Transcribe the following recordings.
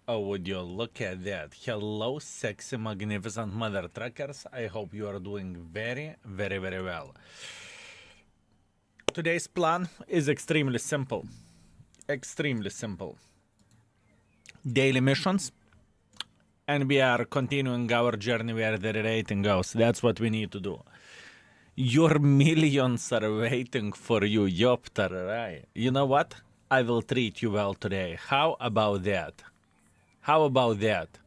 Oh, would you look at that? Hello, sexy, magnificent mother truckers. I hope you are doing very, very, very well. Today's plan is extremely simple. Extremely simple. Daily missions. And we are continuing our journey where the rating goes. That's what we need to do. Your millions are waiting for you, Jagdtiger, right? You know what? I will treat you well today. How about that? How about that?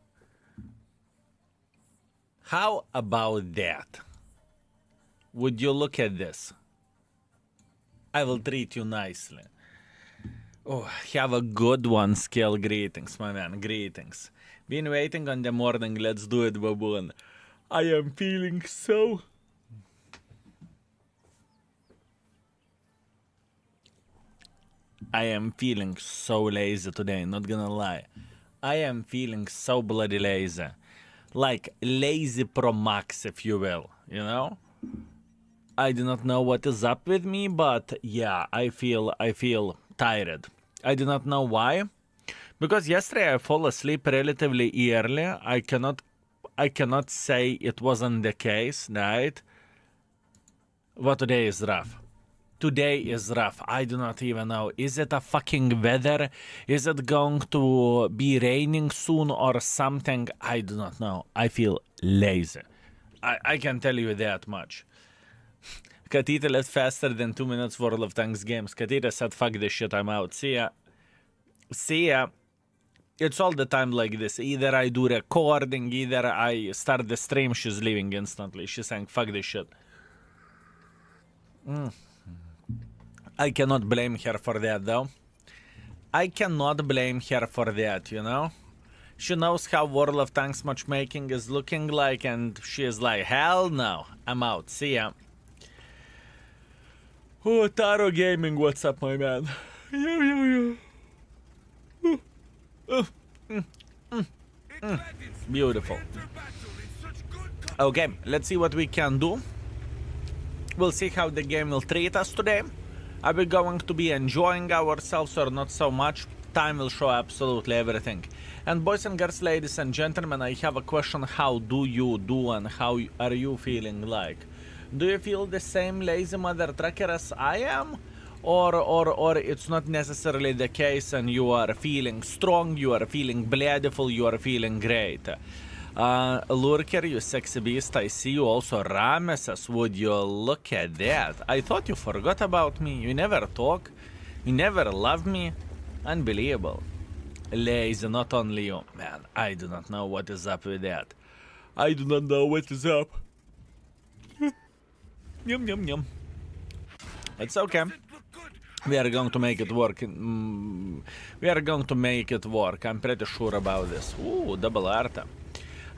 How about that? Would you look at this? I will treat you nicely. Oh, have a good one, Scale. Greetings, my man. Greetings. Been waiting on the morning. Let's do it, baboon. I am feeling so... I am feeling so lazy today, not gonna lie. I am feeling so bloody lazy. Like, lazy pro max, if you will, you know? I do not know what is up with me, but yeah, I feel tired. I do not know why. Because yesterday I fall asleep relatively early. I cannot say it wasn't the case, right? But today is rough. Today is rough. I do not even know. Is it a fucking weather? Is it going to be raining soon or something? I do not know. I feel lazy. I can tell you that much. Katita left faster than 2 minutes World of Tanks games. Katita said, fuck this shit, I'm out. See ya. See ya. It's all the time like this. Either I do recording, either I start the stream, she's leaving instantly. She's saying, fuck this shit. I cannot blame her for that, though. I cannot blame her for that, you know? She knows how World of Tanks matchmaking is looking like, and she is like, hell no, I'm out, see ya. Oh, Taro Gaming, what's up, my man? Beautiful. Okay, let's see what we can do. We'll see how the game will treat us today. Are we going to be enjoying ourselves or not so much? Time will show absolutely everything. And boys and girls, ladies and gentlemen, I have a question. How do you do and how are you feeling like? Do you feel the same lazy mother trucker as I am? Or it's not necessarily the case and you are feeling strong, you are feeling bloodful, you are feeling great? Lurker, you sexy beast, I see you also. Rameses, would you look at that? I thought you forgot about me. You never talk. You never love me. Unbelievable. Lazy, not only you. Man, I do not know what is up with that. I do not know what is up. Yum, yum, yum. It's okay. We are going to make it work. We are going to make it work. I'm pretty sure about this. Ooh, double Arta.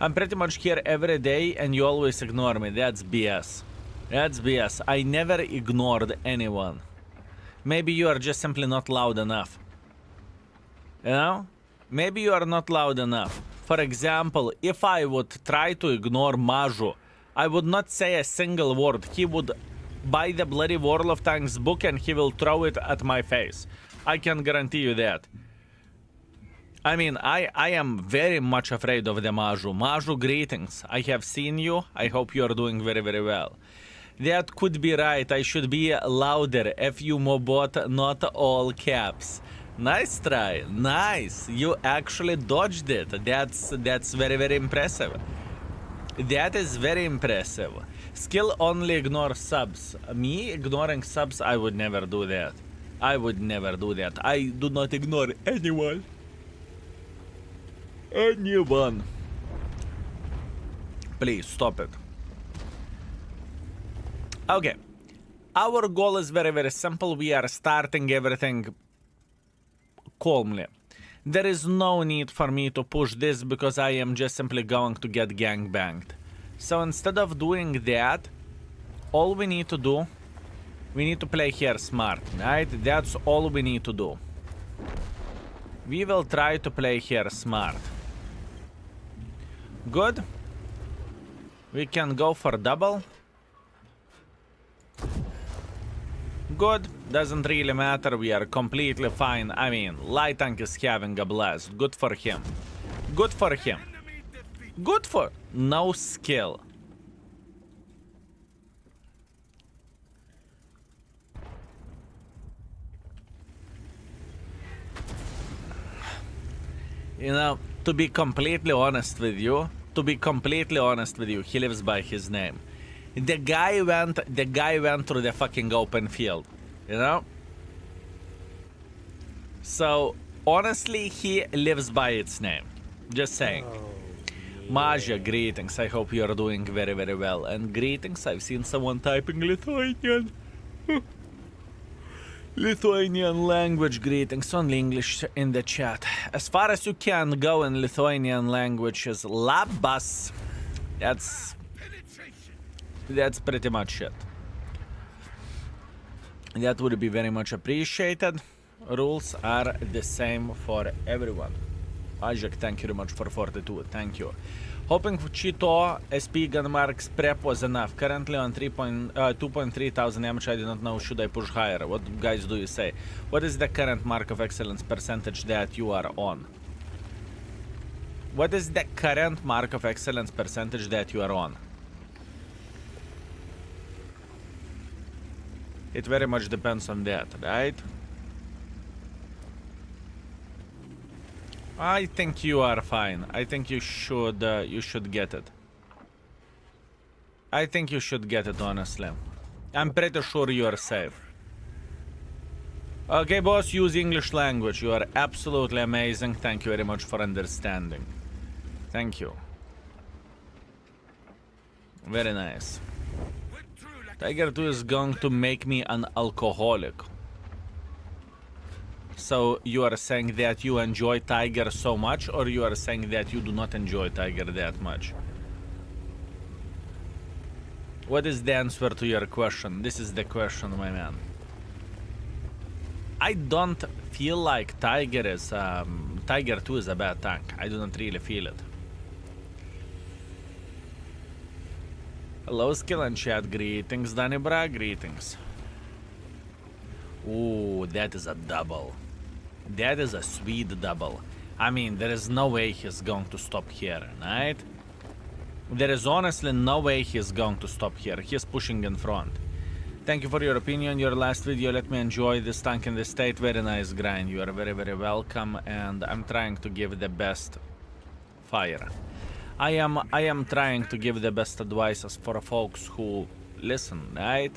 I'm pretty much here every day and you always ignore me. That's BS. That's BS. I never ignored anyone. Maybe you are just simply not loud enough. You know? Maybe you are not loud enough. For example, if I would try to ignore Maju, I would not say a single word. He would buy the bloody World of Tanks book and he will throw it at my face. I can guarantee you that. I mean, I am very much afraid of the Maju. Maju, greetings. I have seen you. I hope you are doing very, very well. That could be right. I should be louder. FU Mobot, not all caps. Nice try. Nice. You actually dodged it. That's very, very impressive. That is very impressive. Skill only ignore subs. Me ignoring subs, I would never do that. I would never do that. I do not ignore anyone. Anyone. Please stop it. Okay. Our goal is very, very simple. We are starting everything calmly. There is no need for me to push this because I am just simply going to get gangbanged. So instead of doing that, all we need to do, we need to play here smart, right? That's all we need to do. We will try to play here smart. Good. We can go for double. Good. Doesn't really matter. We are completely fine. I mean, Light Tank is having a blast. Good for him. Good for him. Good for... No skill. You know, to be completely honest with you, he lives by his name. The guy went through the fucking open field, you know? So, honestly, he lives by its name. Just saying. Maja, greetings. I hope you are doing very, very well. And greetings, I've seen someone typing Lithuanian. Lithuanian language greetings, only English in the chat. As far as you can go in Lithuanian language is labas. That's pretty much it. That would be very much appreciated. Rules are the same for everyone. Ajak, thank you very much for 42, thank you. Hoping Chito SP gun marks prep was enough. Currently on 2.3 thousand damage, I do not know, should I push higher? What guys do you say? What is the current mark of excellence percentage that you are on? What is the current mark of excellence percentage that you are on? It very much depends on that, right? I think you are fine. I think you should get it. I think you should get it, honestly. I'm pretty sure you are safe. Okay, boss, use English language. You are absolutely amazing. Thank you very much for understanding. Thank you. Very nice. Tiger 2 is going to make me an alcoholic. So you are saying that you enjoy Tiger so much, or you are saying that you do not enjoy Tiger that much? What is the answer to your question? This is the question, my man. I don't feel like Tiger 2 is a bad tank. I do not really feel it. Hello, skill and chat. Greetings, Danny Bra. Greetings. Ooh, that is a double. That is a sweet double. I mean, there is no way he's going to stop here, right? There is honestly no way he's going to stop here. He's pushing in front. Thank you for your opinion. Your last video let me enjoy this tank in the state. Very nice grind. You are very, very welcome. And I'm trying to give the best fire. I am trying to give the best advices for folks who listen, right?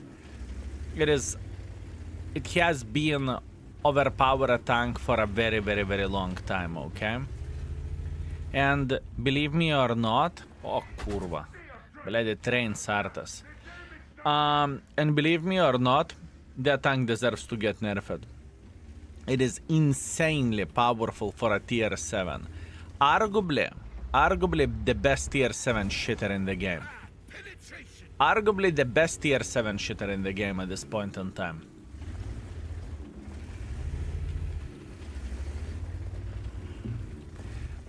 It has been overpower a tank for a very, very, very long time, okay? And believe me or not, oh kurva, the train sartas. And believe me or not, that tank deserves to get nerfed. It is insanely powerful for a tier 7. Arguably the best tier 7 shitter in the game. Arguably the best tier 7 shitter in the game at this point in time.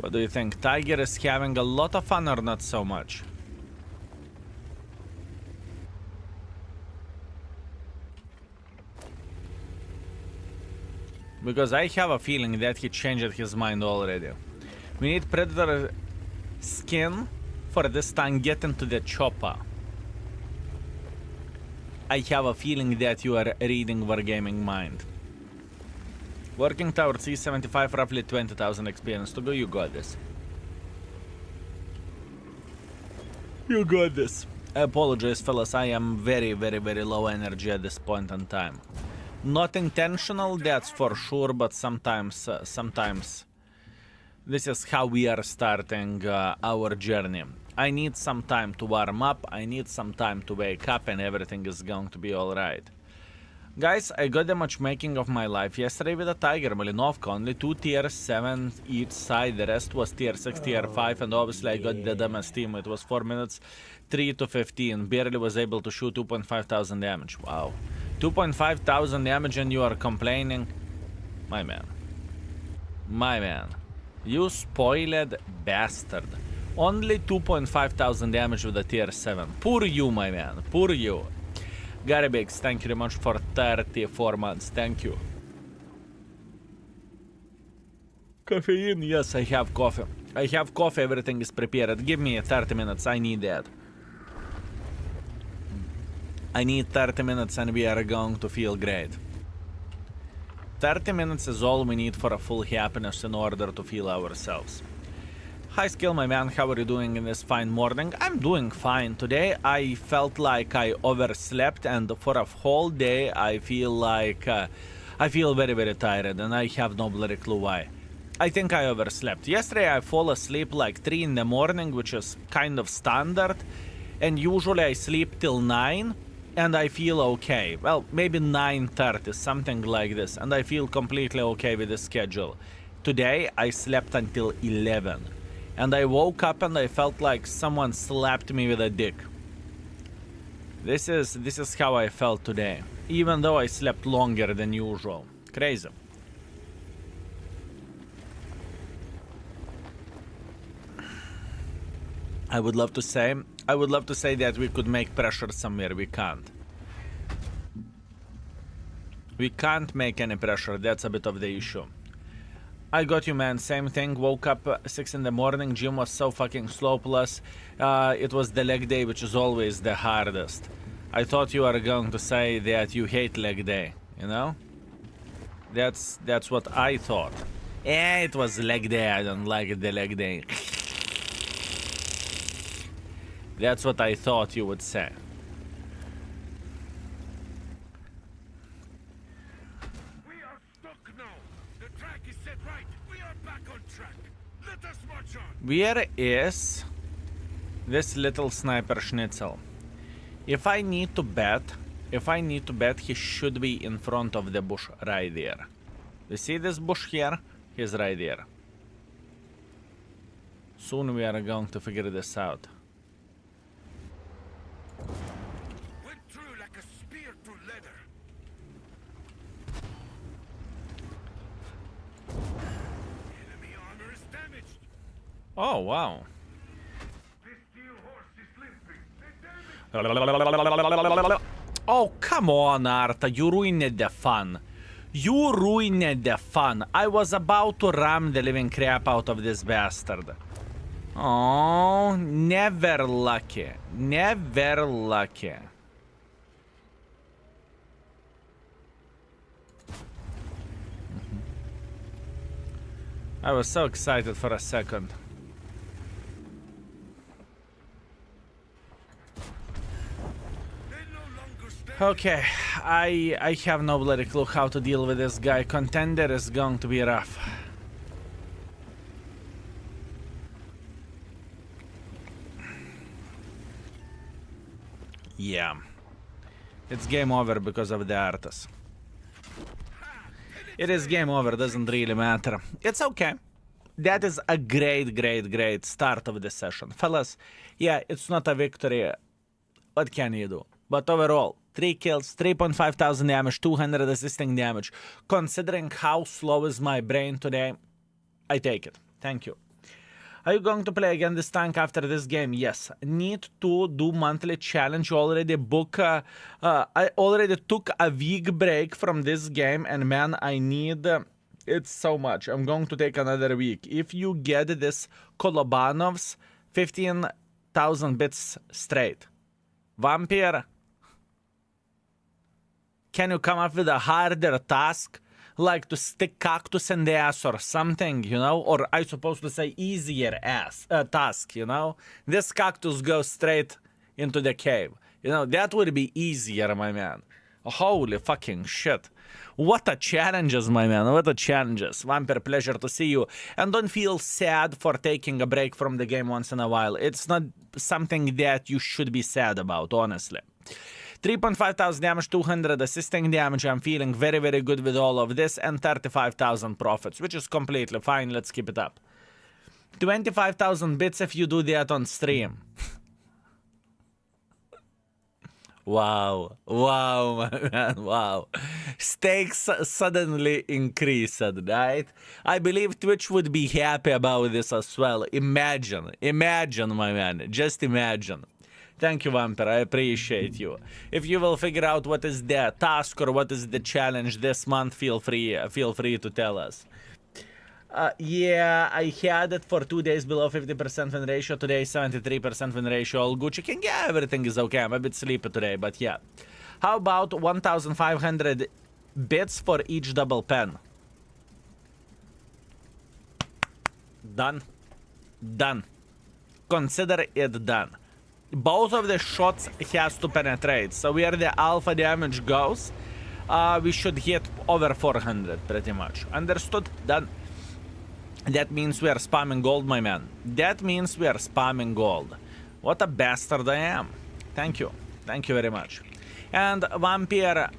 What do you think? Tiger is having a lot of fun or not so much? Because I have a feeling that he changed his mind already. We need Predator skin for this tank get into the chopper. I have a feeling that you are reading Wargaming mind. Working tower C75, roughly 20,000 experience to go. You got this. You got this. I apologize, fellas. I am very, very, very low energy at this point in time. Not intentional, that's for sure, but sometimes this is how we are starting our journey. I need some time to warm up. I need some time to wake up, and everything is going to be all right. Guys, I got the matchmaking of my life yesterday with a Tiger Malinovka, only 2 tier 7 each side, the rest was tier 6, tier 5, and obviously I got the dumbest team. It was 4 minutes, 3 to 15, barely was able to shoot 2.5 thousand damage. Wow. 2.5 thousand damage and you are complaining? My man. My man. You spoiled bastard. Only 2.5 thousand damage with a tier 7. Poor you, my man. Poor you. Garibix, thank you very much for 34 months. Thank you. Caffeine, yes, I have coffee. I have coffee, everything is prepared. Give me 30 minutes, I need that. I need 30 minutes and we are going to feel great. 30 minutes is all we need for a full happiness in order to feel ourselves. Hi Skill, my man, how are you doing in this fine morning? I'm doing fine. Today I felt like I overslept and for a whole day I feel like I feel very, very tired and I have no bloody clue why. I think I overslept. Yesterday I fall asleep like 3 in the morning, which is kind of standard, and usually I sleep till 9 and I feel okay. Well, maybe 9:30, something like this, and I feel completely okay with the schedule. Today I slept until 11 and I woke up and I felt like someone slapped me with a dick. This is how I felt today, even though I slept longer than usual. Crazy. I would love to say that we could make pressure somewhere. We can't. We can't make any pressure. That's a bit of the issue. I got you, man. Same thing. Woke up 6 in the morning. Gym was so fucking slow. Plus, it was the leg day, which is always the hardest. I thought you were going to say that you hate leg day. You know? That's what I thought. It was leg day. I don't like the leg day. That's what I thought you would say. We are stuck now. The track is set right. We are back on track. Let us march on. Where is this little sniper schnitzel? If I need to bet, he should be in front of the bush right there. You see this bush here? He's right there. Soon we are going to figure this out. Went through like a spear through leather. Enemy armor is damaged. Oh, wow. This steel horse is limping. Oh, come on, Arta. You ruined the fun. You ruined the fun. I was about to ram the living crap out of this bastard. Oh, never lucky. Never lucky. I was so excited for a second. Okay, I have no bloody clue how to deal with this guy. Contender is going to be rough. Yeah. It's game over because of the Artas. It is game over, doesn't really matter. It's okay. That is a great start of the session. Fellas, yeah, it's not a victory. What can you do? But overall, 3 kills, 3.5 thousand damage, 200 assisting damage. Considering how slow is my brain today, I take it. Thank you. Are you going to play again this tank after this game? Yes. Need to do monthly challenge. Already book. I already took a week break from this game, and man, I need it's so much. I'm going to take another week. If you get this Kolobanov's 15,000 bits straight, Vampire, can you come up with a harder task? Like to stick cactus in the ass or something, you know? Or I supposed to say easier task, you know? This cactus goes straight into the cave. You know, that would be easier, my man. Holy fucking shit. What a challenges, my man. What a challenges. Vampire, pleasure to see you. And don't feel sad for taking a break from the game once in a while. It's not something that you should be sad about, honestly. 3.5 thousand damage, 200 assisting damage. I'm feeling very good with all of this. And 35,000 profits, which is completely fine. Let's keep it up. 25,000 bits if you do that on stream. Wow, my man, wow. Stakes suddenly increased, right? I believe Twitch would be happy about this as well. Imagine, my man, just imagine. Thank you, Vampire, I appreciate you. If you will figure out what is the task or what is the challenge this month, feel free to tell us. Yeah, I had it for 2 days below 50% win ratio. Today, 73% win ratio. All Gucci King. Yeah, everything is okay. I'm a bit sleepy today, but yeah. How about 1,500 bits for each double pen? Done. Done. Consider it done. Both of the shots has to penetrate. So where the alpha damage goes, we should hit over 400 pretty much. Understood? Done. That means we are spamming gold, my man. That means we are spamming gold. What a bastard I am. Thank you. Thank you very much. And Vampire,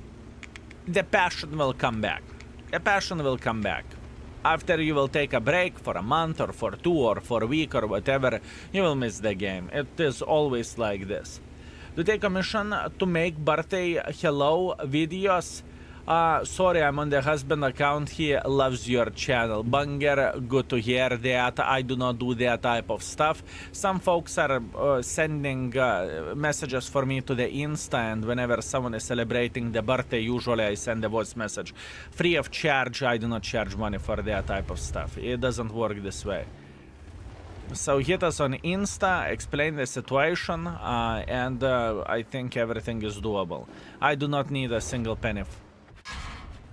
the passion will come back. The passion will come back. After you will take a break for a month or for 2 or for a week or whatever, you will miss the game. It is always like this. To take a mission to make birthday hello videos. Sorry, I'm on the husband account. He loves your channel. Banger, good to hear that. I do not do that type of stuff. Some folks are sending messages for me to the Insta, and whenever someone is celebrating the birthday, usually I send a voice message. Free of charge. I do not charge money for that type of stuff. It doesn't work this way. So hit us on Insta, explain the situation, and I think everything is doable. I do not need a single penny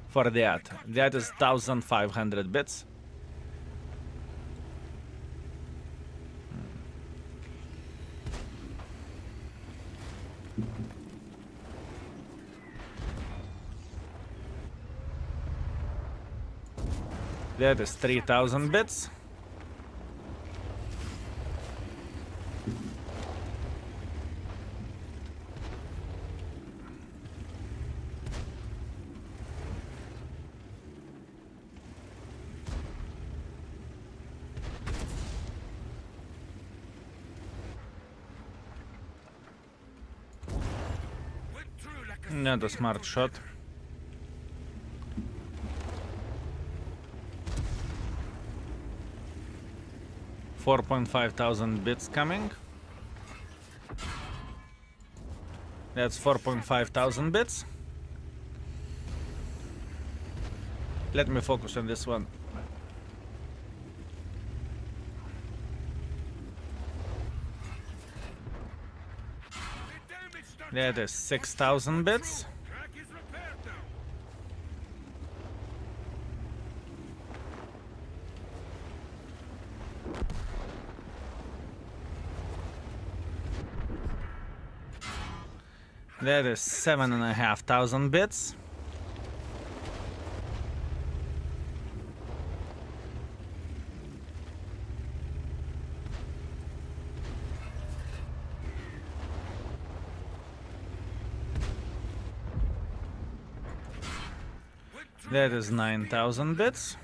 for that. That is 1,500 bits. That is 3,000 bits. Not a smart shot. $4,500 bits coming. That's 4,500 bits. Let me focus on this one. That is 6,000 bits. That is 7,500 bits. That is 9,000 bits.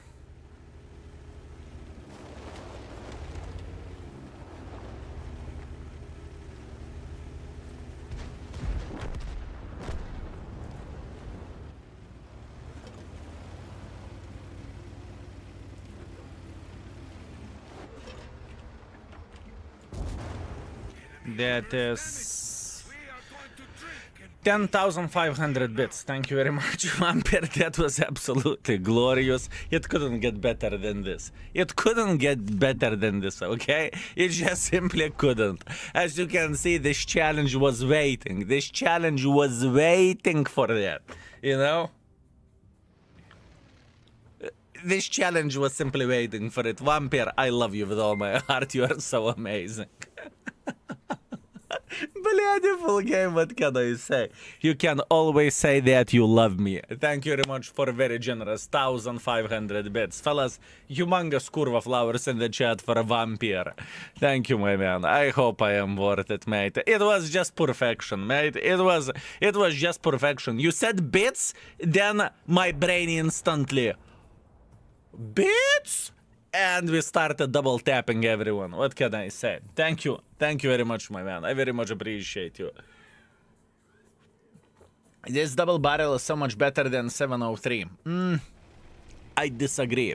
That is 10,500 bits. Thank you very much, Vampire. That was absolutely glorious. It couldn't get better than this. It couldn't get better than this, okay? It just simply couldn't. As you can see, this challenge was waiting. This challenge was waiting for that, you know? This challenge was simply waiting for it. Vampire, I love you with all my heart. You are so amazing. Beautiful game, what can I say? You can always say that you love me. Thank you very much for a very generous 1,500 bits. Fellas, humongous curva flowers in the chat for a Vampire. Thank you, my man. I hope I am worth it, mate. It was just perfection, mate. It was just perfection. You said bits, then my brain instantly... Bits? And we started double tapping everyone. What can I say? Thank you. Thank you very much, my man. I very much appreciate you. This double barrel is so much better than 703. I disagree.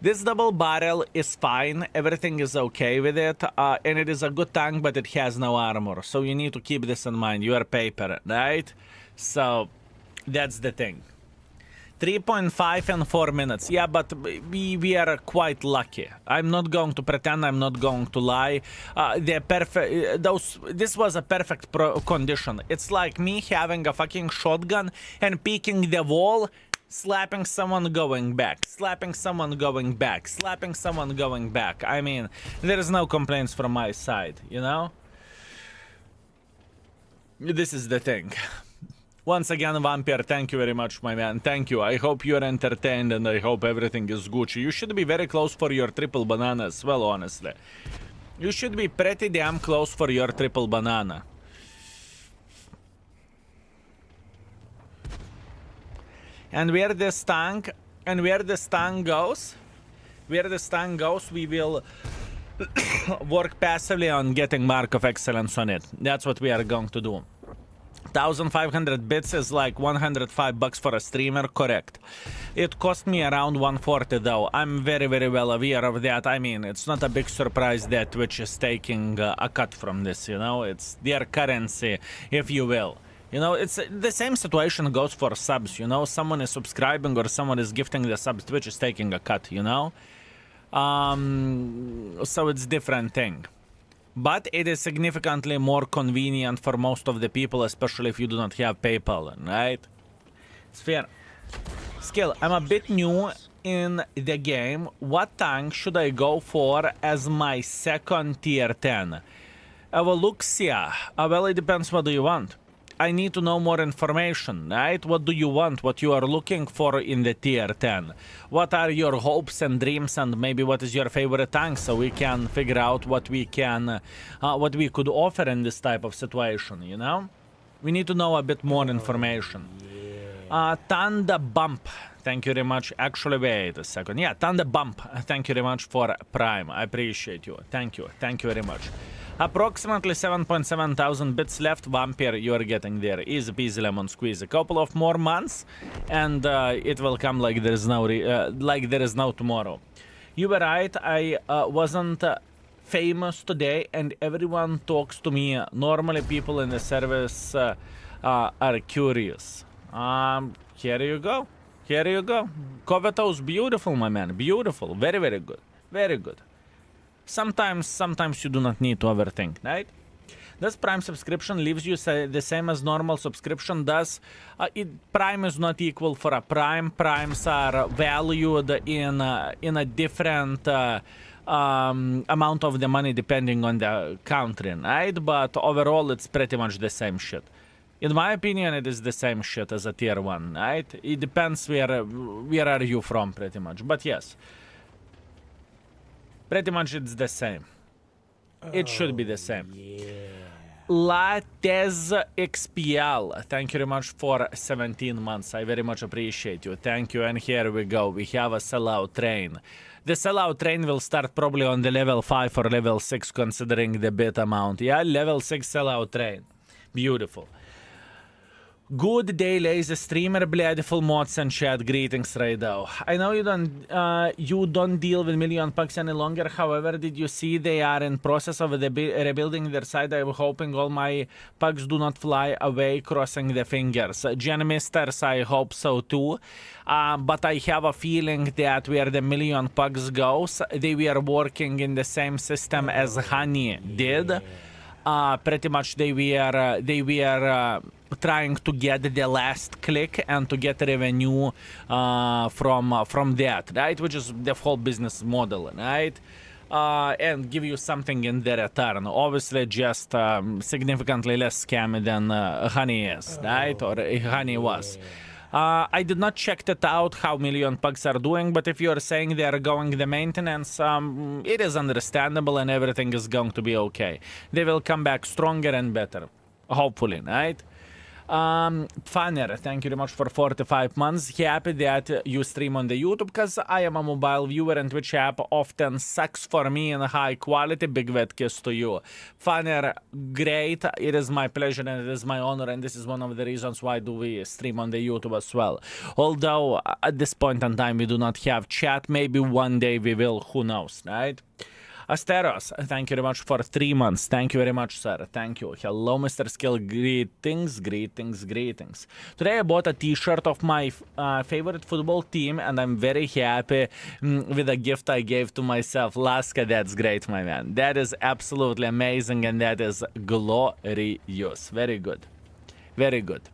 This double barrel is fine. Everything is okay with it. And it is a good tank, but it has no armor. So you need to keep this in mind. You are paper, right? So that's the thing. 3.5 and 4 minutes. Yeah, but we are quite lucky. I'm not going to pretend. I'm not going to lie. This was a perfect condition. It's like me having a fucking shotgun and peeking the wall, slapping someone going back, slapping someone going back, slapping someone going back. I mean, there is no complaints from my side, you know? This is the thing. Once again, Vampire, thank you very much, my man. Thank you. I hope you're entertained and I hope everything is Gucci. You should be very close for your triple banana as well, honestly. You should be pretty damn close for your triple banana. And where this tank goes, we will work passively on getting Mark of Excellence on it. That's what we are going to do. 1,500 bits is like $105 for a streamer, correct. It cost me around 140 though. I'm very, very well aware of that. I mean, it's not a big surprise that Twitch is taking a cut from this, you know? It's their currency, if you will. You know, it's the same situation goes for subs, you know? Someone is subscribing or someone is gifting the subs, Twitch is taking a cut, you know? So it's different thing. But it is significantly more convenient for most of the people, especially if you do not have PayPal, right? It's fair. Skill, I'm a bit new in the game. What tank should I go for as my second tier 10? Evoluxia. Well, it depends what do you want. I need to know more information, right? What do you want? What you are looking for in the tier 10? What are your hopes and dreams, and maybe what is your favorite tank, so we can figure out what we can, what we could offer in this type of situation, you know? We need to know a bit more information. Thunder Bump, thank you very much. Actually, wait a second. Yeah, Thunder Bump, thank you very much for Prime. I appreciate you. Thank you very much. Approximately 7.7 thousand bits left. Vampire, you are getting there. Easy peasy lemon squeeze. A couple of more months, and it will come like there is no tomorrow. You were right. I wasn't famous today, and everyone talks to me. Normally, people in the service are curious. Here you go. Here you go. Kovato's beautiful, my man. Beautiful. Very, very good. Very good. Sometimes you do not need to overthink, right? This Prime subscription leaves you the same as normal subscription does. Prime is not equal for a Prime. Primes are valued in a different amount of the money depending on the country, right? But overall, it's pretty much the same shit. In my opinion, it is the same shit as a tier 1, right? It depends where are you from, pretty much. But yes. Pretty much it's the same. It should be the same. Yeah. Latez XPL, thank you very much for 17 months. I very much appreciate you. Thank you. And here we go. We have a sellout train. The sellout train will start probably on the level 5 or level 6 considering the bit amount. Yeah, level 6 sellout train. Beautiful. Good day, lazy streamer, beautiful mods and chat. Greetings, Raido. I know you don't deal with million pucks any longer. However, did you see they are in process of rebuilding their side? I'm hoping all my pucks do not fly away, crossing the fingers. Gen Misters, I hope so too. But I have a feeling that where the million pucks goes, they were working in the same system as Honey did. Pretty much they were trying to get the last click and to get revenue from that, right? Which is the whole business model, right? And give you something in the return. Obviously, just significantly less scammy than Honey is, right? Or Honey was. I did not check that out how million pugs are doing, but if you are saying they are going the maintenance, it is understandable and everything is going to be okay. They will come back stronger and better, hopefully, right? Fanner, thank you very much for 45 months. Happy that you stream on the YouTube, because I am a mobile viewer and Twitch app often sucks for me in high quality. Big wet kiss to you. Fanner, great. It is my pleasure and it is my honor, and this is one of the reasons why do we stream on the YouTube as well. Although at this point in time we do not have chat. Maybe one day we will, who knows, right? Asteros, thank you very much for 3 months. Thank you very much, sir. Thank you. Hello, Mr. Skill. Greetings. Today I bought a t-shirt of my favorite football team, and I'm very happy with the gift I gave to myself. Laska, that's great, my man. That is absolutely amazing, and that is glorious. Very good. Very good.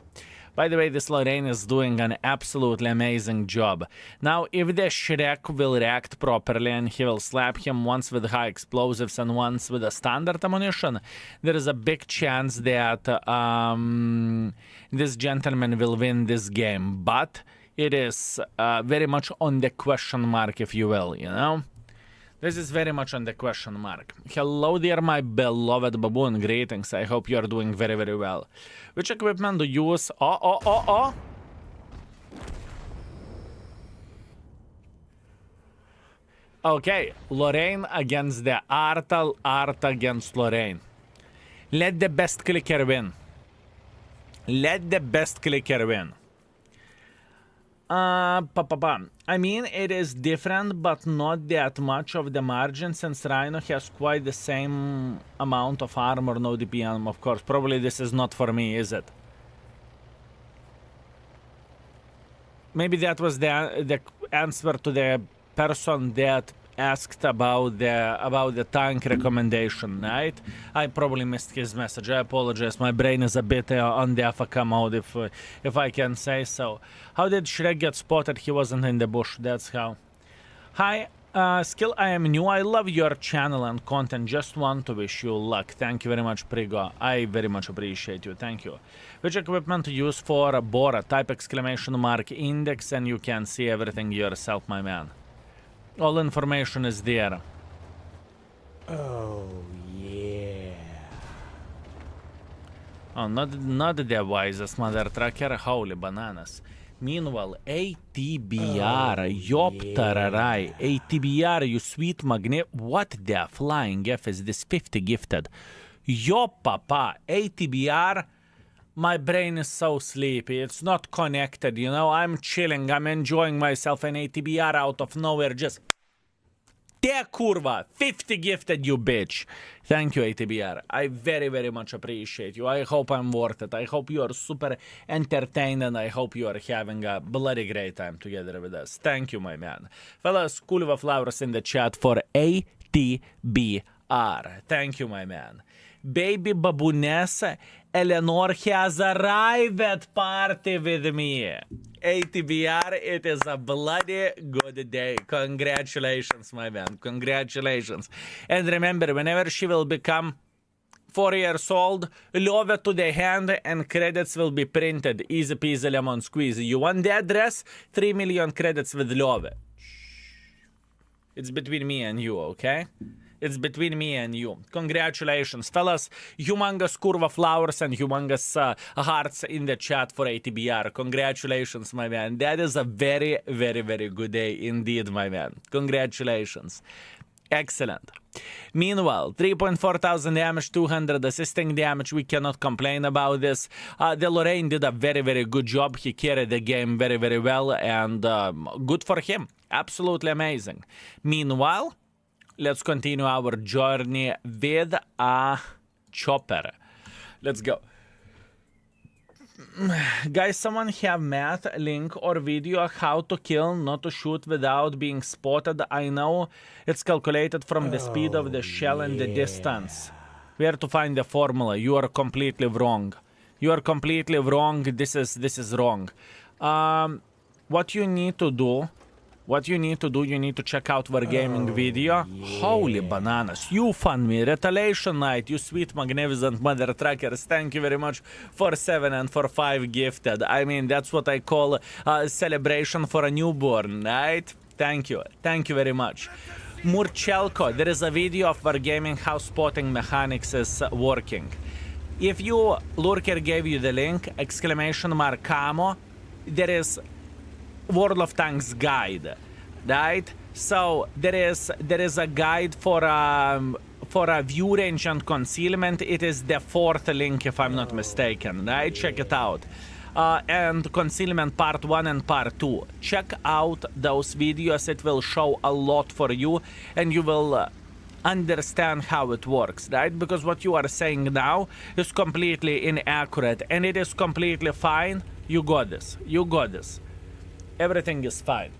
By the way, this Lorraine is doing an absolutely amazing job. Now, if the Shrek will react properly and he will slap him once with high explosives and once with a standard ammunition, there is a big chance that this gentleman will win this game. But it is very much on the question mark, if you will, you know? This is very much on the question mark. Hello there, my beloved baboon. Greetings. I hope you're doing very, very well. Which equipment to use? Okay, Lorraine against the Arta, Arta against Lorraine. Let the best clicker win. Let the best clicker win. I mean, it is different, but not that much of the margin, since Rhino has quite the same amount of armor, no DPM, of course. Probably this is not for me, is it? Maybe that was the answer to the person that asked about the tank recommendation, right? I probably missed his message. I apologize. My brain is a bit on the AFK mode, if I can say so. How did Shrek get spotted? He wasn't in the bush. That's how. Hi, Skill. I am new. I love your channel and content. Just want to wish you luck. Thank you very much, Prigo. I very much appreciate you. Thank you. Which equipment to use for Bora? Type exclamation mark index, and you can see everything yourself, my man. All information is there. Oh, yeah. Oh, not the wisest mother trucker. Holy bananas. Meanwhile, ATBR, Yoptararai, ATBR, you sweet magnet. What the flying F is this 50 gifted? Yop, papa, ATBR. My brain is so sleepy. It's not connected, you know. I'm chilling. I'm enjoying myself. And ATBR out of nowhere just... Te kurva! 50 gifted, you bitch! Thank you, ATBR. I very, very much appreciate you. I hope I'm worth it. I hope you are super entertained, and I hope you are having a bloody great time together with us. Thank you, my man. Fellas, Kulva flowers in the chat for ATBR. Thank you, my man. Baby Babunessa, Eleanor has arrived at party with me. ATBR, it is a bloody good day. Congratulations, my man. Congratulations. And remember, whenever she will become 4 years old, love to the hand and credits will be printed. Easy peasy lemon squeezy. You want the address? 3 million credits with love. It's between me and you, okay? It's between me and you. Congratulations, fellas. Humongous curva flowers and humongous hearts in the chat for ATBR. Congratulations, my man. That is a very, very, very good day indeed, my man. Congratulations. Excellent. Meanwhile, 3.4 thousand damage, 200 assisting damage. We cannot complain about this. The Lorraine did a very, very good job. He carried the game very, very well, and good for him. Absolutely amazing. Meanwhile, let's continue our journey with a chopper. Let's go. Guys, someone have math, link, or video how to kill, not to shoot without being spotted? I know it's calculated from the speed of the shell and the distance. Where to find the formula? You are completely wrong. You are completely wrong. This is wrong. What you need to do, you need to check out our gaming video. Holy bananas. You fund me. Retaliation night. You sweet, magnificent mother trackers. Thank you very much for 7 and for 5 gifted. I mean, that's what I call a celebration for a newborn, right? Thank you. Thank you very much. Murchelko, there is a video of our gaming how spotting mechanics is working. If you, Lurker gave you the link, exclamation mark camo, there is World of Tanks guide, right? So there is a guide for a view range and concealment. It is the 4th link, if I'm not mistaken, right? Check it out. And concealment part 1 and part 2. Check out those videos. It will show a lot for you, and you will understand how it works, right? Because what you are saying now is completely inaccurate, and it is completely fine. You got this. You got this. Everything is fine.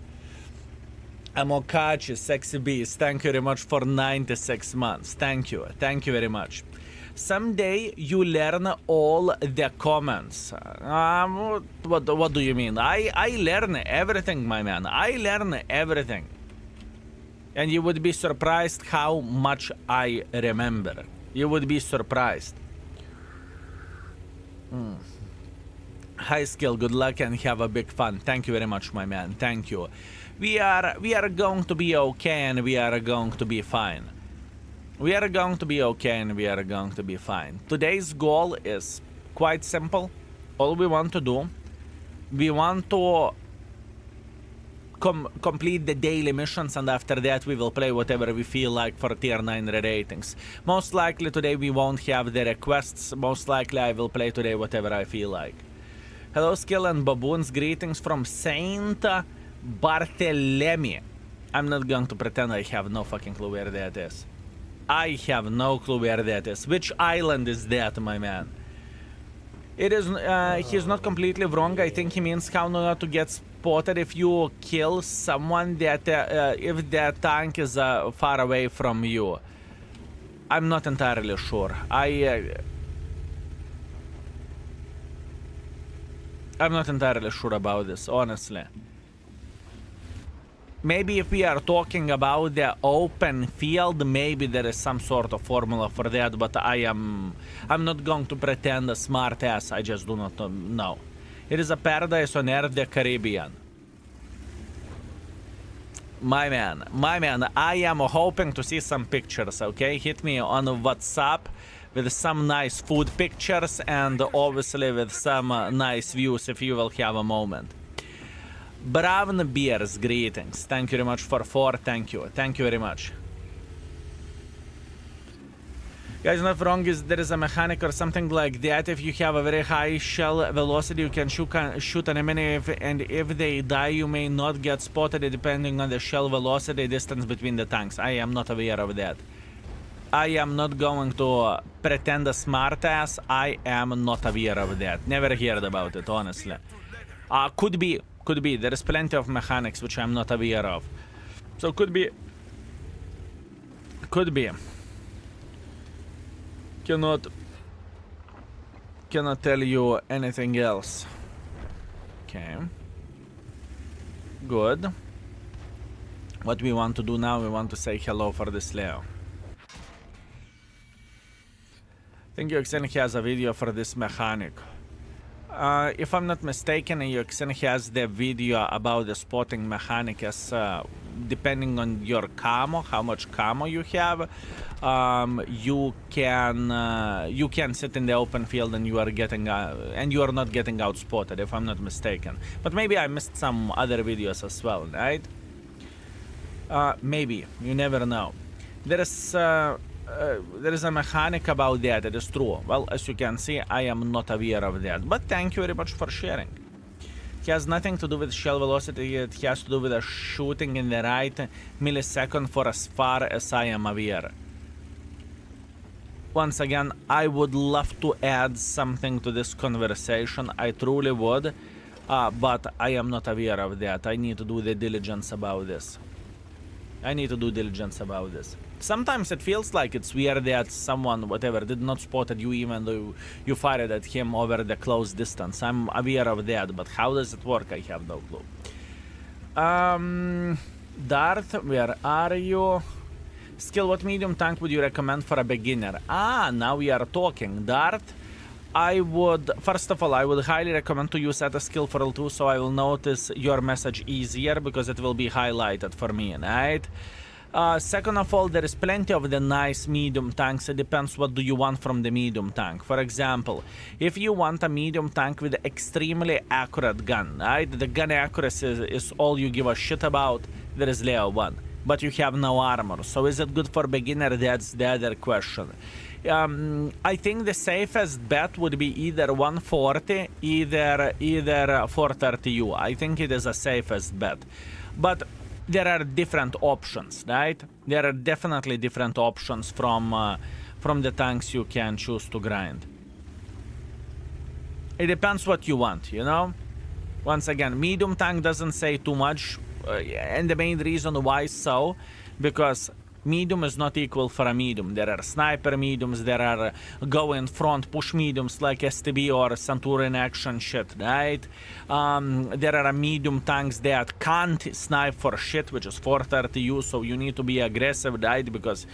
Amokachi, Sexy Beast, thank you very much for 96 months. Thank you. Thank you very much. Someday you learn all the comments. What do you mean? I learn everything, my man. I learn everything. And you would be surprised how much I remember. You would be surprised. High skill, good luck and have a big fun. Thank you very much, my man. Thank you. We are going to be okay, and we are going to be fine. We are going to be okay, and we are going to be fine. Today's goal is quite simple. All we want to do, we want to complete the daily missions, and after that we will play whatever we feel like for tier 9 ratings. Most likely today we won't have the requests. Most likely I will play today whatever I feel like. Hello, Skill and Baboons. Greetings from Saint Barthélemy. I'm not going to pretend I have no fucking clue where that is. I have no clue where that is. Which island is that, my man? It is, he's not completely wrong. I think he means how not to get spotted if you kill someone that, if their tank is far away from you. I'm not entirely sure. I'm not entirely sure about this, honestly. Maybe if we are talking about the open field, maybe there is some sort of formula for that, but I'm not going to pretend a smart ass. I just do not know. It is a paradise on Earth, the Caribbean. My man, I am hoping to see some pictures, okay? Hit me on WhatsApp with some nice food pictures and obviously with some nice views if you will have a moment. Brown Beers, greetings. Thank you very much for 4. Thank you. Thank you very much. Guys, not wrong, there is a mechanic or something like that. If you have a very high shell velocity, you can shoot an enemy, and if they die, you may not get spotted depending on the shell velocity distance between the tanks. I am not aware of that. I am not going to pretend a smart ass. I am not aware of that. Never heard about it, honestly. Could be. Could be. There is plenty of mechanics which I'm not aware of. So could be. Could be. Cannot tell you anything else. Okay. Good. What we want to do now, we want to say hello for this Leo. I think Yoxen has a video for this mechanic. If I'm not mistaken, Yoxen has the video about the spotting mechanic as depending on your camo, how much camo you have, you can sit in the open field and you are getting and you are not getting out spotted, if I'm not mistaken. But maybe I missed some other videos as well, right? Maybe, you never know. There is a mechanic about that, it is true. Well, as you can see, I am not aware of that, but thank you very much for sharing. It has nothing to do with shell velocity, it has to do with shooting in the right millisecond for as far as I am aware. Once again, I would love to add something to this conversation, I truly would, but I am not aware of that. I need to do the diligence about this. Sometimes it feels like it's weird that someone, whatever, did not spot you even though you fired at him over the close distance. I'm aware of that, but how does it work? I have no clue. Darth, where are you? Skill, what medium tank would you recommend for a beginner? Now we are talking. Darth, I would, first of all, I would highly recommend to use a skill for L2, so I will notice your message easier because it will be highlighted for me, right? Second of all, there is plenty of the nice medium tanks. It depends what do you want from the medium tank. For example, if you want a medium tank with extremely accurate gun, right? The gun accuracy is all you give a shit about. There is Leo 1, but you have no armor. So is it good for beginner? That's the other question. I think the safest bet would be either 140, either 430U. I think it is a safest bet. But there are different options, right? There are definitely different options from the tanks you can choose to grind. It depends what you want, you know? Once again, medium tank doesn't say too much, and the main reason why so, because medium is not equal for a medium. There are sniper mediums, there are go in front push mediums like STB or Centurion action shit, right? There are medium tanks that can't snipe for shit, which is 430U, so you need to be aggressive, right? Because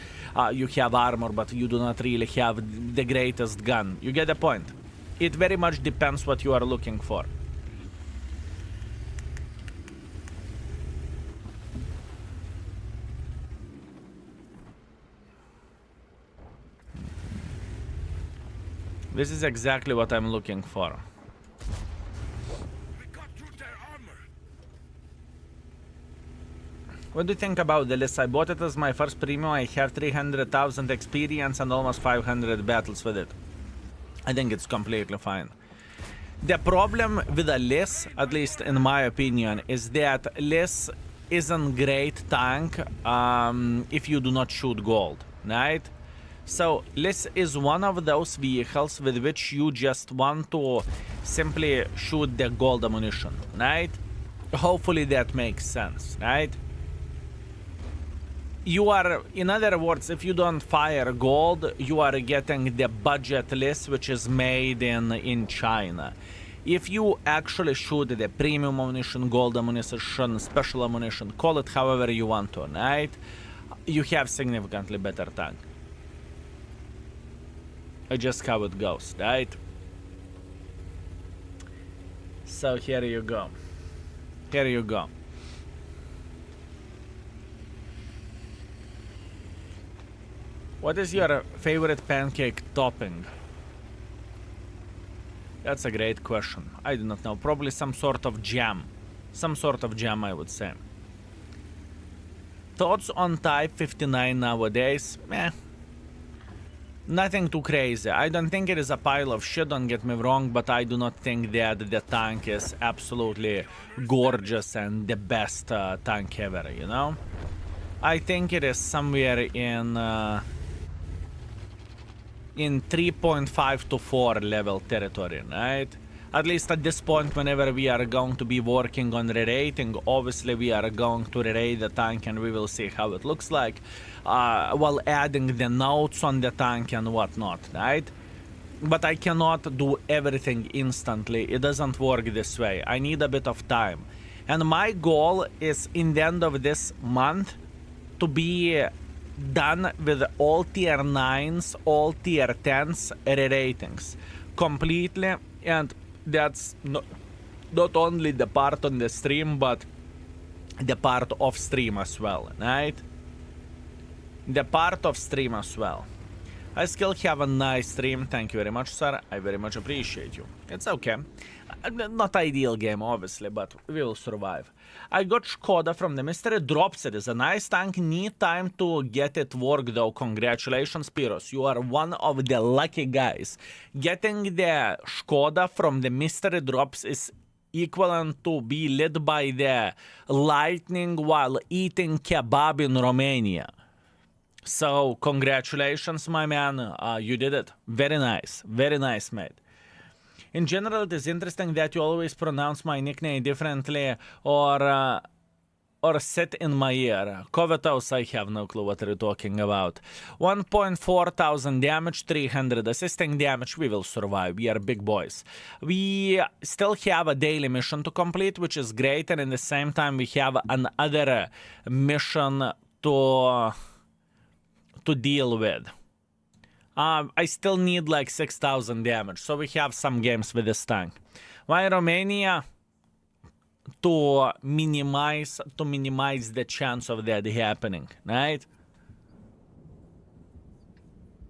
you have armor, but you do not really have the greatest gun. You get the point? It very much depends what you are looking for. This is exactly what I'm looking for. We got through their armor. What do you think about the list? I bought it as my first premium. I have 300,000 experience and almost 500 battles with it. I think it's completely fine. The problem with a list, at least in my opinion, is that list isn't great tank if you do not shoot gold, right? So Liss is one of those vehicles with which you just want to simply shoot the gold ammunition, right? Hopefully that makes sense, right? You are, in other words, if you don't fire gold, you are getting the budget Liss, which is made in China. If you actually shoot the premium ammunition, gold ammunition, special ammunition, call it however you want to, right? You have significantly better tank. Just how it goes, right? So here you go. Here you go. What is your favorite pancake topping? That's a great question. I do not know. Probably some sort of jam. Some sort of jam, I would say. Thoughts on Type 59 nowadays? Meh. Nothing too crazy. I don't think it is a pile of shit, don't get me wrong, but I do not think that the tank is absolutely gorgeous and the best tank ever, you know? I think it is somewhere in 3.5 to 4 level territory, right? At least at this point, whenever we are going to be working on rerating, obviously we are going to rerate the tank and we will see how it looks like, while adding the notes on the tank and whatnot, right? But I cannot do everything instantly. It doesn't work this way. I need a bit of time. And my goal is, in the end of this month, to be done with all tier 9s, all tier 10s reratings completely, and that's not only the part on the stream, but the part off stream as well, right? The part of stream as well. I still have a nice stream. Thank you very much, sir. I very much appreciate you. It's okay. Not ideal game, obviously, but we will survive. I got Skoda from the mystery drops. It is a nice tank. Need time to get it work, though. Congratulations, Piros. You are one of the lucky guys. Getting the Skoda from the mystery drops is equivalent to be lit by the lightning while eating kebab in Romania. So, congratulations, my man. You did it. Very nice. Very nice, mate. In general, it is interesting that you always pronounce my nickname differently or sit in my ear. Covetous, I have no clue what you're talking about. 1,400 damage, 300 assisting damage. We will survive. We are big boys. We still have a daily mission to complete, which is great. And in the same time, we have another mission to deal with. I still need like 6,000 damage, so we have some games with this tank. Why Romania? To minimize the chance of that happening, right?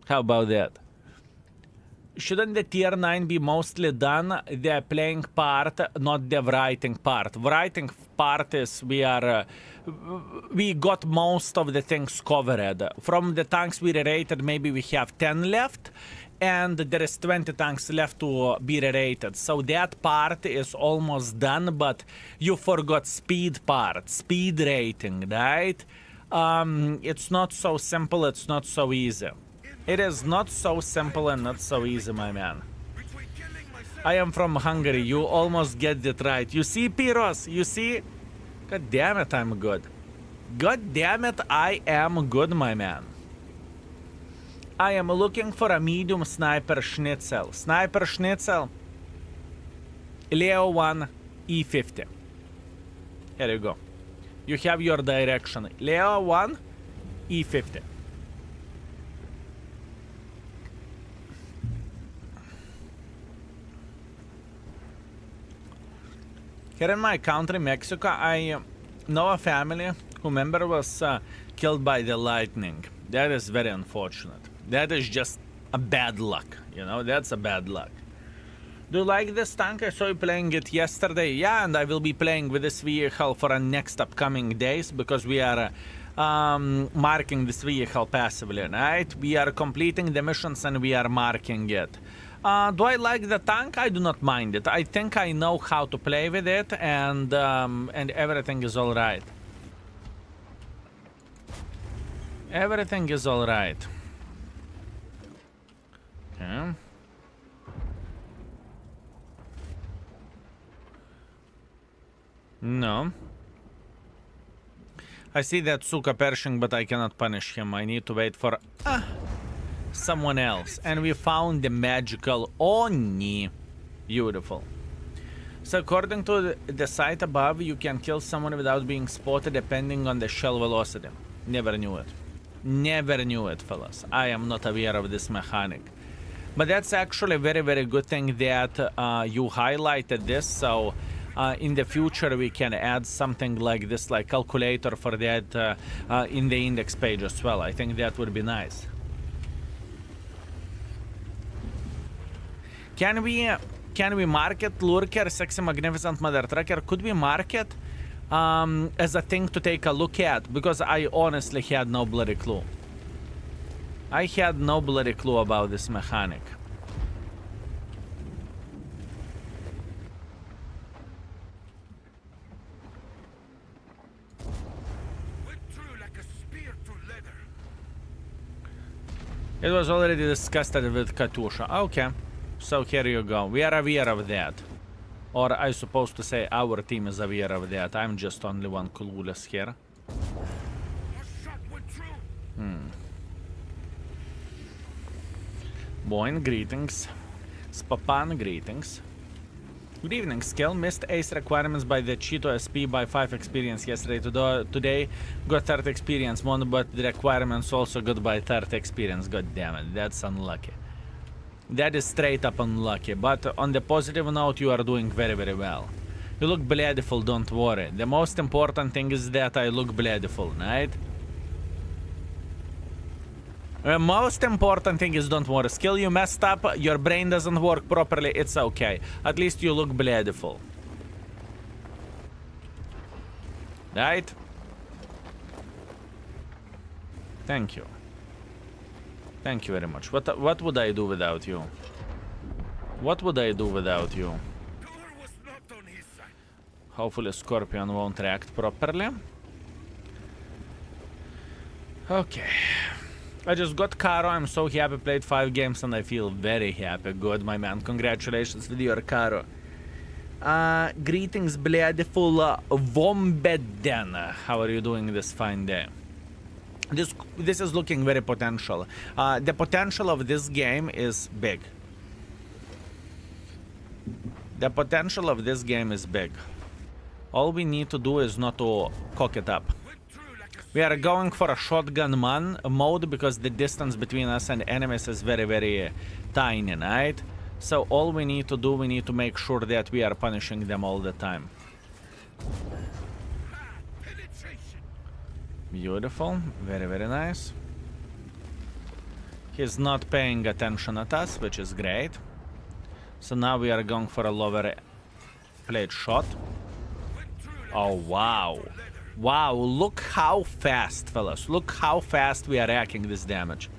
How about that? Shouldn't the tier 9 be mostly done? The playing part, not the writing part. Writing part is we got most of the things covered. From the tanks we rated, maybe we have 10 left. and there is 20 tanks left to be rated. So that part is almost done, but you forgot speed part, speed rating, right? It's not so simple, it's not so easy. It is not so simple and not so easy, my man. Between killing myself. I am from Hungary, you almost get it right. You see, Piros, you see? God damn it, I'm good. God damn it, I am good, my man. I am looking for a medium sniper schnitzel. Sniper schnitzel. Leo 1 E50. Here you go. You have your direction. Leo 1 E50. Here in my country, Mexico, I know a family whose member was killed by the lightning. That is very unfortunate. That is just a bad luck, you know, that's a bad luck. Do you like this tank? I saw you playing it yesterday. Yeah, and I will be playing with this vehicle for the next upcoming days because we are marking this vehicle passively, right? We are completing the missions and we are marking it. Do I like the tank? I do not mind it. I think I know how to play with it, and everything is all right. Everything is all right. Okay. No. I see that Suka Pershing, but I cannot punish him. I need to wait for someone else. And we found the magical Oni. Beautiful. So according to the site above, you can kill someone without being spotted depending on the shell velocity. Never knew it. Never knew it, fellas. I am not aware of this mechanic. But that's actually a very, very good thing that you highlighted this. So in the future, we can add something like this, like calculator for that in the index page as well. I think that would be nice. Can we market Lurker, Sexy Magnificent Mother Trucker? Could we market as a thing to take a look at? Because I honestly had no bloody clue. I had no bloody clue about this mechanic. Went through like a spear through leather. It was already discussed with Katusha. Okay, so here you go. We are aware of that. Or I supposed to say our team is aware of that. I'm just only one clueless here. A shot went through. Boin, greetings. Spapan, greetings. Good evening, Skill. Missed ace requirements by the Cheeto SP by 5 experience yesterday. Today got 30 experience more, but the requirements also got by 30 experience. God damn it, that's unlucky. That is straight up unlucky, but on the positive note, you are doing very, very well. You look beautiful, don't worry. The most important thing is that I look beautiful, right? The most important thing is don't worry. Skill, you messed up, your brain doesn't work properly, it's okay. At least you look beautiful. Right? Thank you. Thank you very much. What would I do without you? What would I do without you? Door was not on his side. Hopefully Scorpion won't react properly. Okay. I just got Caro. I'm so happy. Played 5 games and I feel very happy. Good, my man. Congratulations with your Caro. Greetings, beautiful Vombeden. How are you doing this fine day? This is looking very potential. The potential of this game is big. The potential of this game is big. All we need to do is not to cock it up. We are going for a shotgun mode because the distance between us and enemies is very, very tiny, right? So all we need to do, we need to make sure that we are punishing them all the time. Beautiful. Very, very nice. He's not paying attention at us, which is great. So now we are going for a lower plate shot. Oh, wow. Wow, look how fast, fellas. Look how fast we are racking this damage.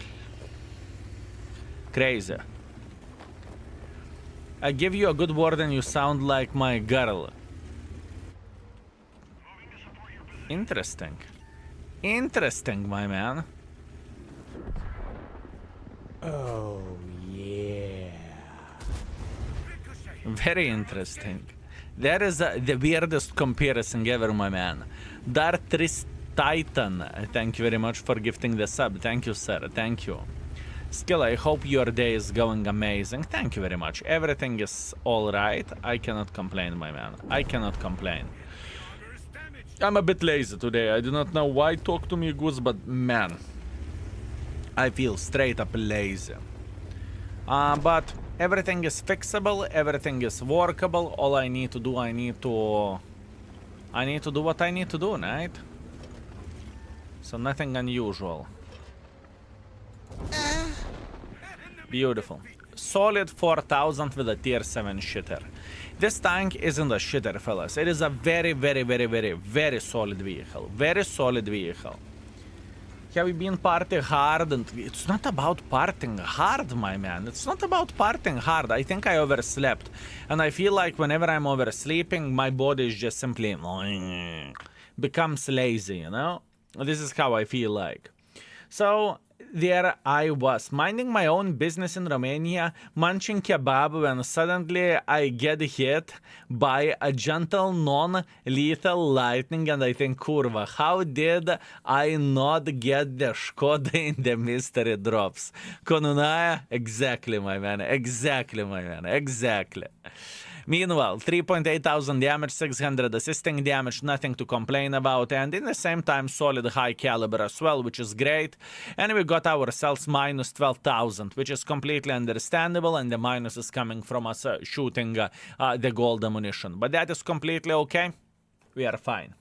crazy. I give you a good word and you sound like my girl. Interesting. Interesting, my man. Oh, yeah. Very interesting. That is the weirdest comparison ever, my man. Dartris Titan, thank you very much for gifting the sub. Thank you, sir. Thank you. Skill, I hope your day is going amazing. Thank you very much. Everything is alright. I cannot complain, my man. I cannot complain. I'm a bit lazy today. I do not know why. Talk to me, Goose, but man, I feel straight up lazy. But everything is fixable. Everything is workable. All I need to do, I need to do what I need to do, right? So nothing unusual. Beautiful. Solid 4000 with a tier 7 shitter. This tank isn't a shitter, fellas. It is a very, very, very, very, very solid vehicle. Very solid vehicle. Have you been partying hard? And it's not about partying hard, my man. It's not about partying hard. I think I overslept. And I feel like whenever I'm oversleeping, my body is just simply becomes lazy, you know? This is how I feel like. So there I was, minding my own business in Romania, munching kebab, when suddenly I get hit by a gentle, non-lethal lightning, and I think, kurva, how did I not get the Skoda in the mystery drops? Konunaya? Exactly, my man. Exactly, my man. Exactly. Meanwhile, 3,800 damage, 600 assisting damage, nothing to complain about, and in the same time, solid high caliber as well, which is great. And we got ourselves minus 12,000, which is completely understandable, and the minus is coming from us shooting the gold ammunition. But that is completely okay. We are fine.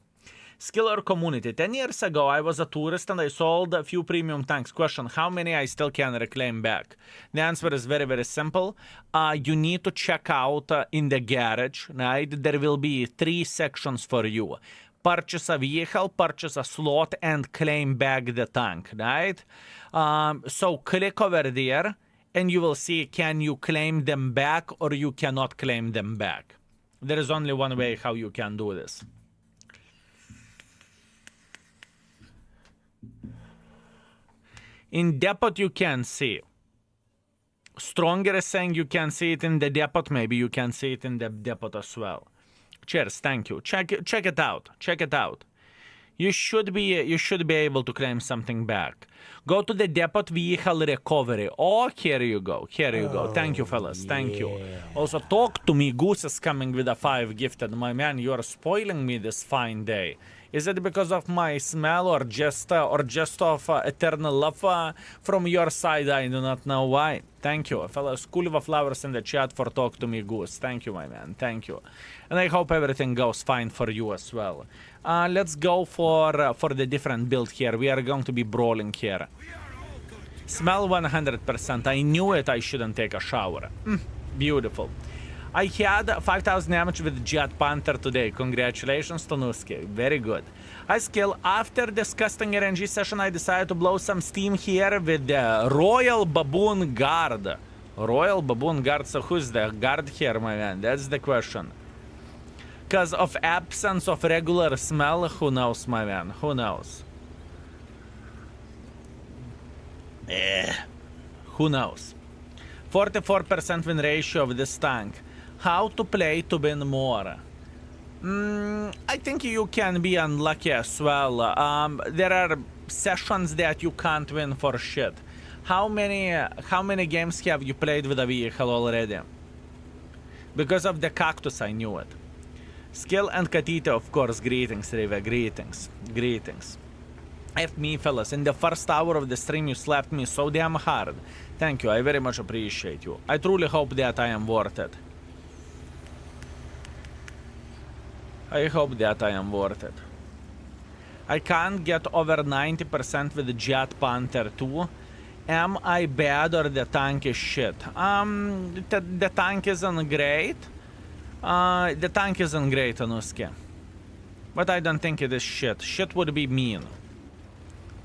Skiller community. 10 years ago, I was a tourist and I sold a few premium tanks. Question, how many I still can reclaim back? The answer is very, very simple. You need to check out in the garage, right? There will be 3 sections for you. Purchase a vehicle, purchase a slot, and claim back the tank, right? So click over there and you will see, can you claim them back or you cannot claim them back. There is only one way how you can do this. In depot, you can see. Stronger is saying you can see it in the depot. Maybe you can see it in the depot as well. Cheers, thank you. Check it out. Check it out. You should be able to claim something back. Go to the depot vehicle recovery. Oh, here you go. Here you go. Thank you, fellas. Thank you. Also, talk to me. Goose is coming with a 5 gifted. My man, you are spoiling me this fine day. Is it because of my smell or just of eternal love from your side? I do not know why. Thank you, fellas. Cool flowers in the chat for talk to me, Goose. Thank you, my man. Thank you. And I hope everything goes fine for you as well. Let's go for the different build here. We are going to be brawling here. Smell 100%. I knew it. I shouldn't take a shower. Beautiful. I had 5,000 damage with Jet Panther today. Congratulations to Nuski. Very good. I skill. After disgusting RNG session, I decided to blow some steam here with the Royal Baboon Guard. Royal Baboon Guard. So who's the guard here, my man? That's the question. Because of absence of regular smell, who knows, my man? Who knows? Who knows? 44% win ratio of this tank. How to play to win more? I think you can be unlucky as well. There are sessions that you can't win for shit. How many games have you played with a vehicle already? Because of the cactus, I knew it. Skill and Katita, of course. Greetings, Riva. Greetings. Greetings. F me, fellas. In the first hour of the stream, you slapped me so damn hard. Thank you. I very much appreciate you. I truly hope that I am worth it. I hope that I am worth it. I can't get over 90% with the Jet Panther 2. Am I bad or the tank is shit? The tank isn't great. The tank isn't great, Anuski. But I don't think it is shit. Shit would be mean.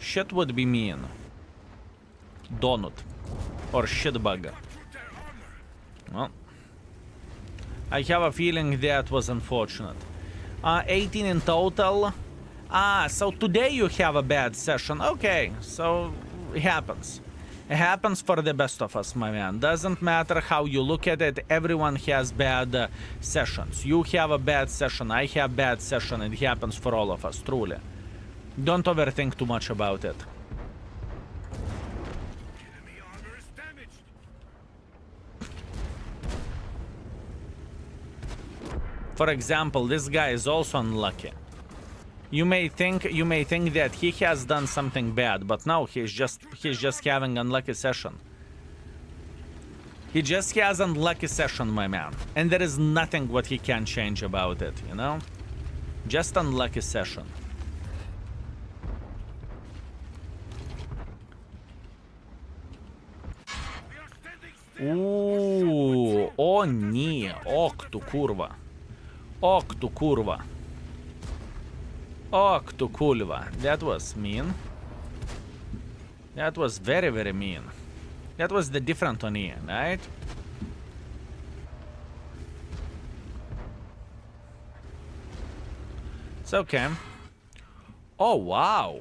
Shit would be mean. Donut. Or shitbug. Well, I have a feeling that was unfortunate. 18 in total. So today you have a bad session. Okay, so it happens. It happens for the best of us, my man. Doesn't matter how you look at it, everyone has bad sessions. You have a bad session, I have bad session, it happens for all of us, truly. Don't overthink too much about it. Enemy armor is damaged. For example, this guy is also unlucky. You may think that he has done something bad, but no, he's just having unlucky session. He just has unlucky session, my man. And there is nothing what he can change about it, you know? Just unlucky session. Ooh, o nie, ok tu kurwa. Ok tu kurwa. Ok tu kurwa. That was mean. That was very, very mean. That was the different one here, right? It's okay. Oh, wow.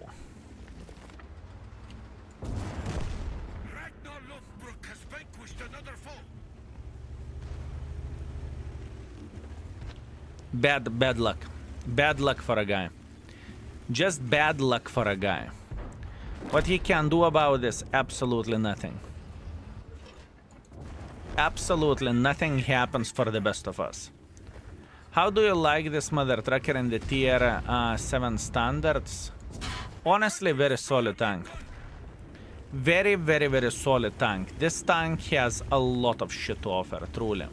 Ragnar Lothbrok has vanquished another foe. Bad luck. Bad luck for a guy. Just bad luck for a guy. What he can do about this? Absolutely nothing. Absolutely nothing happens for the best of us. How do you like this mother trucker in the tier 7 standards? Honestly, very solid tank. Very, very, very solid tank. This tank has a lot of shit to offer, truly.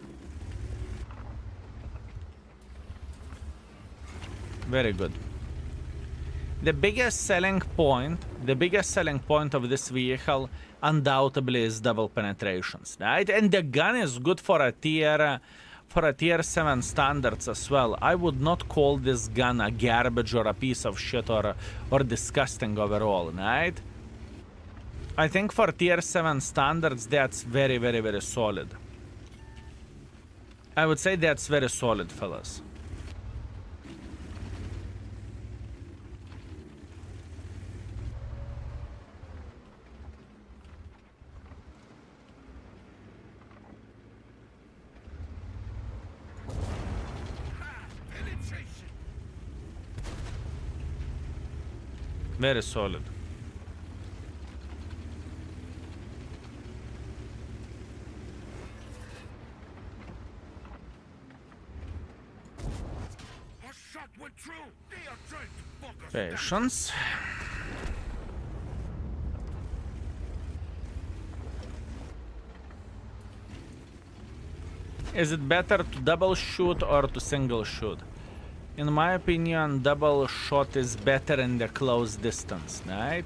Very good. The biggest selling point of this vehicle undoubtedly is double penetrations, right? And the gun is good for a tier 7 standards as well. I would not call this gun a garbage or a piece of shit or disgusting overall, right? I think for tier 7 standards that's very, very, very solid. I would say that's very solid, fellas. Very solid. A shot went through. They are trying to focus. Patience. Is it better to double shoot or to single shoot? In my opinion, double shot is better in the close distance, right?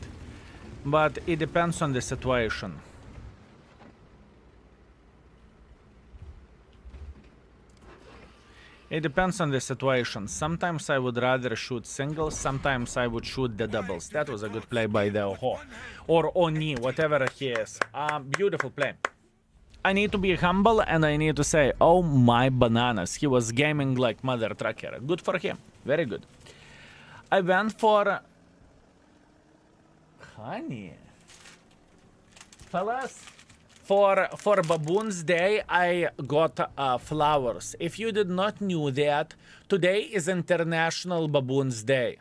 But it depends on the situation. It depends on the situation. Sometimes I would rather shoot singles, sometimes I would shoot the doubles. That was a good play by the Oho. Or Oni, whatever he is. Beautiful play. I need to be humble and I need to say, oh my bananas, he was gaming like mother trucker. Good for him. Very good. I went for... Honey. Fellas, for Baboon's Day, I got flowers. If you did not knew that, today is International Baboon's Day.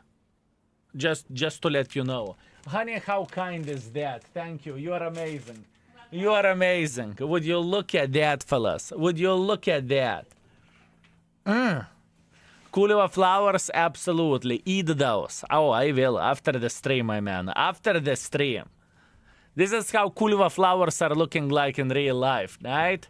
Just to let you know. Honey, how kind is that? Thank you. You are amazing. You are amazing. Would you look at that, fellas? Would you look at that? Kuliva flowers, absolutely. Eat those. Oh, I will. After the stream, my man. After the stream. This is how Kuliva flowers are looking like in real life, right?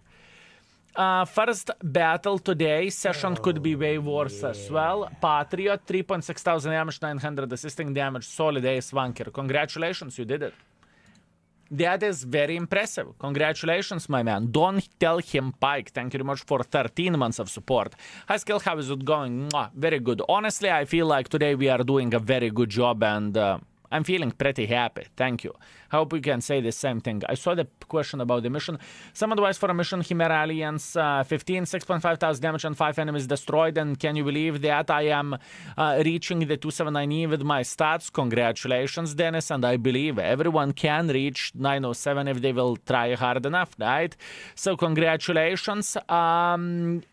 First battle today. Session could be way worse as well. Patriot, 3.6 thousand damage, 900 assisting damage. Solid ace wanker. Congratulations, you did it. That is very impressive. Congratulations, my man. Don't tell him Pike. Thank you very much for 13 months of support. Hi, Skill. How is it going? Mwah. Very good. Honestly, I feel like today we are doing a very good job and I'm feeling pretty happy. Thank you. I hope we can say the same thing. I saw the question about the mission. Some advice for a mission, Chimera Alliance, 15, 6.5 thousand damage and 5 enemies destroyed. And can you believe that I am reaching the 279E with my stats? Congratulations, Dennis. And I believe everyone can reach 907 if they will try hard enough, right? So congratulations. And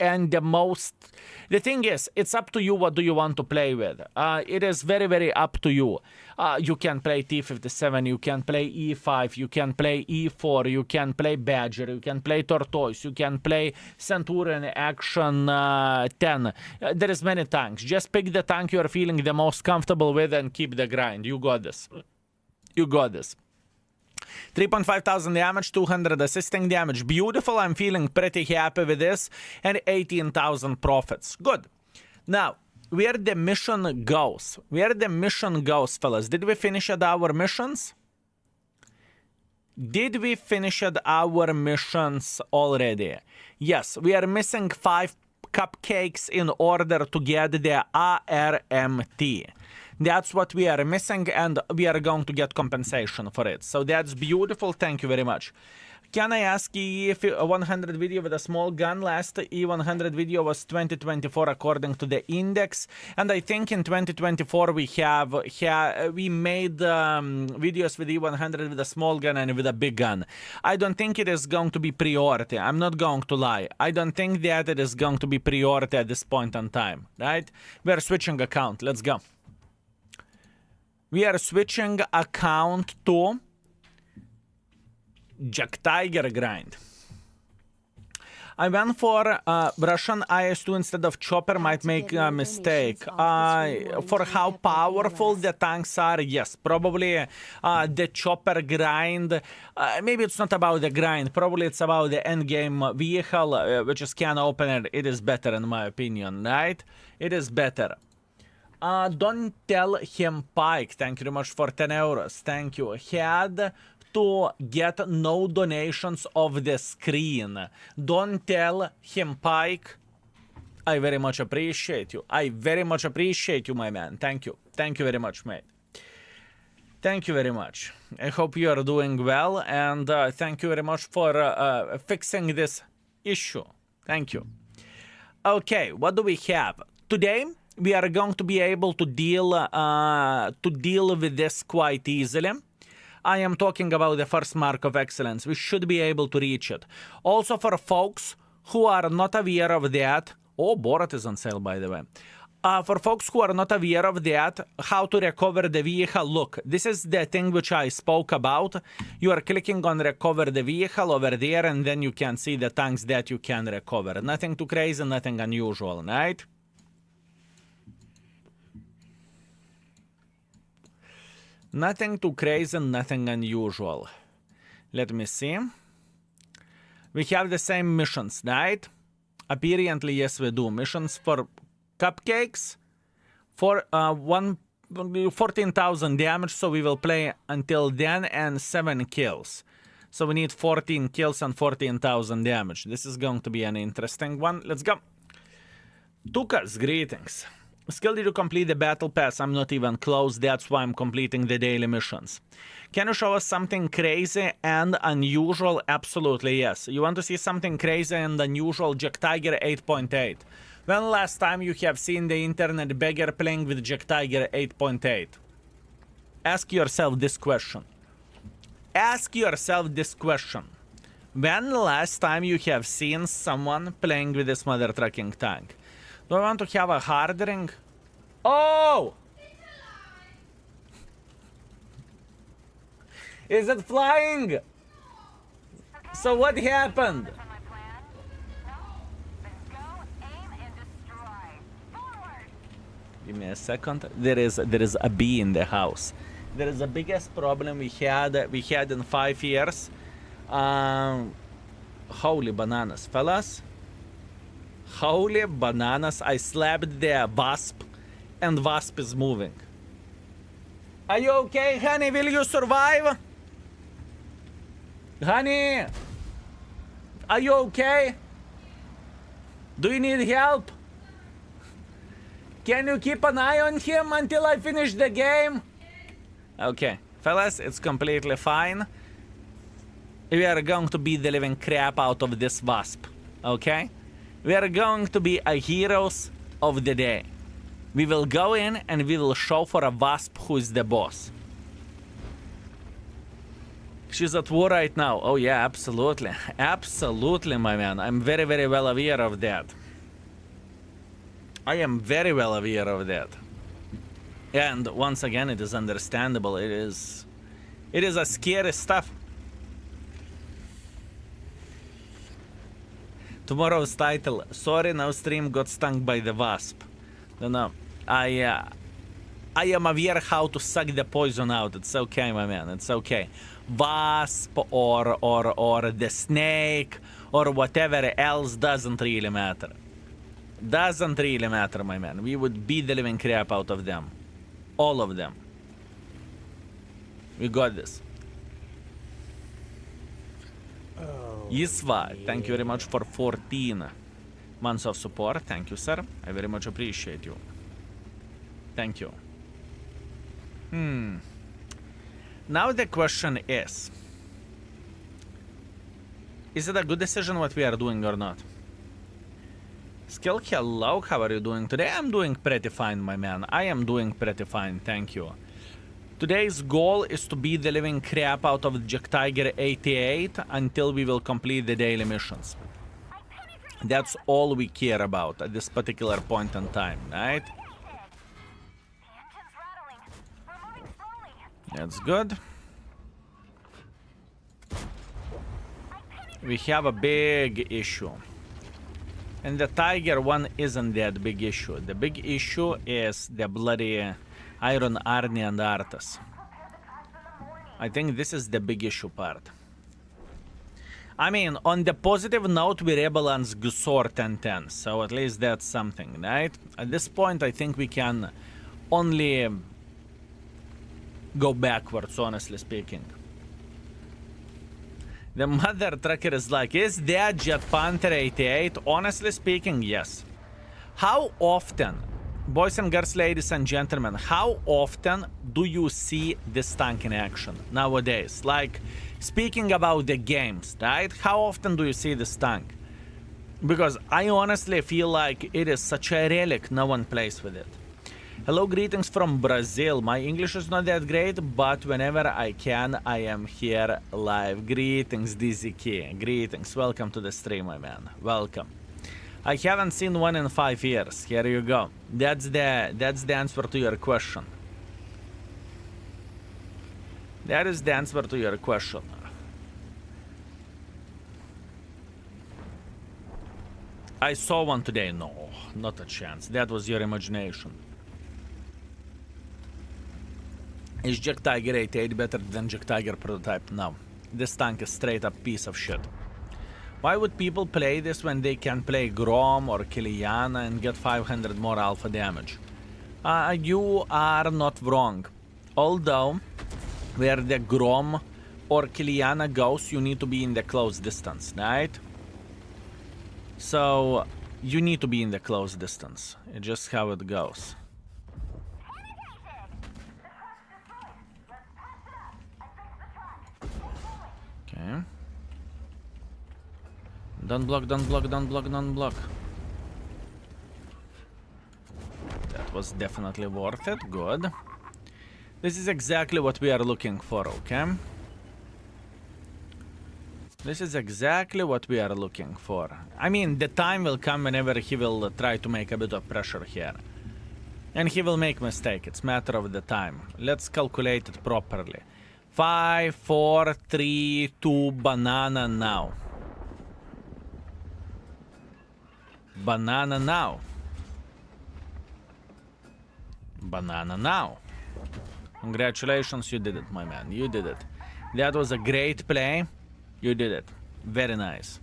the thing is, it's up to you what do you want to play with. It is very, very up to you. You can play T57, you can play E5, you can play E4, you can play Badger, you can play Tortoise, you can play Centurion Action 10. There is many tanks. Just pick the tank you are feeling the most comfortable with and keep the grind. You got this. You got this. 3.5 thousand damage, 200 assisting damage. Beautiful. I'm feeling pretty happy with this. And 18,000 profits. Good. Now, where the mission goes. Where the mission goes, fellas. Did we finish at our missions? Did we finish at our missions already? Yes, we are missing 5 cupcakes in order to get the RMT. That's what we are missing, and we are going to get compensation for it. So that's beautiful. Thank you very much. Can I ask if 100 video with a small gun? Last E100 video was 2024 according to the index, and I think in 2024 we made videos with E100 with a small gun and with a big gun. I don't think it is going to be priority. I'm not going to lie. I don't think that it is going to be priority at this point in time. Right? We are switching account. Let's go. We are switching account to Jagdtiger grind. I went for Russian IS-2 instead of Chopper, might make a mistake. For how powerful the tanks are, yes, probably the Chopper grind, maybe it's not about the grind, probably it's about the endgame vehicle, which is can opener. It is better in my opinion, right? It is better. Don't tell him Pike, thank you very much for 10 euros, thank you. Had to get no donations of the screen. Don't tell him Pike. I very much appreciate you. I very much appreciate you, my man. Thank you. Thank you very much, mate. Thank you very much. I hope you are doing well, and thank you very much for fixing this issue. Thank you. Okay, what do we have? Today, we are going to be able to deal with this quite easily. I am talking about the first mark of excellence. We should be able to reach it. Also for folks who are not aware of that. Oh, Borat is on sale, by the way. For folks who are not aware of that, how to recover the vehicle. Look, this is the thing which I spoke about. You are clicking on recover the vehicle over there, and then you can see the tanks that you can recover. Nothing too crazy, nothing unusual, right? Nothing too crazy, nothing unusual. Let me see. We have the same missions, right? Apparently, yes, we do. Missions for cupcakes for 14,000 damage, so we will play until then, and 7 kills. So we need 14 kills and 14,000 damage. This is going to be an interesting one. Let's go. Tukas, greetings. Skill, did you complete the battle pass? I'm not even close, that's why I'm completing the daily missions. Can you show us something crazy and unusual? Absolutely, yes. You want to see something crazy and unusual? Jagdtiger 8.8. When last time you have seen the internet beggar playing with Jagdtiger 8.8? Ask yourself this question. Ask yourself this question. When last time you have seen someone playing with this mother trucking tank? Do I want to have a hard ring? Oh! Is it flying? So what happened? Give me a second. There is a bee in the house. There is the biggest problem we had in 5 years. Holy bananas, fellas. Holy bananas, I slapped the wasp, and wasp is moving. Are you okay, honey? Will you survive? Honey! Are you okay? Do you need help? Can you keep an eye on him until I finish the game? Okay, fellas, it's completely fine. We are going to beat the living crap out of this wasp. Okay? We are going to be a heroes of the day. We will go in and we will show for a wasp who is the boss. She's at war right now. Oh yeah, absolutely. Absolutely, my man. I'm very, very well aware of that. I am very well aware of that. And once again, it is understandable. It is a scary stuff. Tomorrow's title, sorry, no stream, got stung by the wasp. No. I am aware how to suck the poison out. It's okay, my man. It's okay. Wasp or the snake or whatever else doesn't really matter. Doesn't really matter, my man. We would beat the living crap out of them. All of them. We got this. Isva, thank you very much for 14 months of support. Thank you, sir. I very much appreciate you. Thank you. Now the question is it a good decision what we are doing or not? Skill, hello, how are you doing today? I'm doing pretty fine, my man. I am doing pretty fine, thank you. Today's goal is to beat the living crap out of Jagdtiger 88 until we will complete the daily missions. That's all we care about at this particular point in time, right? That's good. We have a big issue. And the Tiger one isn't that big issue. The big issue is the bloody Iron Arnie and Arthas. I think this is the big issue part. I mean, on the positive note, we rebalance Gusor 10-10, so at least that's something, right? At this point, I think we can only go backwards, honestly speaking. The mother trucker is like, is that Jet Panther 88? Honestly speaking, yes. How often, boys and girls, ladies and gentlemen, how often do you see this tank in action nowadays? Like, speaking about the games, right? How often do you see this tank? Because I honestly feel like it is such a relic, no one plays with it. Hello, greetings from Brazil. My English is not that great, but whenever I can, I am here live. Greetings, DZK. Greetings. Welcome to the stream, my man. Welcome. I haven't seen one in 5 years. Here you go. That's the answer to your question. That is the answer to your question. I saw one today. No, not a chance. That was your imagination. Is Jagdtiger 88 better than Jagdtiger prototype? No. This tank is straight up piece of shit. Why would people play this when they can play Grom or Kiliana and get 500 more alpha damage? You are not wrong. Although, where the Grom or Kiliana goes, you need to be in the close distance, right? So, you need to be in the close distance. It's just how it goes. Okay. Don't block, don't block, don't block, don't block. That was definitely worth it. Good. This is exactly what we are looking for, okay? This is exactly what we are looking for. I mean, the time will come whenever he will try to make a bit of pressure here. And he will make mistake. It's matter of the time. Let's calculate it properly. 5, 4, 3, 2, banana now. Banana now. Banana now. Congratulations, you did it, my man. You did it. That was a great play. You did it. Very nice.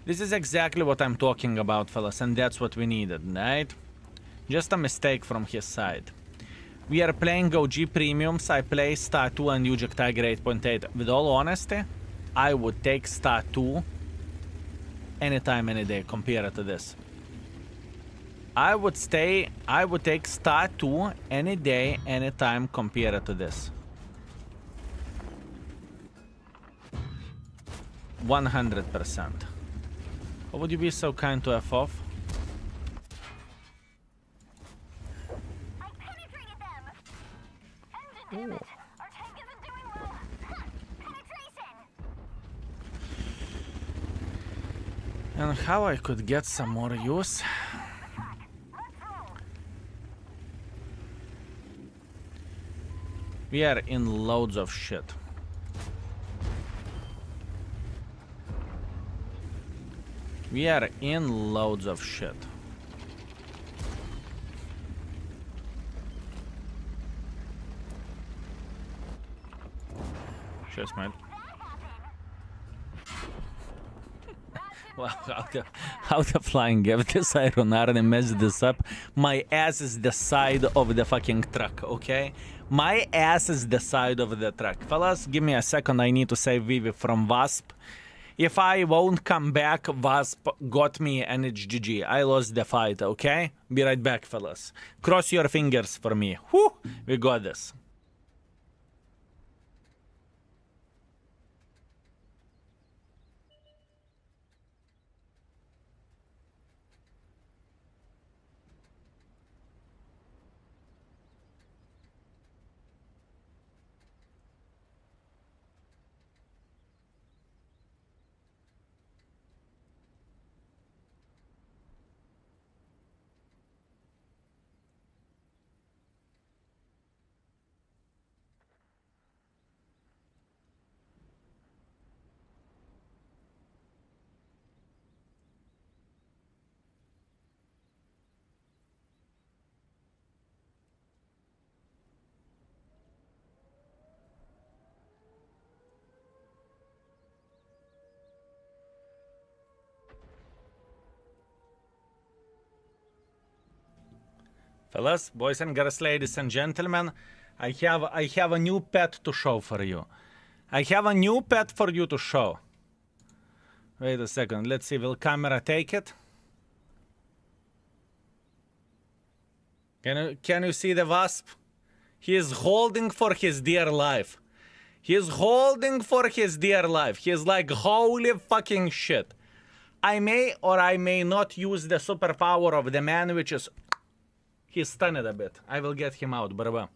This is exactly what I'm talking about, fellas, and that's what we needed, right? Just a mistake from his side. We are playing OG premiums. I play Star 2 and Jagdtiger 8.8. With all honesty, I would take Star 2 anytime, any day compared to this. I would take Star 2 any day, anytime compared to this. 100%. Or would you be so kind to F off? I penetrated them! Engine damage! Our tank isn't doing well! Penetration! And how I could get some more use? We are in loads of shit. We are in loads of shit. Cheers, mate. Wow, how the flying give this iron and mess this up. My ass is the side of the fucking truck, okay? My ass is the side of the truck. Fellas, give me a second. I need to save Vivi from Wasp. If I won't come back, Wasp got me and it's GG. I lost the fight, okay? Be right back, fellas. Cross your fingers for me. Whew, we got this. Fellas, boys and girls, ladies and gentlemen, I have a new pet to show for you. I have a new pet for you to show. Wait a second, let's see, will camera take it? Can you see the Wasp? He is holding for his dear life. He is holding for his dear life. He is like, holy fucking shit. I may or I may not use the superpower of the man, which is... He's stunned a bit. I will get him out, bravo.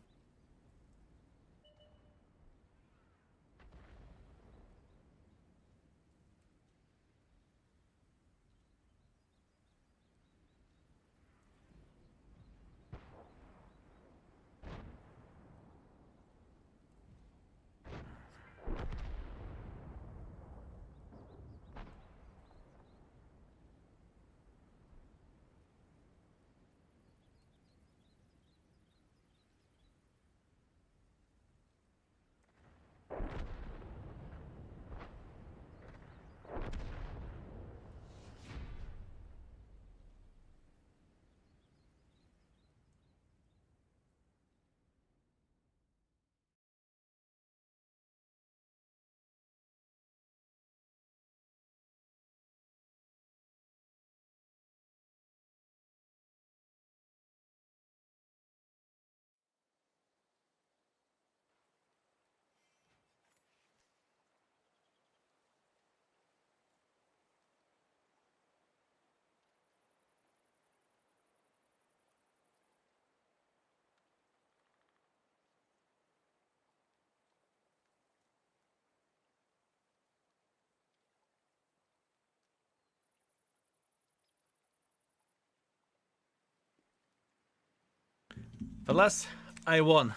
Fellas, I won.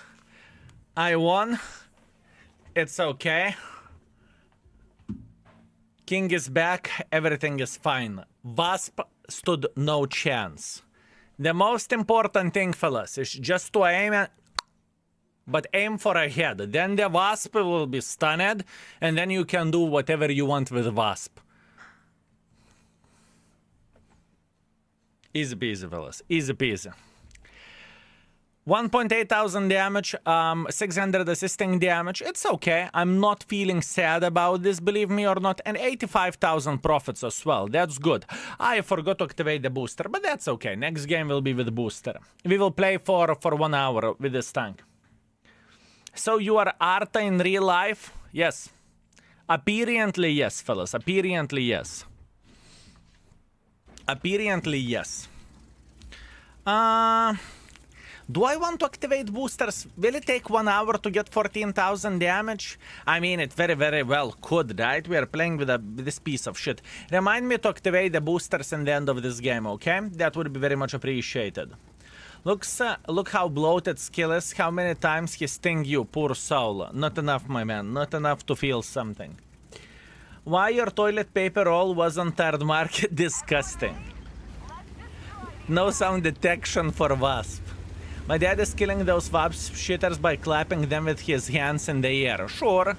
I won. It's okay. King is back. Everything is fine. Wasp stood no chance. The most important thing, fellas, is just to aim at... But aim for a head. Then the Wasp will be stunned, and then you can do whatever you want with Wasp. Easy peasy, fellas. Easy peasy. 1.8 thousand damage, 600 assisting damage. It's okay. I'm not feeling sad about this, believe me or not. And 85,000 profits as well. That's good. I forgot to activate the booster, but that's okay. Next game will be with the booster. We will play for 1 hour with this tank. So you are Arta in real life? Yes. Apparently, yes, fellas. Apparently, yes. Apparently, yes. Do I want to activate boosters? Will it take 1 hour to get 14,000 damage? I mean, it very, very well could, right? We are playing with this piece of shit. Remind me to activate the boosters in the end of this game, okay? That would be very much appreciated. Look how bloated skill is. How many times he sting you, poor soul. Not enough, my man. Not enough to feel something. Why your toilet paper roll wasn't third market? Disgusting. No sound detection for wasp. My dad is killing those wasp shitters by clapping them with his hands in the air. Sure,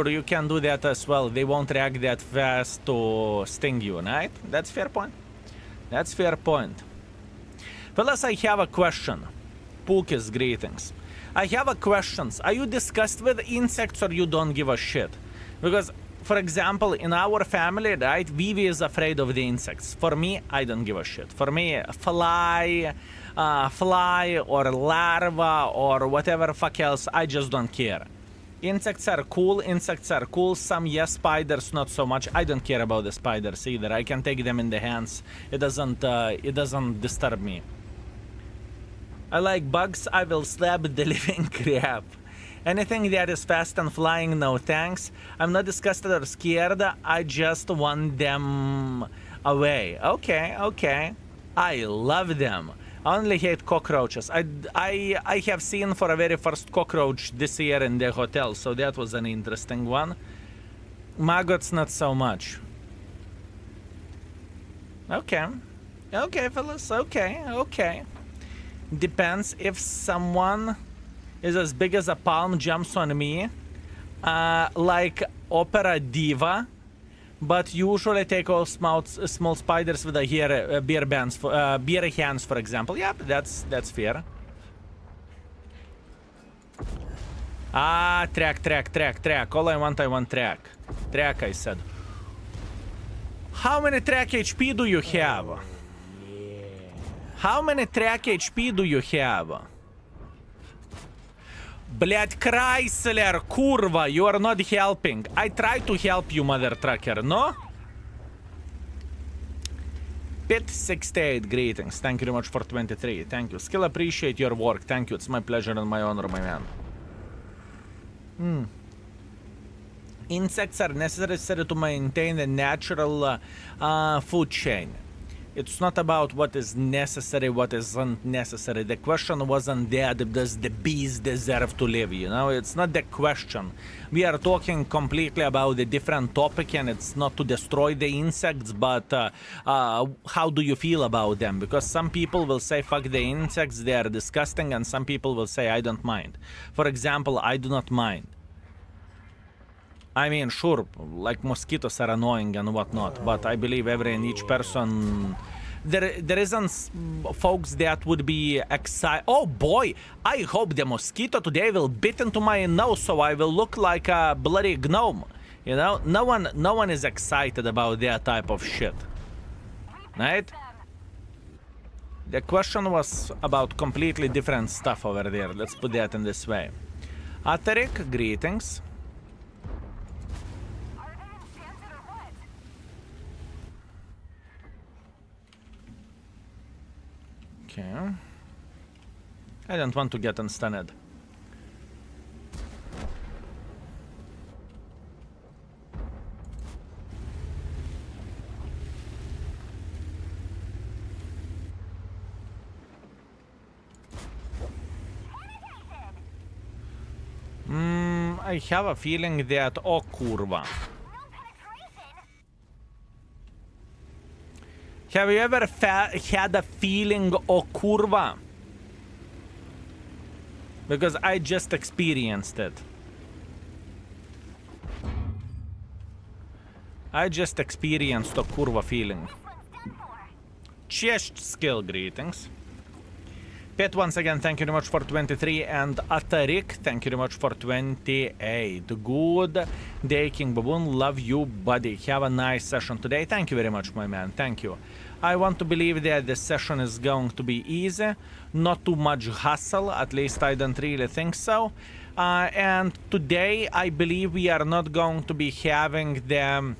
you can do that as well. They won't react that fast to sting you, right? That's fair point. That's fair point. Fellas, I have a question. Pookies, greetings. I have a question. Are you disgusted with insects or you don't give a shit? Because, for example, in our family, right, Vivi is afraid of the insects. For me, I don't give a shit. For me, fly or larva or whatever fuck else, I just don't care. Insects are cool. Some yes, spiders not so much. I don't care about the spiders either. I can take them in the hands. It doesn't disturb me. I like bugs. I will slap the living crap. Anything that is fast and flying, no thanks. I'm not disgusted or scared. I just want them away. Okay. I love them. I only hate cockroaches. I have seen for a very first cockroach this year in the hotel, so that was an interesting one. Maggots, not so much. Okay, fellas, okay. Depends if someone is as big as a palm jumps on me, like Opera Diva, but usually take all small spiders with a beer hands, for example. Yep, that's fair. Track. All I want track. Track, I said. How many track HP do you have? How many track HP do you have? Блять, Chrysler, kurva, you are not helping. I try to help you, mother trucker, no? Pit68, greetings. Thank you very much for 23. Thank you. Skill, appreciate your work. Thank you. It's my pleasure and my honor, my man. Insects are necessary to maintain the natural food chain. It's not about what is necessary, what isn't necessary. The question wasn't that, does the bees deserve to live, you know? It's not the question. We are talking completely about a different topic, and it's not to destroy the insects, but how do you feel about them? Because some people will say, fuck the insects, they are disgusting, and some people will say, I don't mind. For example, I do not mind. I mean, sure, like mosquitoes are annoying and whatnot, but I believe every and each person... There isn't folks that would be excited. Oh boy, I hope the mosquito today will bit into my nose so I will look like a bloody gnome. You know, no one is excited about that type of shit. Right? The question was about completely different stuff over there. Let's put that in this way. Atarik, greetings. Okay. I don't want to get unstunned. I have a feeling that... Oh, kurva. Have you ever had a feeling, oh kurva? Because I just experienced it. I just experienced a kurva feeling. Chest skill, greetings. Pet, once again, thank you very much for 23. And Atarik, thank you very much for 28. Good day, King Baboon. Love you, buddy. Have a nice session today. Thank you very much, my man. Thank you. I want to believe that the session is going to be easy. Not too much hustle. At least I don't really think so. And today, I believe we are not going to be having the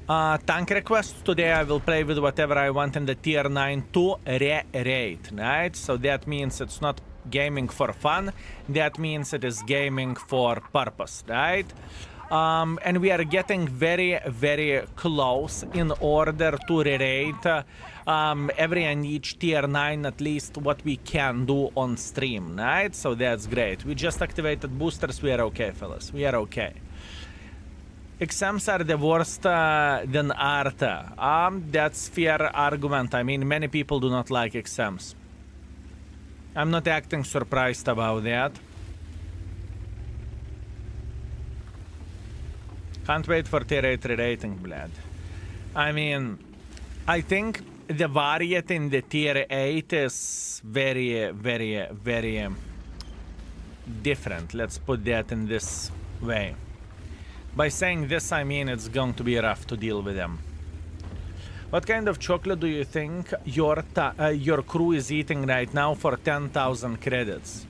tank requests. Today, I will play with whatever I want in the tier 9 to re-rate, right? So that means it's not gaming for fun. That means it is gaming for purpose, right? And we are getting very, very close in order to re-rate every and each tier 9 at least what we can do on stream, right? So that's great. We just activated boosters. We are okay, fellas. We are okay. Exams are the worst than art. That's fair argument. I mean, many people do not like exams. I'm not acting surprised about that. Can't wait for tier 8 re-rating, blood. I mean, I think the variety in the tier 8 is very, very, very different. Let's put that in this way. By saying this, I mean it's going to be rough to deal with them. What kind of chocolate do you think your crew is eating right now for 10,000 credits?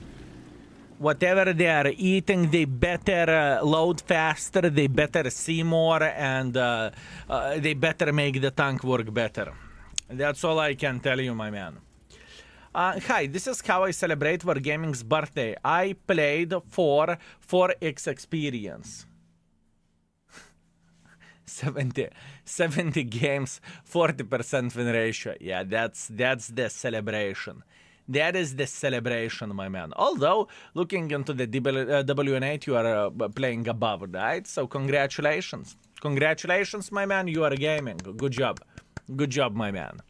Whatever they are eating, they better load faster, they better see more, and they better make the tank work better. That's all I can tell you, my man. Hi, this is how I celebrate Wargaming's birthday. I played for 4x experience. 70 games, 40% win ratio. Yeah, that's the celebration. That is the celebration, my man. Although, looking into the WN8, you are playing above, right? So, congratulations. Congratulations, my man. You are gaming. Good job. Good job, my man.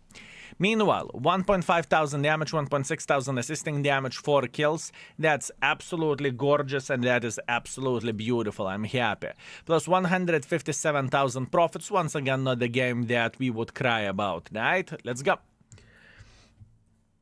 Meanwhile, 1,500 damage, 1,600 assisting damage, 4 kills. That's absolutely gorgeous and that is absolutely beautiful. I'm happy. Plus 157,000 profits. Once again, not the game that we would cry about, right? Let's go.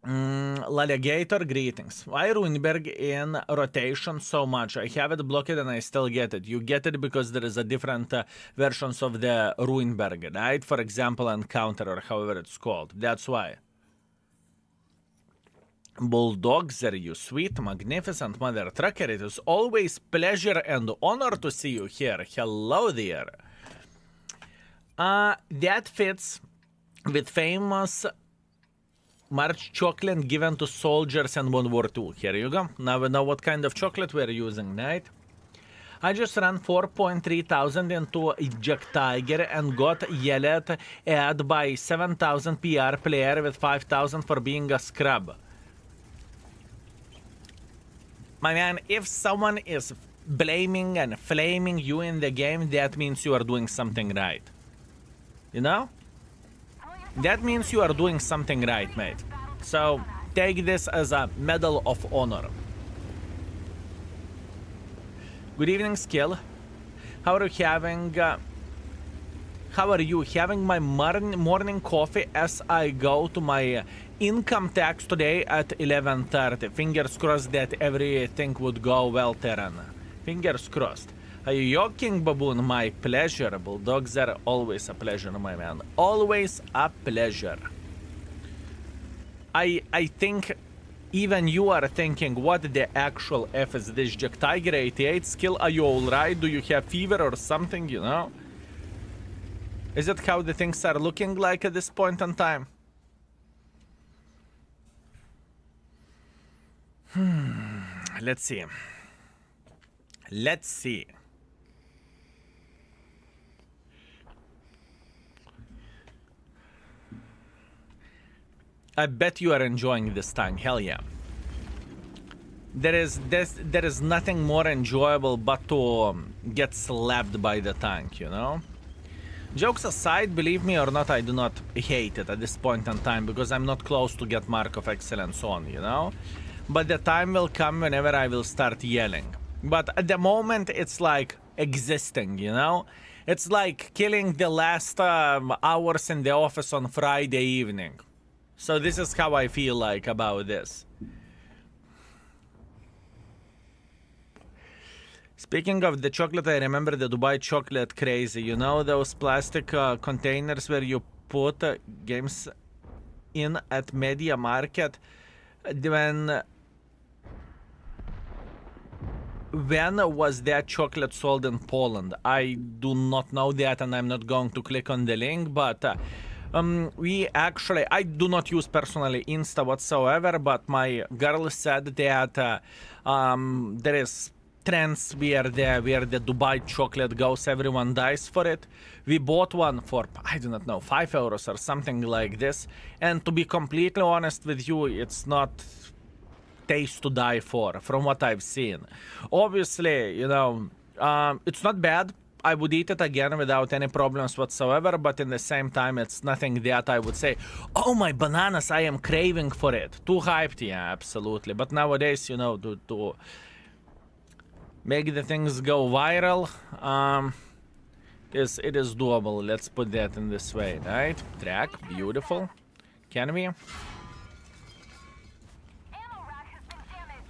Laligator, greetings. Why Ruinberg in rotation so much? I have it blocked and I still get it. You get it because there is a different versions of the Ruinberg, right? For example, Encounter or however it's called. That's why. Bulldogs, are you sweet, magnificent mother trucker? It is always pleasure and honor to see you here. Hello there. That fits with famous March chocolate given to soldiers in World War II. Here you go. Now we know what kind of chocolate we're using, right? I just ran 4,300 into Jagdtiger and got yelled at by 7,000 PR player with 5,000 for being a scrub. My man, if someone is blaming and flaming you in the game, that means you are doing something right. You know? That means you are doing something right, mate. So, take this as a Medal of Honor. Good evening, Skill. How are you having my morning coffee as I go to my income tax today at 11:30? Fingers crossed that everything would go well, Terran. Fingers crossed. Are you joking, baboon? My pleasure. Bulldogs are always a pleasure, my man. Always a pleasure. I think even you are thinking, what the actual F is this? Jagdtiger 88 skill? Are you alright? Do you have fever or something, you know? Is it how the things are looking like at this point in time? Let's see. Let's see. I bet you are enjoying this tank. Hell yeah. There is nothing more enjoyable but to get slapped by the tank, you know? Jokes aside, believe me or not, I do not hate it at this point in time because I'm not close to get Mark of Excellence on, you know? But the time will come whenever I will start yelling. But at the moment, it's like existing, you know? It's like killing the last hours in the office on Friday evening. So this is how I feel like about this. Speaking of the chocolate, I remember the Dubai chocolate crazy. You know those plastic containers where you put games in at Media Market? when was that chocolate sold in Poland? I do not know that, and I'm not going to click on the link, but we actually, I do not use personally Insta whatsoever, but my girl said that there is trends where the Dubai chocolate goes, everyone dies for it. We bought one for, I do not know, 5 euros or something like this, and to be completely honest with you, it's not taste to die for, from what I've seen. Obviously, you know, it's not bad. I would eat it again without any problems whatsoever, but in the same time, it's nothing that I would say, oh my bananas, I am craving for it. Too hyped, yeah, absolutely. But nowadays, you know, to make the things go viral, it is doable. Let's put that in this way, right? Track, beautiful. Can we?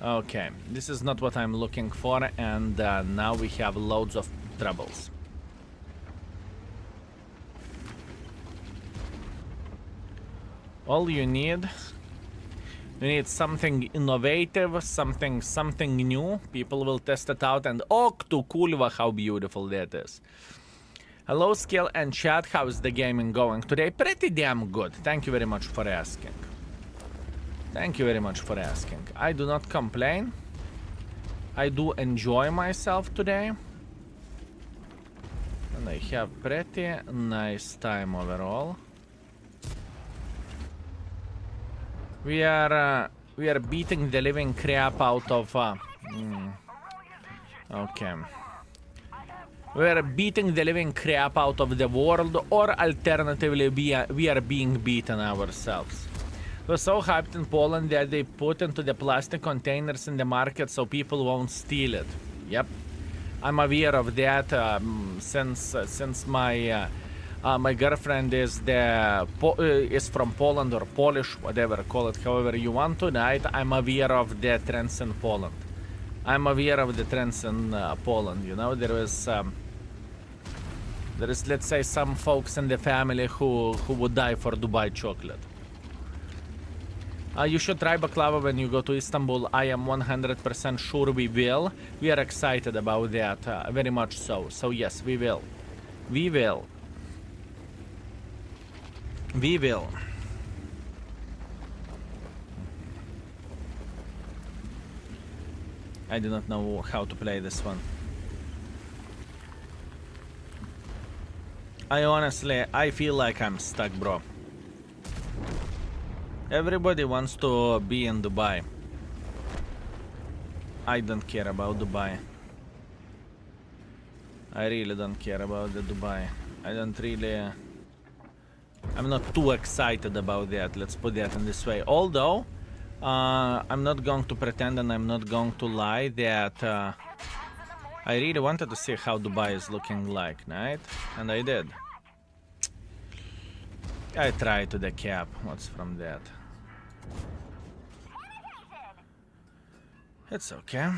Okay, this is not what I'm looking for, and now we have loads of troubles. All you need something innovative, something new. People will test it out, and oh, to Kulva, how beautiful that is. Hello, Skill and chat, how is the gaming going today? Pretty damn good. Thank you very much for asking. Thank you very much for asking. I do not complain. I do enjoy myself today. And I have pretty nice time overall. We are beating the living crap out of okay. We are beating the living crap out of the world, or alternatively we are being beaten ourselves. We're so hyped in Poland that they put into the plastic containers in the market so people won't steal it. Yep, I'm aware of that since my my girlfriend is from Poland or Polish, whatever, call it however you want tonight. I'm aware of the trends in Poland. I'm aware of the trends in Poland. You know, there is, let's say, some folks in the family who would die for Dubai chocolate. You should try baklava when you go to Istanbul. I am 100% sure we will. We are excited about that, very much so. So yes, we will. We will. We will. I do not know how to play this one. I feel like I'm stuck, bro. Everybody wants to be in Dubai. I don't care about Dubai. I really don't care about the Dubai. I'm not too excited about that. Let's put that in this way. Although, I'm not going to pretend and I'm not going to lie that I really wanted to see how Dubai is looking like, right? And I did. I tried to the cap. What's from that? It's okay.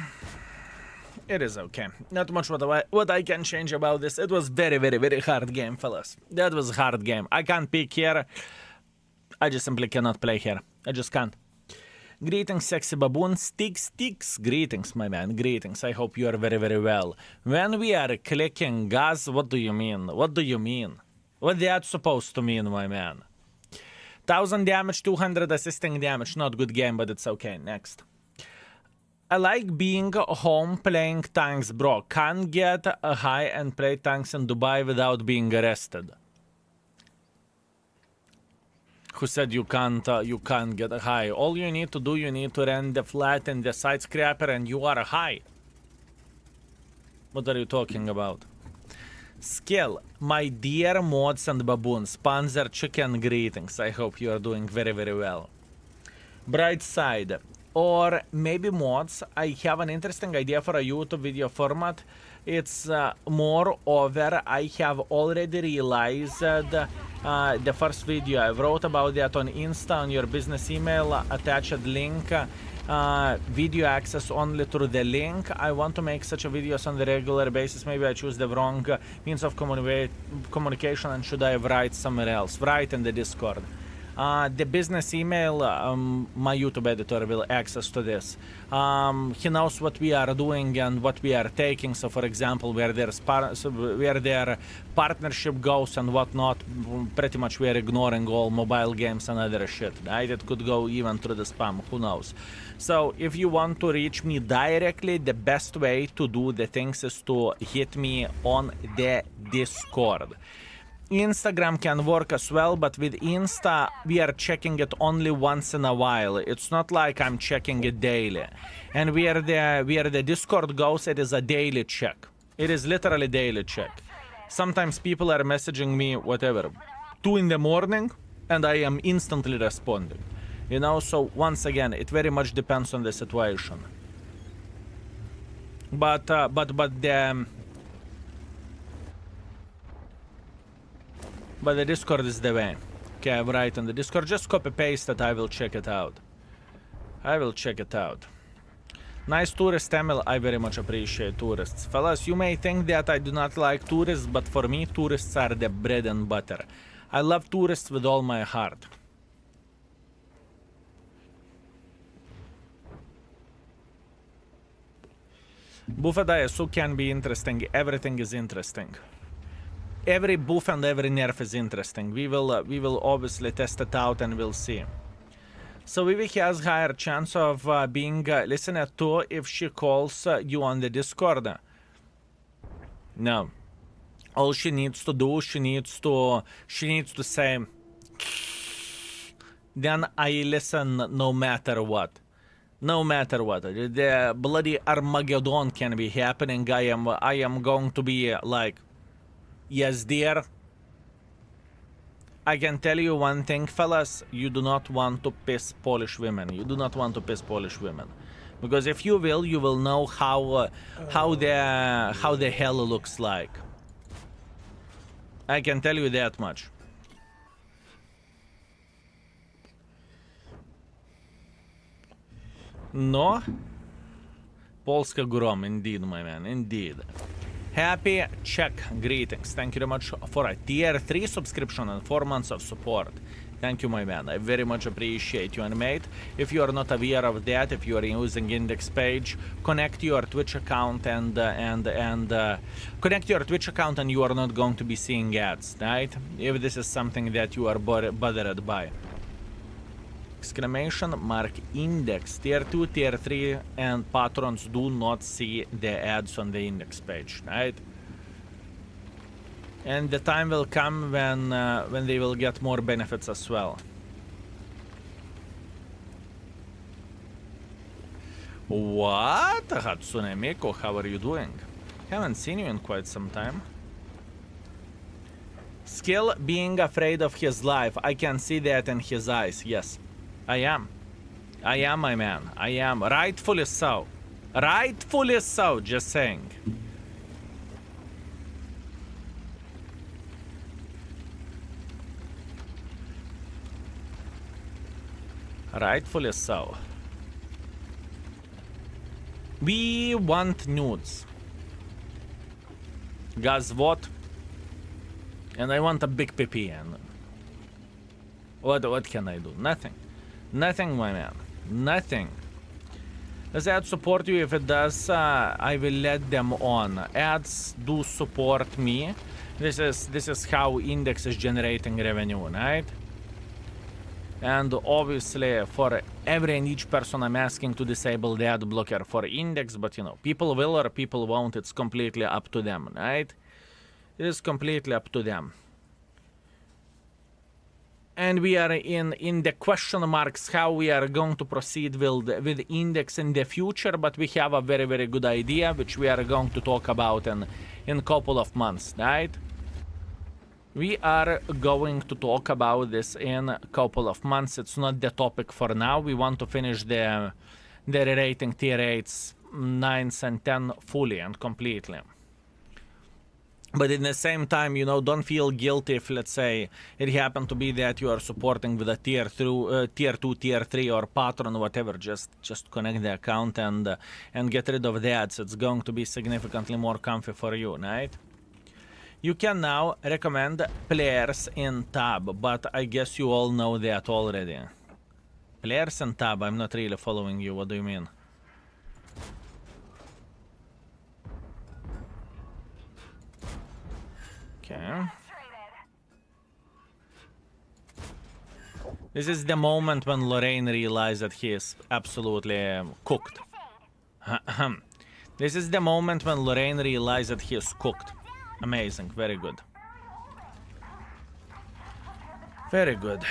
It is okay. Not much what I can change about this. It was very, very, very hard game, fellas. That was a hard game. I can't pick here. I just simply cannot play here. I just can't. Greetings, sexy baboon. Sticks. Greetings, my man. Greetings. I hope you are very, very well. When we are clicking gas, what do you mean? What do you mean? What that supposed to mean, my man? 1000 damage, 200 assisting damage. Not good game, but it's okay. Next. I like being home playing tanks, bro. Can't get a high and play tanks in Dubai without being arrested. Who said you can't get a high? All you need to do, you need to run the flat and the side scraper and you are high. What are you talking about? Skill, my dear mods and baboons, Panzer Chicken, greetings. I hope you are doing very, very well. Bright side. Or maybe mods, I have an interesting idea for a YouTube video format. It's more over, I have already realized the first video I wrote about that on Insta, on your business email, attached link, video access only through the link. I want to make such a videos on the regular basis. Maybe I choose the wrong means of communication and should I write somewhere else? Write in the Discord. The business email, my YouTube editor will access to this. He knows what we are doing and what we are taking. So, for example, where their partnership goes and whatnot, pretty much we are ignoring all mobile games and other shit. Right? It could go even through the spam. Who knows? So, if you want to reach me directly, the best way to do the things is to hit me on the Discord. Instagram can work as well, but with Insta, we are checking it only once in a while. It's not like I'm checking it daily. And where the Discord goes, it is a daily check. It is literally daily check. Sometimes people are messaging me, whatever, 2 in the morning, and I am instantly responding. You know, so once again, it very much depends on the situation. But the Discord is the way. Okay, I'm right on the Discord. Just copy paste it. I will check it out. I will check it out. Nice tourist, Emil. I very much appreciate tourists. Fellas, you may think that I do not like tourists, but for me, tourists are the bread and butter. I love tourists with all my heart. Buffet ISU can be interesting. Everything is interesting. Every buff and every nerf is interesting. We will obviously test it out and we'll see. So Vivi has higher chance of being listened to if she calls you on the Discord. No. All she needs to do, she needs to say, then I listen no matter what. No matter what. The bloody Armageddon can be happening. I am going to be like, yes, dear. I can tell you one thing, fellas. You do not want to piss Polish women. You do not want to piss Polish women. Because if you will know how the hell looks like. I can tell you that much. No? Polska Grom, indeed, my man, indeed. Happy Czech greetings. Thank you very much for a tier 3 subscription and 4 months of support. Thank you, my man. I very much appreciate you, and mate. If you are not aware of that, if you are using index page, connect your Twitch account and connect your Twitch account, and you are not going to be seeing ads, right? If this is something that you are bothered by. Exclamation mark index. Tier 2, tier 3, and patrons do not see the ads on the index page, right? And the time will come when they will get more benefits as well. What? Hatsune Miko, how are you doing? Haven't seen you in quite some time. Skill being afraid of his life. I can see that in his eyes, yes. I am. I am, my man. I am. Rightfully so. Rightfully so, just saying. Rightfully so. We want nudes. Guess what? And I want a big PP. And what can I do? Nothing. Nothing, my man. Nothing. Does ad support you? If it does, I will let them on. Ads do support me. This is how Index is generating revenue, right? And obviously, for every and each person, I'm asking to disable the ad blocker for Index, but you know, people will or people won't. It's completely up to them, right? It is completely up to them. And we are in the question marks how we are going to proceed with Index in the future, but we have a very, very good idea, which we are going to talk about in a couple of months, right? We are going to talk about this in a couple of months. It's not the topic for now. We want to finish the Rerating tier 8s, 9s, and 10 fully and completely. But in the same time, you know, don't feel guilty if, let's say, it happened to be that you are supporting with a tier 2, tier 3, or patron, whatever. Just connect the account and get rid of the ads. It's going to be significantly more comfy for you, right? You can now recommend players in tab, but I guess you all know that already. Players in tab, I'm not really following you. What do you mean? Okay. This is the moment when Lorraine realized that he is absolutely cooked. This is the moment when Lorraine realized that he is cooked. Amazing, very good. Very good.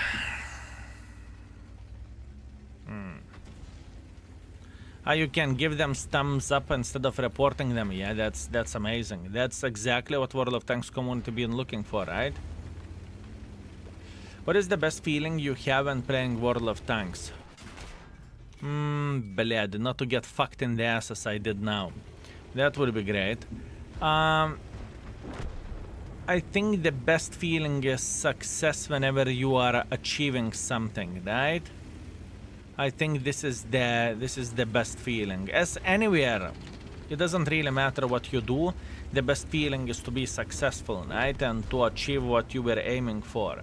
You can give them thumbs up instead of reporting them. Yeah, that's amazing. That's exactly what World of Tanks community been looking for, right? What is the best feeling you have when playing World of Tanks? Bled, not to get fucked in the ass as I did now. That would be great. I think the best feeling is success whenever you are achieving something, right? I think this is the best feeling. As anywhere, it doesn't really matter what you do. The best feeling is to be successful, right? And to achieve what you were aiming for.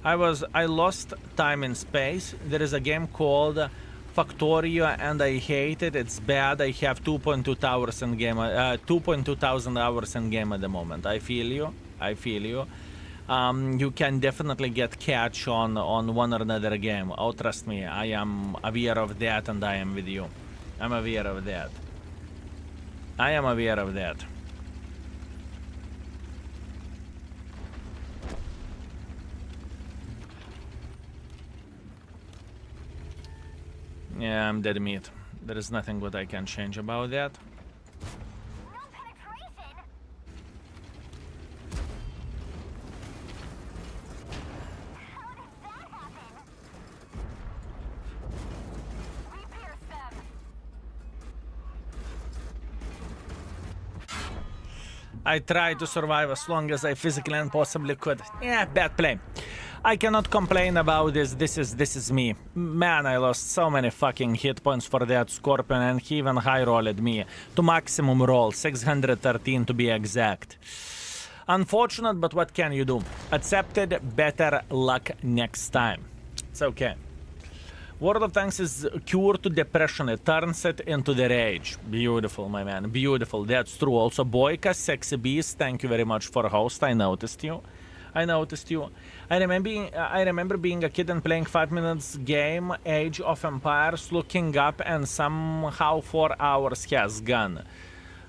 I lost time in space. There is a game called Factorio and I hate it. It's bad. I have 2.2 hours in game, 2.2 thousand hours in game at the moment. I feel you. I feel you. You can definitely get catch on one or another game. Oh, trust me, I am aware of that and I am with you. I'm aware of that. I am aware of that. Yeah, I'm dead meat. There is nothing what I can change about that. I tried to survive as long as I physically and possibly could. Yeah, bad play. I cannot complain about this. This is me. Man, I lost so many fucking hit points for that Scorpion and he even high rolled me to maximum roll, 613 to be exact. Unfortunate, but what can you do? Accepted, better luck next time. It's okay. World of Tanks is cure to depression. It turns it into the rage. Beautiful, my man. Beautiful. That's true. Also, Boyka, Sexy Beast, thank you very much for host. I noticed you. I noticed you. I remember being a kid and playing 5 minutes game, Age of Empires, looking up and somehow 4 hours has gone.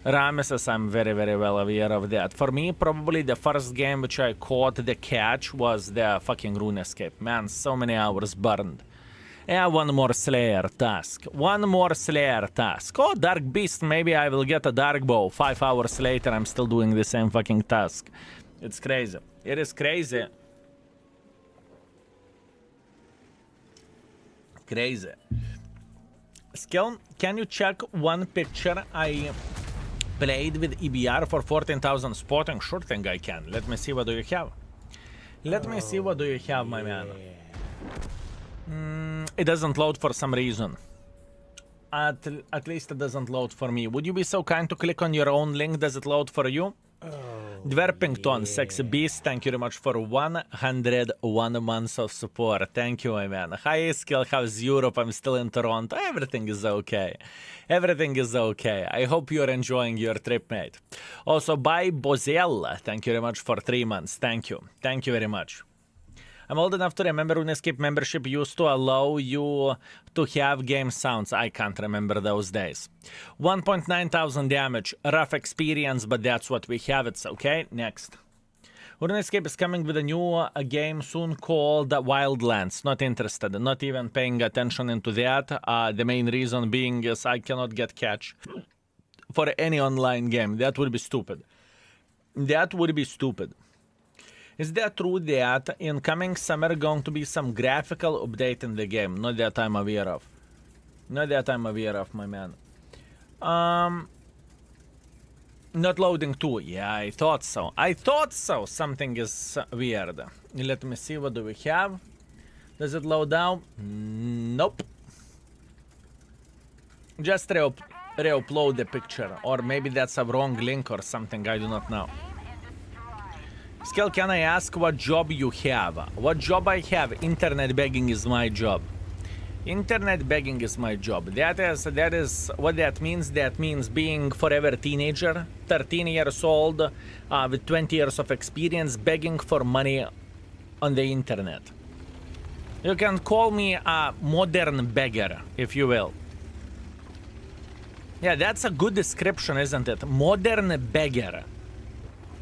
Ramesses, I'm very, very well aware of that. For me, probably the first game which I caught the catch was the fucking RuneScape. Man, so many hours burned. Yeah, one more Slayer task. One more Slayer task. Oh, Dark Beast, maybe I will get a Dark Bow. 5 hours later, I'm still doing the same fucking task. It's crazy. It is crazy. Crazy. Skill, can you check one picture I played with EBR for 14,000 spotting? Sure thing I can. Let me see what do you have. Let me see what do you have, my man. It doesn't load for some reason. At least it doesn't load for me. Would you be so kind to click on your own link? Does it load for you? Dwerpington, Sexy Beast, thank you very much for 101 months of support. Thank you, my man. Hi, Skill, how's Europe? I'm still in Toronto. Everything is okay. Everything is okay. I hope you're enjoying your trip, mate. Also, bye, Bozella. Thank you very much for 3 months. Thank you. Thank you very much. I'm old enough to remember RuneScape membership used to allow you to have game sounds. I can't remember those days. 1.9 thousand damage. Rough experience, but that's what we have. It's okay. Next. RuneScape is coming with a new game soon called Wildlands. Not interested. Not even paying attention into that. The main reason being is I cannot get catch for any online game. That would be stupid. That would be stupid. Is that true that in coming summer going to be some graphical update in the game? Not that I'm aware of. Not that I'm aware of, my man. Not loading too. Yeah, I thought so. I thought so. Something is weird. Let me see. What do we have? Does it load down? Nope. Just re-upload the picture. Or maybe that's a wrong link or something. I do not know. Skill, can I ask what job you have? What job I have? Internet begging is my job. Internet begging is my job. That is what that means. That means being forever teenager, 13 years old, with 20 years of experience, begging for money on the internet. You can call me a modern beggar, if you will. Yeah, that's a good description, isn't it? Modern beggar.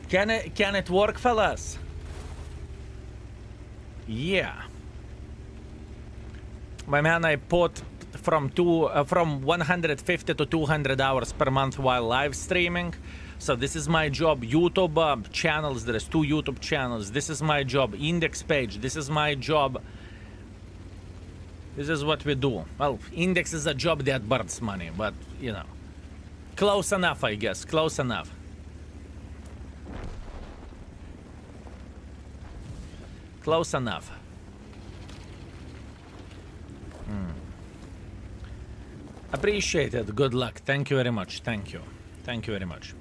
Can it work, fellas? Yeah. My man, I put from 150 to 200 hours per month while live streaming. So this is my job. YouTube channels, there's 2 YouTube channels. This is my job. Index page, this is my job. This is what we do. Well, index is a job that burns money, but, you know. Close enough, I guess. Close enough. Close enough. Appreciate it. Good luck. Thank you very much. Thank you. Thank you very much.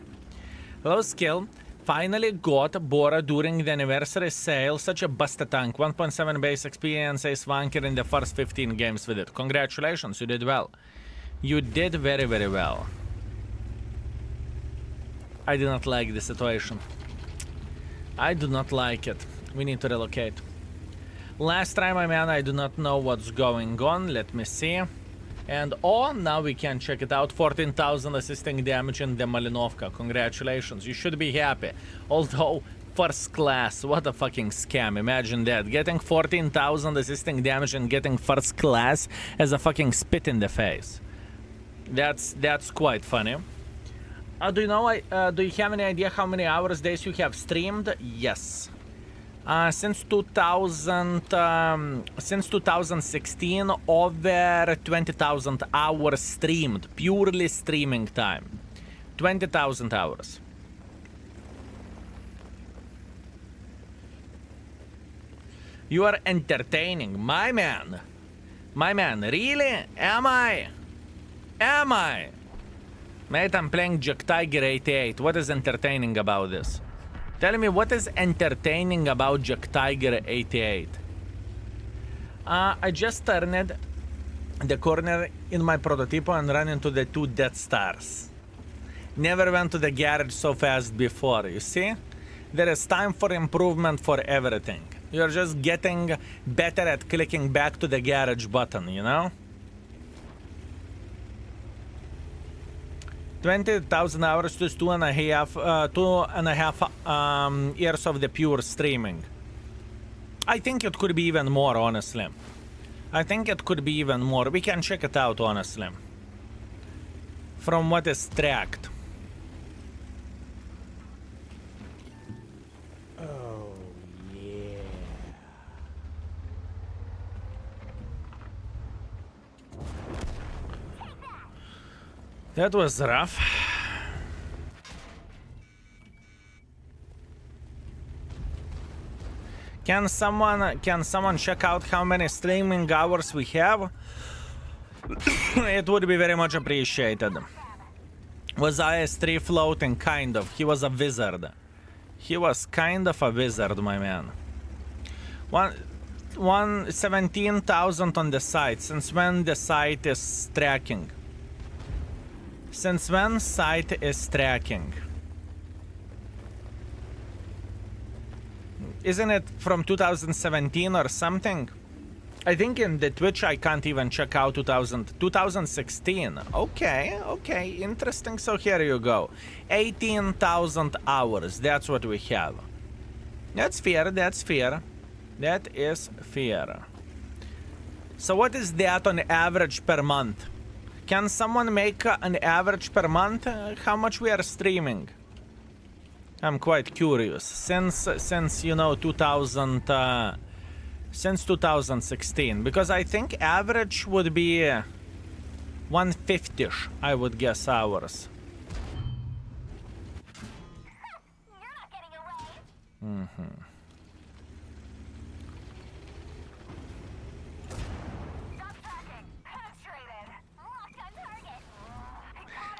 Hello, Skill. Finally got Bora during the anniversary sale. Such a busted tank. 1.7 base experience, ace wanker in the first 15 games with it. Congratulations, you did well. You did very, very well. I do not like the situation. I do not like it. We need to relocate. Last time, my man, I do not know what's going on. Let me see. And oh, now we can check it out. 14,000 assisting damage in the Malinovka. Congratulations. You should be happy. Although, first class. What a fucking scam. Imagine that. Getting 14,000 assisting damage and getting first class as a fucking spit in the face. That's quite funny. Do you know? Do you have any idea how many hours, days you have streamed? Yes. Since 2016, over 20,000 hours streamed, purely streaming time. 20,000 hours. You are entertaining, my man. My man, really? Am I? Am I? Mate, I'm playing Jagdtiger 88. What is entertaining about this? Tell me, what is entertaining about Jagdtiger 88? I just turned the corner in my prototypo and ran into the 2 Death Stars. Never went to the garage so fast before, you see? There is time for improvement for everything. You're just getting better at clicking back to the garage button, you know? 20,000 hours to 2.5 years of the pure streaming. I think it could be even more, honestly. I think it could be even more. We can check it out, honestly. From what is tracked. Oh, yeah. That was rough. Can someone check out how many streaming hours we have? It would be very much appreciated. Was IS3 floating? Kind of. He was a wizard. He was kind of a wizard, my man. 17,000 on the site. Since when the site is tracking? Since when site is tracking? Isn't it from 2017 or something? I think in the Twitch I can't even check out 2016. Okay, interesting. So here you go. 18,000 hours. That's what we have. That's fair. That is fair. So what is that on average per month? Can someone make an average per month? How much we are streaming? I'm quite curious. Since you know 2016, because I think average would be 150-ish, I would guess, hours. You're not getting away. Stop tracking. Penetrated. Locked on target.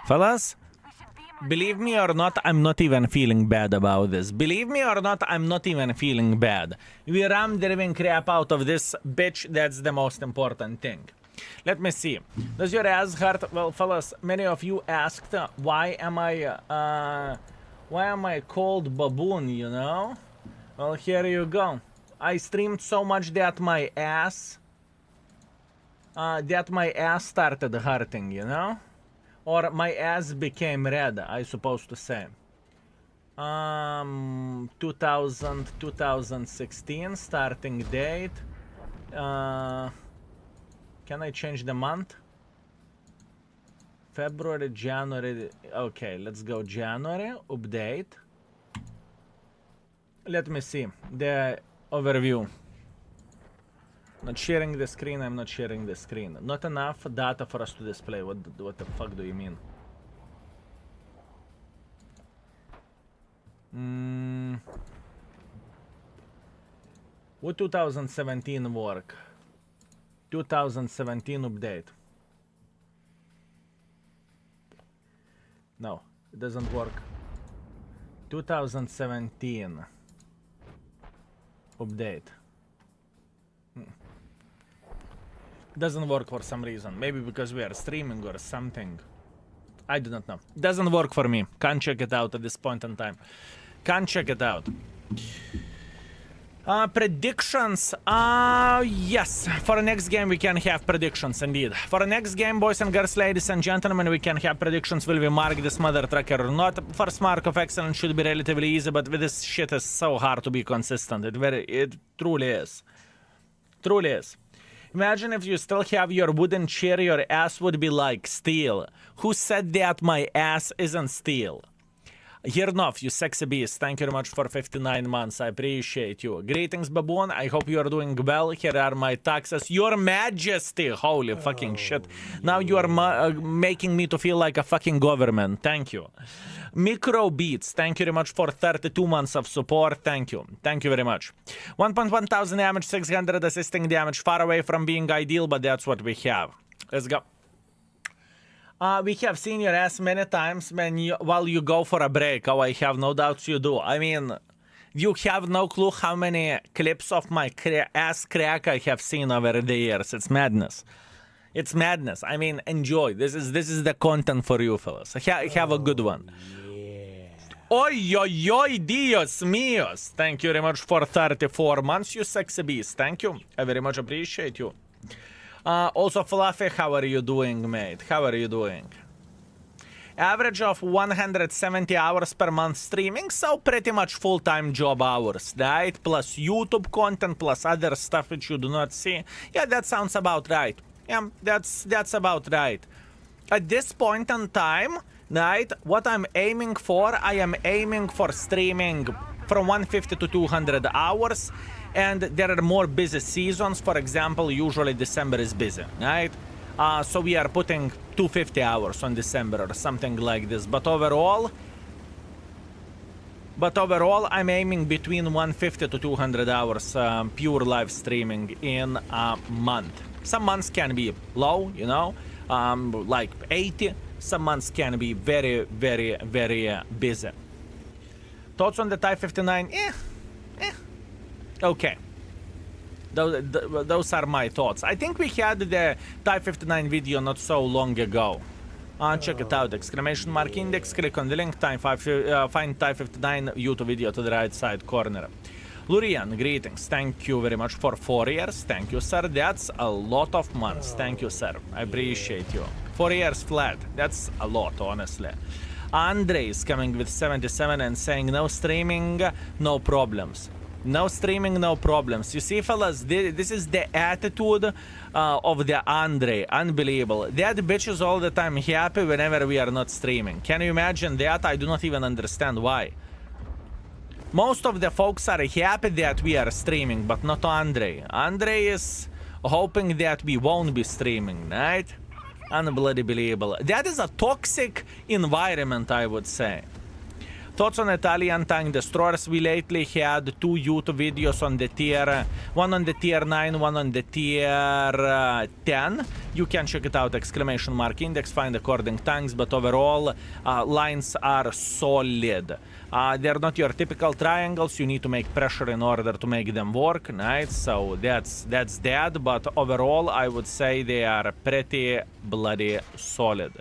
Fellas? We should beam Believe me or not, I'm not even feeling bad about this. Believe me or not, I'm not even feeling bad. We ram the living crap out of this bitch. That's the most important thing. Let me see. Does your ass hurt? Well, fellas, many of you asked why am I called baboon, you know? Well, here you go. I streamed so much that my ass started hurting, you know? Or my ass became red, I supposed to say. 2016 starting date. Can I change the month? February, January. Okay, let's go January. Update. Let me see the overview. Not sharing the screen. I'm not sharing the screen. Not enough data for us to display. What the fuck do you mean? Would 2017 work? 2017 update. No, it doesn't work. 2017 update. Doesn't work for some reason. Maybe because we are streaming or something. I do not know. Doesn't work for me. Can't check it out at this point in time. Can't check it out. Predictions. Yes. For the next game we can have predictions indeed. For the next game, boys and girls, ladies and gentlemen, we can have predictions. Will we mark this mother trucker or not? First mark of excellence should be relatively easy, but with this shit is so hard to be consistent. It truly is. Truly is. Imagine if you still have your wooden chair, your ass would be like steel. Who said that my ass isn't steel? Hirnov, you sexy beast, thank you very much for 59 months. I appreciate you. Greetings, baboon. I hope you are doing well. Here are my taxes. Your Majesty. Holy fucking shit. Now you are making me to feel like a fucking government. Thank you. Micro Beats, thank you very much for 32 months of support. Thank you. Thank you very much. 1.1 thousand damage, 600 assisting damage. Far away from being ideal, but that's what we have. Let's go. We have seen your ass many times while you go for a break. Oh, I have no doubts you do. I mean, you have no clue how many clips of my ass crack I have seen over the years. It's madness. It's madness. I mean, enjoy. This is the content for you, fellas. Have a good one. Oi, oi, oi, Dios míos. Thank you very much for 34 months, you sexy beast. Thank you. I very much appreciate you. Also, Fluffy, how are you doing, mate? How are you doing? Average of 170 hours per month streaming, so pretty much full-time job hours, right? Plus YouTube content, plus other stuff which you do not see. Yeah, that sounds about right. Yeah, that's about right. At this point in time, right, what I'm aiming for, I am aiming for streaming from 150 to 200 hours. And there are more busy seasons. For example, usually December is busy, right? So we are putting 250 hours on December or something like this. But overall, I'm aiming between 150 to 200 hours pure live streaming in a month. Some months can be low, you know, like 80. Some months can be very, very, very busy. Thoughts on the Type 59? Okay. Those are my thoughts. I think we had the Type 59 video not so long ago. Check it out. Exclamation mark index. Click on the link. Find Type 59 YouTube video to the right side corner. Lorraine, greetings. Thank you very much for 4 years. Thank you, sir. That's a lot of months. Thank you, sir. I appreciate you. 4 years flat. That's a lot, honestly. Andre is coming with 77 and saying no streaming, no problems. No streaming, no problems. You see, fellas, this is the attitude of the Andre. Unbelievable. That bitch is all the time happy whenever we are not streaming. Can you imagine that? I do not even understand why. Most of the folks are happy that we are streaming, but not Andre. Andre is hoping that we won't be streaming, right? Unbelievable. That is a toxic environment, I would say. Thoughts on Italian tank destroyers? We lately had 2 YouTube videos on the tier, one on the tier 9, one on the tier 10. You can check it out, exclamation mark index, find according tanks, but overall, lines are solid. They're not your typical triangles, you need to make pressure in order to make them work, right? So that's that, but overall, I would say they are pretty bloody solid.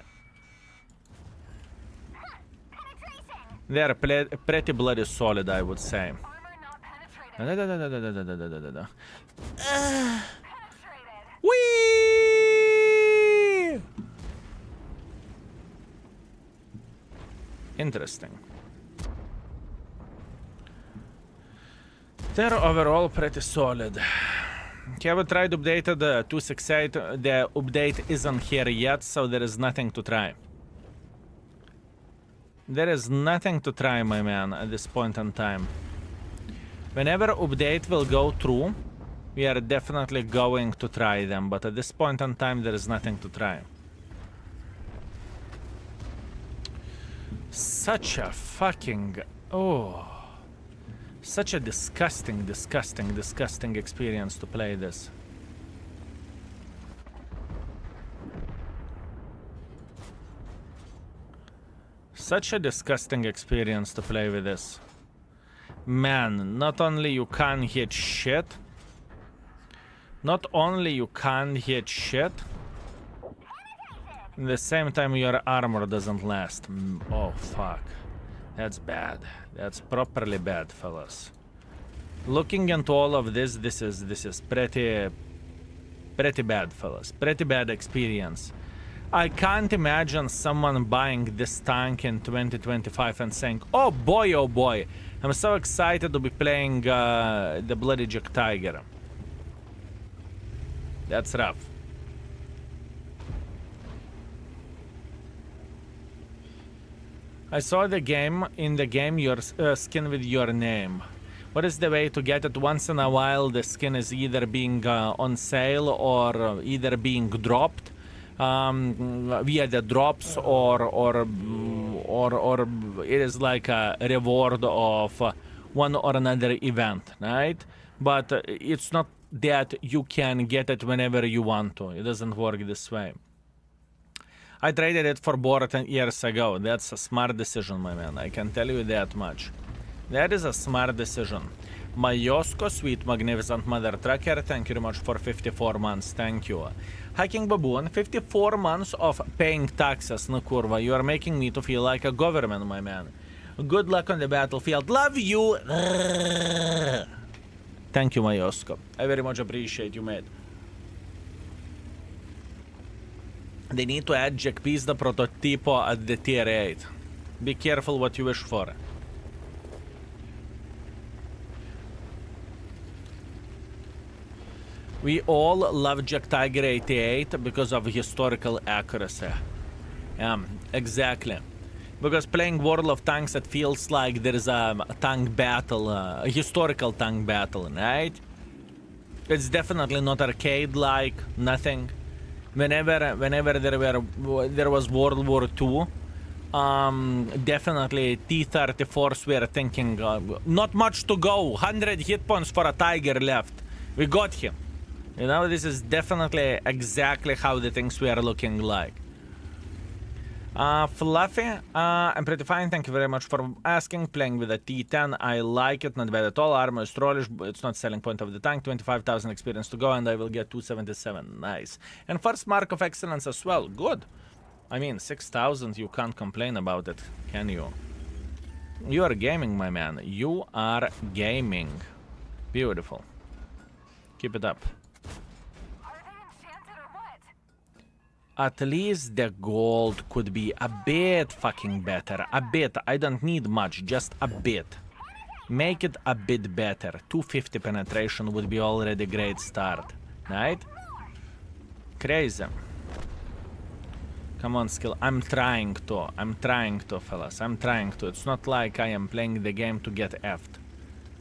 They are pretty bloody solid, I would say. Armor not penetrated. Penetrated. Whee! Interesting. They're overall pretty solid. Have you tried updated 268? The update isn't here yet, so there is nothing to try. There is nothing to try, my man, at this point in time. Whenever update will go through, we are definitely going to try them, but at this point in time, there is nothing to try. Such a fucking... oh... such a disgusting experience to play this. Such a disgusting experience to play with this. Man, not only you can't hit shit. Not only you can't hit shit. At the same time your armor doesn't last. Oh fuck. That's bad. That's properly bad, fellas. Looking into all of this, this is pretty bad, fellas. Pretty bad experience. I can't imagine someone buying this tank in 2025 and saying, oh boy, I'm so excited to be playing the bloody Jagdtiger. That's rough. I saw the game, in the game, your skin with your name. What is the way to get it? Once in a while, the skin is either being on sale or either being dropped via the drops, or it is like a reward of one or another event, right? But it's not that you can get it whenever you want to. It doesn't work this way. I traded it for Bora 10 years ago. That's a smart decision, my man. I can tell you that much. That is a smart decision. Mayosko, sweet, magnificent mother trucker, thank you very much for 54 months. Thank you. Hacking Baboon, 54 months of paying taxes, no kurva. You are making me to feel like a government, my man. Good luck on the battlefield. Love you. Thank you, Mayosko. I very much appreciate you, mate. They need to add Jagdtiger prototypo at the tier 8. Be careful what you wish for. We all love Jagdtiger 88 because of historical accuracy. Exactly. Because playing World of Tanks, it feels like there is a tank battle, a historical tank battle, right? It's definitely not arcade-like, nothing. Whenever there was World War II, definitely T-34s were thinking, not much to go, 100 hit points for a Tiger left. We got him. You know, this is definitely exactly how the things were looking like. Fluffy, I'm pretty fine, thank you very much for asking. Playing with a T10, I like it, not bad at all. Armor is trollish, but it's not selling point of the tank. 25,000 experience to go, and I will get 277. Nice. And first mark of excellence as well. Good. I mean, 6,000, you can't complain about it, can you? You are gaming, my man. You are gaming. Beautiful. Keep it up. At least the gold could be a bit fucking better. A bit. I don't need much, just a bit. Make it a bit better. 250 penetration would be already a great start. Right? Crazy. Come on, skill. I'm trying to, fellas. I'm trying to. It's not like I am playing the game to get effed.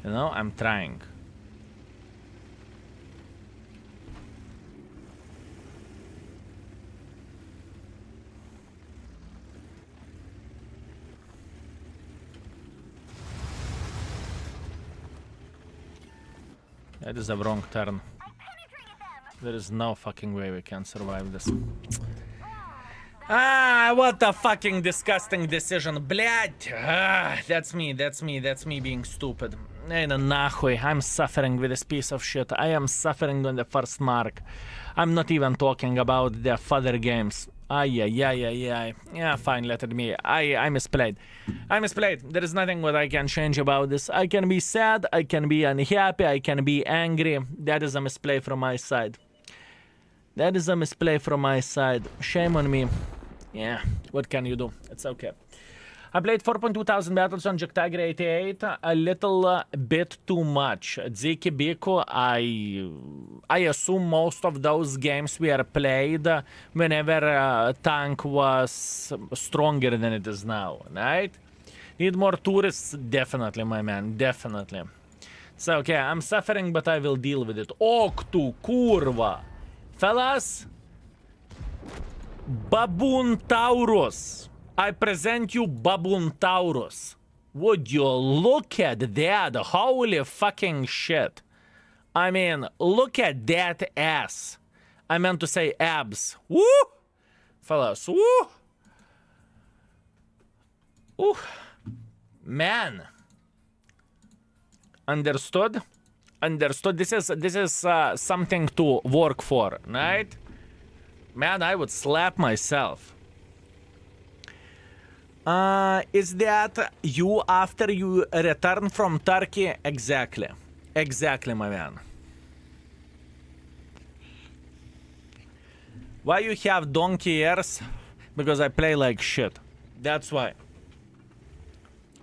You know, I'm trying. That is a wrong turn. There is no fucking way we can survive this. Ah, what a fucking disgusting decision. Блядь. Ah, that's me being stupid. Hey, no, нахуй. I'm suffering with this piece of shit. I am suffering on the first mark. I'm not even talking about the further games. Ay. Yeah, fine, let it be. I misplayed. There is nothing what I can change about this. I can be sad, I can be unhappy, I can be angry. That is a misplay from my side. Shame on me. Yeah, what can you do? It's okay. I played 4,200 battles on Jagdtiger 88, a little bit too much. Dziki Biku, I assume most of those games were played whenever tank was stronger than it is now, right? Need more tourists? Definitely, my man, definitely. So, okay, I'm suffering, but I will deal with it. Oktu, kurva! Fellas, Baboon Taurus. I present you Baboon Taurus. Would you look at that? Holy fucking shit. I mean, look at that ass. I meant to say abs. Woo! Fellas, woo! Ooh. Man. Understood? This is something to work for, right? Man, I would slap myself. Is that you after you return from Turkey? Exactly, my man. Why you have donkey ears? Because I play like shit. That's why.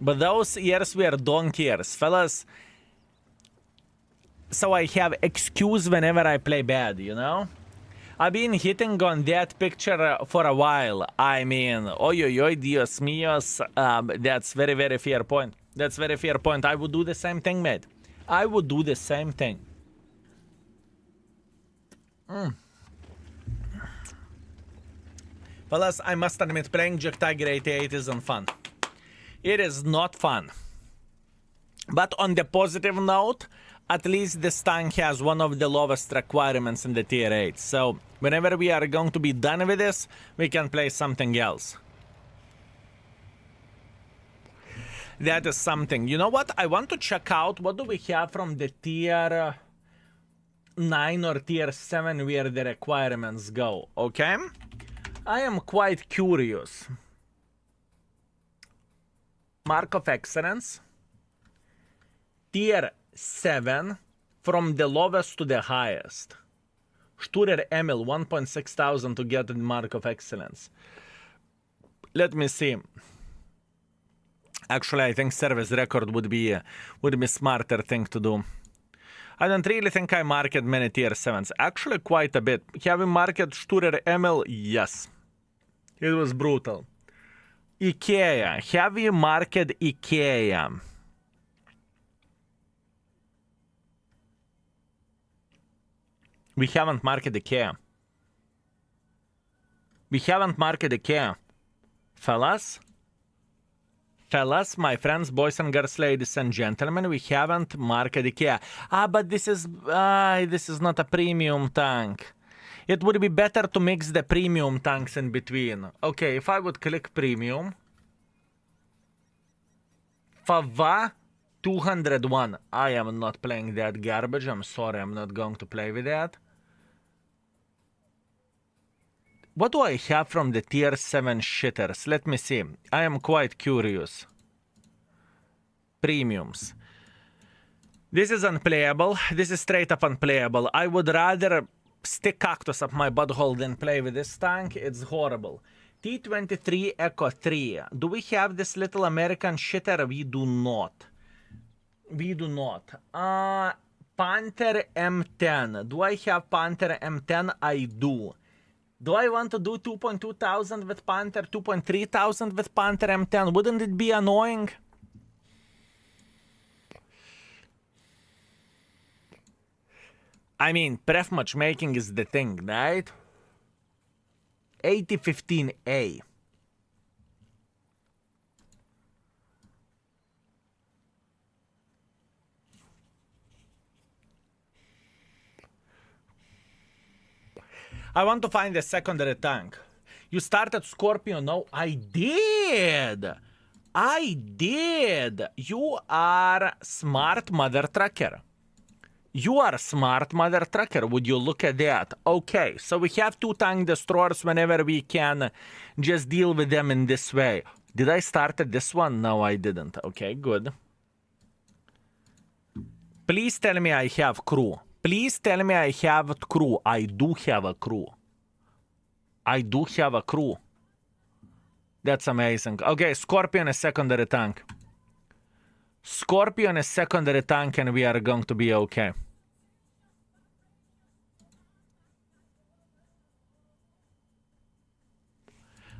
But those ears were donkey ears, fellas. So I have excuse whenever I play bad, you know? I've been hitting on that picture for a while. I mean, oi, Dios míos. That's very fair point. I would do the same thing, mate. I would do the same thing. Fellas, I must admit, playing Jagdtiger 88 isn't fun. It is not fun. But on the positive note, at least this tank has one of the lowest requirements in the tier 8. So, whenever we are going to be done with this, we can play something else. That is something. You know what? I want to check out what do we have from the tier 9 or tier 7 where the requirements go, okay? I am quite curious. Mark of Excellence. Tier 7 from the lowest to the highest. Sturer Emil 1,600 to get the Mark of Excellence. Let me see. Actually, I think service record would be smarter thing to do. I don't really think I marked many tier 7s. Actually, quite a bit. Have we marked Sturer Emil? Yes. It was brutal. IKEA. Have we marked IKEA? We haven't marked IKEA. Fellas? Fellas, my friends, boys and girls, ladies and gentlemen, we haven't marked IKEA. But this is not a premium tank. It would be better to mix the premium tanks in between. Okay, if I would click premium. Fava 201. I am not playing that garbage. I'm sorry, I'm not going to play with that. What do I have from the tier 7 shitters? Let me see. I am quite curious. Premiums. This is unplayable. This is straight up unplayable. I would rather stick cactus up my butthole than play with this tank. It's horrible. T23 Echo 3. Do we have this little American shitter? We do not. Panther M10. Do I have Panther M10? I do. Do I want to do 2,200 with Panther, 2,300 with Panther M10? Wouldn't it be annoying? I mean, pref matchmaking is the thing, right? 8015A. I want to find a secondary tank. You started Scorpio? No, I did. I did. You are smart mother trucker. You are smart mother trucker. Would you look at that? Okay, so we have 2 tank destroyers whenever we can just deal with them in this way. Did I start at this one? No, I didn't. Okay, good. Please tell me I have crew. Please tell me I have crew. I do have a crew. I do have a crew. That's amazing. Okay, Scorpion is secondary tank. Scorpion is secondary tank and we are going to be okay.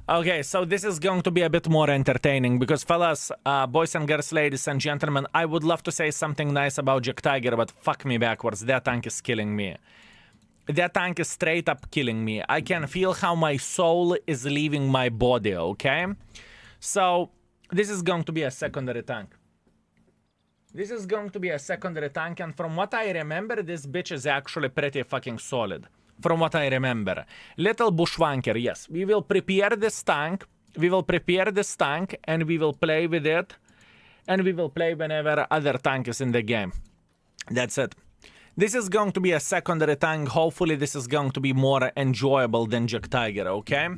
Okay, so this is going to be a bit more entertaining because, fellas, boys and girls, ladies and gentlemen, I would love to say something nice about Jagdtiger, but fuck me backwards. That tank is killing me. That tank is straight up killing me. I can feel how my soul is leaving my body, okay? So, this is going to be a secondary tank. This is going to be a secondary tank, and from what I remember, this bitch is actually pretty fucking solid. From what I remember. Little bushwanker, yes. We will prepare this tank. We will prepare this tank, and we will play with it. And we will play whenever other tank is in the game. That's it. This is going to be a secondary tank. Hopefully this is going to be more enjoyable than Jagdtiger, okay?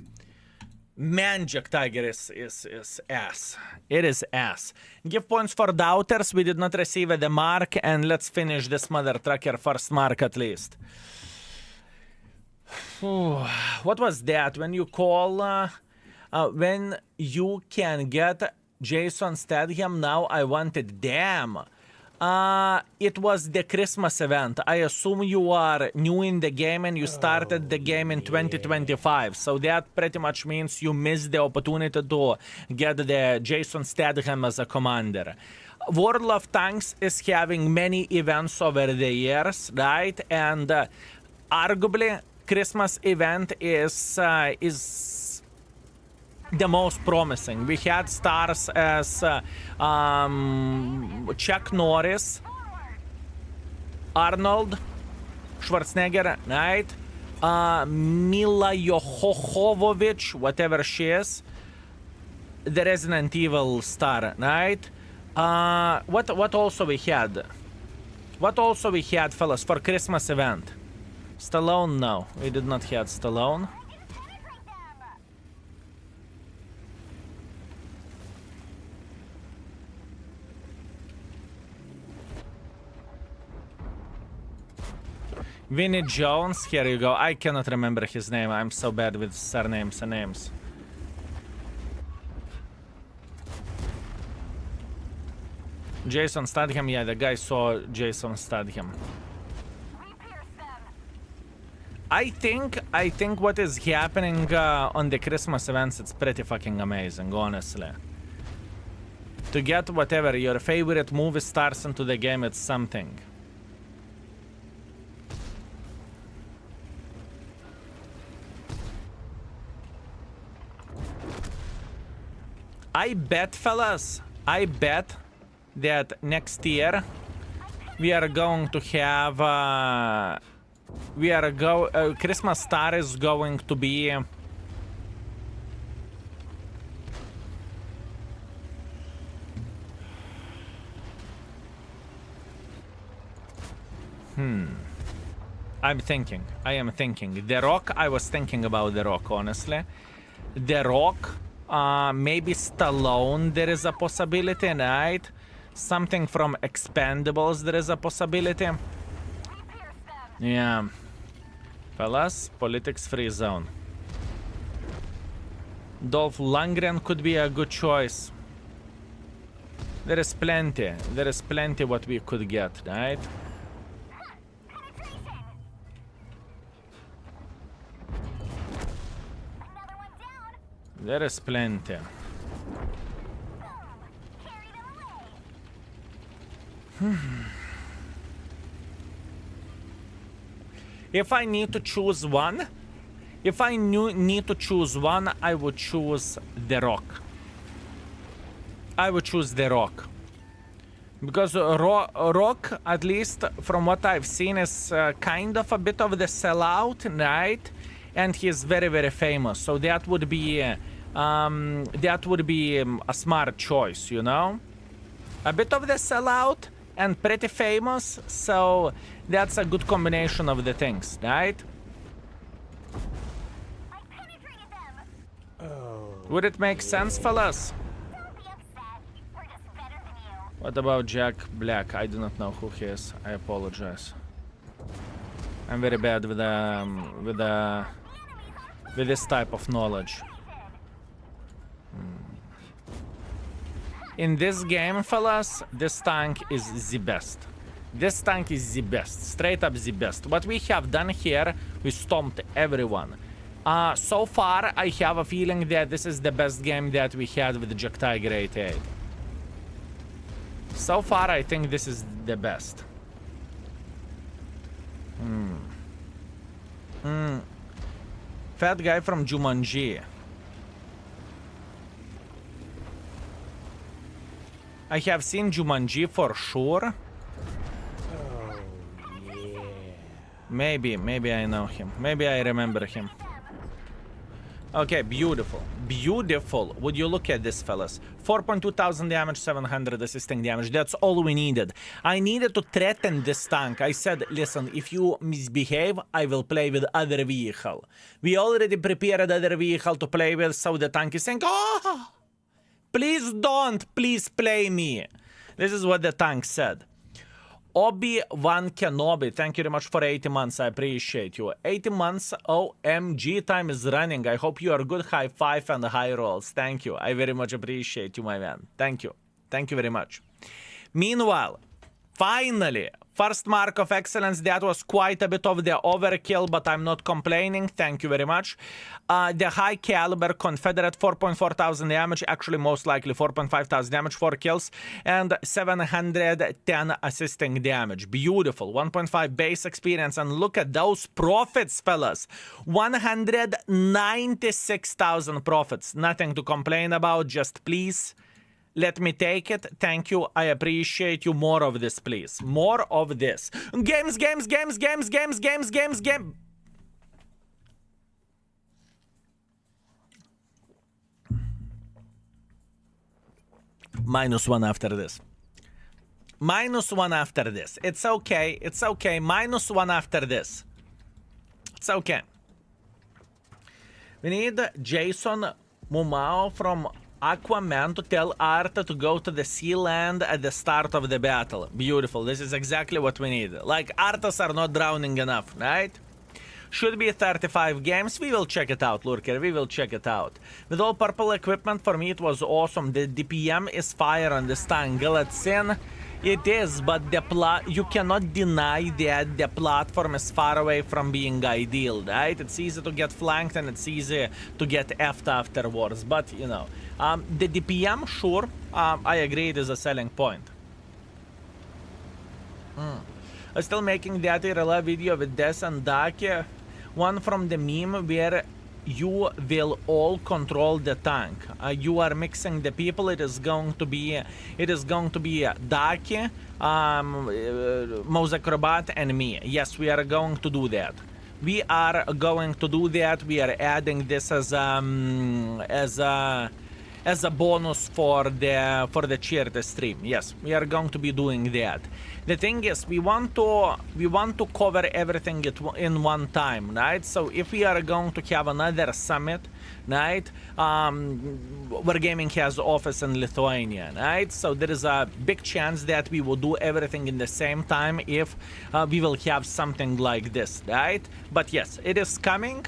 Man, Jagdtiger is ass. It is ass. Give points for doubters. We did not receive the mark, and let's finish this mother trucker first mark at least. What was that? When you call... when you can get Jason Statham now, I wanted... Damn. It was the Christmas event. I assume you are new in the game and you started the game in 2025. So that pretty much means you missed the opportunity to get the Jason Statham as a commander. World of Tanks is having many events over the years, right? And arguably, Christmas event is the most promising. We had stars as Chuck Norris, Arnold Schwarzenegger, right? Mila Jovovich, whatever she is, the Resident Evil star, right? What also we had? What also we had, fellas, for Christmas event? Stallone? No, we did not have Stallone. Vinnie Jones, here you go. I cannot remember his name. I'm so bad with surnames and names. Jason Statham, yeah, the guy saw Jason Statham. I think what is happening on the Christmas events, it's pretty fucking amazing, honestly. To get whatever your favorite movie stars into the game, it's something. I bet, fellas, I bet that next year we are going to have Christmas Star is going to be I'm thinking. I am thinking. The Rock, I was thinking about The Rock, honestly. The Rock, maybe Stallone, there is a possibility, right? Something from Expendables, there is a possibility. Yeah. Fellas, politics free zone. Dolph Lundgren could be a good choice. There is plenty what we could get, right? There is plenty. If I need to choose one, I would choose The Rock. I would choose The Rock. Because Rock, at least from what I've seen, is kind of a bit of the sellout, right? and he's very, very famous. So that would be a smart choice, you know? A bit of the sellout and pretty famous, so that's a good combination of the things, right? I penetrated them. Oh. Would it make sense, fellas? Don't be upset. We're just better than you. What about Jack Black? I do not know who he is. I apologize. I'm very bad with this type of knowledge. In this game, fellas, this tank is the best. This tank is the best, straight up the best. What we have done here, we stomped everyone. So far, I have a feeling that this is the best game that we had with the Jagdtiger 88. So far, I think this is the best. Fat guy from Jumanji. I have seen Jumanji for sure. Oh, yeah. Maybe I know him. Maybe I remember him. Okay, beautiful. Beautiful. Would you look at this, fellas? 4.2 thousand damage, 700 assisting damage. That's all we needed. I needed to threaten this tank. I said, listen, if you misbehave, I will play with other vehicle. We already prepared other vehicle to play with, so the tank is saying, oh, please don't, please play me. This is what the tank said. Obi-Wan Kenobi, thank you very much for 80 months, I appreciate you. 80 months, OMG, time is running. I hope you are good, high five and high rolls. Thank you, I very much appreciate you, my man. Thank you very much. Meanwhile, finally, first mark of excellence. That was quite a bit of the overkill, but I'm not complaining. Thank you very much. The high caliber Confederate, 4.4 thousand damage, actually most likely 4.5 thousand damage, 4 kills, and 710 assisting damage. Beautiful. 1.5 base experience, and look at those profits, fellas. 196,000 profits. Nothing to complain about, just please let me take it. Thank you. I appreciate you. More of this, please. More of this. Games. -1 after this. -1 after this. It's okay. It's okay. -1 after this. It's okay. We need Jason Momoa from Aquaman to tell Arta to go to the sea land at the start of the battle. Beautiful. This is exactly what we need. Like, Artas are not drowning enough, right? Should be 35 games. We will check it out, Lurker. We will check it out. With all purple equipment, for me it was awesome. The DPM is fire on this tank. Galatzin, it is, but you cannot deny that the platform is far away from being ideal, right? It's easy to get flanked and it's easy to get effed afterwards, but, you know. The DPM, sure, I agree it is a selling point. I'm still making that IRL video with Des and Dake. One from the meme where you will all control the tank. You are mixing the people. It is going to be Dake, Mozak and me. Yes, we are going to do that. We are going to do that. We are adding this as a bonus for the cheer stream. Yes, we are going to be doing that. The thing is, we want to cover everything in one time, right? So if we are going to have another summit, right? Wargaming has office in Lithuania, right? So there is a big chance that we will do everything in the same time if we will have something like this, right? But yes, it is coming.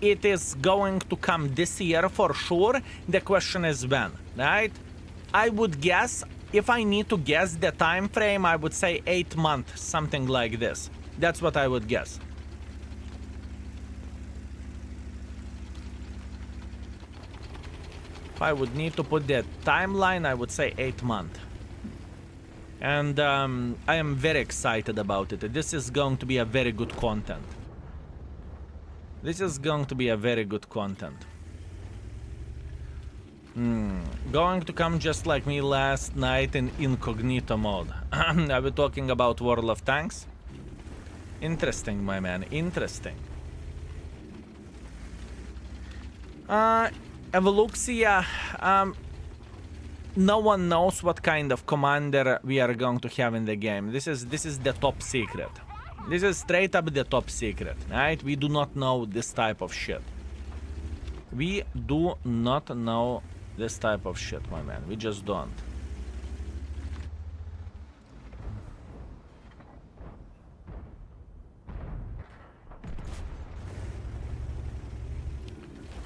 It is going to come this year for sure. The question is when, right? I would guess, if I need to guess the time frame, I would say 8 months, something like this. That's what I would guess. If I would need to put the timeline, I would say 8 months. And I am very excited about it. This is going to be a very good content. This is going to be a very good content. Going to come just like me last night in incognito mode. Are we talking about World of Tanks? Interesting, my man. Interesting. Evoluxia, no one knows what kind of commander we are going to have in the game. This is the top secret. This is straight up the top secret, right? We do not know this type of shit. We do not know this type of shit, my man. We just don't.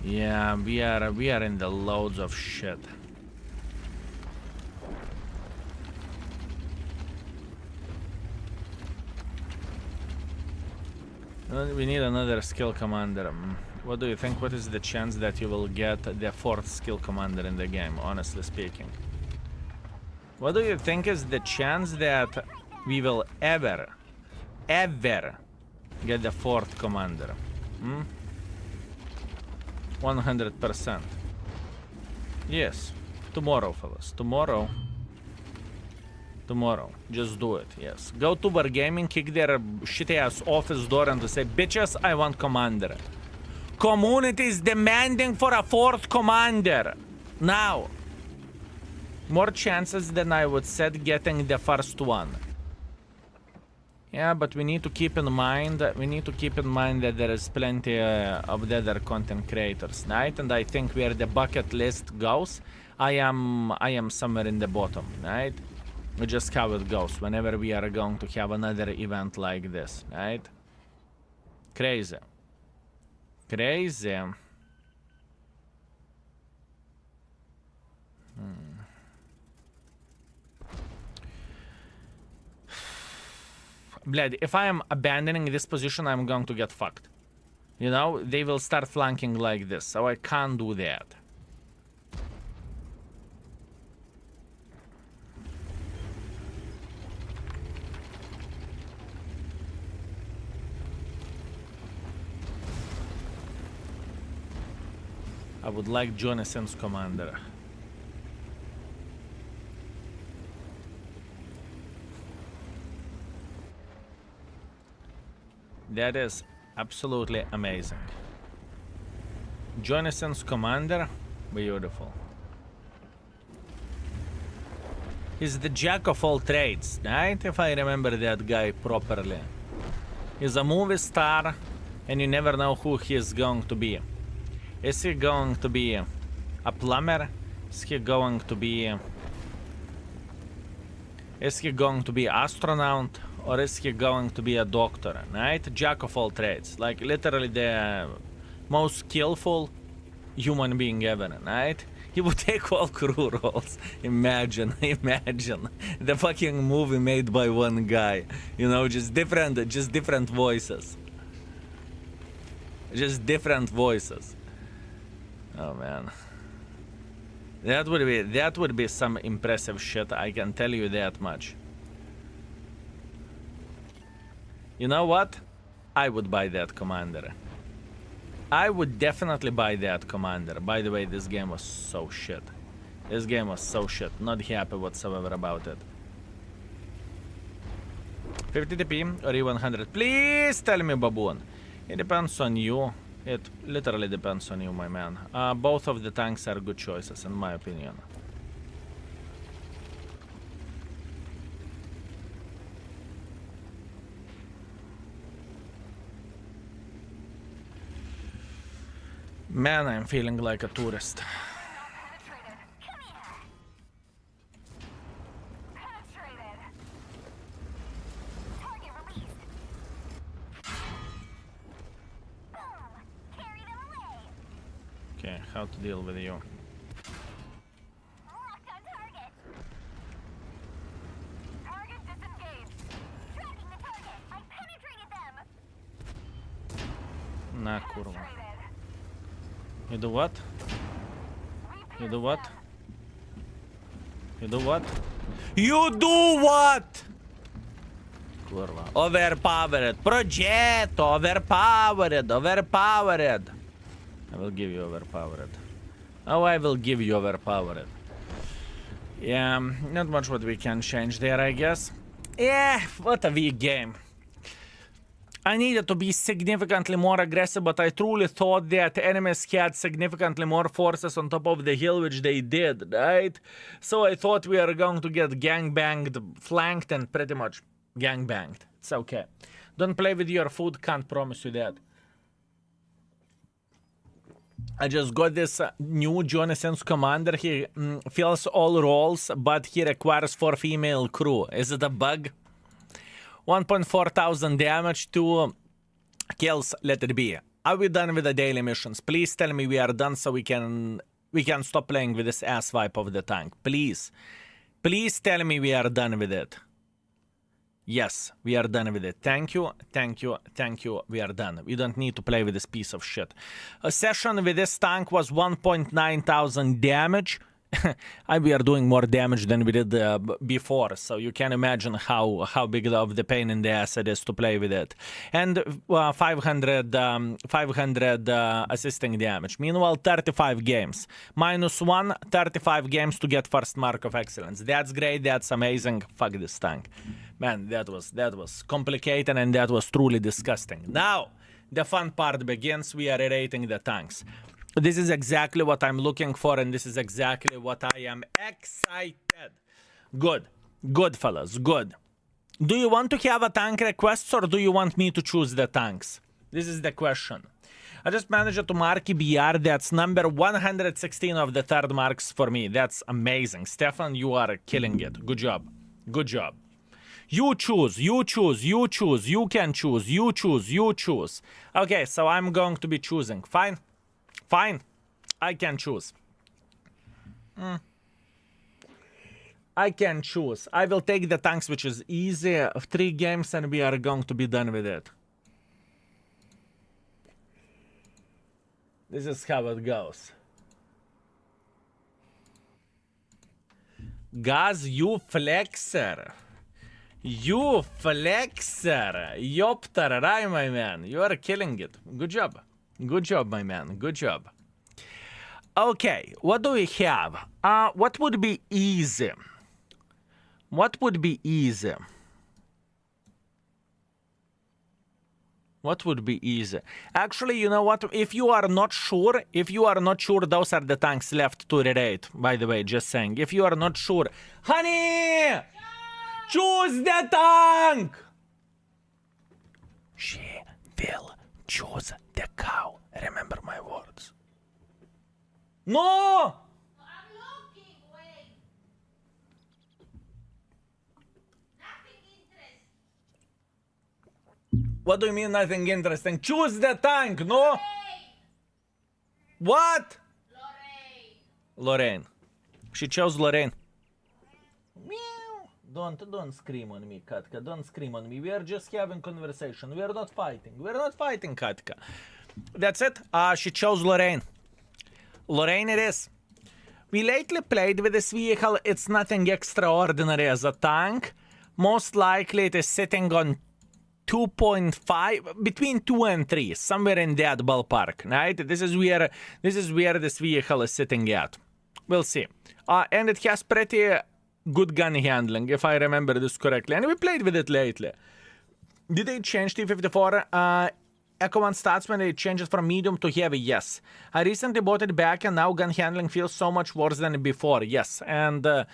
Yeah, we are in the loads of shit. We need another skill commander. What do you think? What is the chance that you will get the 4th skill commander in the game, honestly speaking? What do you think is the chance that we will ever get the 4th commander? 100%. Yes. Tomorrow, fellas. Tomorrow. Just do it, yes. Go to Wargaming, kick their shitty ass office door and to say, bitches, I want commander. Community is demanding for a 4th commander. Now. More chances than I would said getting the first one. Yeah, but we need to keep in mind that there is plenty of the other content creators, right? And I think where the bucket list goes, I am somewhere in the bottom, right? Just how it goes whenever we are going to have another event like this, right? Crazy. Bled, if I am abandoning this position, I'm going to get fucked. You know, they will start flanking like this, so I can't do that. I would like Jonathan's commander. That is absolutely amazing. Jonathan's commander, beautiful. He's the jack of all trades, right? If I remember that guy properly. He's a movie star, and you never know who he is going to be. Is he going to be a plumber? Is he going to be astronaut? Or is he going to be a doctor, right? Jack of all trades. Like, literally the most skillful human being ever, right? He would take all crew roles. Imagine. The fucking movie made by one guy. You know, just different voices. Just different voices. Oh, man. That would be some impressive shit, I can tell you that much. You know what? I would buy that commander. I would definitely buy that commander. By the way, this game was so shit. Not happy whatsoever about it. 50 TP or even 100. Please tell me, Baboon. It depends on you. It literally depends on you, my man. Both of the tanks are good choices, in my opinion. Man, I'm feeling like a tourist. Okay, how to deal with you? Na kurwa. You do what? You do what? You do what? You do what? Kurwa. Overpowered. Project. Overpowered. I will give you overpowered. Oh, I will give you overpowered. Yeah, not much what we can change there, I guess. Yeah, what a weak game. I needed to be significantly more aggressive, but I truly thought that enemies had significantly more forces on top of the hill, which they did, right? So I thought we are going to get gangbanged, flanked, and pretty much gangbanged. It's okay. Don't play with your food, can't promise you that. I just got this new Johnny Sins commander. He fills all roles, but he requires 4 female crew. Is it a bug? 1.4 thousand damage, 2 kills, let it be. Are we done with the daily missions? Please tell me we are done so we can stop playing with this ass wipe of the tank. Please. Please tell me we are done with it. Yes, we are done with it. Thank you, thank you, thank you. We are done. We don't need to play with this piece of shit. A session with this tank was 1.9 thousand damage. We are doing more damage than we did before, so you can imagine how big of the pain in the ass it is to play with it. And 500 assisting damage. Meanwhile, 35 games. -1, 35 games to get first mark of excellence. That's great, that's amazing. Fuck this tank. Man, that was complicated and that was truly disgusting. Now, the fun part begins. We are rating the tanks. This is exactly what I'm looking for, and this is exactly what I am excited. Good. Good, fellas. Good. Do you want to have a tank request, or do you want me to choose the tanks? This is the question. I just managed to mark BR. That's number 116 of the third marks for me. That's amazing. Stefan, you are killing it. Good job. Good job. You choose, you choose, you choose, you can choose, you choose, you choose. Okay, so I'm going to be choosing. Fine. Fine, I can choose. I can choose. I will take the tanks, which is easy. 3 games and we are going to be done with it. This is how it goes. Gaz, you flexer. You flexer. Yoptarai, my man. You are killing it. Good job. Good job, my man. Good job. Okay, what do we have? What would be easy? What would be easy? What would be easy? Actually, you know what? If you are not sure, those are the tanks left to rerate. By the way, just saying. If you are not sure, honey, choose the tank. She will choose the cow. Remember my words. No! I'm looking, wait. Nothing interesting. What do you mean nothing interesting? Choose the tank, no? Lorraine. What? Lorraine. Lorraine. She chose Lorraine. Meow. Don't scream on me, Katka. Don't scream on me. We are just having conversation. We are not fighting. We are not fighting, Katka. That's it. She chose Lorraine. Lorraine it is. We lately played with this vehicle. It's nothing extraordinary as a tank. Most likely it is sitting on 2.5, between 2 and 3, somewhere in that ballpark, right? This is where this vehicle is sitting at. We'll see. And it has pretty good gun handling, if I remember this correctly. And we played with it lately. Did they change T54 Echo 1 stats when they changed it from medium to heavy? Yes. I recently bought it back and now gun handling feels so much worse than before. Yes. And the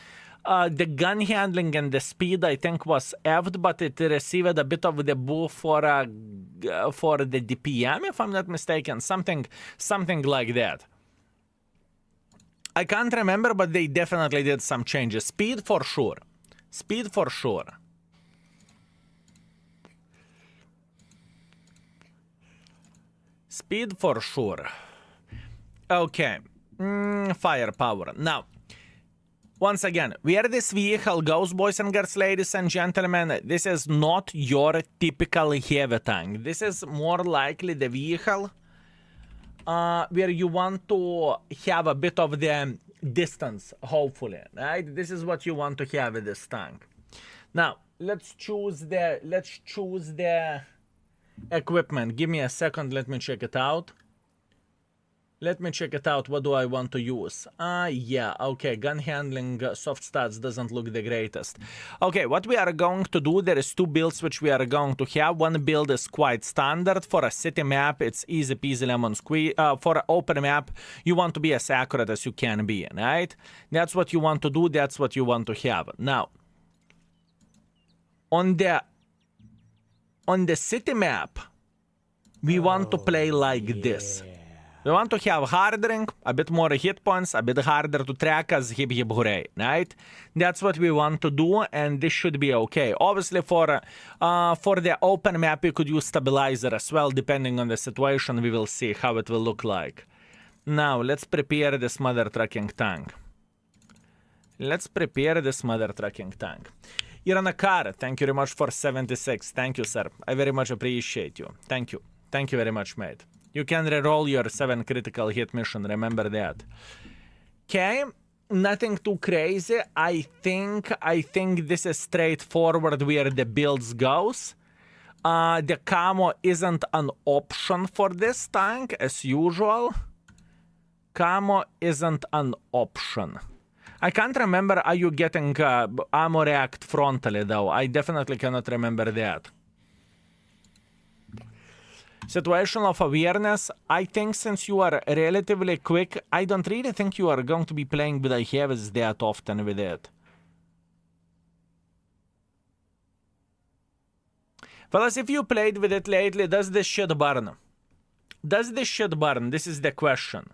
gun handling and the speed I think was effed, but it received a bit of the buff for the DPM, if I'm not mistaken. Something like that. I can't remember, but they definitely did some changes. Speed for sure. Speed for sure. Speed for sure. Okay. Firepower. Now, once again, where this vehicle goes, boys and girls, ladies and gentlemen, this is not your typical heavy tank. This is more likely the vehicle where you want to have a bit of the distance, hopefully, right? This is what you want to have with this tank. Now, let's choose the equipment. Give me a second, let me check it out. Let me check it out. What do I want to use? Yeah, okay. Gun handling, soft stats doesn't look the greatest. Okay, what we are going to do, there is two builds which we are going to have. One build is quite standard. For a city map, it's easy peasy lemon squeeze. For an open map, you want to be as accurate as you can be, right? That's what you want to do. That's what you want to have. Now, on the city map, we want to play like this. We want to have hardering, a bit more hit points, a bit harder to track us, hip hip hooray, right? That's what we want to do, and this should be okay. Obviously, for the open map, you could use stabilizer as well, depending on the situation. We will see how it will look like. Now, let's prepare this mother trucking tank. Iranakar, thank you very much for 76. Thank you, sir. I very much appreciate you. Thank you. Thank you very much, mate. You can reroll your 7 critical hit mission, remember that. Okay, nothing too crazy. I think this is straightforward where the builds goes. The camo isn't an option for this tank, as usual. Camo isn't an option. I can't remember, are you getting ammo react frontally though? I definitely cannot remember that. Situational awareness, I think since you are relatively quick, I don't really think you are going to be playing with the heavies that often with it. Fellas, if you played with it lately, does this shit burn? Does this shit burn? This is the question.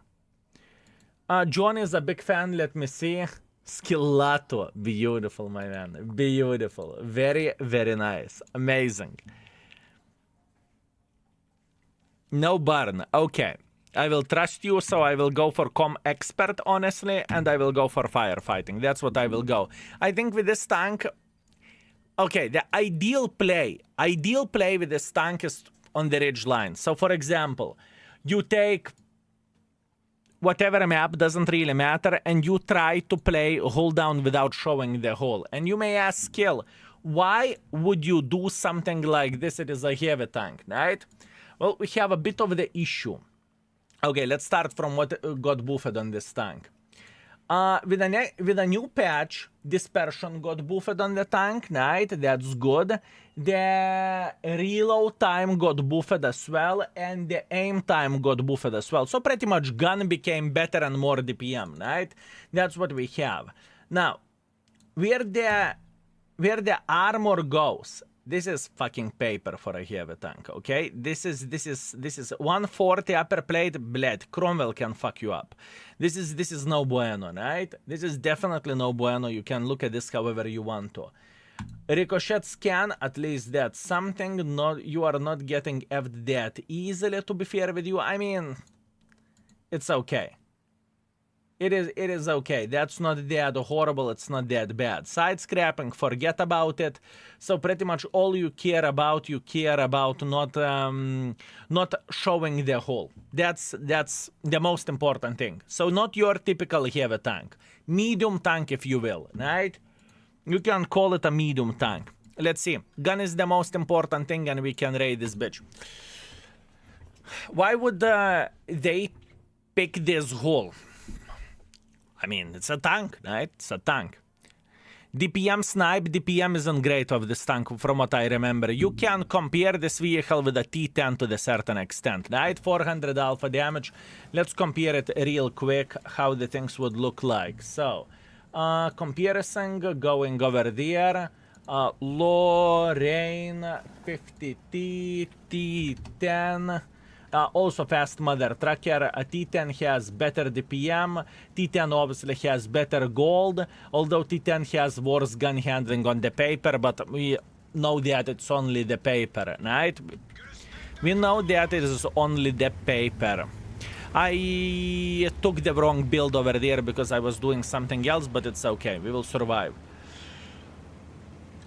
John is a big fan, let me see. Skillato, beautiful, my man. Beautiful. Very, very nice. Amazing. No burn. Okay. I will trust you, so I will go for com expert, honestly, and I will go for firefighting. That's what I will go. I think with this tank... Okay, the ideal play with this tank is on the ridge line. So, for example, you take whatever map, doesn't really matter, and you try to play hold down without showing the hole. And you may ask Skill, why would you do something like this? It is a heavy tank, right? Well, we have a bit of the issue. Okay, let's start from what got buffed on this tank. With a new patch, dispersion got buffed on the tank, right? That's good. The reload time got buffed as well, and the aim time got buffed as well. So pretty much gun became better and more DPM, right? That's what we have. Now, where the armor goes, this is fucking paper for a heavy tank, okay? This is 140 upper plate, bled. Cromwell can fuck you up. This is no bueno, right? This is definitely no bueno. You can look at this however you want to. Ricochet scan, at least that's something. You are not getting effed that easily, to be fair with you. I mean, it's okay. It is okay. That's not that horrible. It's not that bad. Side scrapping, forget about it. So pretty much all you care about not showing the hole. That's the most important thing. So not your typical heavy tank. Medium tank, if you will, right? You can call it a medium tank. Let's see. Gun is the most important thing, and we can raid this bitch. Why would they pick this hole? I mean, it's a tank, right? It's a tank. DPM snipe, DPM isn't great of this tank from what I remember. You can compare this vehicle with a T10 to a certain extent, right? 400 alpha damage. Let's compare it real quick, how the things would look like. So, comparison going over there. Lorraine, 50T, T10. Also fast mother trucker. A T10 has better DPM. T10 obviously has better gold, although T10 has worse gun handling on the paper, but we know that it's only the paper, right? We know that it is only the paper. I took the wrong build over there because I was doing something else, but it's okay. We will survive.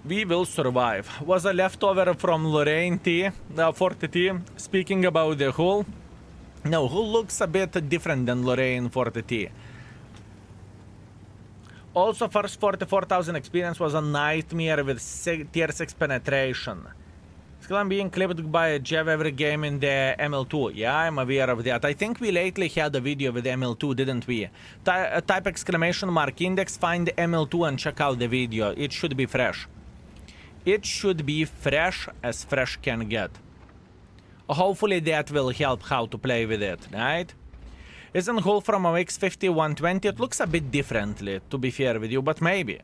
We will survive. Was a leftover from Lorraine T, 40T. Speaking about the hull. No, hull looks a bit different than Lorraine 40T. Also, first 44,000 experience was a nightmare with tier 6 penetration. Still I'm being clipped by Jev every game in the ML2. Yeah, I'm aware of that. I think we lately had a video with ML2, didn't we? Type exclamation mark index, find ML2 and check out the video. It should be fresh. It should be fresh as fresh can get. Hopefully that will help how to play with it, right? Isn't hull from a X50-120? It looks a bit differently, to be fair with you, but maybe.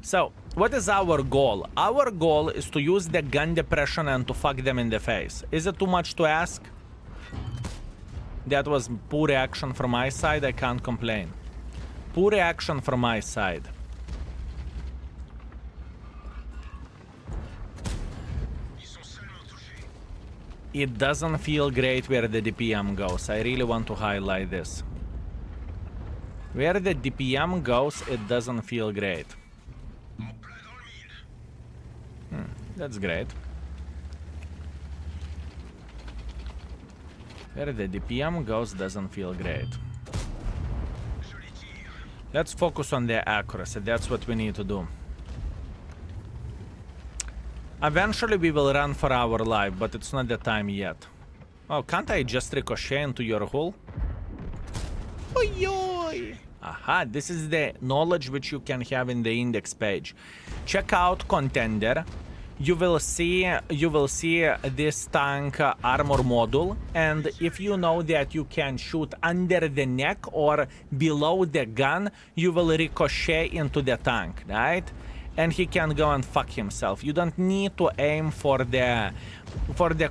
So, what is our goal? Our goal is to use the gun depression and to fuck them in the face. Is it too much to ask? That was poor reaction from my side, I can't complain. Poor reaction from my side. It doesn't feel great where the DPM goes. I really want to highlight this. Where the DPM goes, it doesn't feel great. That's great. Where the DPM goes doesn't feel great. Let's focus on the accuracy. That's what we need to do. Eventually we will run for our life, but it's not the time yet. Oh, can't I just ricochet into your hull? Oi, oi. Aha, this is the knowledge which you can have in the index page. Check out Contender. You will see this tank armor module, and if you know that you can shoot under the neck or below the gun, you will ricochet into the tank, right? And he can go and fuck himself. You don't need to aim for the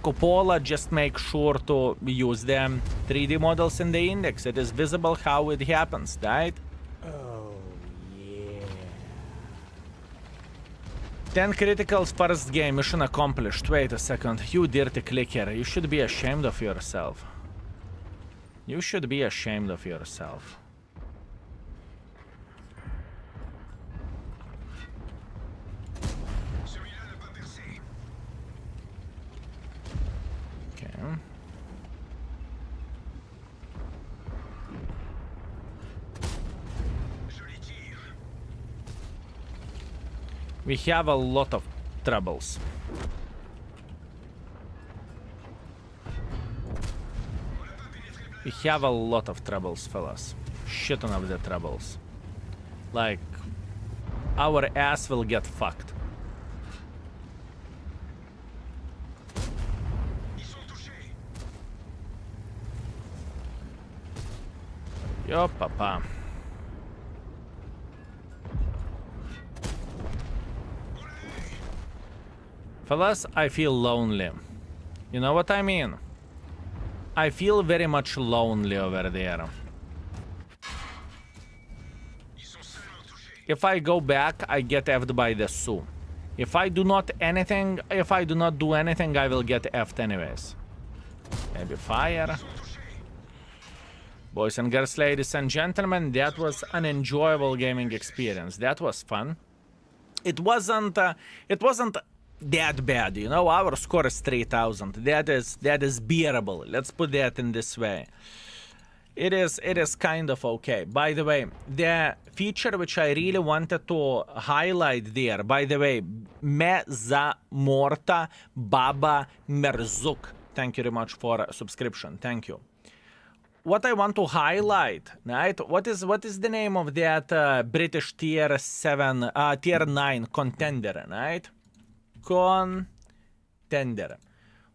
cupola, just make sure to use the 3D models in the index. It is visible how it happens, right? Oh, yeah. 10 criticals first game, mission accomplished. Wait a second, you dirty clicker. You should be ashamed of yourself. You should be ashamed of yourself. Okay. We have a lot of troubles. We have a lot of troubles, fellas. Shit ton of the troubles. Like, our ass will get fucked. Yo, papa. Fellas, I feel lonely. You know what I mean? I feel very much lonely over there. If I go back, I get F'd by the Sioux. If I do not do anything, I will get F'd anyways. Maybe fire. Boys and girls, ladies and gentlemen, that was an enjoyable gaming experience. That was fun. It wasn't that bad, you know. Our score is 3000. That is bearable. Let's put that in this way. It is kind of okay. By the way, the feature which I really wanted to highlight there, by the way, Me za Morta Baba Merzuk. Thank you very much for subscription. Thank you. What I want to highlight, right? What is the name of that British tier 9 contender, right? Contender.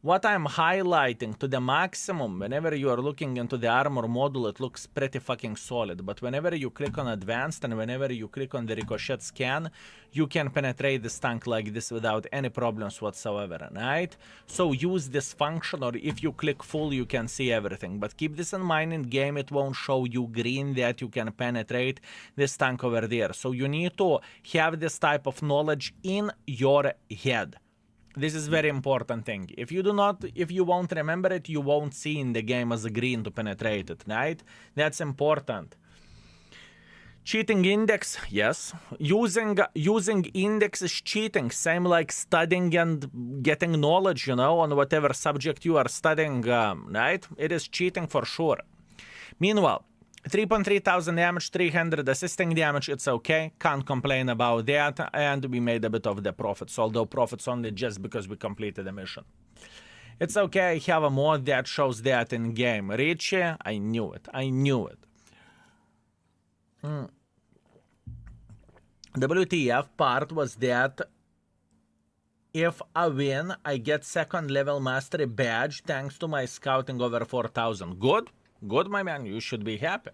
What I'm highlighting to the maximum, whenever you are looking into the armor module, it looks pretty fucking solid. But whenever you click on advanced and whenever you click on the ricochet scan, you can penetrate this tank like this without any problems whatsoever, right? So use this function, or if you click full, you can see everything. But keep this in mind, in game it won't show you green that you can penetrate this tank over there. So you need to have this type of knowledge in your head. This is very important thing. If you won't remember it, you won't see in the game as a green to penetrate it, right? That's important. Cheating index, yes. Using index is cheating. Same like studying and getting knowledge, you know, on whatever subject you are studying, right? It is cheating for sure. Meanwhile, 3.3 thousand damage, 300 assisting damage, it's okay. Can't complain about that. And we made a bit of the profits, although profits only just because we completed the mission. It's okay, I have a mod that shows that in game. Richie, I knew it. I knew it. WTF part was that if I win, I get second level mastery badge thanks to my scouting over 4,000. Good? Good, my man. You should be happy.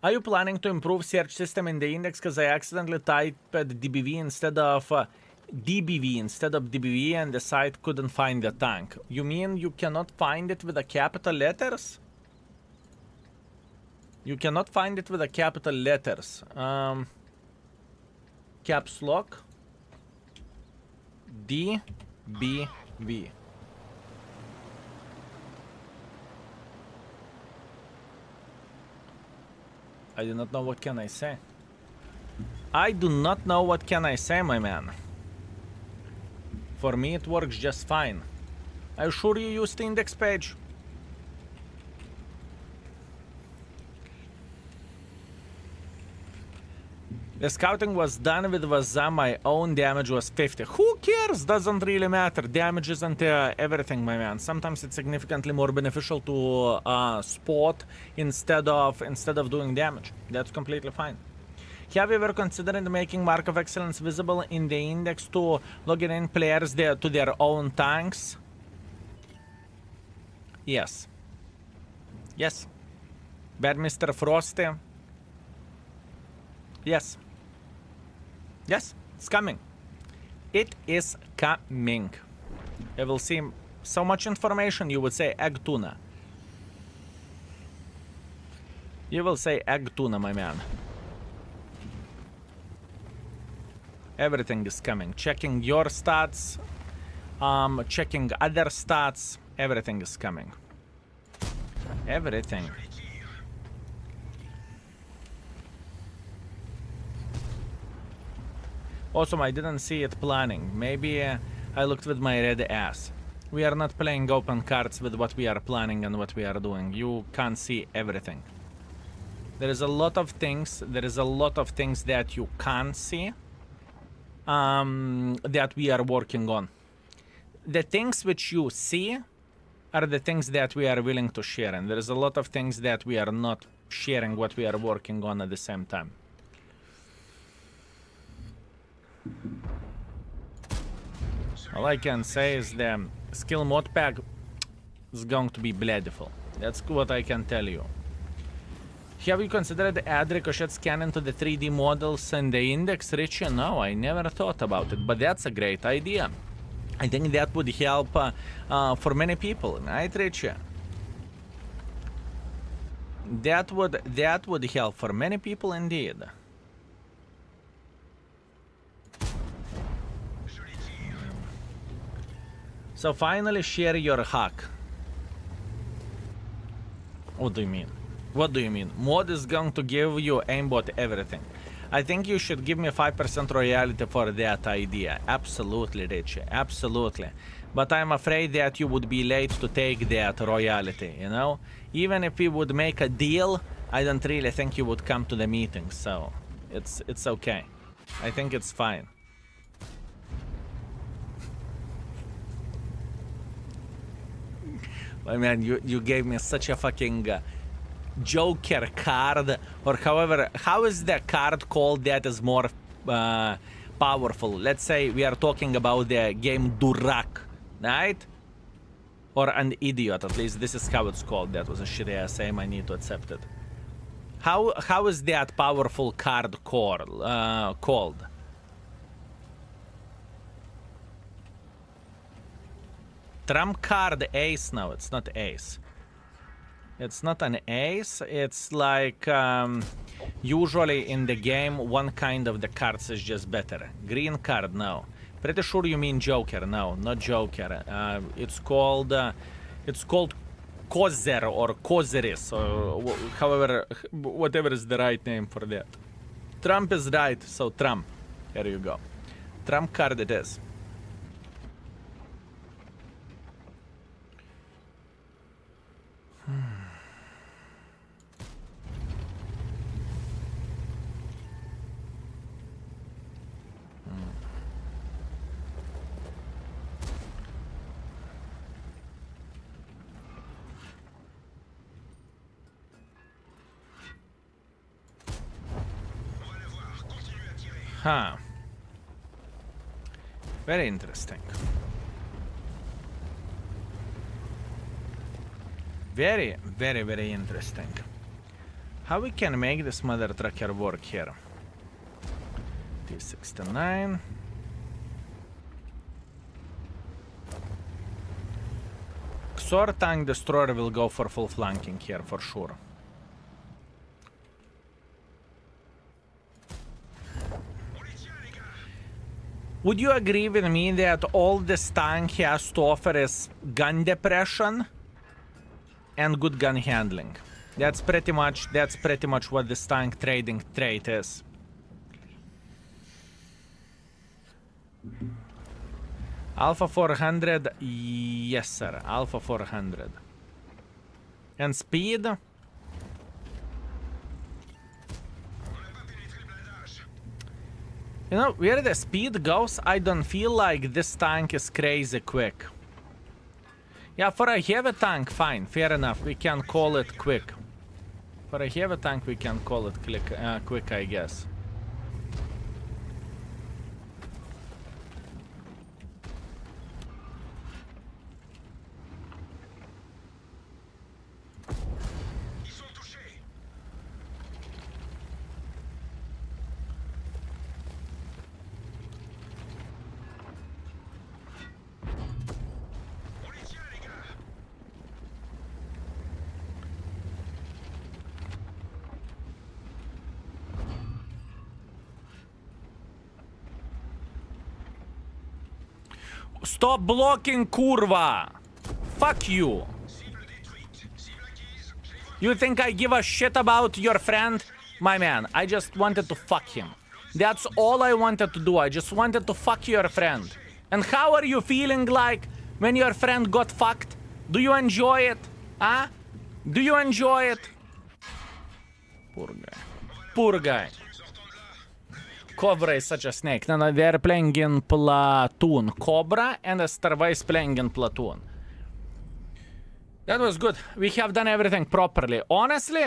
Are you planning to improve search system in the index? Because I accidentally typed DBV instead of DBV and the site couldn't find the tank. You mean you cannot find it with the capital letters? You cannot find it with the capital letters. Caps lock. DBV. I do not know what can I say. I do not know what can I say, my man. For me, it works just fine. Are you sure you used the index page? The scouting was done with Vaza, my own damage was 50. Who cares? Doesn't really matter. Damage isn't everything, my man. Sometimes it's significantly more beneficial to spot instead of doing damage. That's completely fine. Have you ever considered making Mark of Excellence visible in the index to login in players to their own tanks? Yes. Yes. Bad Mr. Frosty. Yes. Yes, it's coming. It is coming. You will see so much information, you would say egg tuna. You will say egg tuna, my man. Everything is coming. Checking your stats, checking other stats. Everything is coming. Everything. Awesome, I didn't see it planning. Maybe I looked with my red ass. We are not playing open cards with what we are planning and what we are doing. You can't see everything. There is a lot of things. There is a lot of things that you can't see. That we are working on. The things which you see are the things that we are willing to share. And there is a lot of things that we are not sharing what we are working on at the same time. All I can say is the skill mod pack is going to be beautiful. That's what I can tell you. Have you considered add ricochet scan into the 3D models in the index, Richie? No, I never thought about it, but that's a great idea. I think that would help for many people, right, Richie? That would help for many people indeed. So finally share your hack. What do you mean? What do you mean? Mod is going to give you aimbot everything. I think you should give me 5% royalty for that idea. Absolutely, Richie. Absolutely. But I'm afraid that you would be late to take that royalty, you know? Even if we would make a deal, I don't really think you would come to the meeting, so it's okay. I think it's fine. I mean, you gave me such a fucking Joker card, or however, how is the card called that is more powerful? Let's say we are talking about the game Durak, right? Or an idiot, at least this is how it's called. That was a shitty ass name, I need to accept it. How is that powerful card called? Trump card ace? No, it's not ace. It's not an ace. It's like usually in the game one kind of the cards is just better. Green card, no. Pretty sure you mean Joker. No, not Joker. It's called Kozer or Kozeris or however, whatever is the right name for that. Trump is right, so Trump. Here you go. Trump card it is. Huh. Very interesting. Very, very, very interesting. How we can make this mother trucker work here? T69. Xor tank destroyer will go for full flanking here for sure. Would you agree with me that all this tank has to offer is gun depression and good gun handling? That's pretty much what this tank trading trait is. Alpha 400, yes sir, Alpha 400. And speed? You know, where the speed goes, I don't feel like this tank is crazy quick. Yeah, for a heavy tank, fine, fair enough, we can call it quick. For a heavy tank, we can call it quick, I guess. Stop blocking, kurva! Fuck you! You think I give a shit about your friend? My man, I just wanted to fuck him. That's all I wanted to do. I just wanted to fuck your friend. And how are you feeling like when your friend got fucked? Do you enjoy it? Huh? Do you enjoy it? Poor guy. Poor guy. Cobra is such a snake. No, they're playing in platoon. Cobra and Starva is playing in platoon. That was good. We have done everything properly. Honestly,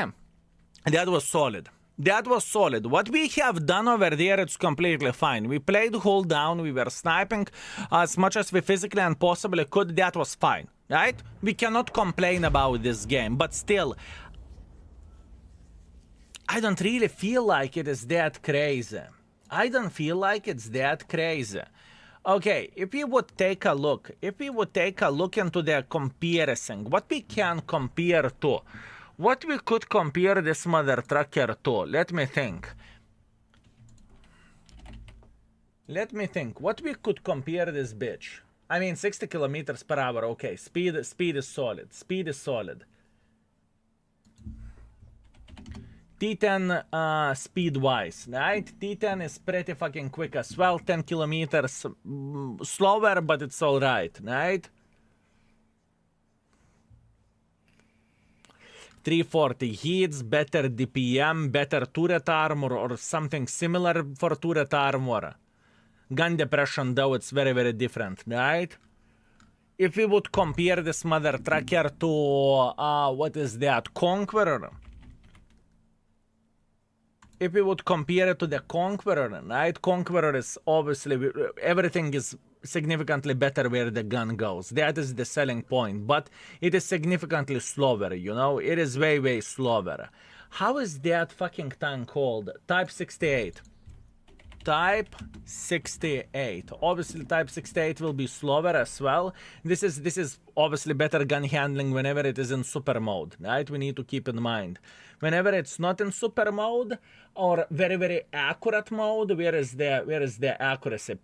that was solid. That was solid. What we have done over there, it's completely fine. We played hold down. We were sniping as much as we physically and possibly could. That was fine, right? We cannot complain about this game. But still, I don't really feel like it is that crazy. I don't feel like it's that crazy. Okay, if we would take a look, into the comparison, what we can compare to, what we could compare this mother trucker to, let me think. What we could compare this bitch. I mean, 60 kilometers per hour, okay, speed is solid. T10 speed-wise, right? T10 is pretty fucking quick as well. 10 kilometers slower, but it's alright, right? 340 hits, better DPM, better turret armor, or something similar for turret armor. Gun depression, though, it's very, very different, right? If we would compare this mother trucker to, what is that, Conqueror? If we would compare it to the Conqueror, right? Conqueror is obviously, everything is significantly better where the gun goes. That is the selling point, but it is significantly slower, you know? It is way, way slower. How is that fucking tank called? Type 68. Type 68. Obviously, Type 68 will be slower as well. This is obviously better gun handling whenever it is in super mode, right? We need to keep in mind. Whenever it's not in super mode or very, very accurate mode, where is the accuracy?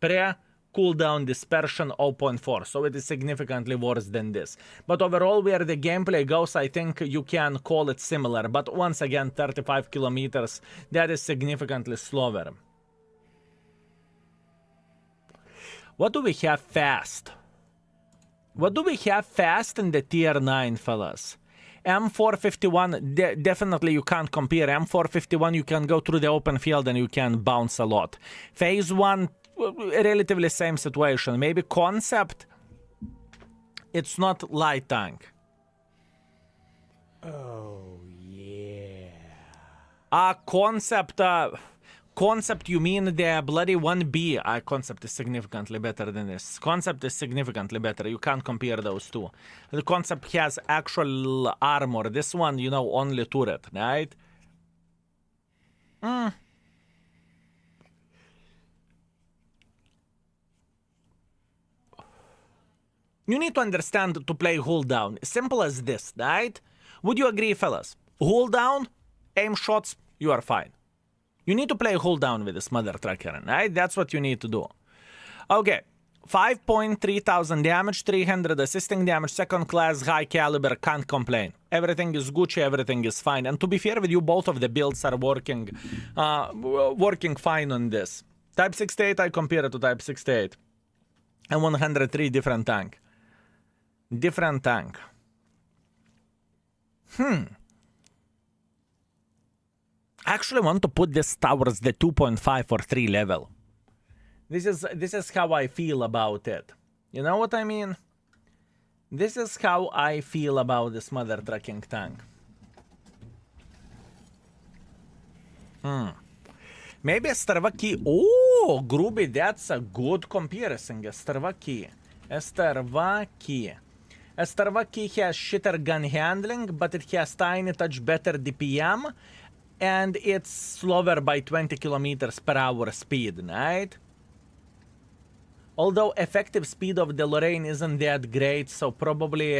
Cooldown dispersion 0.4, so it is significantly worse than this. But overall, where the gameplay goes, I think you can call it similar. But once again, 35 kilometers, that is significantly slower. What do we have fast? What do we have fast in the tier 9, fellas? M451, definitely you can't compare. M451, you can go through the open field and you can bounce a lot. Phase 1, relatively same situation. Maybe concept, it's not light tank. Oh, yeah. Concept, Concept, you mean the bloody 1B? Concept is significantly better than this. Concept is significantly better. You can't compare those two. The concept has actual armor. This one, you know, only turret, right? You need to understand to play hold down. Simple as this, right? Would you agree, fellas? Hold down, aim shots, you are fine. You need to play hold down with this mother trucker, right? That's what you need to do. Okay, 5,300 damage, 300 assisting damage, second class, high caliber, can't complain. Everything is Gucci, everything is fine. And to be fair with you, both of the builds are working fine on this. Type 68, I compare it to Type 68. And 103 different tank. Different tank. I actually want to put this towards the 2.5 or 3 level. This is how I feel about it. You know what I mean? This is how I feel about this mother trucking tank. Maybe a Starvaki. Oh, Gruby, that's a good comparison. A Starvaki. A Starvaki has shitter gun handling, but it has tiny touch better DPM. And it's slower by 20 kilometers per hour speed, right? Although effective speed of the Lorraine isn't that great, so probably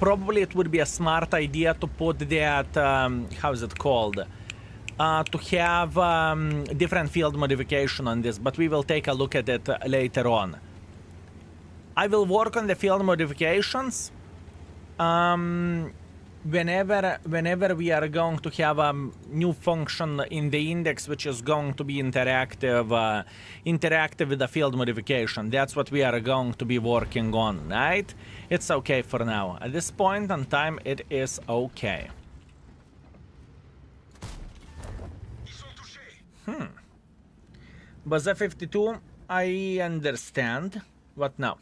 it would be a smart idea to put that, how is it called? To have different field modification on this, but we will take a look at it later on. I will work on the field modifications whenever we are going to have a new function in the index which is going to be interactive with the field modification. That's what we are going to be working on, right? It's okay for now. At this point in time, it is okay. But the 52, I understand. What now?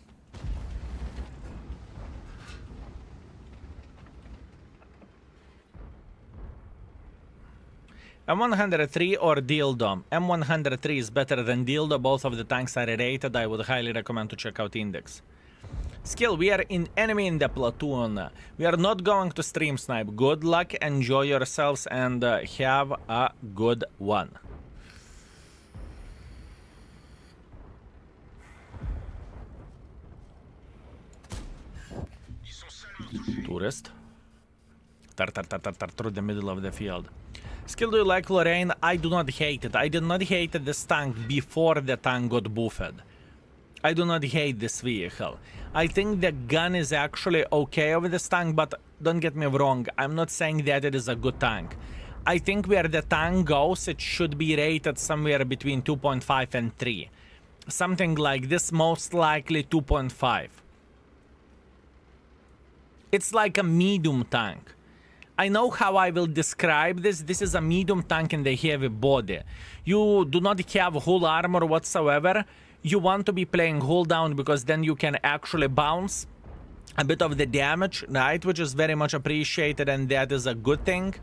M103 or Dildo? M103 is better than Dildo. Both of the tanks are rated. I would highly recommend to check out Index. Skill, we are in enemy in the platoon. We are not going to stream snipe. Good luck, enjoy yourselves, and have a good one. Tourist. Through the middle of the field. Skill, do you like Lorraine? I do not hate it. I did not hate this tank before the tank got buffed. I do not hate this vehicle. I think the gun is actually okay with this tank, but don't get me wrong, I'm not saying that it is a good tank. I think where the tank goes, it should be rated somewhere between 2.5 and 3. Something like this, most likely 2.5. It's like a medium tank. I know how I will describe this. This is a medium tank in the heavy body. You do not have whole armor whatsoever. You want to be playing hold down because then you can actually bounce a bit of the damage, right? Which is very much appreciated, and that is a good thing.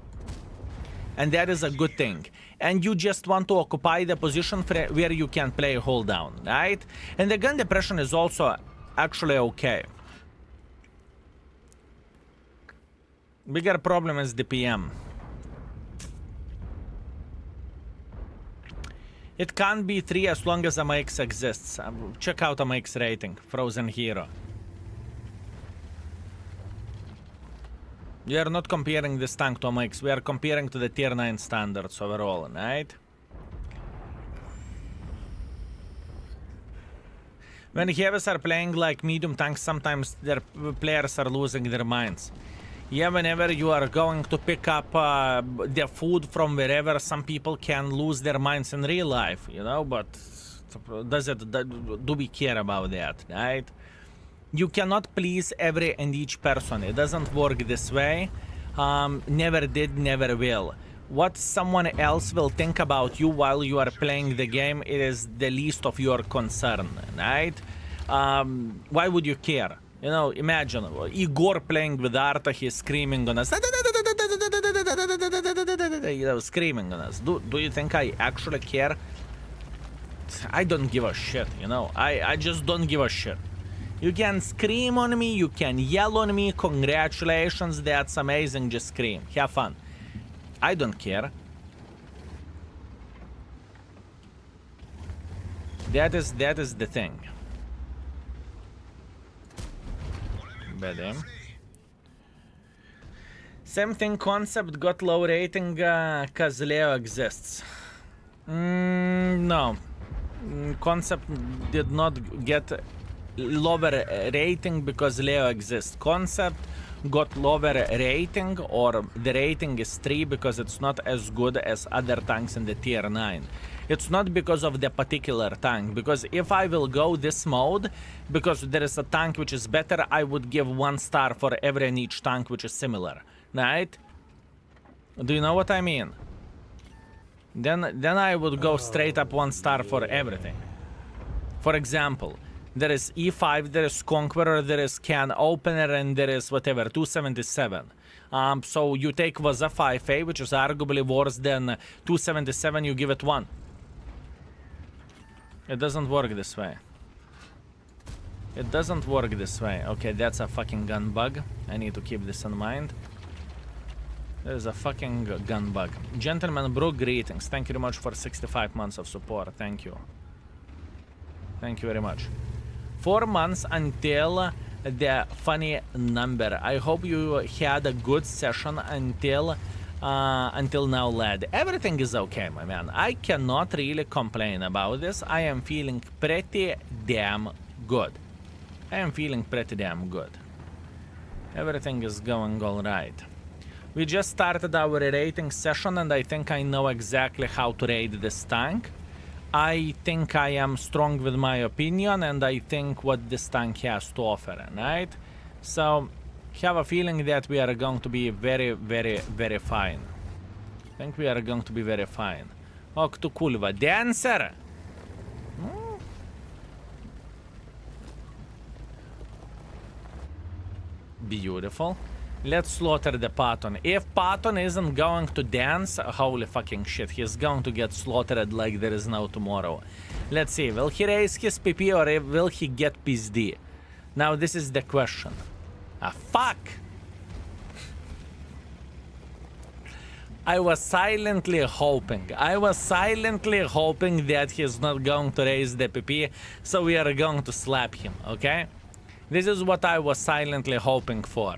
And you just want to occupy the position where you can play hold down, right? And the gun depression is also actually okay. Bigger problem is DPM. It can't be 3 as long as MX exists. Check out MX rating, Frozen Hero. We are not comparing this tank to MX, we are comparing to the tier 9 standards overall, right? When heavies are playing like medium tanks, sometimes their players are losing their minds. Yeah, whenever you are going to pick up the food from wherever, some people can lose their minds in real life, you know, but do we care about that, right? You cannot please every and each person. It doesn't work this way. Never did, never will. What someone else will think about you while you are playing the game, it is the least of your concern, right? Why would you care? You know, imagine Igor playing with Arta, he's screaming on us. screaming on us. Do you think I actually care? I don't give a shit, you know. I just don't give a shit. You can scream on me, you can yell on me. Congratulations, that's amazing. Just scream. Have fun. I don't care. That is the thing. Bad aim. Same thing, concept got low rating cause Leo exists. No. Concept did not get lower rating because Leo exists. Concept got lower rating, or the rating is 3 because it's not as good as other tanks in the tier 9. It's not because of the particular tank, because if I will go this mode, because there is a tank which is better, I would give 1 star for every and each tank which is similar, right? Do you know what I mean? Then I would go straight up 1 star for everything. For example, there is E5, there is Conqueror, there is Can Opener, and there is whatever, 277. So you take Vaza 5A, which is arguably worse than 277, you give it 1. It doesn't work this way. It doesn't work this way. Okay, that's a fucking gun bug. I need to keep this in mind. There's a fucking gun bug. Gentleman Brook, greetings. Thank you very much for 65 months of support. Thank you. Thank you very much. 4 months until the funny number. I hope you had a good session until now, lad. Everything is okay, my man. I cannot really complain about this. I am feeling pretty damn good. I am feeling pretty damn good. Everything is going all right. We just started our rating session, and I think I know exactly how to rate this tank. I think I am strong with my opinion, and I think what this tank has to offer, right? So, have a feeling that we are going to be very, very, very fine. I think we are going to be very fine. Ok, tu kulva. Dancer! Beautiful. Let's slaughter the Patton. If Patton isn't going to dance, holy fucking shit, he's going to get slaughtered like there is no tomorrow. Let's see, will he raise his PP or will he get PSD? Now this is the question. Ah, fuck! I was silently hoping that he's not going to raise the PP, so we are going to slap him, okay? This is what I was silently hoping for.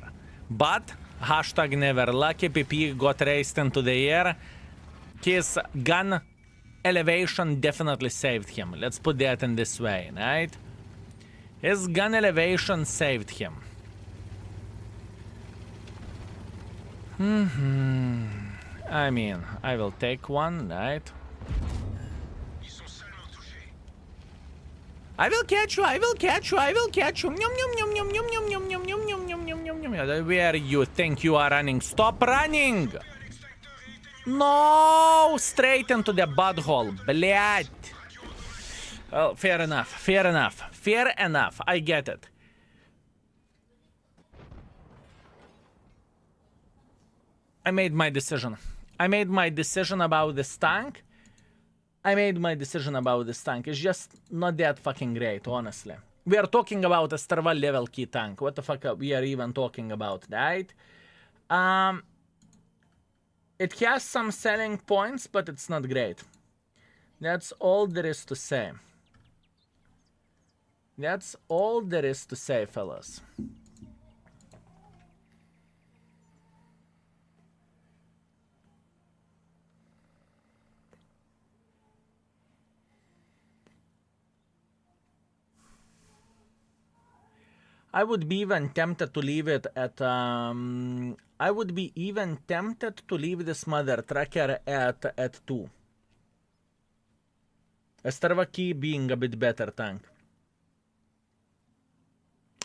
But, hashtag never lucky, PP got raised into the air. His gun elevation definitely saved him. Let's put that in this way, right? His gun elevation saved him. I mean, I will take one, right? I will catch you, I will catch you, I will catch you. Where you think you are running? Stop running! No! Straight into the butthole. Блядь. Well, fair enough, fair enough, fair enough. I get it. I made my decision. I made my decision about this tank. It's just not that fucking great, honestly. We are talking about a Starval level key tank. What the fuck are we even talking about, right? It has some selling points, but it's not great. That's all there is to say. That's all there is to say, fellas. I would be even tempted to leave it at, I would be even tempted to leave this mother tracker at 2. Starvaki being a bit better tank.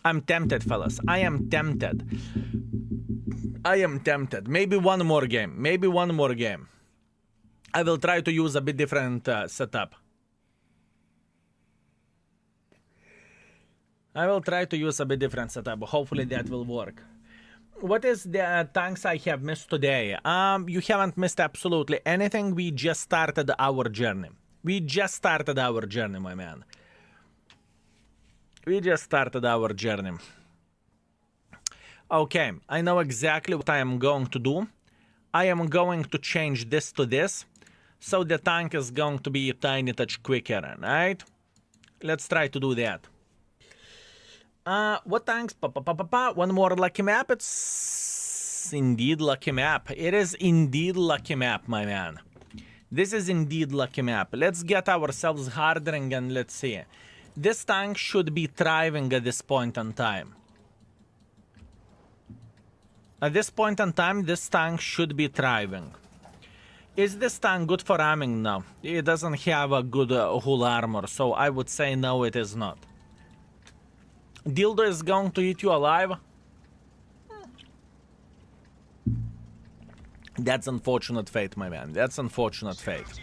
I'm tempted, fellas. I am tempted. Maybe one more game. I will try to use a bit different setup. Hopefully that will work. What is the tanks I have missed today? You haven't missed absolutely anything. We just started our journey. We just started our journey, my man. We just started our journey. Okay, I know exactly what I am going to do. I am going to change this to this, so the tank is going to be a tiny touch quicker, right? Let's try to do that. What tanks? One more lucky map. It's indeed lucky map. It is indeed lucky map, my man. This is indeed lucky map. Let's get ourselves hardening and let's see. This tank should be thriving at this point in time. At this point in time, this tank should be thriving. Is this tank good for aiming now? It doesn't have a good hull armor, so I would say no, it is not. Dildo is going to eat you alive? That's unfortunate fate, my man. That's unfortunate fate.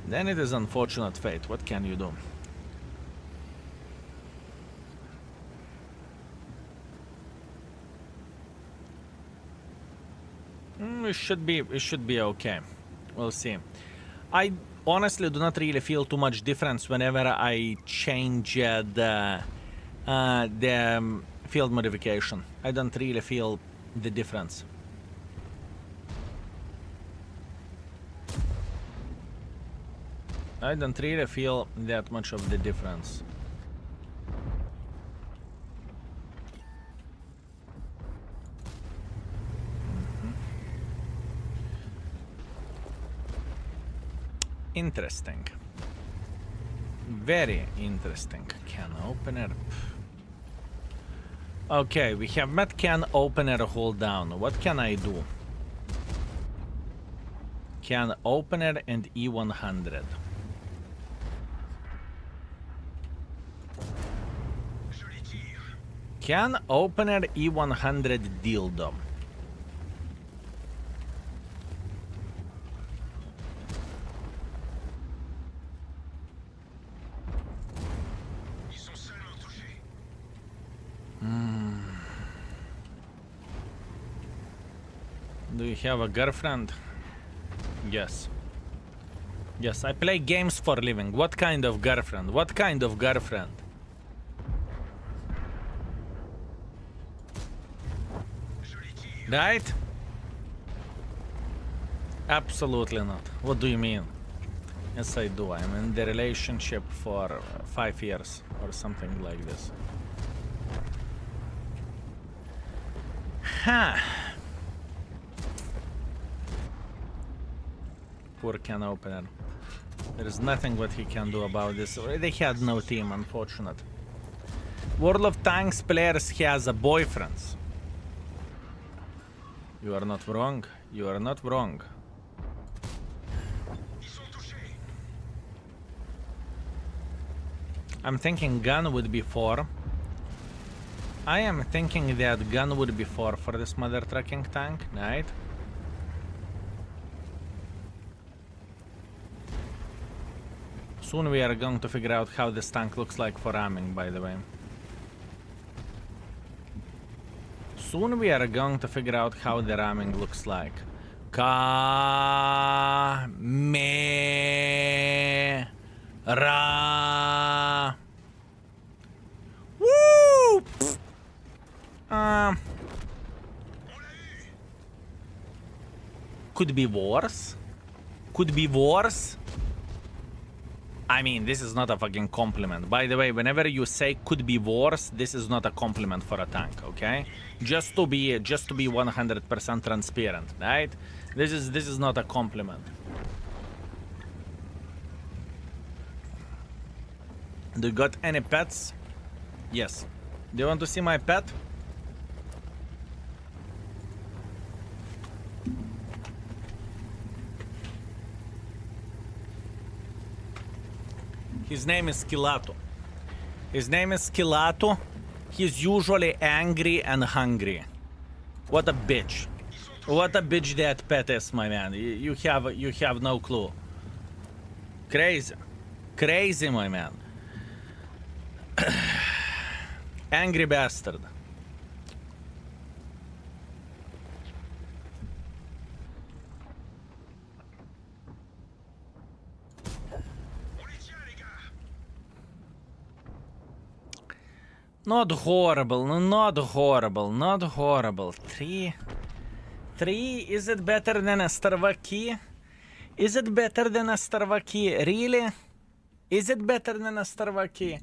Then it is unfortunate fate. What can you do? It should be okay. We'll see. I honestly do not really feel too much difference whenever I change the field modification. I don't really feel the difference. I don't really feel that much of the difference. Interesting. Very interesting. Can opener. Okay, we have met can opener hold down. What can I do? Can opener and E100. Can opener E100 dildo. Do you have a girlfriend? Yes. Yes, I play games for a living. What kind of girlfriend? What kind of girlfriend? Right? Absolutely not. What do you mean? Yes, I do. I'm in the relationship for 5 years or something like this. Huh. Poor can opener. There is nothing what he can do about this. They had no team, unfortunate. World of Tanks players has a boyfriend. You are not wrong. You are not wrong. I'm thinking gun would be 4. I am thinking that gun would be 4 for this mother trucking tank, right? Soon we are going to figure out how this tank looks like for ramming, by the way. Soon we are going to figure out how the ramming looks like. Ra. Woo! Could be worse. Could be worse. I mean, this is not a fucking compliment. By the way, whenever you say could be worse, this is not a compliment for a tank, okay? Just to be 100% transparent, right? This is not a compliment. Do you got any pets? Yes. Do you want to see my pet? His name is Skilato. His name is Skilato. He's usually angry and hungry. What a bitch. What a bitch that pet is, my man. You have no clue. Crazy. Crazy, my man. Angry bastard. Not horrible, not horrible, not horrible. 3. Is it better than a Starvaki? Is it better than a Starvaki? Really? Is it better than a Starvaki?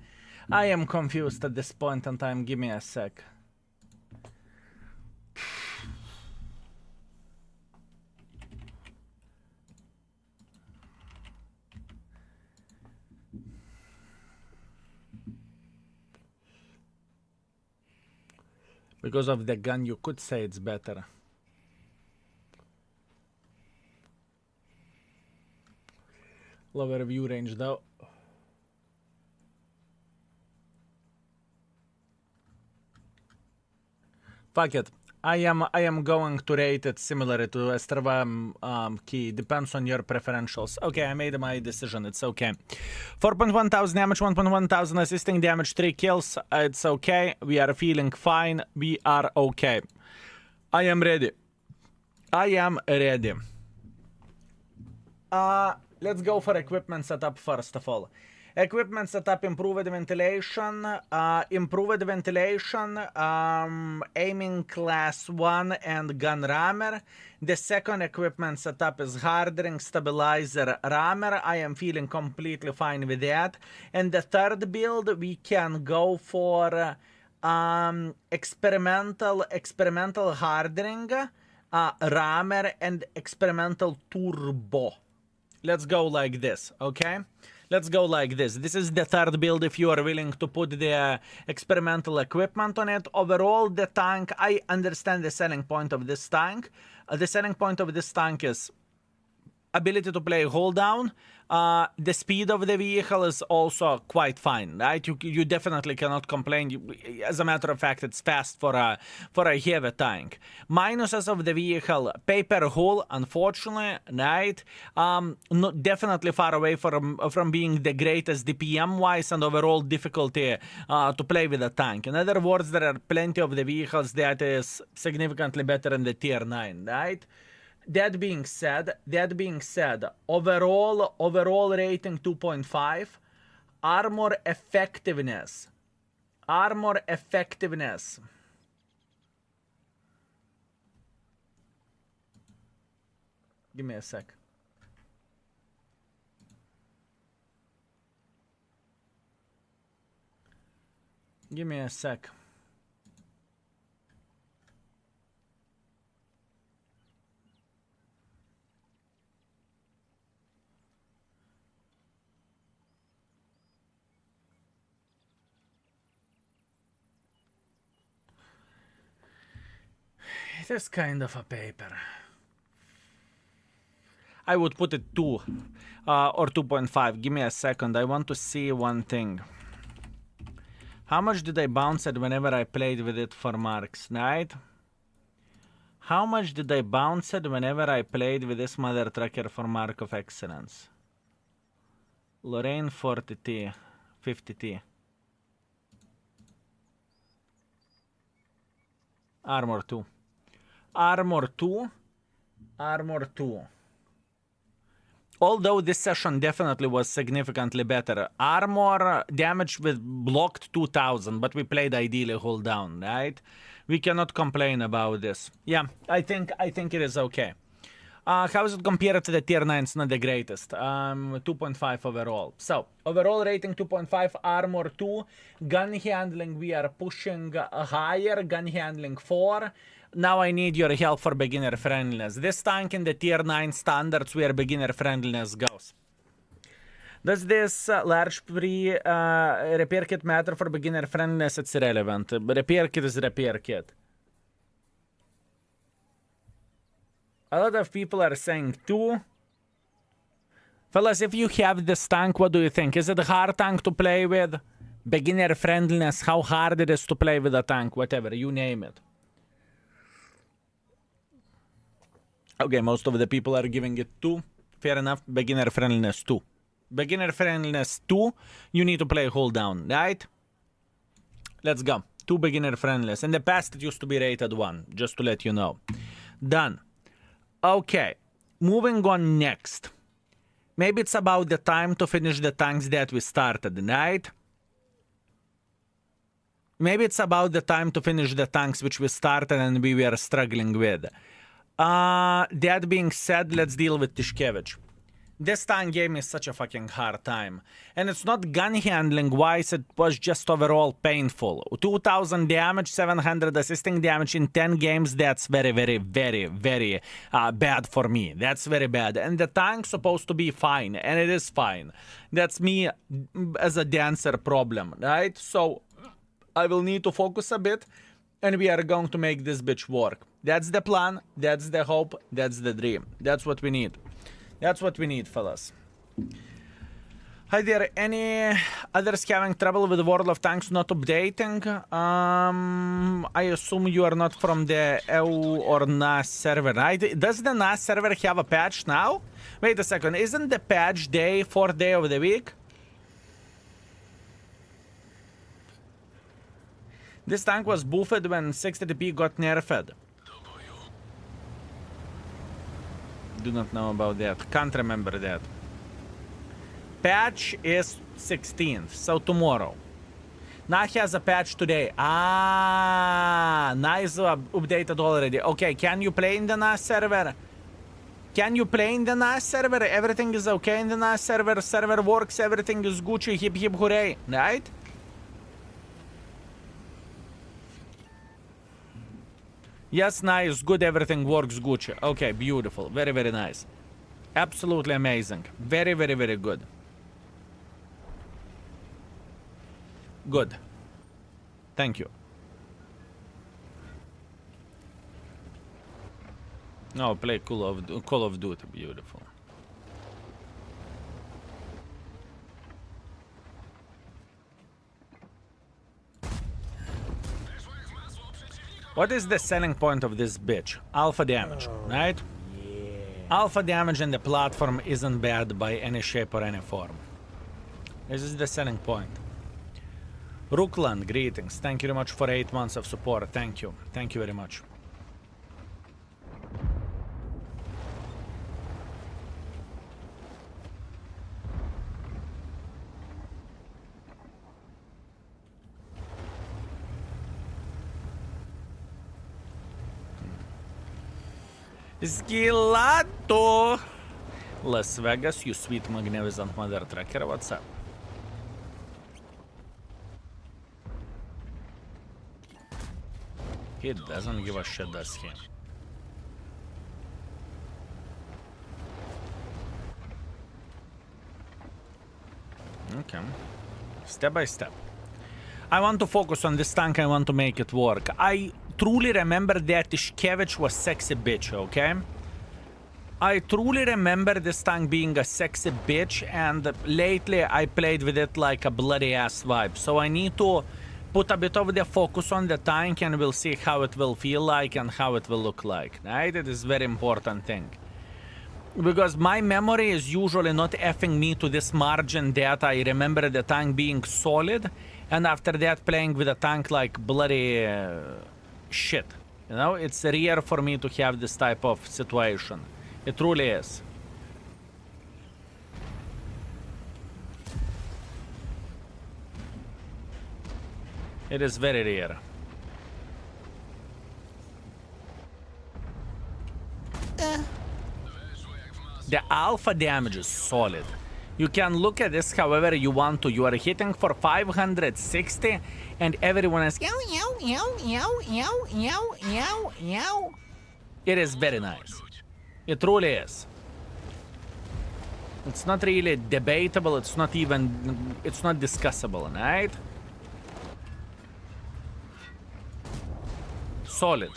I am confused at this point in time. Give me a sec. Because of the gun, you could say it's better. Lower view range though. Fuck it. I am going to rate it similar to a Strava key. Depends on your preferentials. Okay, I made my decision. It's okay. 4.1 thousand damage, 1.1 thousand assisting damage, 3 kills. It's okay. We are feeling fine. We are okay. I am ready. I am ready. Let's go for equipment setup first of all. Equipment setup, improved ventilation, aiming class 1 and gun rammer. The second equipment setup is hardening, stabilizer, rammer. I am feeling completely fine with that. And the third build, we can go for experimental hardening, rammer, and experimental turbo. Let's go like this, okay? Let's go like this. This is the third build if you are willing to put the experimental equipment on it. Overall, the tank, I understand the selling point of this tank. The selling point of this tank is ability to play hold down. The speed of the vehicle is also quite fine, right? You definitely cannot complain. As a matter of fact, it's fast for a heavy tank. Minuses of the vehicle: paper hull, unfortunately, right? Not definitely far away from being the greatest DPM wise and overall difficulty to play with a tank. In other words, there are plenty of the vehicles that is significantly better in the tier 9, right? That being said, overall rating 2.5. Armor effectiveness. Give me a sec. It is kind of a paper. I would put it 2 or 2.5. Give me a second. I want to see one thing. How much did I bounce it whenever I played with it for marks, right? How much did I bounce it whenever I played with this mother trucker for mark of excellence? Lorraine 40T, 50T. Armor 2. Although this session definitely was significantly better. Armor damage with blocked 2000, but we played ideally hold down, right? We cannot complain about this. Yeah, I think it is okay. How is it compared to the tier 9? It's not the greatest. 2.5 overall. So, overall rating 2.5, armor 2, gun handling we are pushing higher, gun handling 4. Now I need your help for beginner friendliness. This tank in the tier 9 standards where beginner friendliness goes. Does this large repair kit matter for beginner friendliness? It's irrelevant. Repair kit is repair kit. A lot of people are saying 2. Fellas, if you have this tank, what do you think? Is it a hard tank to play with? Beginner friendliness, how hard it is to play with a tank, whatever, you name it. Okay, most of the people are giving it 2. Fair enough. Beginner friendliness 2. Beginner friendliness 2. You need to play hold down, right? Let's go. 2 beginner friendlies. In the past, it used to be rated 1, just to let you know. Done. Okay, moving on next. Maybe it's about the time to finish the tanks that we started, right? Maybe it's about the time to finish the tanks which we started and we were struggling with. That being said, let's deal with Tyszkiewicza. This tank gave me such a fucking hard time. And it's not gun handling wise, it was just overall painful. 2000 damage, 700 assisting damage in 10 games, that's very, very, very, very bad for me. That's very bad. And the tank's supposed to be fine, and it is fine. That's me as a dancer problem, right? So I will need to focus a bit, and we are going to make this bitch work. That's the plan, that's the hope, that's the dream. That's what we need. That's what we need, fellas. Hi there, any others having trouble with World of Tanks not updating? I assume you are not from the EU or NAS server, right? Does the NAS server have a patch now? Wait a second, isn't the patch day 4th day of the week? This tank was buffed when 60p got nerfed. Do not know about that. Can't remember that. Patch is 16th, so tomorrow. Nah has a patch today. Nice updated already. Okay, can you play in the NAS server? Can you play in the NAS server? Everything is okay in the NAS server. Server works, everything is Gucci, hip hip hooray, right? Yes, nice, good, everything works Gucci. Okay, beautiful, very, very nice. Absolutely amazing. Very, very, very good. Good. Thank you. No, play Call of Duty, beautiful. What is the selling point of this bitch? Alpha damage, right? Yeah. Alpha damage in the platform isn't bad by any shape or any form. This is the selling point. Rookland, greetings. Thank you very much for 8 months of support. Thank you. Thank you very much. Sgilato! Las Vegas, you sweet magnificent mother trucker, what's up? He doesn't give a shit, does he? Okay. Step by step. I want to focus on this tank, I want to make it work. I truly remember that Tyszkiewicza was sexy bitch, okay? I truly remember this tank being a sexy bitch, and lately I played with it like a bloody ass vibe. So I need to put a bit of the focus on the tank, and we'll see how it will feel like and how it will look like, right? It is very important thing. Because my memory is usually not effing me to this margin that I remember the tank being solid, and after that playing with a tank like bloody shit. You know, it's rare for me to have this type of situation. It truly is. It is very rare. The alpha damage is solid. You can look at this however you want to. You are hitting for 560 and everyone is yow, yow, yow, yow, yow, yow, yow, yow. It is very nice. It truly is. It's not really debatable. It's not even... It's not discussable, right? Solid.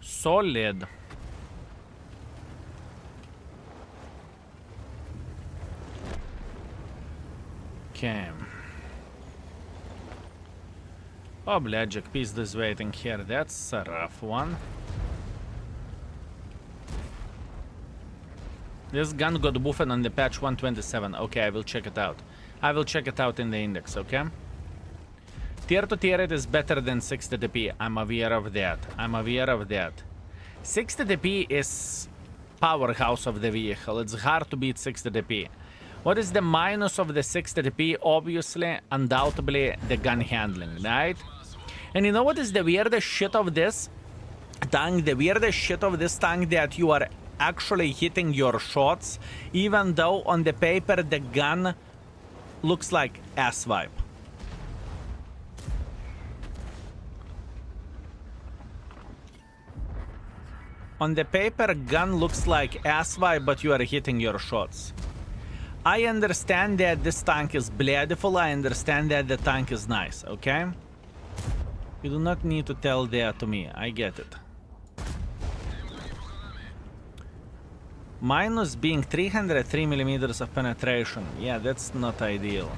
Solid. Okay. Oh, Jack piece is waiting here. That's a rough one. This gun got buffed on the patch 127. Okay, I will check it out. I will check it out in the index, okay? Tier to tier it is better than 60 DP. I'm aware of that. 60 DP is powerhouse of the vehicle. It's hard to beat 60 DP. What is the minus of the 60 DP? Obviously, undoubtedly, the gun handling, right? And you know what is the weirdest shit of this tank? The weirdest shit of this tank that you are actually hitting your shots, even though on the paper the gun looks like ass wipe. On the paper, gun looks like ass wipe, but you are hitting your shots. I understand that this tank is bladeful. I understand that the tank is nice, okay? You do not need to tell that to me. I get it. Minus being 303 millimeters of penetration. Yeah, that's not ideal.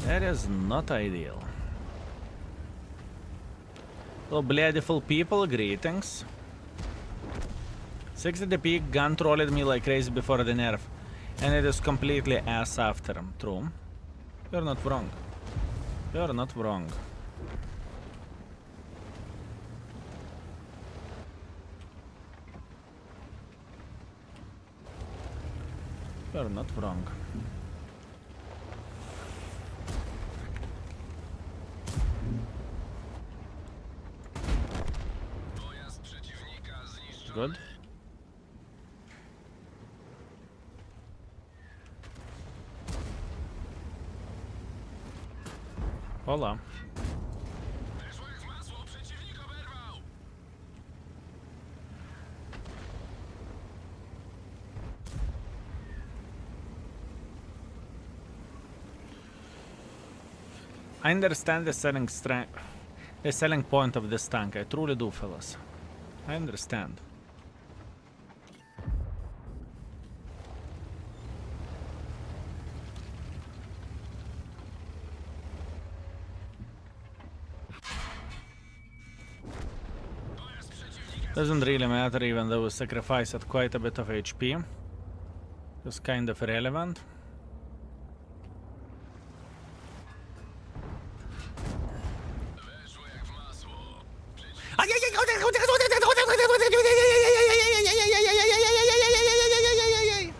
That is not ideal. So, bladeful people, greetings. 60 DP gun trolled me like crazy before the nerf. And it is completely ass after him. True. You're not wrong. You're not wrong. You're not wrong. Good. Hola. I understand the selling point of this tank. I truly do, fellas. I understand. Doesn't really matter, even though we sacrificed quite a bit of HP. It's kind of irrelevant.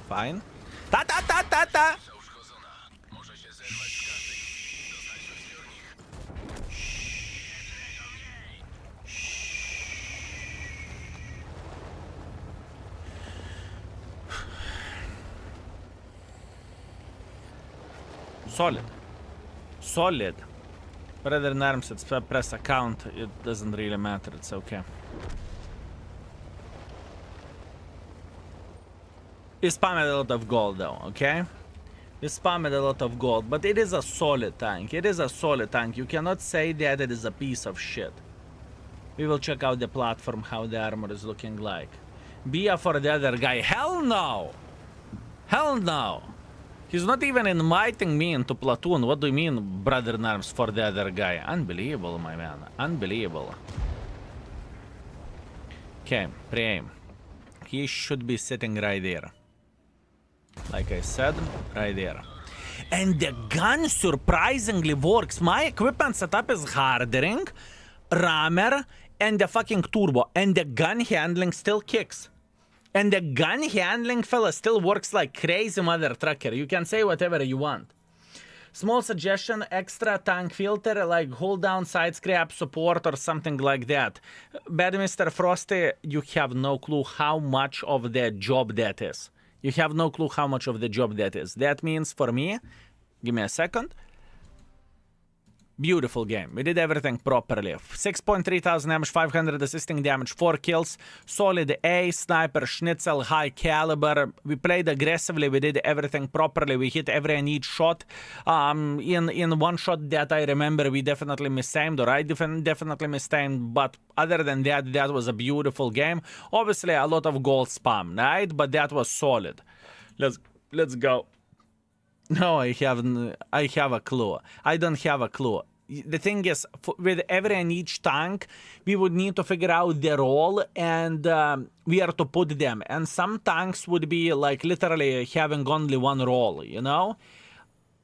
Fine. Ta ta ta ta ta. Solid. Solid. Rather than arms, it's press account. It doesn't really matter. It's okay. You spammed a lot of gold though, okay? You spammed a lot of gold, but it is a solid tank. It is a solid tank. You cannot say that it is a piece of shit. We will check out the platform, how the armor is looking like. Bia for the other guy. Hell no! Hell no! He's not even inviting me into platoon. What do you mean, brother in arms for the other guy? Unbelievable, my man. Unbelievable. Okay, pre-aim. He should be sitting right there. Like I said, right there. And the gun surprisingly works. My equipment setup is hardering, rammer, and the fucking turbo. And the gun handling still kicks. And the gun handling, fella, still works like crazy mother trucker. You can say whatever you want. Small suggestion, extra tank filter, like hold down side scrap support or something like that. Bad Mr. Frosty, you have no clue how much of the job that is. You have no clue how much of the job that is. That means for me, give me a second. Beautiful game. We did everything properly. 6.3 thousand damage, 500 assisting damage, 4 kills. Solid A, sniper, schnitzel, high caliber. We played aggressively. We did everything properly. We hit every and each shot. In one shot that I remember, we definitely misaimed, or I definitely misaimed. But other than that, that was a beautiful game. Obviously, a lot of gold spam, right? But that was solid. Let's go. No, I have a clue. I don't have a clue. The thing is, with every and each tank, we would need to figure out their role and where to put them. And some tanks would be like literally having only one role, you know?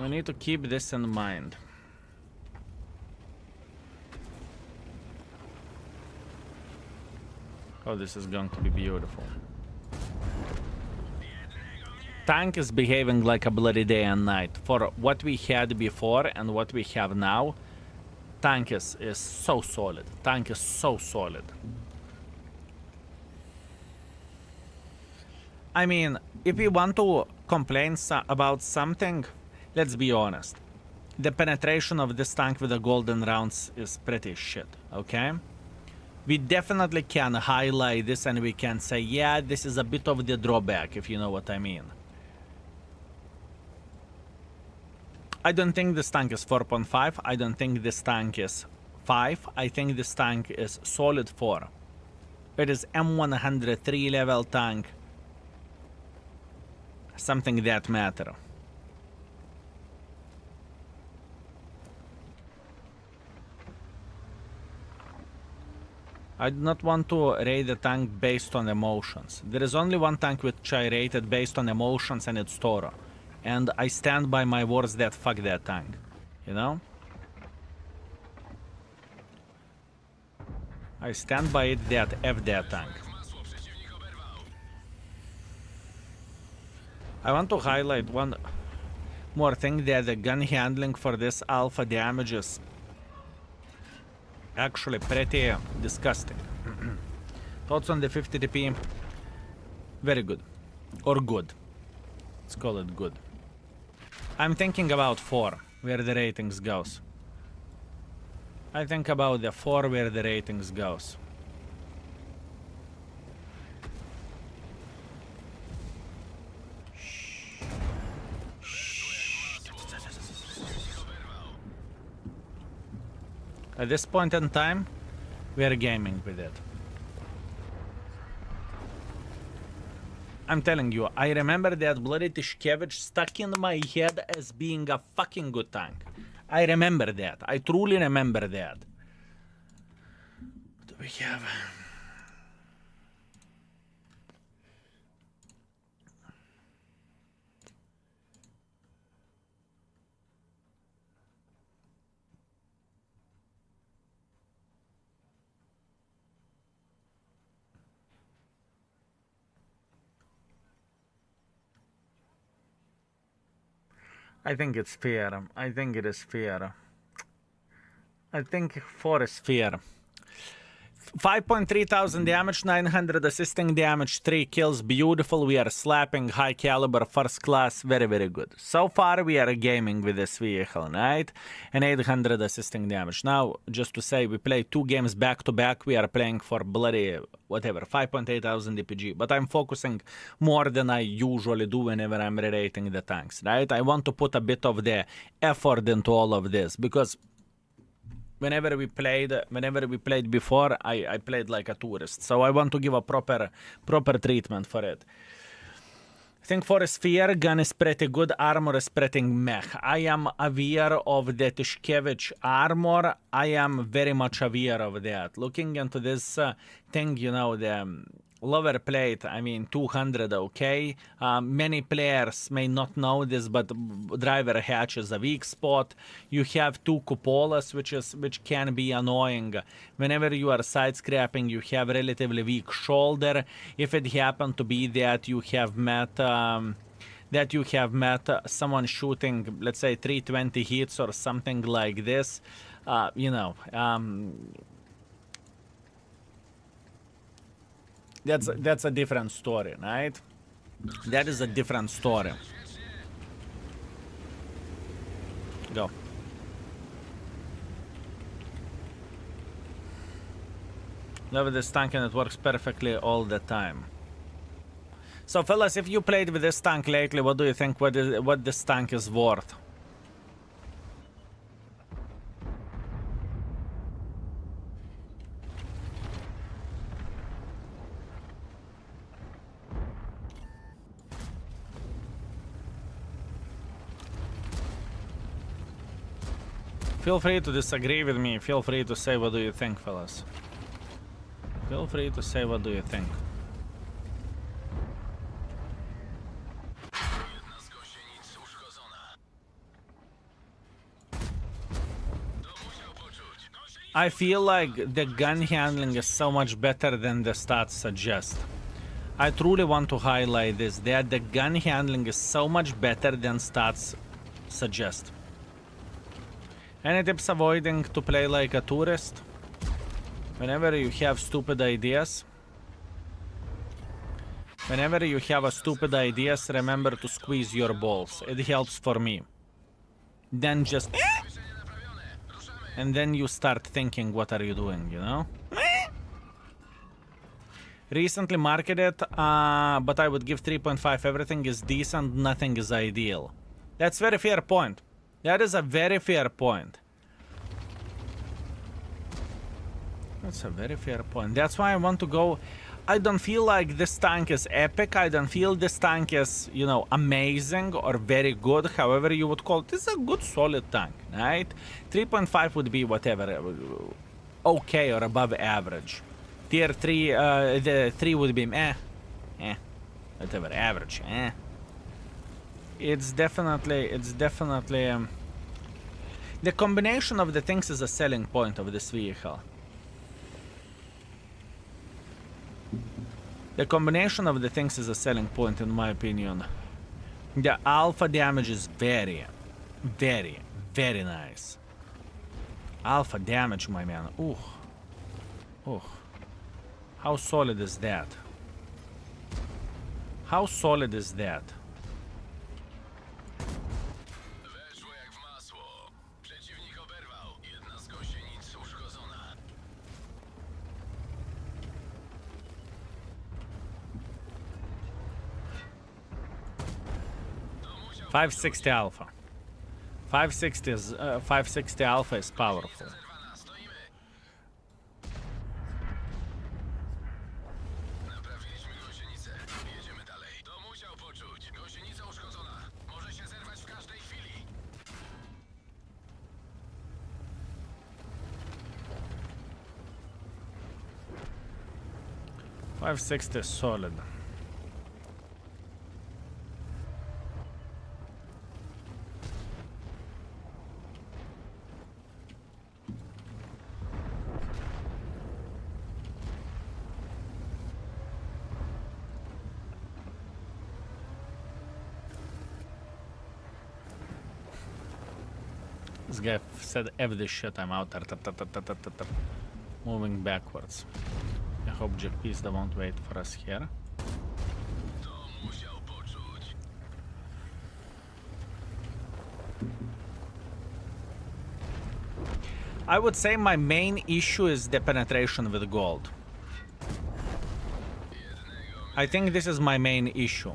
We need to keep this in mind. Oh, this is going to be beautiful. Tank is behaving like a bloody day and night. For what we had before and what we have now, tank is so solid. Tank is so solid. I mean, if we want to complain about something, let's be honest. The penetration of this tank with the golden rounds is pretty shit, okay? We definitely can highlight this and we can say, yeah, this is a bit of the drawback, if you know what I mean. I don't think this tank is 4.5. I don't think this tank is 5. I think this tank is solid 4. It is M103 level tank. Something that matter. I do not want to rate the tank based on emotions. There is only one tank which I rated based on emotions, and it's Toro. And I stand by my words that fuck that tank. You know? I stand by it that F that tank. I want to highlight one more thing, that the gun handling for this alpha damage is actually pretty disgusting. Thoughts on the 50 TP? Very good. Or good. Let's call it good. I'm thinking about 4, where the ratings goes. I think about the 4 where the ratings goes. At this point in time, we are gaming with it. I'm telling you, I remember that bloody Tyszkiewicza stuck in my head as being a fucking good tank. I remember that. I truly remember that. What do we have? I think it's fair. I think it is fair. I think 4 is fair. 5.3 thousand damage, 900 assisting damage, 3 kills, beautiful. We are slapping, high caliber, first class, very, very good. So far, we are gaming with this vehicle, right? And 800 assisting damage. Now, just to say, we play 2 games back to back. We are playing for bloody, whatever, 5.8 thousand DPG. But I'm focusing more than I usually do whenever I'm rerating the tanks, right? I want to put a bit of the effort into all of this, because whenever we played before, I played like a tourist. So I want to give a proper treatment for it. I think for a sphere, gun is pretty good, armor is pretty meh. I am aware of the Tyszkiewicza armor. I am very much aware of that. Looking into this thing, you know, the lower plate, I mean 200, okay. Many players may not know this, but driver hatch is a weak spot. You have 2 cupolas, which can be annoying. Whenever you are side scrapping, you have relatively weak shoulder. If it happened to be that you have met someone shooting, let's say 320 hits or something like this, you know, that's a different story, right? That is a different story. Go. Love this tank and it works perfectly all the time. So fellas, if you played with this tank lately, what do you think what this tank is worth? Feel free to disagree with me. Feel free to say what do you think, fellas. Feel free to say what do you think. I feel like the gun handling is so much better than the stats suggest. I truly want to highlight this, that the gun handling is so much better than stats suggest. Any tips avoiding to play like a tourist? Whenever you have stupid ideas, remember to squeeze your balls. It helps for me. Then just... And then you start thinking, what are you doing, you know? Recently marketed, but I would give 3.5. Everything is decent, nothing is ideal. That's very fair point. That is a very fair point. That's a very fair point. That's why I want to go... I don't feel like this tank is epic. I don't feel this tank is, you know, amazing or very good. However you would call it. This is a good solid tank, right? 3.5 would be whatever. Okay or above average. Tier 3, the 3 would be whatever, average, It's definitely, the combination of the things is a selling point of this vehicle. The combination of the things is a selling point in my opinion. The alpha damage is very, very, very nice. Alpha damage, my man. Ooh. Ooh. How solid is that? How solid is that? Weszło jak w masło. Przeciwnik oberwał. Jedna z gąsienic uszkodzona. To musiał 560 alpha. 560 is 560 alpha is powerful. zerwana. Stoimy. Naprawiliśmy gąsienicę. Jedziemy dalej. To musiał poczuć. Gąsienica uszkodzona. Może się zerwać w każdej chwili. Five sixty is solid. This guy said F this shit, I'm out there. Moving backwards. I hope Jagdtiger won't wait for us here. To musiał poczuć. I would say my main issue is the penetration with gold. I think this is my main issue.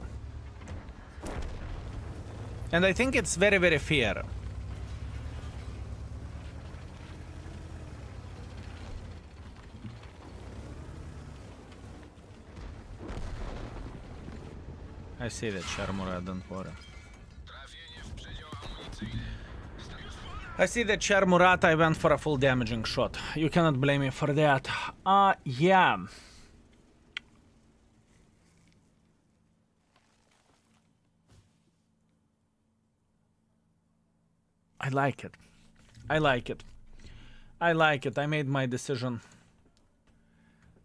And I think it's very, very fair. I see that, Char Murat, don't worry. Trafienie w przedział amunicyjny. I see that, Char Murat, I went for a full damaging shot. You cannot blame me for that. Yeah. I like it. I like it. I like it. I made my decision.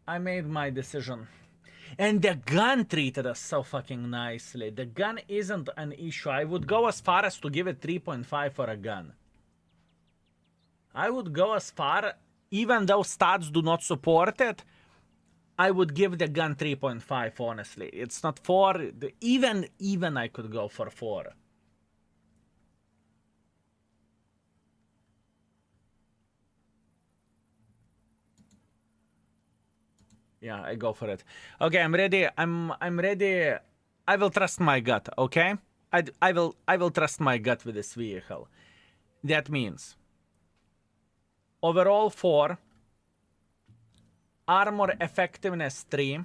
I made my decision. And the gun treated us so fucking nicely. The gun isn't an issue. I would go as far as to give it 3.5 for a gun. I would go as far, even though stats do not support it, I would give the gun 3.5, honestly. It's not 4. Even I could go for 4. Yeah, I go for it. Okay, I'm ready. I'm ready. I will trust my gut, okay? I will trust my gut with this vehicle. That means overall 4, armor effectiveness 3,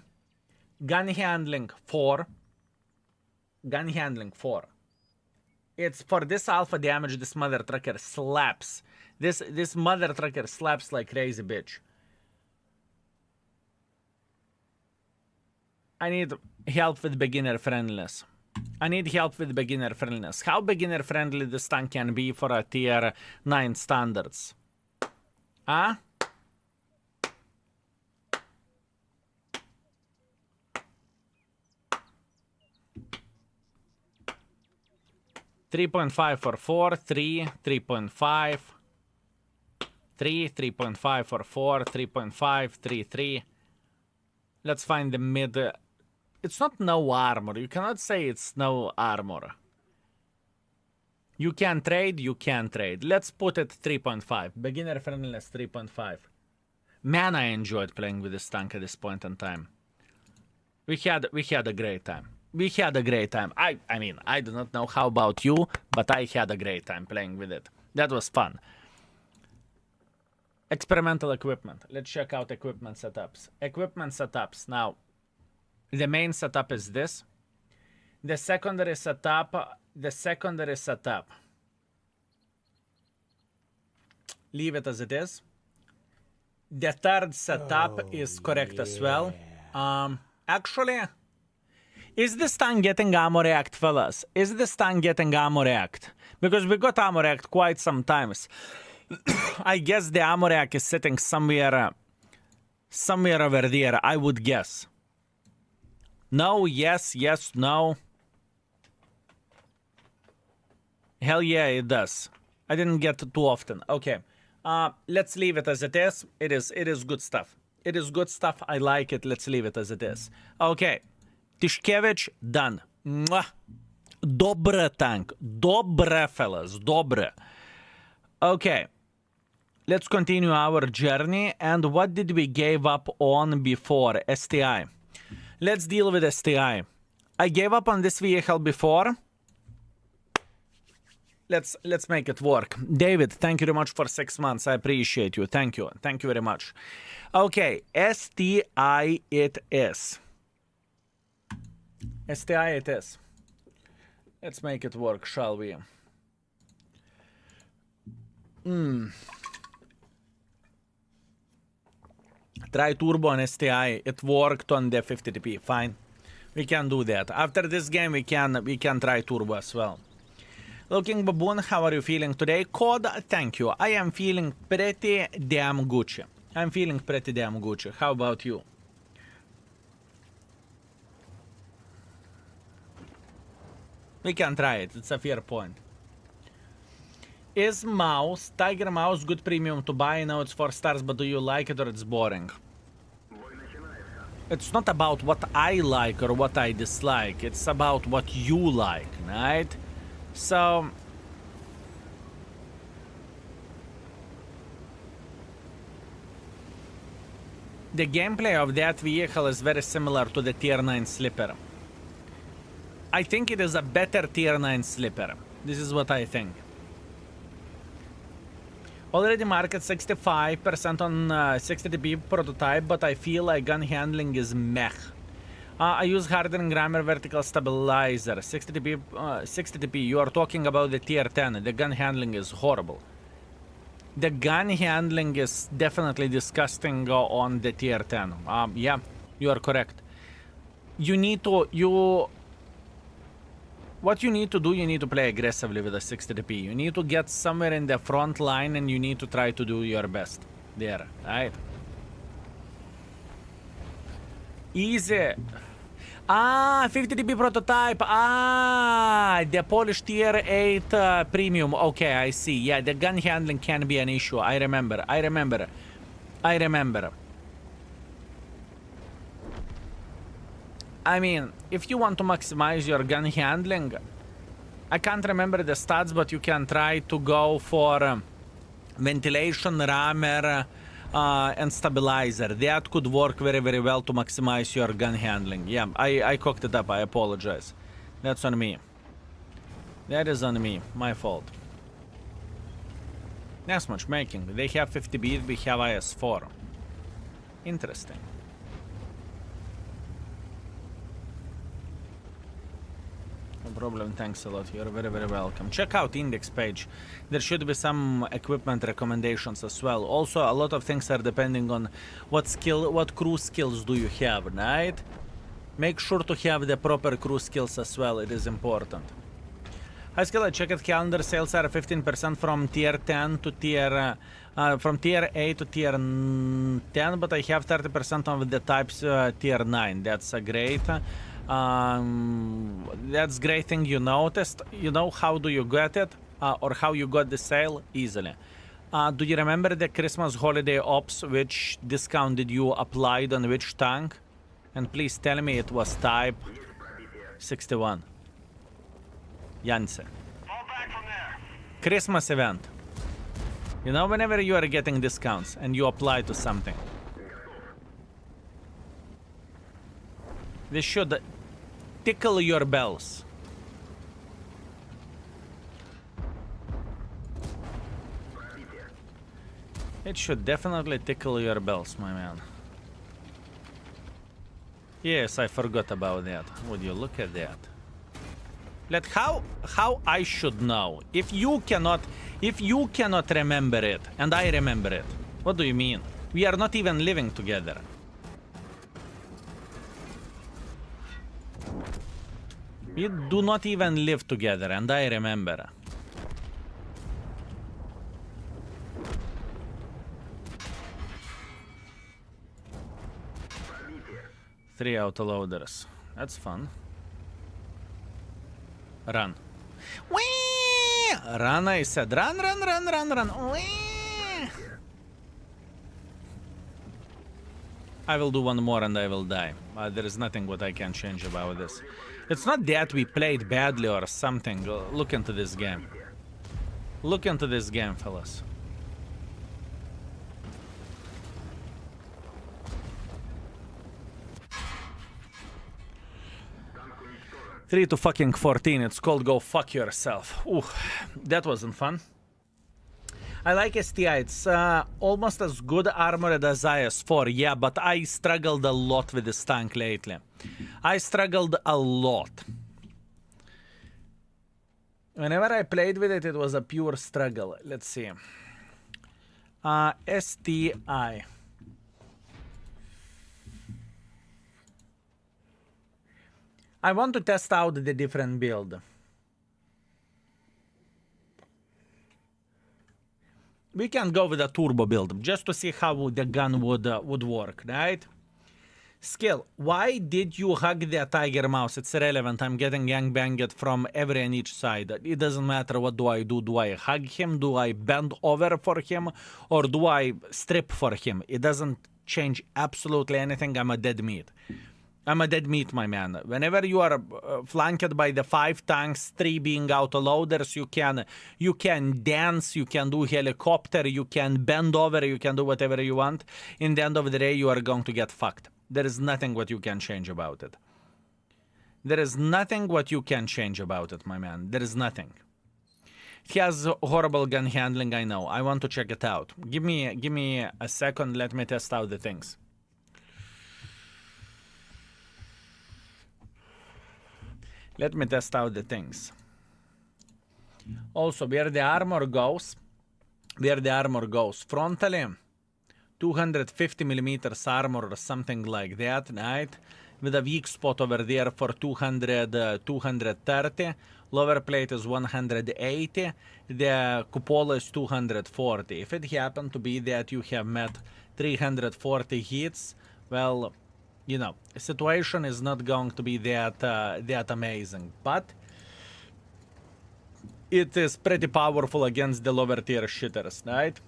gun handling 4. Gun handling 4. It's for this alpha damage. This mother trucker slaps. This mother trucker slaps like crazy bitch. I need help with beginner friendliness. I need help with beginner friendliness. How beginner friendly this tank can be for a tier 9 standards? Huh? 3.5 for 4, 3, 3.5, 3, 3.5 for 4, 3.5, 3, 3. Let's find the mid. It's not no armor. You cannot say it's no armor. You can trade, you can trade. Let's put it 3.5. Beginner friendliness 3.5. Man, I enjoyed playing with this tank at this point in time. We had a great time. We had a great time. I mean, I do not know how about you, but I had a great time playing with it. That was fun. Experimental equipment. Let's check out equipment setups. Equipment setups. Now, the main setup is this. The secondary setup. Leave it as it is. The third setup is correct as well. Actually, is this tank getting ammo react, fellas? Is this tank getting ammo react? Because we got ammo react quite some times. I guess the ammo react is sitting somewhere over there, I would guess. No, yes, yes, no. Hell yeah, it does. I didn't get it too often. Okay. Let's leave it as it is. It is good stuff. It is good stuff. I like it. Let's leave it as it is. Okay. Tyszkiewicza, done. Mwah. Dobre tank. Dobre, fellas. Dobre. Okay. Let's continue our journey. And what did we give up on before? STI. Let's deal with STI. I gave up on this vehicle before. Let's make it work. David, thank you very much for 6 months. I appreciate you. Thank you. Thank you very much. Okay, STI it is. STI it is. Let's make it work, shall we? Try turbo on STI. It worked on the 50TP. Fine. We can do that. After this game, we can try turbo as well. Looking Baboon, how are you feeling today? Code, thank you. I am feeling pretty damn Gucci. I'm feeling pretty damn Gucci. How about you? We can try it. It's a fair point. Is mouse, Tiger mouse, good premium to buy? Now it's 4 stars, but do you like it or it's boring? It's not about what I like or what I dislike. It's about what you like, right? So, the gameplay of that vehicle is very similar to the Tier 9 Slipper. I think it is a better Tier 9 Slipper. This is what I think. Already market 65% on 60TP prototype, but I feel like gun handling is meh. I use hardening rammer vertical stabilizer. 60TP, you are talking about the tier 10. The gun handling is horrible. The gun handling is definitely disgusting on the tier 10. Yeah, you are correct. What you need to do, you need to play aggressively with the 60TP. You need to get somewhere in the front line and you need to try to do your best. There, right? Easy. 50TP prototype. The Polish tier 8 premium. Okay, I see. Yeah, the gun handling can be an issue. I remember. I mean, if you want to maximize your gun handling, I can't remember the stats, but you can try to go for ventilation, rammer, and stabilizer. That could work very, very well to maximize your gun handling. Yeah, I cocked it up. I apologize. That's on me. That is on me. My fault. Next matchmaking. They have 50B, we have IS4. Interesting. No problem, thanks a lot. You're very, very welcome. Check out index page. There should be some equipment recommendations as well. Also, a lot of things are depending on what crew skills do you have, right? Make sure to have the proper crew skills as well. It is important. High skill, I checked calendar. Sales are 15% from tier 10 to tier... from tier 8 to tier 10, but I have 30% of the types tier 9. That's great. That's great thing you noticed. You know how do you get it? Or how you got the sale? Easily. Do you remember the Christmas holiday ops? Which discount did you applied on which tank? And please tell me it was type 61. Janse. Fall back from there. Christmas event. You know, whenever you are getting discounts and you apply to something, this should tickle your bells. It should definitely tickle your bells, my man. Yes, I forgot about that. Would you look at that? How I should know? If you cannot remember it, and I remember it, what do you mean? We are not even living together. We do not even live together, and I remember. Three autoloaders. That's fun. Run. Whee! Run, I said. Run. Whee! I will do one more and I will die. There is nothing what I can change about this. It's not that we played badly or something. Look into this game. Look into this game, fellas. 3 to fucking 14. It's called Go Fuck Yourself. Ooh, that wasn't fun. I like STI. It's almost as good armored as IS-4. Yeah, but I struggled a lot with this tank lately. I struggled a lot. Whenever I played with it, it was a pure struggle. Let's see. STI. I want to test out the different build. We can go with a turbo build just to see how the gun would work, right? Skill. Why did you hug the tiger mouse? It's irrelevant. I'm getting gangbanged from every and each side. It doesn't matter what do I do. Do I hug him? Do I bend over for him? Or do I strip for him? It doesn't change absolutely anything. I'm a dead meat. I'm a dead meat, my man. Whenever you are flanked by the 5 tanks, 3 being autoloaders, you can dance, you can do helicopter, you can bend over, you can do whatever you want. In the end of the day, you are going to get fucked. There is nothing what you can change about it. There is nothing what you can change about it, my man. There is nothing. He has horrible gun handling, I know. I want to check it out. Give me a second, let me test out the things. Let me test out the things. Also, where the armor goes, frontally, 250 millimeters armor or something like that, right? With a weak spot over there for 230. Lower plate is 180. The cupola is 240. If it happened to be that you have met 340 hits, well, you know, the situation is not going to be that amazing, but it is pretty powerful against the lower tier shitters, right?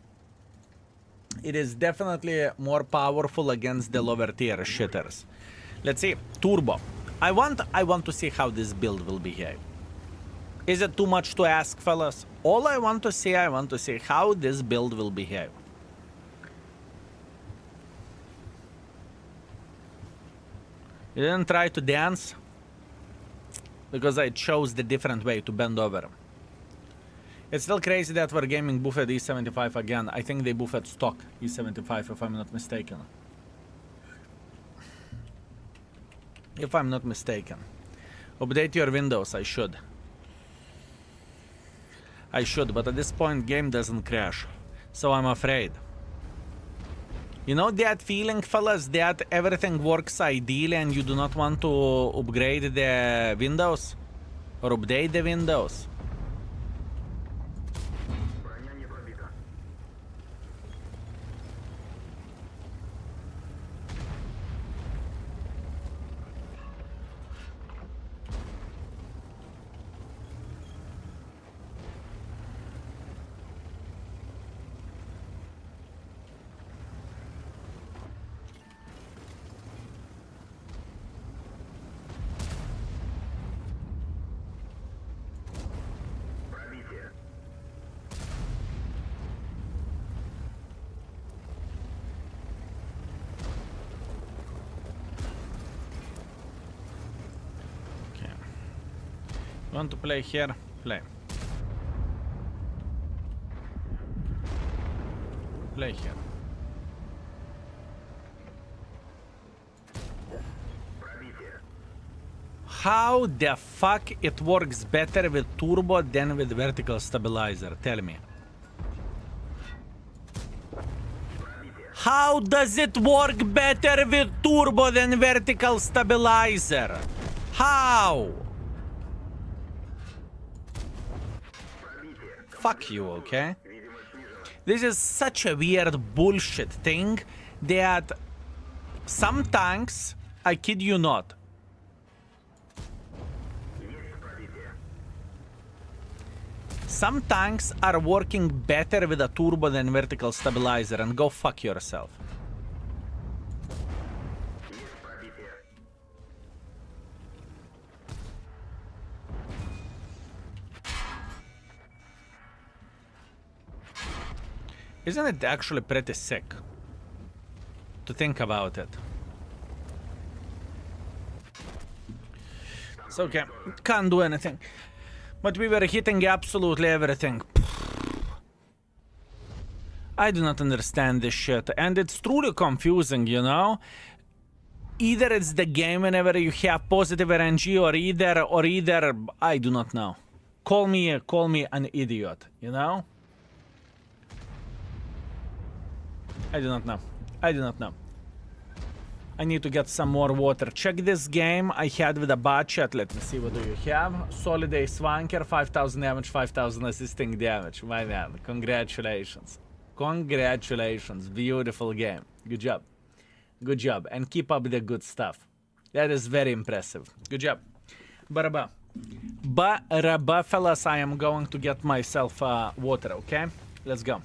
It is definitely more powerful against the lower tier shitters. Let's see, turbo. I want to see how this build will behave. Is it too much to ask, fellas? All I want to see how this build will behave. You didn't try to dance? Because I chose the different way to bend over. It's still crazy that Wargaming buffed E75 again. I think they buffed stock E75 if I'm not mistaken. If I'm not mistaken. Update your Windows, I should. But at this point game doesn't crash. So I'm afraid. You know that feeling, fellas, that everything works ideally and you do not want to upgrade the Windows? Or update the Windows? Want to play here? Play. Play here. How the fuck it works better with turbo than with vertical stabilizer? Tell me. How does it work better with turbo than vertical stabilizer? How? Fuck you, okay? This is such a weird bullshit thing that some tanks, I kid you not, some tanks are working better with a turbo than vertical stabilizer, and go fuck yourself. Isn't it actually pretty sick to think about it? It's okay. Can't do anything. But we were hitting absolutely everything. I do not understand this shit. And it's truly confusing, you know? Either it's the game whenever you have positive RNG, or either I do not know. Call me an idiot, you know? I do not know. I do not know. I need to get some more water. Check this game I had with a bot chat. Let me see, what do you have? Solid Ace Swanker, 5,000 damage, 5,000 assisting damage. My man, congratulations. Congratulations. Beautiful game. Good job. Good job. And keep up the good stuff. That is very impressive. Good job. Baraba. Baraba, fellas, I am going to get myself water, okay? Let's go.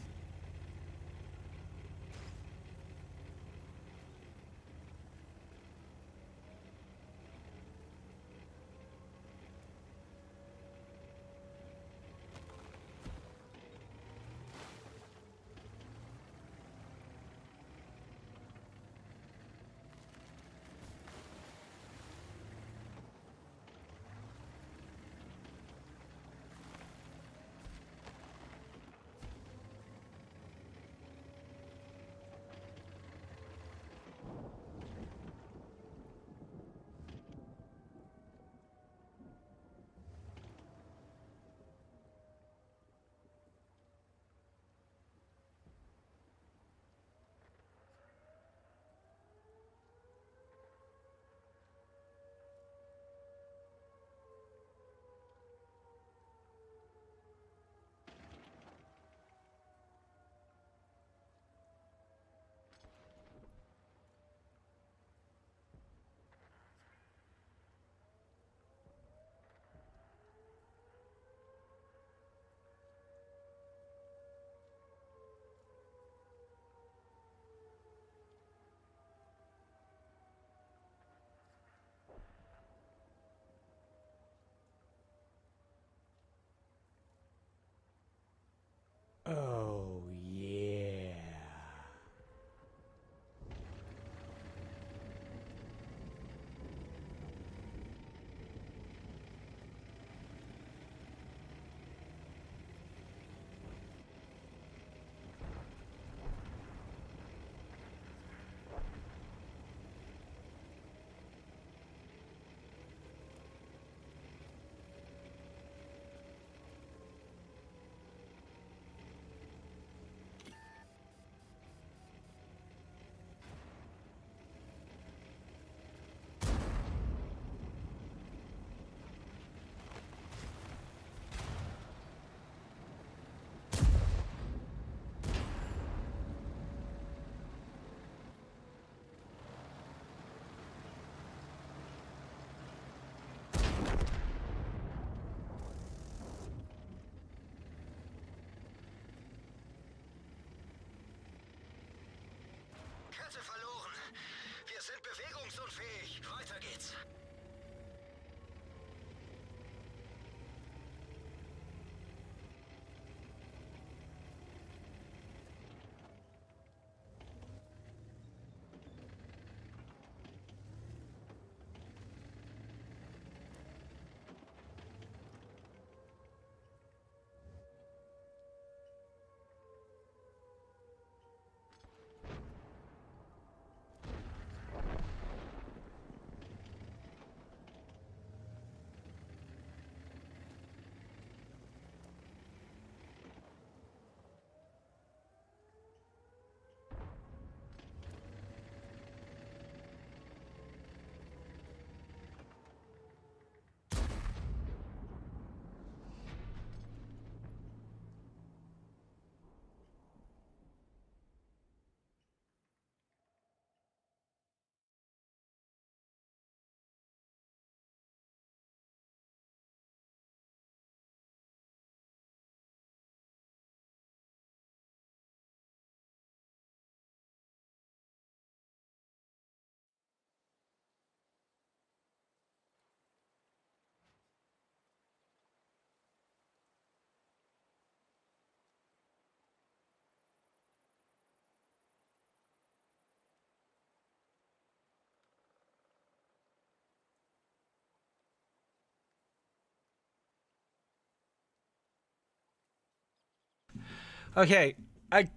Okay, I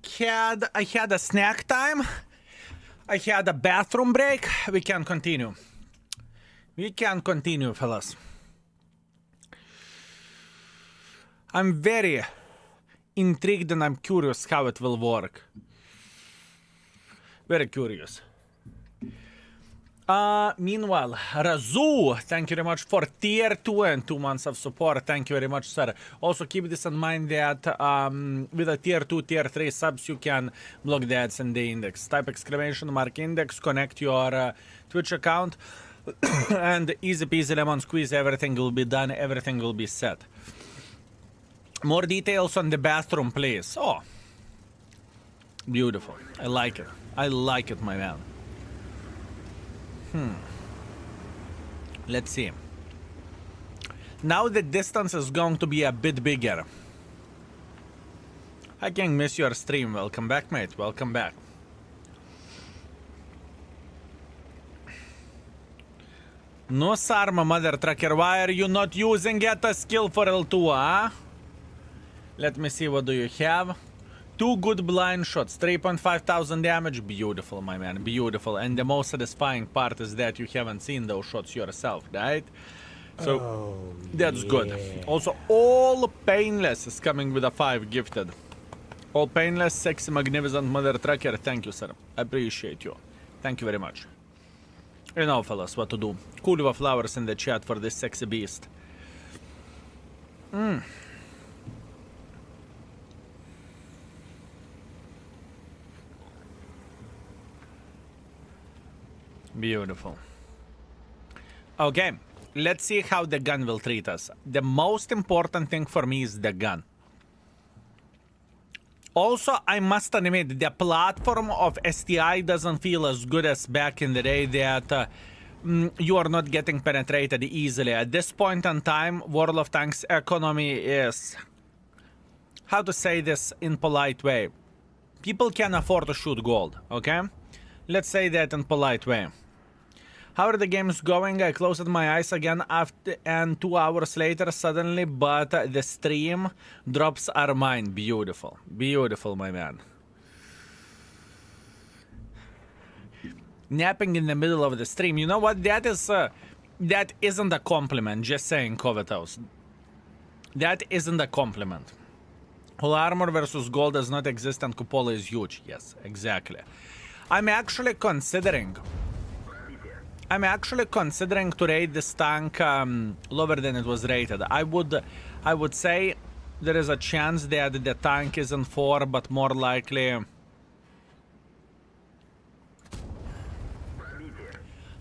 had a snack time. I had a bathroom break. We can continue. We can continue, fellas. I'm very intrigued and I'm curious how it will work. Very curious. Meanwhile, Razu, thank you very much for tier 2 and 2 months of support. Thank you very much, sir. Also, keep this in mind that with a tier 2, tier 3 subs, you can block the ads in the index. Type exclamation mark index, connect your Twitch account, and easy peasy lemon squeeze, everything will be done, everything will be set. More details on the bathroom, please. Oh, beautiful. I like it. I like it, my man. Let's see. Now the distance is going to be a bit bigger. I can miss your stream. Welcome back, mate. Welcome back. No Sarma, mother trucker. Why are you not using it a skill for L2, huh? Let me see, what do you have? 2 good blind shots, 3.5 thousand damage. Beautiful, my man, beautiful. And the most satisfying part is that you haven't seen those shots yourself, right? So, that's good. Also, all painless is coming with a 5 gifted. All painless, sexy, magnificent mother trucker. Thank you, sir. Appreciate you. Thank you very much. You know, fellas, what to do. Cool flowers in the chat for this sexy beast. Beautiful. Okay, let's see how the gun will treat us. The most important thing for me is the gun. Also, I must admit, the platform of STI doesn't feel as good as back in the day that you are not getting penetrated easily. At this point in time, World of Tanks economy is... How to say this in polite way? People can afford to shoot gold, okay? Let's say that in polite way. How are the games going? I closed my eyes again after, and 2 hours later suddenly, but the stream drops are mine. Beautiful. Beautiful, my man. Napping in the middle of the stream. You know what? That isn't a compliment. Just saying, Covetous. That isn't a compliment. Whole armor versus gold does not exist and cupola is huge. Yes, exactly. I'm actually considering to rate this tank lower than it was rated. I would say there is a chance that the tank isn't 4, but more likely...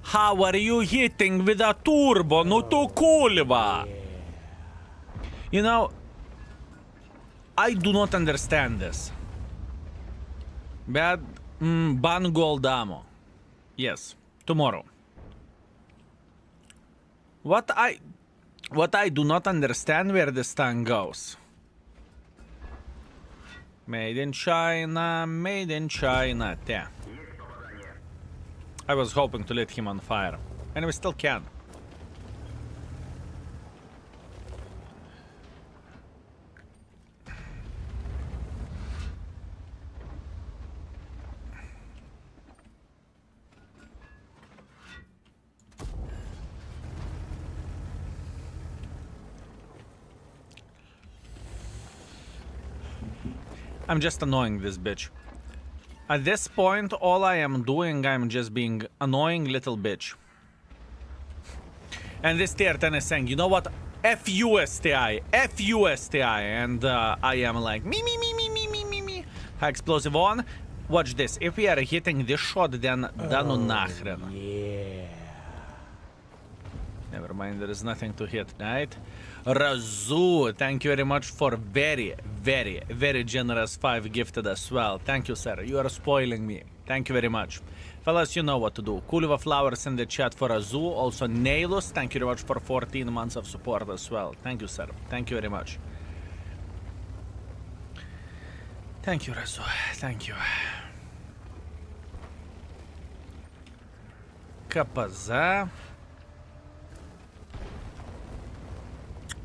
How are you hitting with a turbo? No to kulva. You know, I do not understand this. Bad ban gold ammo. Yes, tomorrow. What I do not understand where this tank goes. Made in China, made in China. Yeah. I was hoping to lit him on fire. And we still can. I'm just annoying this bitch. At this point, all I am doing, I'm just being annoying little bitch. And this tier 10 is saying, you know what? F-U-S-T-I. F-U-S-T-I. And I am like, me. High explosive on. Watch this. If we are hitting this shot, then no nachren. Yeah. Never mind, there is nothing to hit, right? Razu, thank you very much for very generous 5 gifted as well. Thank you, sir. You are spoiling me. Thank you very much. Fellas, you know what to do. Cool flowers in the chat for Razu. Also, Nailus, thank you very much for 14 months of support as well. Thank you, sir. Thank you very much. Thank you, Razu. Thank you. Kapaza.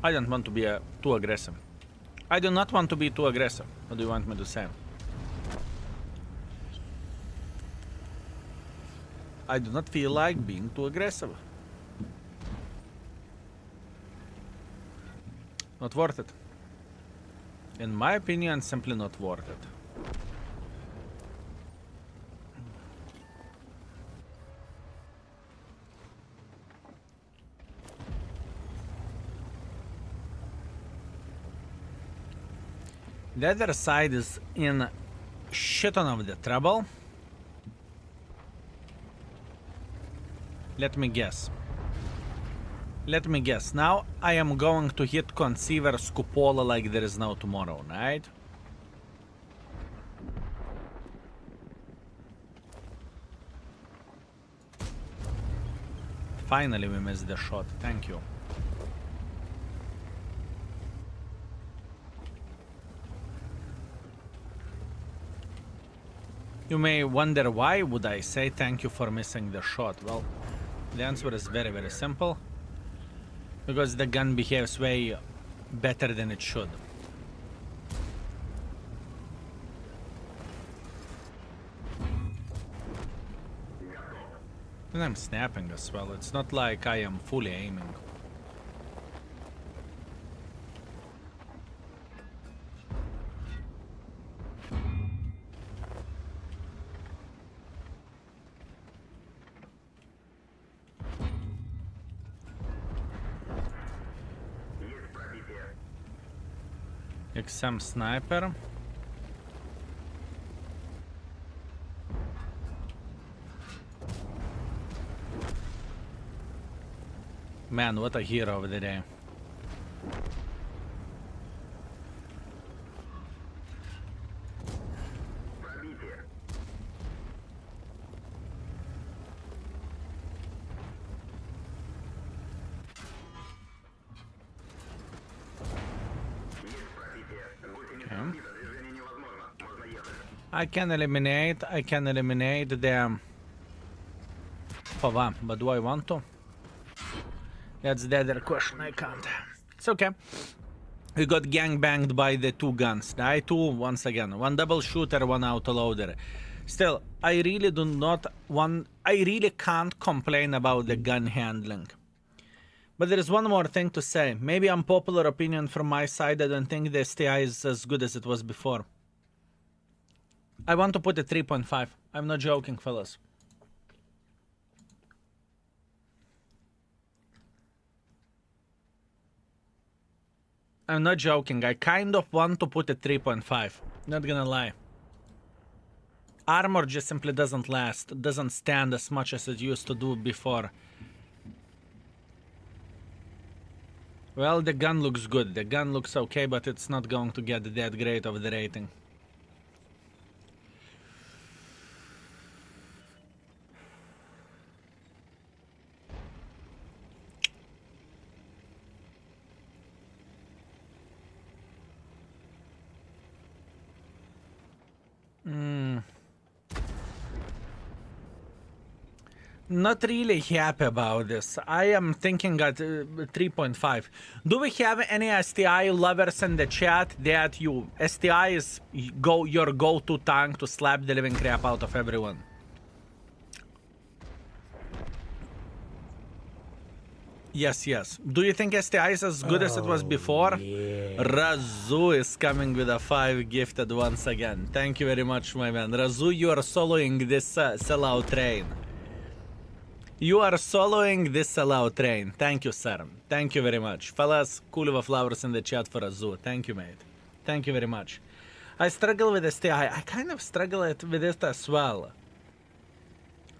I don't want to be too aggressive. I do not want to be too aggressive. What do you want me to say? I do not feel like being too aggressive. Not worth it. In my opinion, simply not worth it. The other side is in shit ton of the trouble. Let me guess. Now I am going to hit Conceiver's cupola like there is no tomorrow, right? Finally we missed the shot, thank you. You may wonder why would I say thank you for missing the shot. Well, the answer is very, very simple. Because the gun behaves way better than it should. And I'm snapping as well. It's not like I am fully aiming. XM sniper. Man, what a hero of the day. I can eliminate the Pava, but do I want to? That's the other question. I can't. It's okay. We got gangbanged by the two guns. The I2 once again. One double shooter, one autoloader. Still, I really can't complain about the gun handling. But there is one more thing to say. Maybe unpopular opinion from my side. I don't think the STI is as good as it was before. I want to put a 3.5. I'm not joking, fellas. I'm not joking. I kind of want to put a 3.5. Not gonna lie. Armor just simply doesn't last. Doesn't stand as much as it used to do before. Well, the gun looks good. The gun looks okay, but it's not going to get that great of the rating. Not really happy about this. I am thinking at 3.5. Do we have any STI lovers in the chat that STI is your go-to tank to slap the living crap out of everyone? Yes, yes. Do you think STI is as good as it was before? Yeah. Razu is coming with a 5 gifted once again. Thank you very much, my man. Razu, you are soloing this sellout train. You are soloing this sellout train. Thank you, sir. Thank you very much. Fellas, cool of flowers in the chat for Razu. Thank you, mate. Thank you very much. I struggle with STI. I kind of struggle with it as well.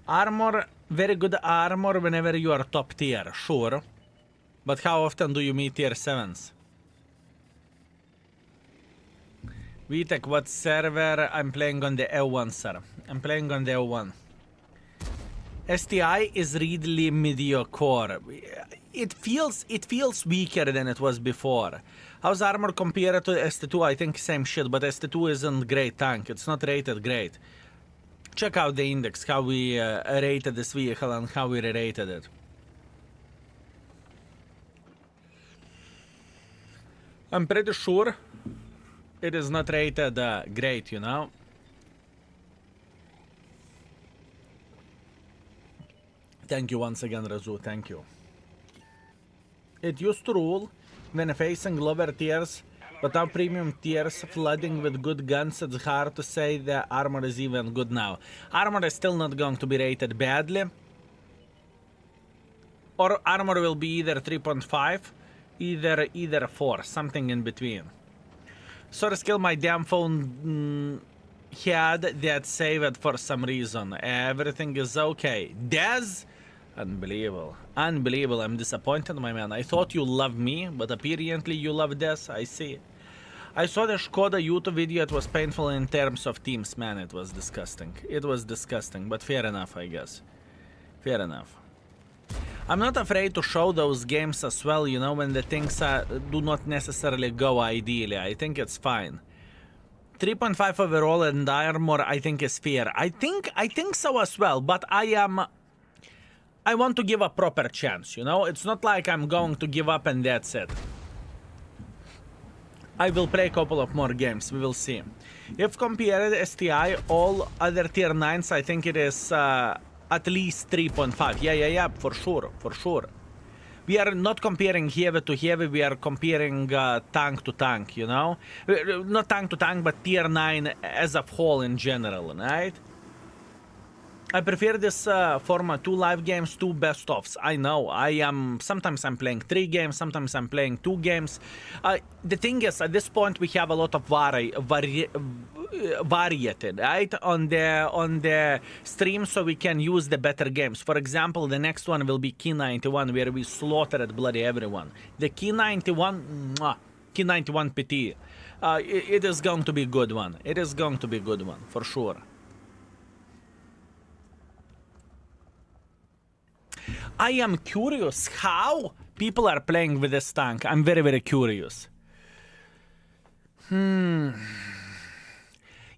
Armor, very good armor whenever you are top tier, sure. But how often do you meet tier 7s? VTech, what server? I'm playing on the L1, sir. I'm playing on the L1. STI is really mediocre. It feels weaker than it was before. How's armor compared to ST2? I think same shit, but ST2 isn't great tank. It's not rated great. Check out the index, how we rated this vehicle and how we rated it. I'm pretty sure It is not rated great, you know. Thank you once again, Razu. Thank you. It used to rule when facing lower tiers, but now premium tiers flooding with good guns, it's hard to say the armor is even good now. Armor is still not going to be rated badly. Or armor will be either 3.5, either 4, something in between. Source skill my damn phone had that saved for some reason. Everything is okay. Dez? Unbelievable. Unbelievable. I'm disappointed, my man. I thought you loved me, but apparently you love Dez. I see. I saw the Skoda YouTube video. It was painful in terms of teams. Man, it was disgusting. It was disgusting, but fair enough, I guess. Fair enough. I'm not afraid to show those games as well, you know, when the things do not necessarily go ideally. I think it's fine. 3.5 overall and armor, I think, is fair. I think so as well, but I want to give a proper chance, you know? It's not like I'm going to give up and that's it. I will play a couple of more games, we will see. If compared STI, all other tier 9s, I think it is at least 3.5. Yeah, for sure. We are not comparing heavy to heavy, we are comparing tank to tank, you know? Not tank to tank, but tier 9 as a whole in general, right? I prefer this format, 2 live games, 2 best ofs. I know, sometimes I'm playing 3 games, sometimes I'm playing 2 games. The thing is, at this point we have a lot of variety, right, on the stream, so we can use the better games. For example, the next one will be Key 91, where we slaughtered bloody everyone. The Key 91, Key 91 PT, it is going to be a good one. It is going to be a good one, for sure. I am curious how people are playing with this tank. I'm very, very curious.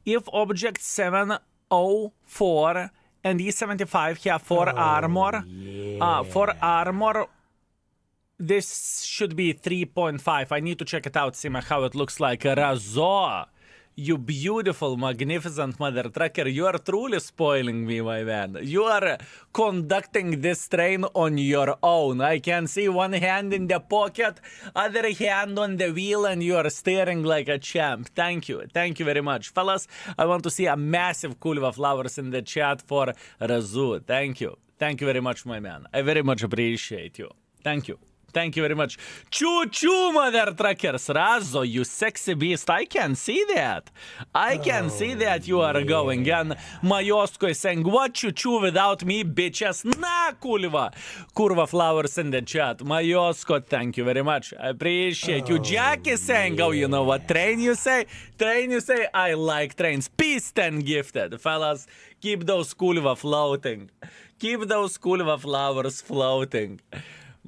If Object 704 and E75 have 4 armor, for armor, this should be 3.5. I need to check it out, see how it looks like. Razo, you beautiful, magnificent mother trucker. You are truly spoiling me, my man. You are conducting this train on your own. I can see one hand in the pocket, other hand on the wheel, and you are steering like a champ. Thank you. Thank you very much. Fellas, I want to see a massive Kulva flowers in the chat for Razu. Thank you. Thank you very much, my man. I very much appreciate you. Thank you. Thank you very much. Choo-choo, mother truckers. Razo, you sexy beast. I can see that. I can see that you are going. And Mayosko is saying, what choo-choo without me, bitches? Nah, Kulva. Kurva flowers in the chat. Mayosko, thank you very much. I appreciate you. Jack is saying, oh, you know what train you say? Train you say? I like trains. Peace and gifted. Fellas, keep those Kulva floating. Keep those Kulva flowers floating.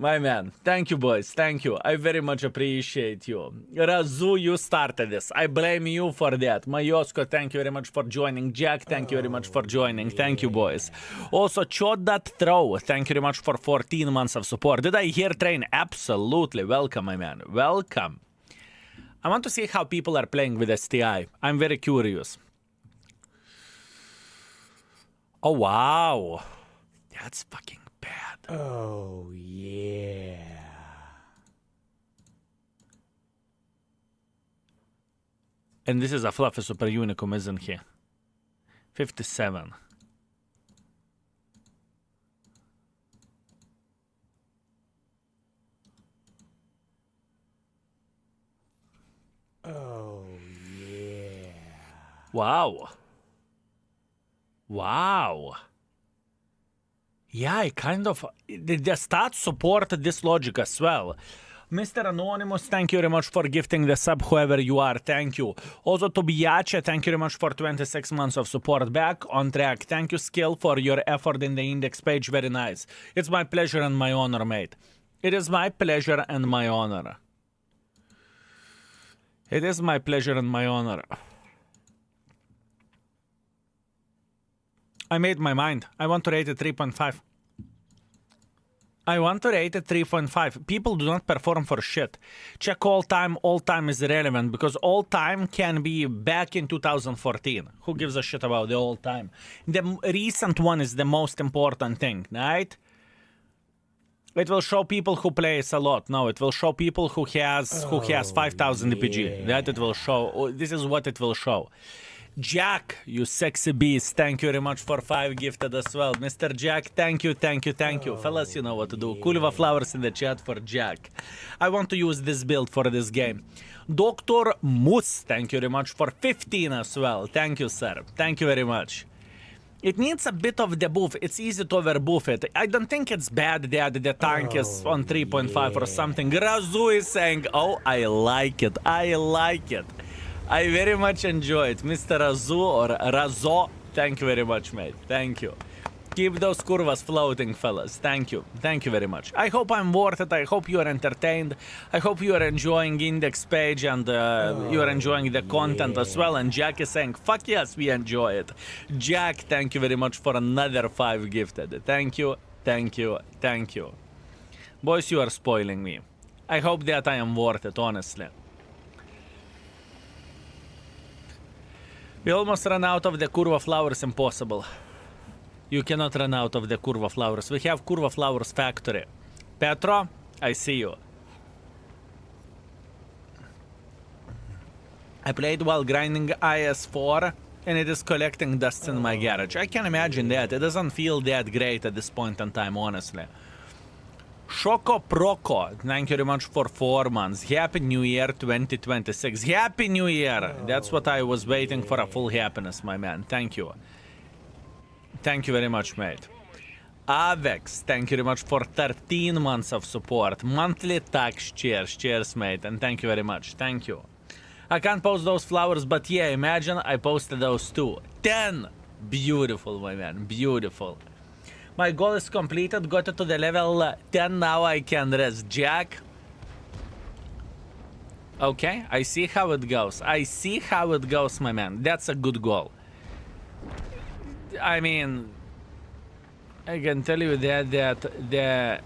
My man, thank you, boys. Thank you. I very much appreciate you. Razu, you started this. I blame you for that. Mayosko, thank you very much for joining. Jack, thank you very much for joining. Thank you, boys. Also, Chod.throw, thank you very much for 14 months of support. Did I hear train? Absolutely. Welcome, my man. Welcome. I want to see how people are playing with STI. I'm very curious. Oh, wow. That's fucking bad. Oh, yeah. And this is a fluffy super unicum, isn't he? 57. Oh, yeah. Wow. Wow. Yeah, I kind of... The stats support this logic as well. Mr. Anonymous, thank you very much for gifting the sub, whoever you are. Thank you. Also, Tobiace, thank you very much for 26 months of support. Back on track. Thank you, Skill, for your effort in the index page. Very nice. It's my pleasure and my honor, mate. It is my pleasure and my honor. It is my pleasure and my honor. I made my mind. I want to rate it 3.5. I want to rate it 3.5. People do not perform for shit. Check all time. All time is irrelevant because all time can be back in 2014. Who gives a shit about the all time? The recent one is the most important thing, right? It will show people who plays a lot. No, it will show people who has 5,000 DPG. That it will show. This is what it will show. Jack, you sexy beast, thank you very much for 5 gifted as well. Mr. Jack, thank you. Fellas, you know what to do. Kuliva flowers in the chat for Jack. I want to use this build for this game. Dr. Moose, thank you very much for 15 as well. Thank you, sir. Thank you very much. It needs a bit of the buff. It's easy to overbuff it. I don't think it's bad that the tank is on 3.5 or something. Razu is saying, oh, I like it. I very much enjoy it. Mr. Razu or Razo, thank you very much, mate. Thank you. Keep those curvas floating, fellas. Thank you. Thank you very much. I hope I'm worth it. I hope you are entertained. I hope you are enjoying index page and you are enjoying the content as well. And Jack is saying, fuck yes, we enjoy it. Jack, thank you very much for another 5 gifted. Thank you. Boys, you are spoiling me. I hope that I am worth it, honestly. We almost ran out of the curva flowers. Impossible. You cannot run out of the curva flowers. We have curva flowers factory. Petro, I see you. I played while grinding IS4 and it is collecting dust in my garage. I can imagine that. It doesn't feel that great at this point in time, honestly. Shoko Proco, thank you very much for 4 months. Happy New Year 2026. Happy New Year! That's what I was waiting for, a full happiness, my man. Thank you. Thank you very much, mate. Avex, thank you very much for 13 months of support. Monthly tax, cheers, mate. And thank you very much. Thank you. I can't post those flowers, but yeah, imagine I posted those too. 10! Beautiful, my man. Beautiful. My goal is completed, got it to the level 10, now I can rest. Jack. Okay, I see how it goes. My man. That's a good goal. I mean, I can tell you that the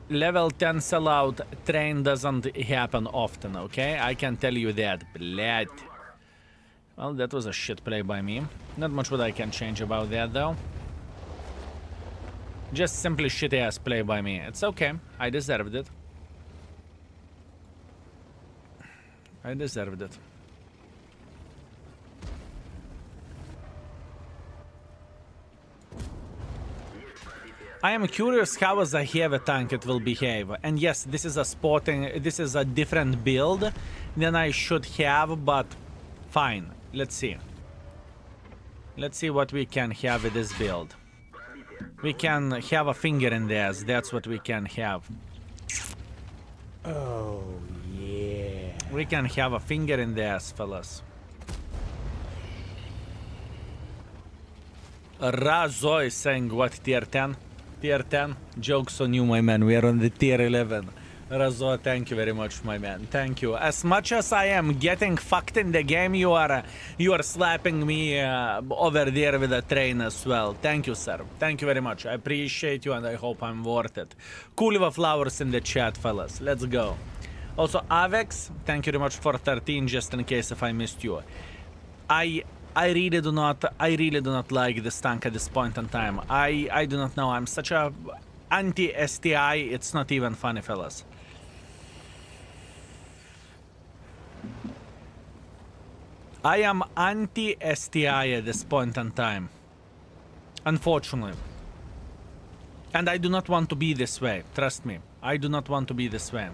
level 10 sellout train doesn't happen often, okay? I can tell you that. Blad. Well, that was a shit play by me. Not much what I can change about that, though. Just simply shitty-ass play by me. It's okay. I deserved it. I am curious how as a heavy tank it will behave. And yes, this is a different build than I should have, but fine. Let's see. Let's see what we can have with this build. We can have a finger in the ass. That's what we can have. Oh, yeah. We can have a finger in the ass, fellas. Razo is saying what, tier 10? Tier 10? Jokes on you, my man. We are on the tier 11. Razo, thank you very much, my man. Thank you. As much as I am getting fucked in the game, you are slapping me over there with a train as well. Thank you, sir. Thank you very much. I appreciate you and I hope I'm worth it. Kuliva flowers in the chat, fellas. Let's go. Also, Avex, thank you very much for 13, just in case if I missed you. I really do not like this tank at this point in time. I do not know. I'm such a anti-STI. It's not even funny, fellas. I am anti-STI at this point in time. Unfortunately. And I do not want to be this way. Trust me. I do not want to be this way.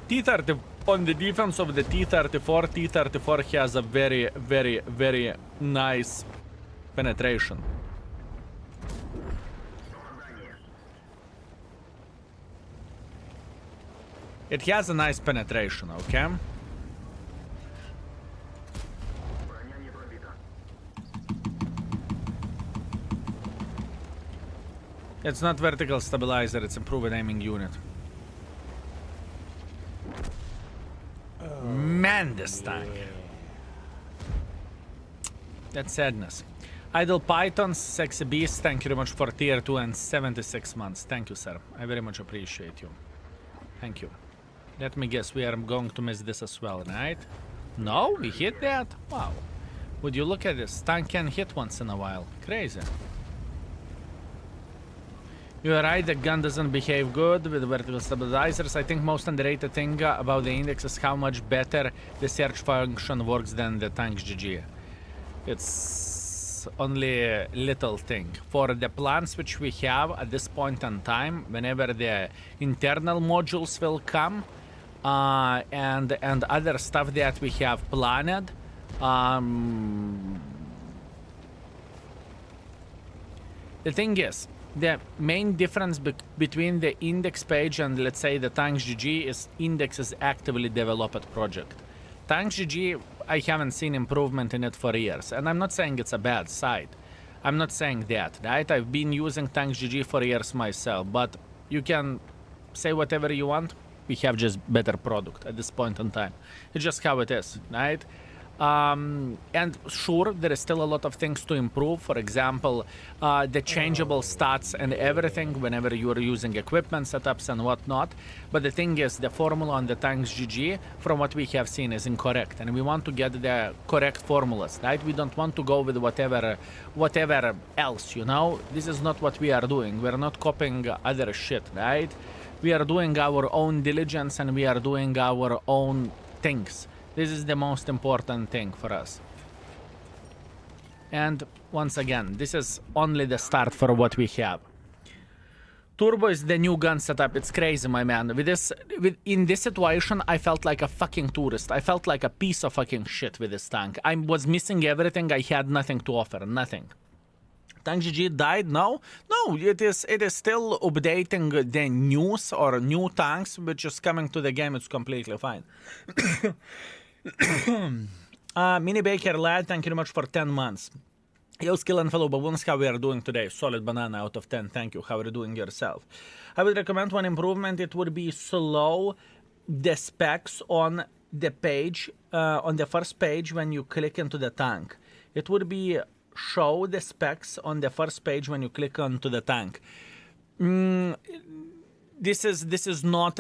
T-30, on the defense of the T-34, T-34 has a very, very, very nice penetration. It has a nice penetration, okay? It's not vertical stabilizer, it's improved aiming unit. Man, this tank. That's sadness. Idle Pythons, Sexy Beast, thank you very much for tier 2 and 76 months. Thank you, sir. I very much appreciate you. Thank you. Let me guess, we are going to miss this as well, right? No, we hit that? Wow. Would you look at this? Tank can hit once in a while. Crazy. You're right, the gun doesn't behave good with vertical stabilizers. I think most underrated thing about the index is how much better the search function works than the tank's GG. It's only a little thing. For the plans which we have at this point in time, whenever the internal modules will come, and other stuff that we have planned, the thing is, the main difference between the index page and, let's say, the Tanks GG is index is actively developed project. Tanks GG, I haven't seen improvement in it for years, and I'm not saying it's a bad side. I'm not saying that, right? I've been using Tanks GG for years myself, but you can say whatever you want. We have just better product at this point in time. It's just how it is, right? And sure, there is still a lot of things to improve. For example, the changeable stats and everything whenever you are using equipment setups and whatnot. But the thing is, the formula on the Tanks GG, from what we have seen, is incorrect, and we want to get the correct formulas, right? We don't want to go with whatever else, you know? This is not what we are doing. We're not copying other shit, right? We are doing our own diligence and we are doing our own things. This is the most important thing for us. And once again, this is only the start for what we have. Turbo is the new gun setup. It's crazy, my man. In this situation, I felt like a fucking tourist. I felt like a piece of fucking shit with this tank. I was missing everything. I had nothing to offer. Nothing. Tank GG died? No, it is still updating the news or new tanks which is coming to the game. It's completely fine. Mini Baker Lad, thank you very much for 10 months. Yo, Skill and fellow baboons, how we are doing today? Solid banana out of 10, thank you. How are you doing yourself? I would recommend one improvement. It would be slow the specs on the page, on the first page when you click into the tank. It would be show the specs on the first page when you click onto the tank. This is not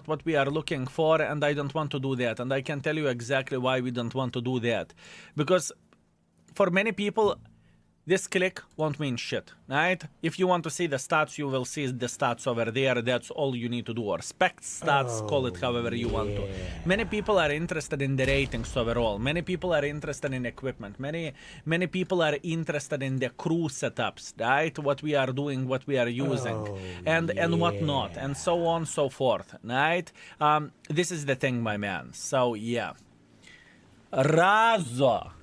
what we are looking for, and I don't want to do that. And I can tell you exactly why we don't want to do that. Because for many people, this click won't mean shit, right? If you want to see the stats, you will see the stats over there. That's all you need to do. Or spec stats, call it however you want to. Many people are interested in the ratings overall. Many people are interested in equipment. Many people are interested in the crew setups, right? What we are doing, what we are using, and whatnot, and so on, so forth, right? This is the thing, my man. So yeah, Razo.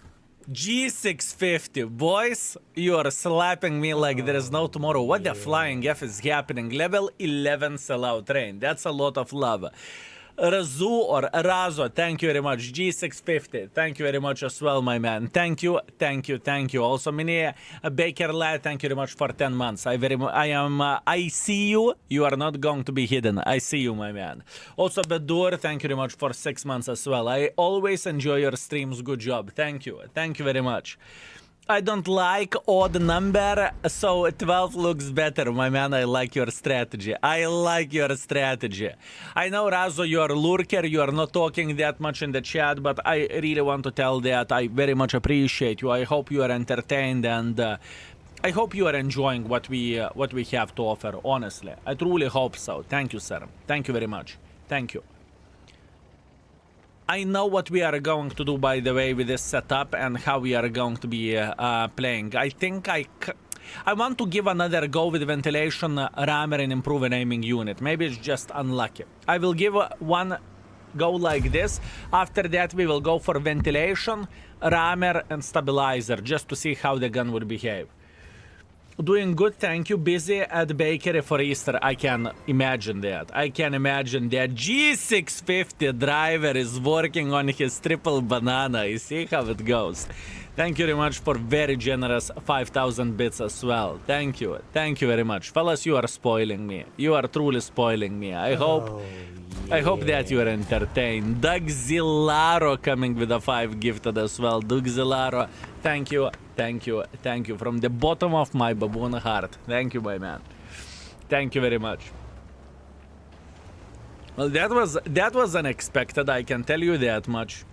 G650, boys, you are slapping me like there is no tomorrow. What the flying F is happening? Level 11 sellout train. That's a lot of love. Razu or Razo, thank you very much. G650, thank you very much as well, my man. Thank you. Also, Mini Baker Lad, thank you very much for 10 months. I see you. You are not going to be hidden. I see you, my man. Also, Bedur, thank you very much for 6 months as well. I always enjoy your streams. Good job. Thank you very much. I don't like odd number, so 12 looks better, my man. I like your strategy. I know, Razo, you're a lurker. You are not talking that much in the chat, but I really want to tell that I very much appreciate you. I hope you are entertained, and I hope you are enjoying what we have to offer, honestly. I truly hope so. Thank you, sir. Thank you very much. Thank you. I know what we are going to do, by the way, with this setup and how we are going to be playing. I think I want to give another go with ventilation, rammer, and improve an aiming unit. Maybe it's just unlucky. I will give one go like this. After that, we will go for ventilation, rammer, and stabilizer, just to see how the gun would behave. Doing good, thank you. Busy at bakery for Easter. I can imagine that. G650 driver is working on his triple banana. You see how it goes. Thank you very much for very generous 5,000 bits as well. Thank you very much. Fellas, you are spoiling me. You are truly spoiling me. I hope that you are entertained. Doug Zilaro coming with a 5 gifted as well. Doug Zilaro, thank you Thank you. Thank you. From the bottom of my baboon heart. Thank you, my man. Thank you very much. Well, that was unexpected, I can tell you that much.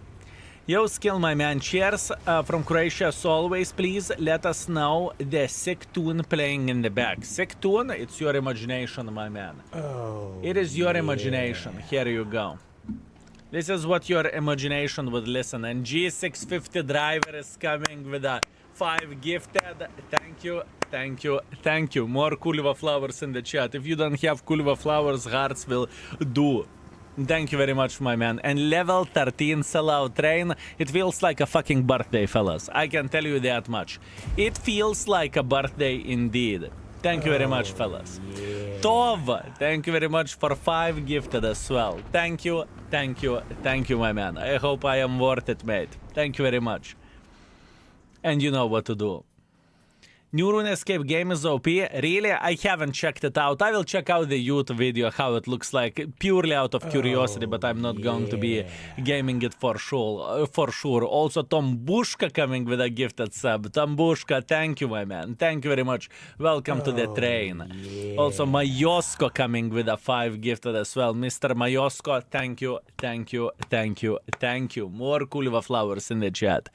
Yo, Skill, my man. Cheers from Croatia. As always, please let us know the sick tune playing in the back. Sick tune? It's your imagination, my man. Oh, It is your imagination. Here you go. This is what your imagination would listen. And G650 driver is coming with a 5 gifted. Thank you, thank you, thank you. More Kulva flowers in the chat. If you don't have Kulva flowers, hearts will do. Thank you very much, my man. And level 13 sellout train. It feels like a fucking birthday, fellas. I can tell you that much. It feels like a birthday indeed. Thank you very much, fellas. yeah. Tov, thank you very much for 5 gifted as well. Thank you, thank you, thank you, my man. I hope I am worth it, mate. Thank you very much. And you know what to do. New RuneScape game is OP. Really? I haven't checked it out. I will check out the YouTube video, how it looks like, purely out of curiosity, but I'm not going to be gaming it for sure. Also, Tombushka coming with a gifted sub. Tombushka, thank you, my man. Thank you very much. Welcome to the train. Also, Mayosko coming with a 5 gifted as well. Mr. Mayosko, thank you, thank you, thank you, thank you. More Kulva flowers in the chat.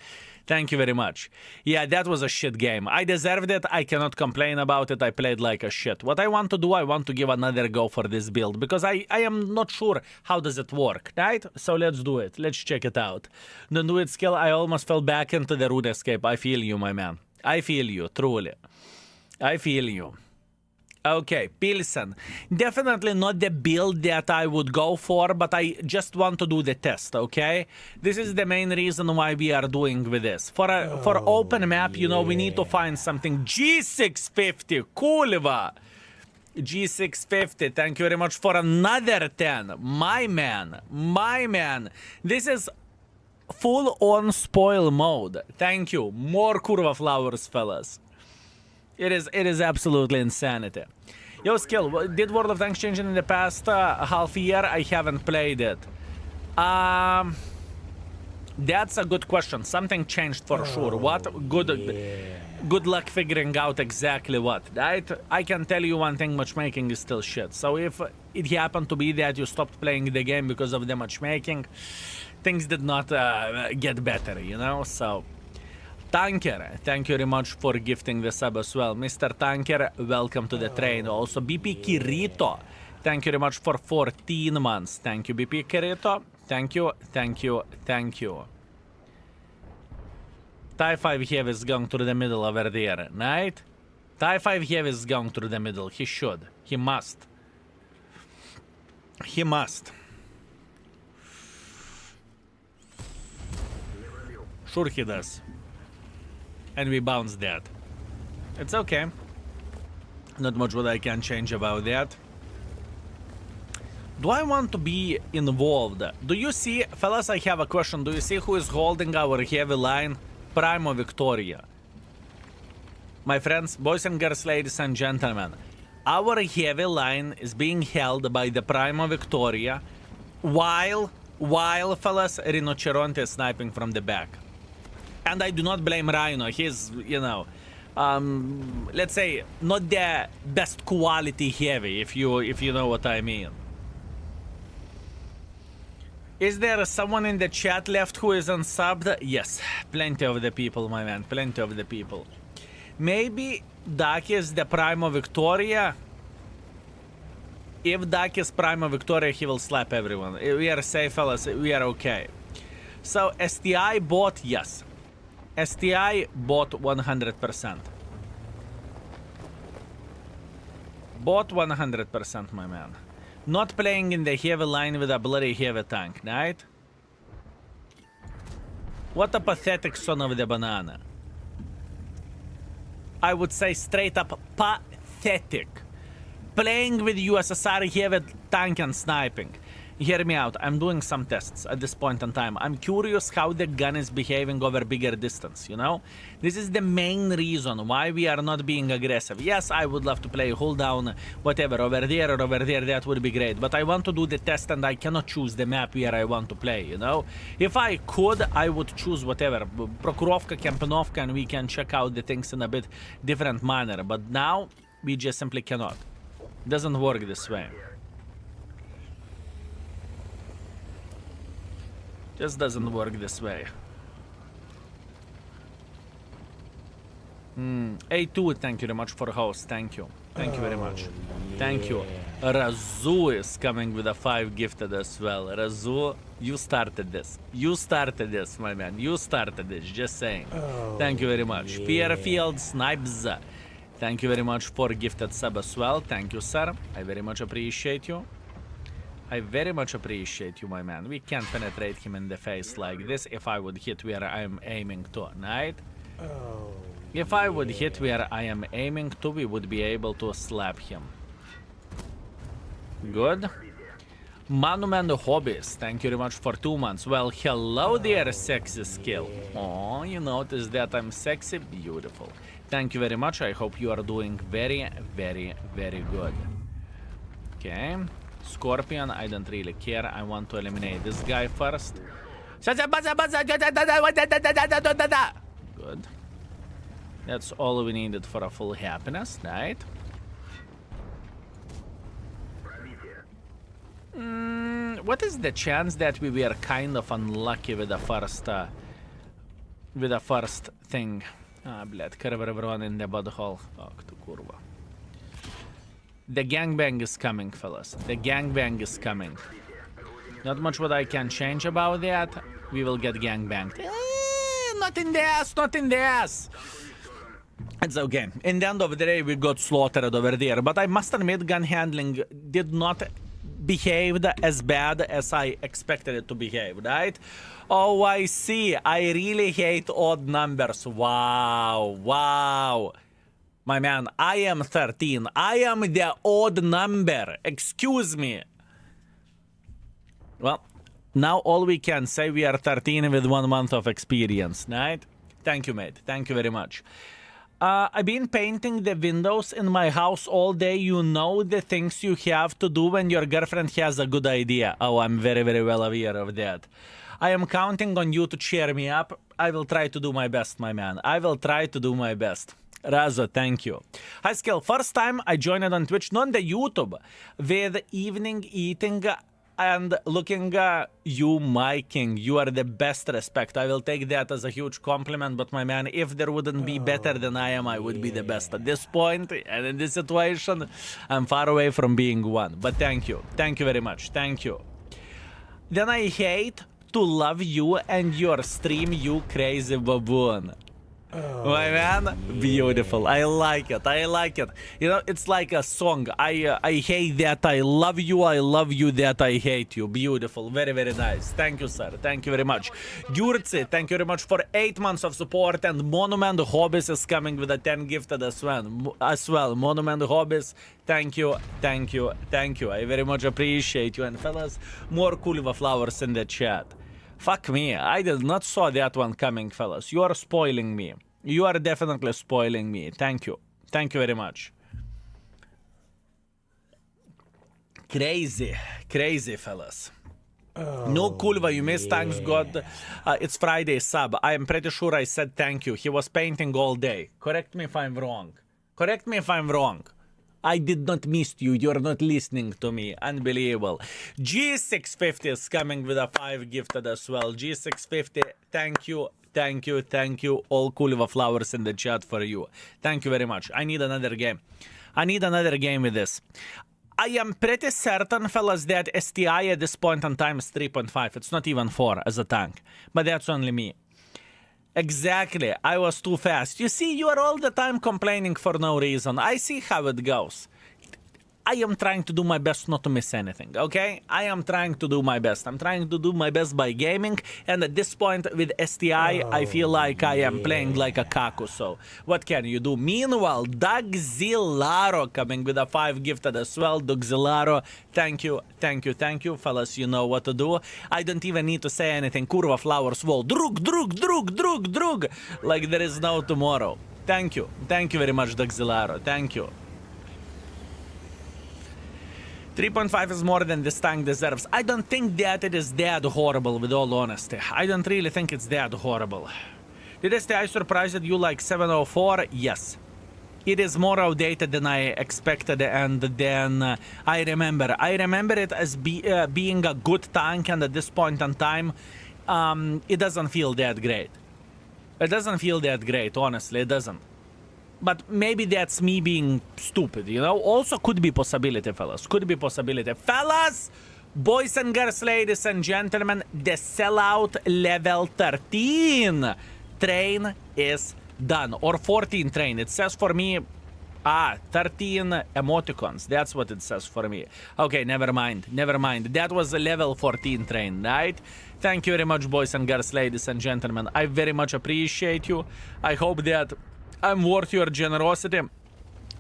Thank you very much. Yeah, that was a shit game. I deserved it. I cannot complain about it. I played like a shit. What I want to do, I want to give another go for this build because I am not sure how does it work, right? So let's do it. Let's check it out. Don't do it, Skill. I almost fell back into the RuneScape. I feel you, my man. I feel you, truly. I feel you. Okay, Pilsen. Definitely not the build that I would go for, but I just want to do the test, okay? This is the main reason why we are doing with this. For open map, you know, we need to find something. G650, Kulva. G650, thank you very much for another 10. My man, my man. This is full on spoil mode. Thank you. More Kurva flowers, fellas. It is absolutely insanity. Yo, Skill, did World of Tanks change in the past half year? I haven't played it. That's a good question. Something changed for sure. What? Good luck figuring out exactly what, right? I can tell you one thing, matchmaking is still shit. So if it happened to be that you stopped playing the game because of the matchmaking, things did not get better, you know? So... Tanker, thank you very much for gifting the sub as well. Mr. Tanker, welcome to the train. Also, BP Kirito, thank you very much for 14 months. Thank you, BP Kirito. Thank you, thank you, thank you. TIE 5 Heavy is going through the middle over there, right? TIE 5 Heavy is going through the middle. He should. He must. He must. Sure he does. And we bounced that. It's okay. Not much what I can change about that. Do I want to be involved? Do you see, fellas, I have a question. Do you see who is holding our heavy line? Primo Victoria. My friends, boys and girls, ladies and gentlemen, our heavy line is being held by the Primo Victoria while fellas, Rinoceronte is sniping from the back. And I do not blame Rhino. He's, you know, let's say, not the best quality heavy, if you know what I mean. Is there someone in the chat left who is unsubbed? Yes, plenty of the people, my man, plenty of the people. Maybe Dak is the Primo Victoria. If Dak is Primo Victoria, he will slap everyone. We are safe, fellas. We are okay. So, STI bot, yes. STI bot 100%. Bot 100%, my man. Not playing in the heavy line with a bloody heavy tank, right? What a pathetic son of the banana. I would say straight up pathetic. Playing with USSR heavy tank and sniping. Hear me out. I'm doing some tests at this point in time. I'm curious how the gun is behaving over bigger distance, you know? This is the main reason why we are not being aggressive. Yes, I would love to play hold down, whatever, over there or over there, that would be great. But I want to do the test and I cannot choose the map where I want to play, you know? If I could, I would choose whatever. Prokhorovka, Kempenovka, and we can check out the things in a bit different manner. But now, we just simply cannot. Doesn't work this way. Just doesn't work this way. A2, thank you very much for host. Thank you. Thank you very much. Thank you. Razu is coming with a 5 gifted as well. Razu, you started this. You started this, my man. You started this. Just saying. Thank you very much. Fairfield Snipes. Thank you very much for gifted sub as well. Thank you, sir. I very much appreciate you. I very much appreciate you, my man. We can't penetrate him in the face like this if I would hit where I am aiming to, right? If I would hit where I am aiming to, we would be able to slap him. Good. Monument Hobbies, thank you very much for 2 months. Well, hello there, sexy skill. Oh, you notice that I'm sexy? Beautiful. Thank you very much. I hope you are doing very, very, very good. Okay. Scorpion, I don't really care. I want to eliminate this guy first. Good. That's all we needed for a full happiness, right? What is the chance that we were kind of unlucky with the first thing? Ah, blядь, everyone in the butthole. Oh, kurva. The gangbang is coming, fellas. The gangbang is coming. Not much what I can change about that. We will get gangbanged. Not in the ass, not in the ass. It's okay. In the end of the day, we got slaughtered over there. But I must admit, gun handling did not behave as bad as I expected it to behave, right? Oh, I see. I really hate odd numbers. Wow, wow. My man, I am 13. I am the odd number. Excuse me. Well, now all we can say, we are 13 with 1 month of experience, right? Thank you, mate. Thank you very much. I've been painting the windows in my house all day. You know the things you have to do when your girlfriend has a good idea. Oh, I'm very, very well aware of that. I am counting on you to cheer me up. I will try to do my best, my man. I will try to do my best. Razo, thank you. Hi, Skill. First time I joined on Twitch, not the YouTube, with evening eating and looking you, my king. You are the best. Respect. I will take that as a huge compliment, but my man, if there wouldn't be better than I am, I would be the best. At this point, and in this situation, I'm far away from being one. But thank you. Thank you very much. Thank you. Then I hate to love you and your stream, you crazy baboon. My man, beautiful. I like it. I like it. You know, it's like a song. I hate that I love you that I hate you. Beautiful. Very, very nice. Thank you, sir. Thank you very much. Gyurtsi, thank you very much for 8 months of support. And Monument Hobbies is coming with a 10 gifted as well. Monument Hobbies, thank you, thank you, thank you. I very much appreciate you. And fellas, more Kulva flowers in the chat. Fuck me, I did not saw that one coming, fellas. You are spoiling me. You are definitely spoiling me. Thank you. Thank you very much. Crazy. Crazy, fellas. No, Kulva, you missed. Thanks God. It's Friday sub. I am pretty sure I said thank you. He was painting all day. Correct me if I'm wrong. Correct me if I'm wrong. I did not miss you. You're not listening to me. Unbelievable. G650 is coming with a 5 gifted as well. G650, thank you. Thank you. Thank you. All Kulva flowers in the chat for you. Thank you very much. I need another game. I need another game with this. I am pretty certain, fellas, that STI at this point in time is 3.5. It's not even 4 as a tank. But that's only me. Exactly. I was too fast. You see, you are all the time complaining for no reason. I see how it goes. I am trying to do my best not to miss anything, okay? I am trying to do my best. I'm trying to do my best by gaming, and at this point with STI, I feel like I am playing like a kaku, so what can you do? Meanwhile, Dugzilaro coming with a 5 gifted as well. Dugzilaro, thank you, thank you, thank you, fellas, you know what to do. I don't even need to say anything. Kurva flowers wall. Drug, drug, drug, drug, drug. Like there is no tomorrow. Thank you very much, Dugzilaro, thank you. 3.5 is more than this tank deserves. I don't think that it is that horrible, with all honesty. I don't really think it's that horrible. Did STI surprise you like 704? Yes. It is more outdated than I expected and than I remember. I remember it as being a good tank, and at this point in time, it doesn't feel that great. It doesn't feel that great, honestly, it doesn't. But maybe that's me being stupid, you know? Also could be possibility, fellas. Could be possibility. Fellas, boys and girls, ladies and gentlemen, the sellout level 13 train is done. Or 14 train. It says for me... 13 emoticons. That's what it says for me. Okay, never mind. Never mind. That was a level 14 train, right? Thank you very much, boys and girls, ladies and gentlemen. I very much appreciate you. I hope that I'm worth your generosity.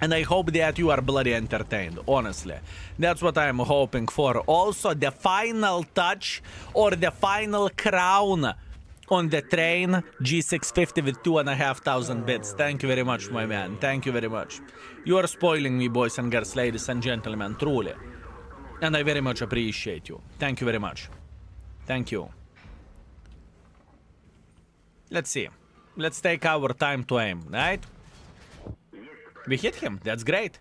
And I hope that you are bloody entertained, honestly. That's what I'm hoping for. Also, the final touch or the final crown on the train, G650 with 2,500 bits. Thank you very much, my man. Thank you very much. You are spoiling me, boys and girls, ladies and gentlemen, truly. And I very much appreciate you. Thank you very much. Thank you. Let's see. Let's take our time to aim, right? We hit him. That's great.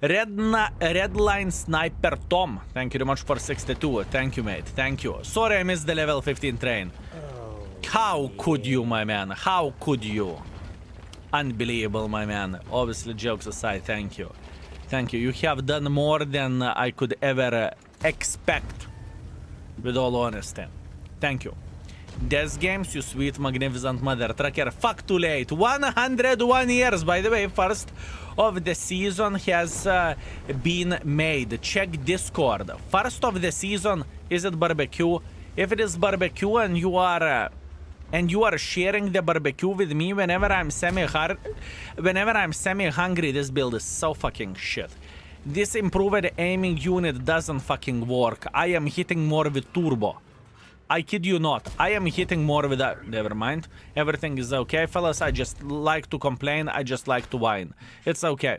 Red Line Sniper Tom. Thank you very much for 62. Thank you, mate. Thank you. Sorry I missed the level 15 train. How could you, my man? How could you? Unbelievable, my man. Obviously, jokes aside, thank you. Thank you. You have done more than I could ever expect. With all honesty. Thank you. Death Games, you sweet, magnificent mother trucker. Fuck, too late. 101 years, by the way. First of the season has been made. Check Discord. First of the season, is it barbecue? If it is barbecue and you are sharing the barbecue with me whenever I'm semi-hungry, this build is so fucking shit. This improved aiming unit doesn't fucking work. I am hitting more with turbo. I kid you not. I am hitting more with that. Never mind. Everything is okay, fellas. I just like to complain. I just like to whine. It's okay.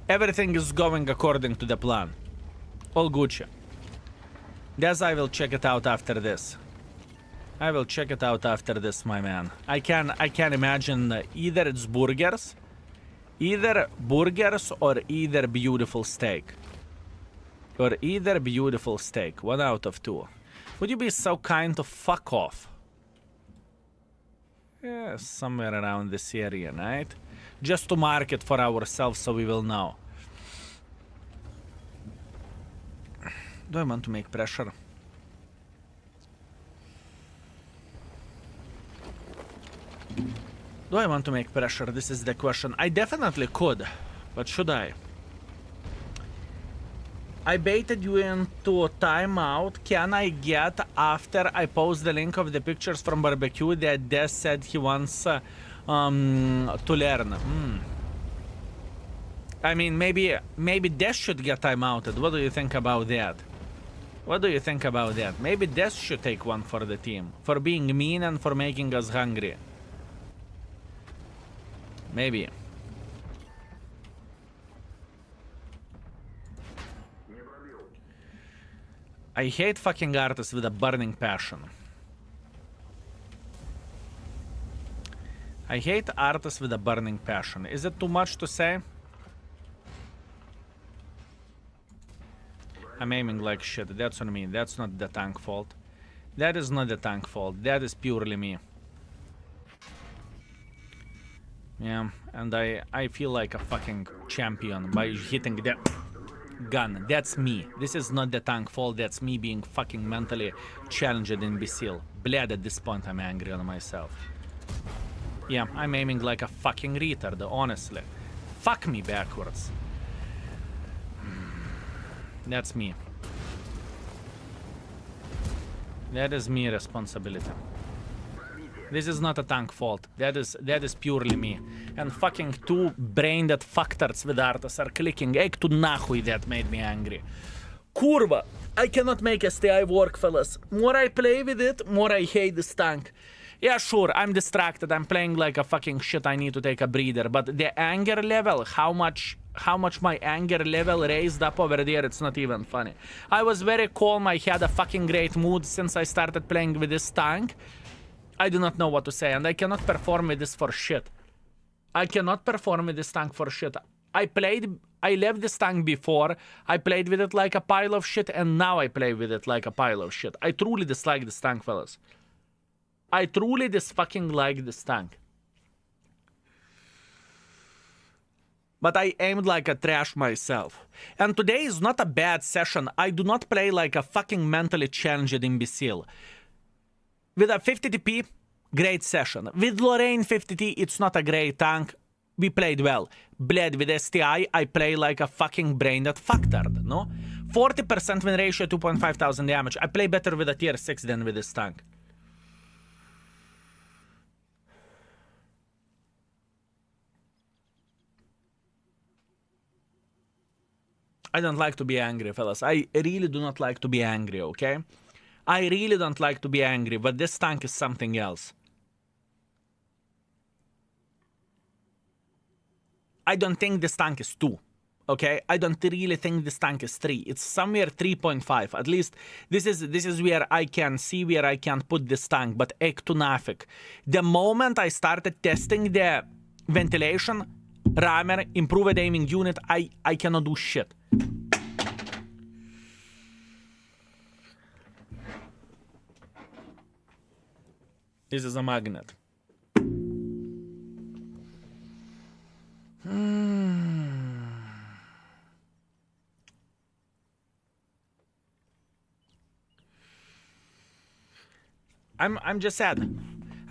Everything is going according to the plan. All Gucci. Yes, I will check it out after this. I will check it out after this, my man. I can imagine either it's burgers, or either beautiful steak. Or either beautiful steak. 1 out of 2. Would you be so kind to fuck off? Yeah, somewhere around this area, right? Just to mark it for ourselves so we will know. Do I want to make pressure? Do I want to make pressure? This is the question. I definitely could, but should I? I baited you into a timeout. Can I get, after I post the link of the pictures from barbecue that Des said he wants to learn? I mean, maybe Des should get timeouted. What do you think about that? What do you think about that? Maybe Des should take one for the team. For being mean and for making us hungry. Maybe. I hate fucking artists with a burning passion. I hate artists with a burning passion. Is it too much to say? I'm aiming like shit. That's on me. That's not the tank fault. That is not the tank fault. That is purely me. Yeah, and I feel like a fucking champion by hitting the gun. That's me. This is not the tank fault. That's me being fucking mentally challenged imbecile. Bled at this point, I'm angry on myself. Yeah, I'm aiming like a fucking retard, honestly. Fuck me backwards. That's me. That is me responsibility. This is not a tank fault. That is purely me. And fucking two brained fucktards with artas are clicking. Eik tu nahui, that made me angry. Kurva! I cannot make STI work, fellas. More I play with it, more I hate this tank. Yeah, sure, I'm distracted. I'm playing like a fucking shit. I need to take a breather. But the anger level, how much my anger level raised up over there, it's not even funny. I was very calm. I had a fucking great mood since I started playing with this tank. I do not know what to say, and I cannot perform with this for shit. I cannot perform with this tank for shit. I left this tank before. I played with it like a pile of shit, and now I play with it like a pile of shit. I truly dislike this tank, fellas. I truly fucking like this tank. But I aimed like a trash myself. And today is not a bad session. I do not play like a fucking mentally challenged imbecile. With a 50 TP, great session. With Lorraine 50T, it's not a great tank. We played well. Bled with STI, I play like a fucking brained fucktard, no? 40% win ratio, 2,500 damage. I play better with a tier 6 than with this tank. I don't like to be angry, fellas. I really do not like to be angry, okay? I really don't like to be angry, but this tank is something else. I don't think this tank is 2, okay? I don't really think this tank is 3. It's somewhere 3.5. At least this is where I can see where I can put this tank, but ek to nafik. The moment I started testing the ventilation, rammer, improved aiming unit, I cannot do shit. This is a magnet. I'm just sad.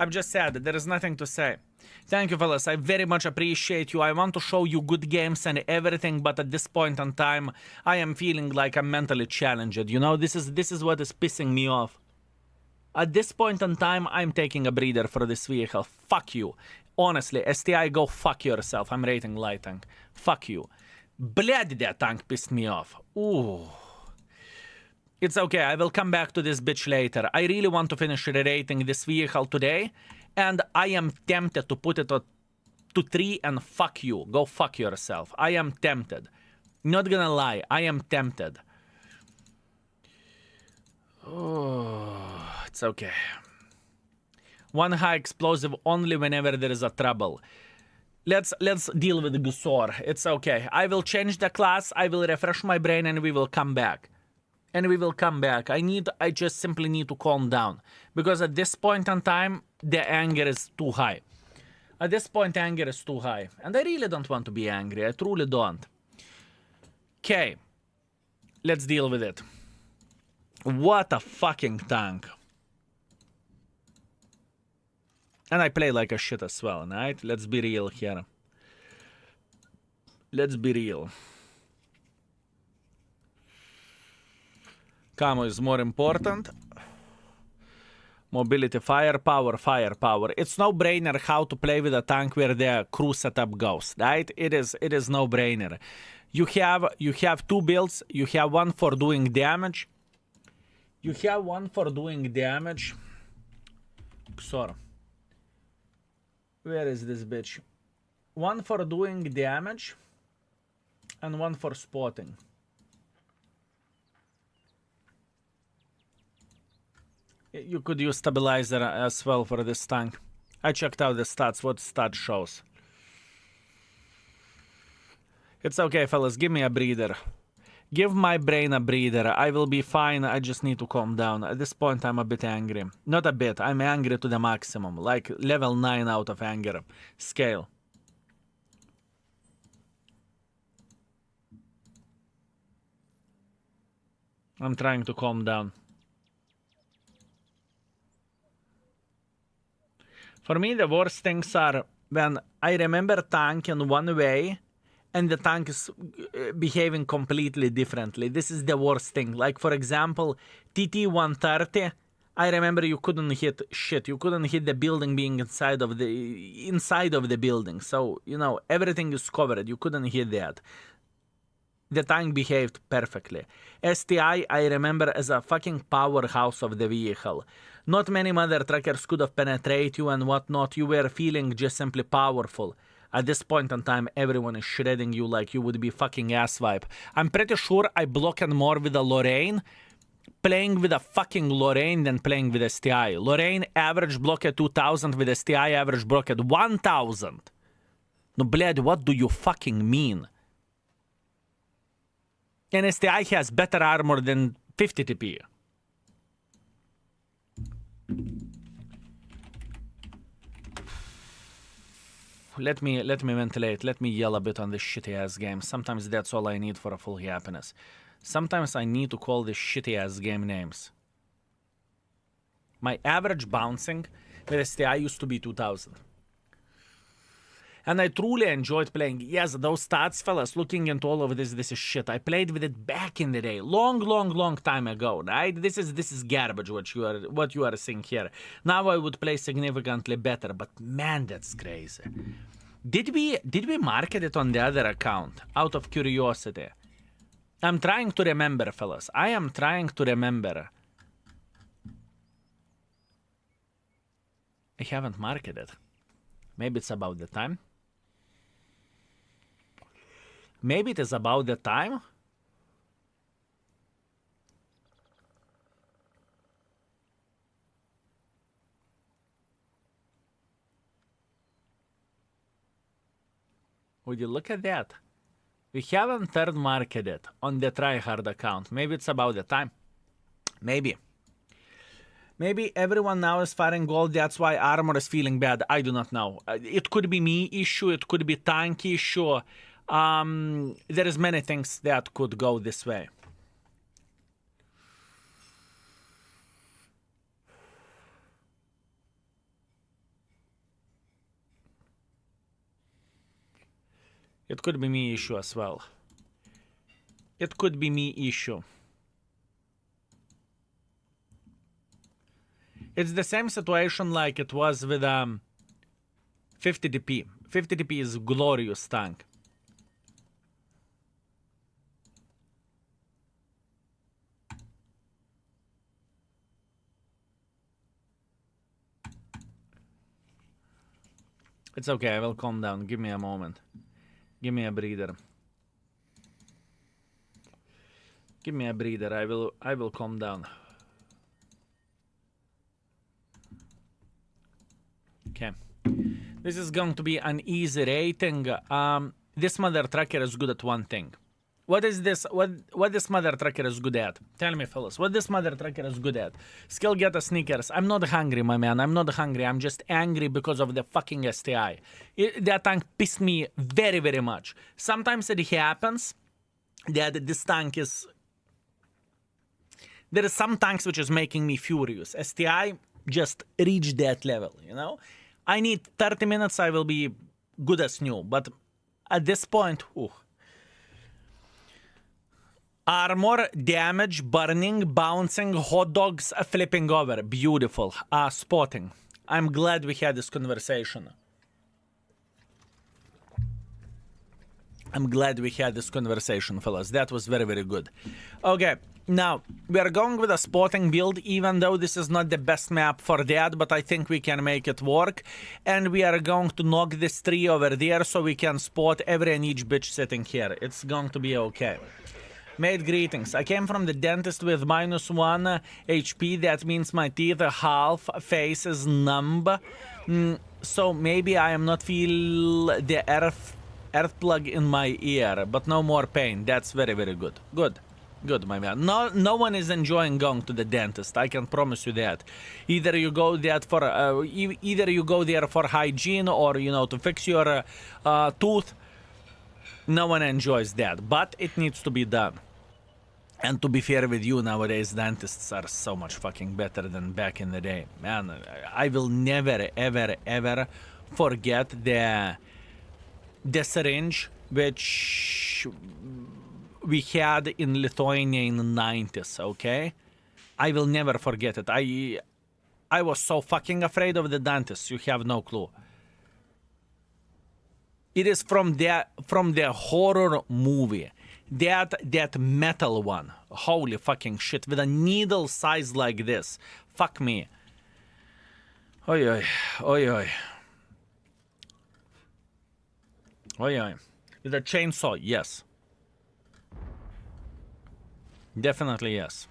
I'm just sad. There is nothing to say. Thank you, fellas. I very much appreciate you. I want to show you good games and everything, but at this point in time, I am feeling like I'm mentally challenged. You know, this is what is pissing me off. At this point in time, I'm taking a breather for this vehicle. Fuck you. Honestly, STI, go fuck yourself. I'm rating light tank. Fuck you. Bled, that tank pissed me off. Ooh. It's okay, I will come back to this bitch later. I really want to finish rerating this vehicle today, and I am tempted to put it to 3 and fuck you. Go fuck yourself. I am tempted. Not gonna lie, I am tempted. Oh, it's okay. One high explosive only whenever there is a trouble. Let's deal with the Gusor. It's okay. I will change the class, I will refresh my brain, and we will come back. I just simply need to calm down. Because at this point in time, the anger is too high. At this point, anger is too high. And I really don't want to be angry. I truly don't. Okay. Let's deal with it. What a fucking tank. And I play like a shit as well, right? Let's be real here. Let's be real. Camo is more important. Mobility, firepower. It's no brainer how to play with a tank where the crew setup goes, right? It is no brainer. You have two builds. You have one for doing damage. Sorry. Where is this bitch? One for doing damage and one for spotting. You could use stabilizer as well for this tank. I checked out the stats, what stat shows. It's okay, fellas, give me a breather. Give my brain a breather. I will be fine, I just need to calm down. At this point, I'm a bit angry. Not a bit, I'm angry to the maximum. Like level 9 out of anger. Scale. I'm trying to calm down. For me, the worst things are when I remember tank in one way and the tank is behaving completely differently. This is the worst thing. Like, for example, TT-130, I remember you couldn't hit shit. You couldn't hit the building being inside of the building. So, you know, everything is covered. You couldn't hit that. The tank behaved perfectly. STI, I remember as a fucking powerhouse of the vehicle. Not many mother truckers could have penetrated you and whatnot. You were feeling just simply powerful. At this point in time, everyone is shredding you like you would be fucking asswipe. I'm pretty sure I blocked more with a Lorraine, playing with a fucking Lorraine than playing with STI. Lorraine average block at 2000, with STI average block at 1000. No, bled, what do you fucking mean? And STI has better armor than 50 TP. Let me ventilate. Let me yell a bit on this shitty ass game. Sometimes that's all I need for a full happiness. Sometimes I need to call this shitty ass game names. My average bouncing with STI used to be 2000. And I truly enjoyed playing. Yes, those stats, fellas, looking into all of this is shit. I played with it back in the day, long time ago, right? This is garbage what you are seeing here. Now I would play significantly better, but man, that's crazy. Did we market it on the other account? Out of curiosity. I'm trying to remember, fellas. I am trying to remember. I haven't marketed it. Maybe it's about the time. Maybe it is about the time. Would you look at that? We haven't third marketed it on the tryhard account. Maybe it's about the time. Maybe. Maybe everyone now is firing gold, that's why armor is feeling bad. I do not know. It could be me issue, it could be tank issue. There is many things that could go this way. It could be me issue as well. It could be me issue. It's the same situation like it was with 50 DP. 50 DP is glorious tank. It's okay, I will calm down. Give me a moment. Give me a breather. Give me a breather. I will calm down. Okay. This is going to be an easy rating. This mother trucker is good at one thing. What is this? What this mother trucker is good at? Tell me, fellas. What this mother trucker is good at? Skill get a sneakers. I'm not hungry, my man. I'm not hungry. I'm just angry because of the fucking STI. That tank pissed me very, very much. Sometimes it happens that this tank is... There are some tanks which is making me furious. STI just reached that level, you know? I need 30 minutes, I will be good as new. But at this point, ooh. Armor, damage, burning, bouncing, hot dogs, flipping over. Beautiful. Spotting. I'm glad we had this conversation. I'm glad we had this conversation, fellas. That was very, very good. Okay, now, we are going with a spotting build, even though this is not the best map for that, but I think we can make it work. And we are going to knock this tree over there so we can spot every and each bitch sitting here. It's going to be okay. Mate, greetings. I came from the dentist with -1 HP. That means my teeth are half, face is numb. So maybe I am not feel the earth plug in my ear, but no more pain. That's very, very good. Good, my man. No one is enjoying going to the dentist. I can promise you that. Either you go there for hygiene, or you know, to fix your tooth. No one enjoys that, but it needs to be done. And to be fair with you, nowadays dentists are so much fucking better than back in the day. Man, I will never, ever forget the syringe which which we had in Lithuania in the 90s, okay? I will never forget it. I was so fucking afraid of the dentists, you have no clue. It is from the horror movie. That metal one. Holy fucking shit. With a needle size like this. Fuck me. Oi oi. Oi oi. Oi oi. With a chainsaw, yes. Definitely yes.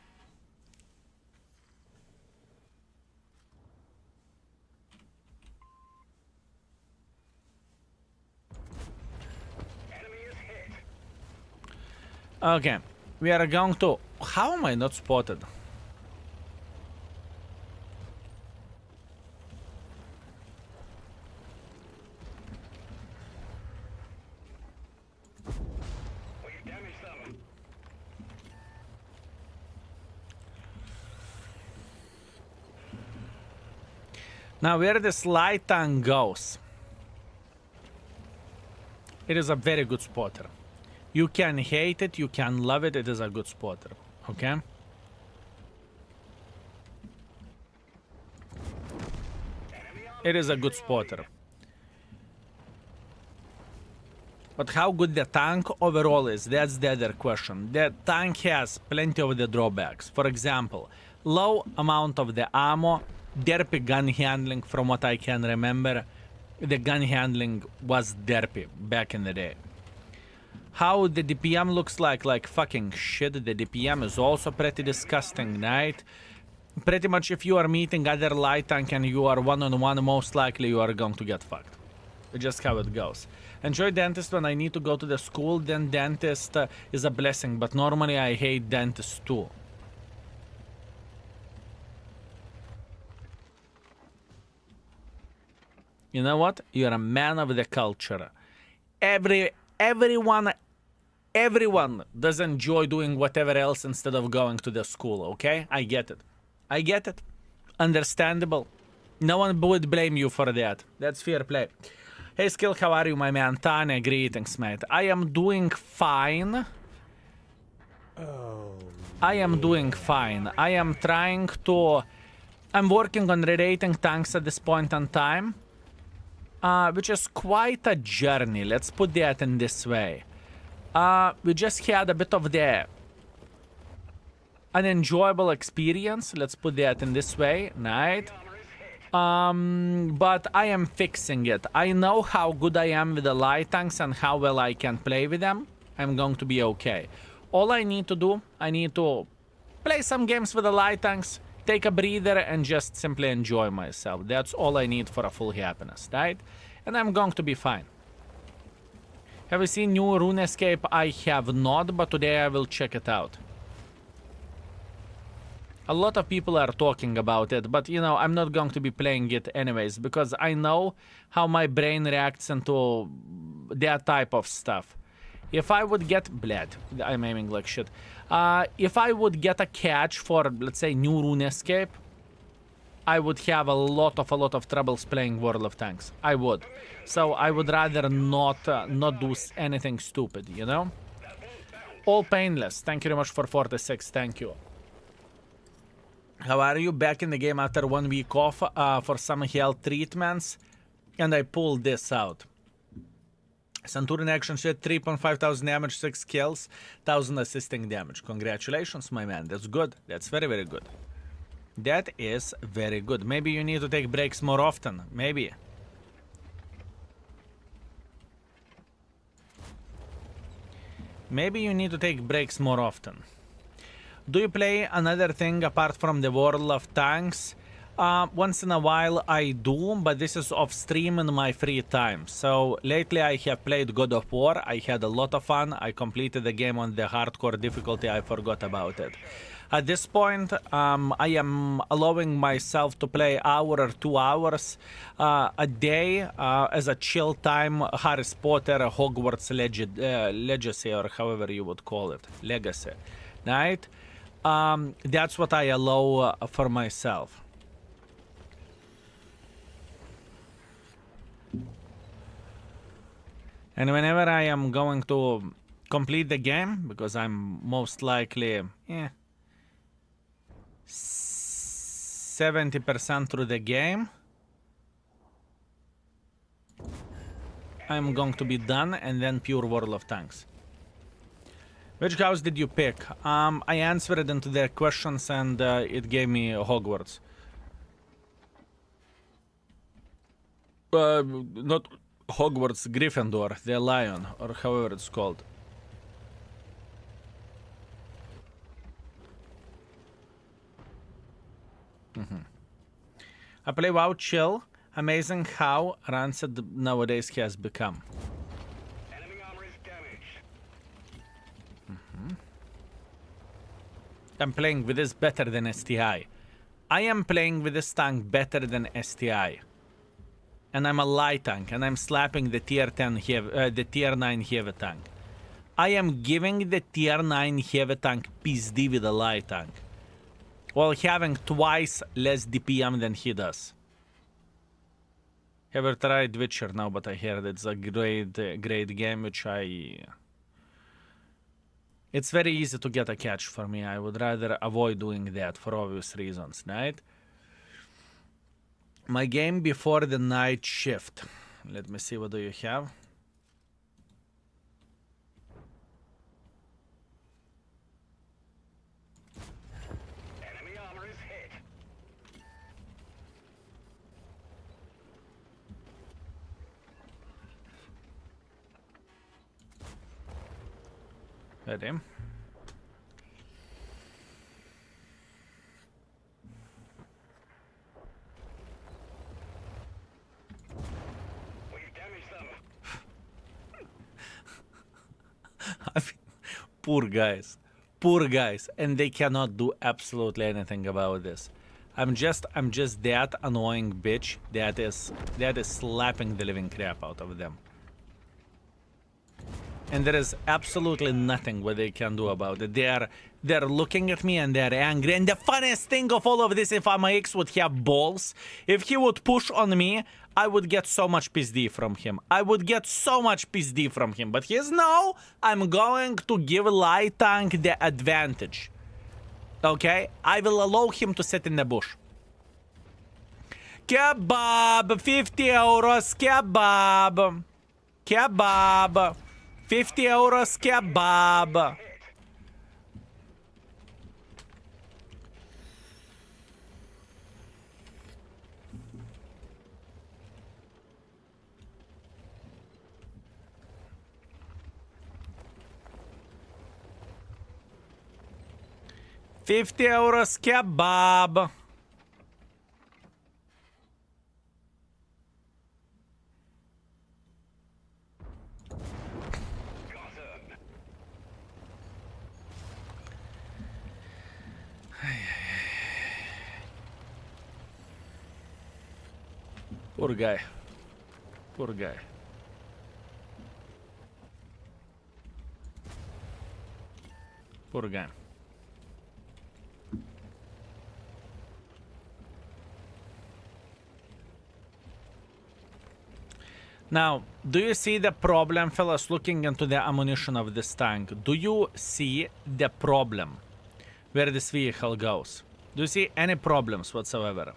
Okay, we are going to... How am I not spotted? Now, where this light tank goes, it is a very good spotter. You can hate it, you can love it, it is a good spotter, okay? It is a good spotter. But how good the tank overall is, that's the other question. The tank has plenty of the drawbacks. For example, low amount of the ammo, derpy gun handling from what I can remember. The gun handling was derpy back in the day. How the DPM looks like fucking shit. The DPM is also pretty disgusting, right? Pretty much if you are meeting other light tank and you are one-on-one, most likely you are going to get fucked. It's just how it goes. Enjoy dentist when I need to go to the school, then dentist is a blessing, but normally I hate dentist too. You know what? You're a man of the culture. Everyone does enjoy doing whatever else instead of going to the school, okay? I get it. I get it. Understandable. No one would blame you for that. That's fair play. Hey, Skill, how are you, my man? Tanya, greetings, mate. I am doing fine. I am doing fine. I am trying to... I'm working on rerating tanks at this point in time. Which is quite a journey. Let's put that in this way. We just had a bit of the unenjoyable experience. Let's put that in this way, right? But I am fixing it. I know how good I am with the light tanks and how well I can play with them. I'm going to be okay. All I need to do, I need to play some games with the light tanks, take a breather, and just simply enjoy myself. That's all I need for a full happiness, right? And I'm going to be fine. Have you seen new RuneScape? I have not, but today I will check it out. A lot of people are talking about it, but you know, I'm not going to be playing it anyways, because I know how my brain reacts into that type of stuff. If I would get... Bled. I'm aiming like shit. If I would get a catch for, let's say, new RuneScape, I would have a lot of troubles playing World of Tanks. I would. So I would rather not do anything stupid, you know? All painless. Thank you very much for 46. Thank you. How are you? Back in the game after 1 week off for some health treatments. And I pulled this out. Centurion action shit, 3.5 thousand damage, 6 kills, 1000 assisting damage. Congratulations, my man. That's good. That's very, very good. That is very good. Maybe you need to take breaks more often. Maybe. Maybe you need to take breaks more often. Do you play another thing apart from the World of Tanks? Once in a while I do, but this is off stream in my free time. So lately I have played God of War. I had a lot of fun. I completed the game on the hardcore difficulty. I forgot about it. At this point, I am allowing myself to play hour or 2 hours a day as a chill time. Harry Potter, Hogwarts Legacy, or however you would call it, Legacy, right? That's what I allow for myself. And whenever I am going to complete the game because I'm most likely 70% through the game. I'm going to be done, and then pure World of Tanks. Which house did you pick? I answered into the questions and it gave me Hogwarts. Not Hogwarts, Gryffindor, the Lion, or however it's called. I play WoW chill. Amazing how rancid nowadays has become. Enemy armor is damaged. I'm playing with this better than STI. I am playing with this tank better than STI. And I'm a light tank, and I'm slapping the tier 10 heavy, the tier 9 heavy tank. I am giving the tier 9 heavy tank PSD with a light tank, while having twice less DPM than he does. Ever tried Witcher? No, but I heard it's a great game, which it's very easy to get a catch for me. I would rather avoid doing that for obvious reasons, right? My game before the night shift. Let me see, what do you have? Enemy armor is hit. Ready? We've damaged them. I mean, poor guys, and they cannot do absolutely anything about this. I'm just that annoying bitch that is slapping the living crap out of them. And there is absolutely nothing what they can do about it. They're looking at me and they're angry. And the funniest thing of all of this, if AMAX would have balls, if he would push on me, I would get so much PSD from him. I would get so much PSD from him. But he's no, I'm going to give light tank the advantage. Okay? I will allow him to sit in the bush. Kebab! 50 euros, kebab! Kebab! 50 euros kebab. €50 kebab. Poor guy. Poor guy. Poor guy. Now, do you see the problem, fellas, looking into the ammunition of this tank? Do you see the problem where this vehicle goes? Do you see any problems whatsoever?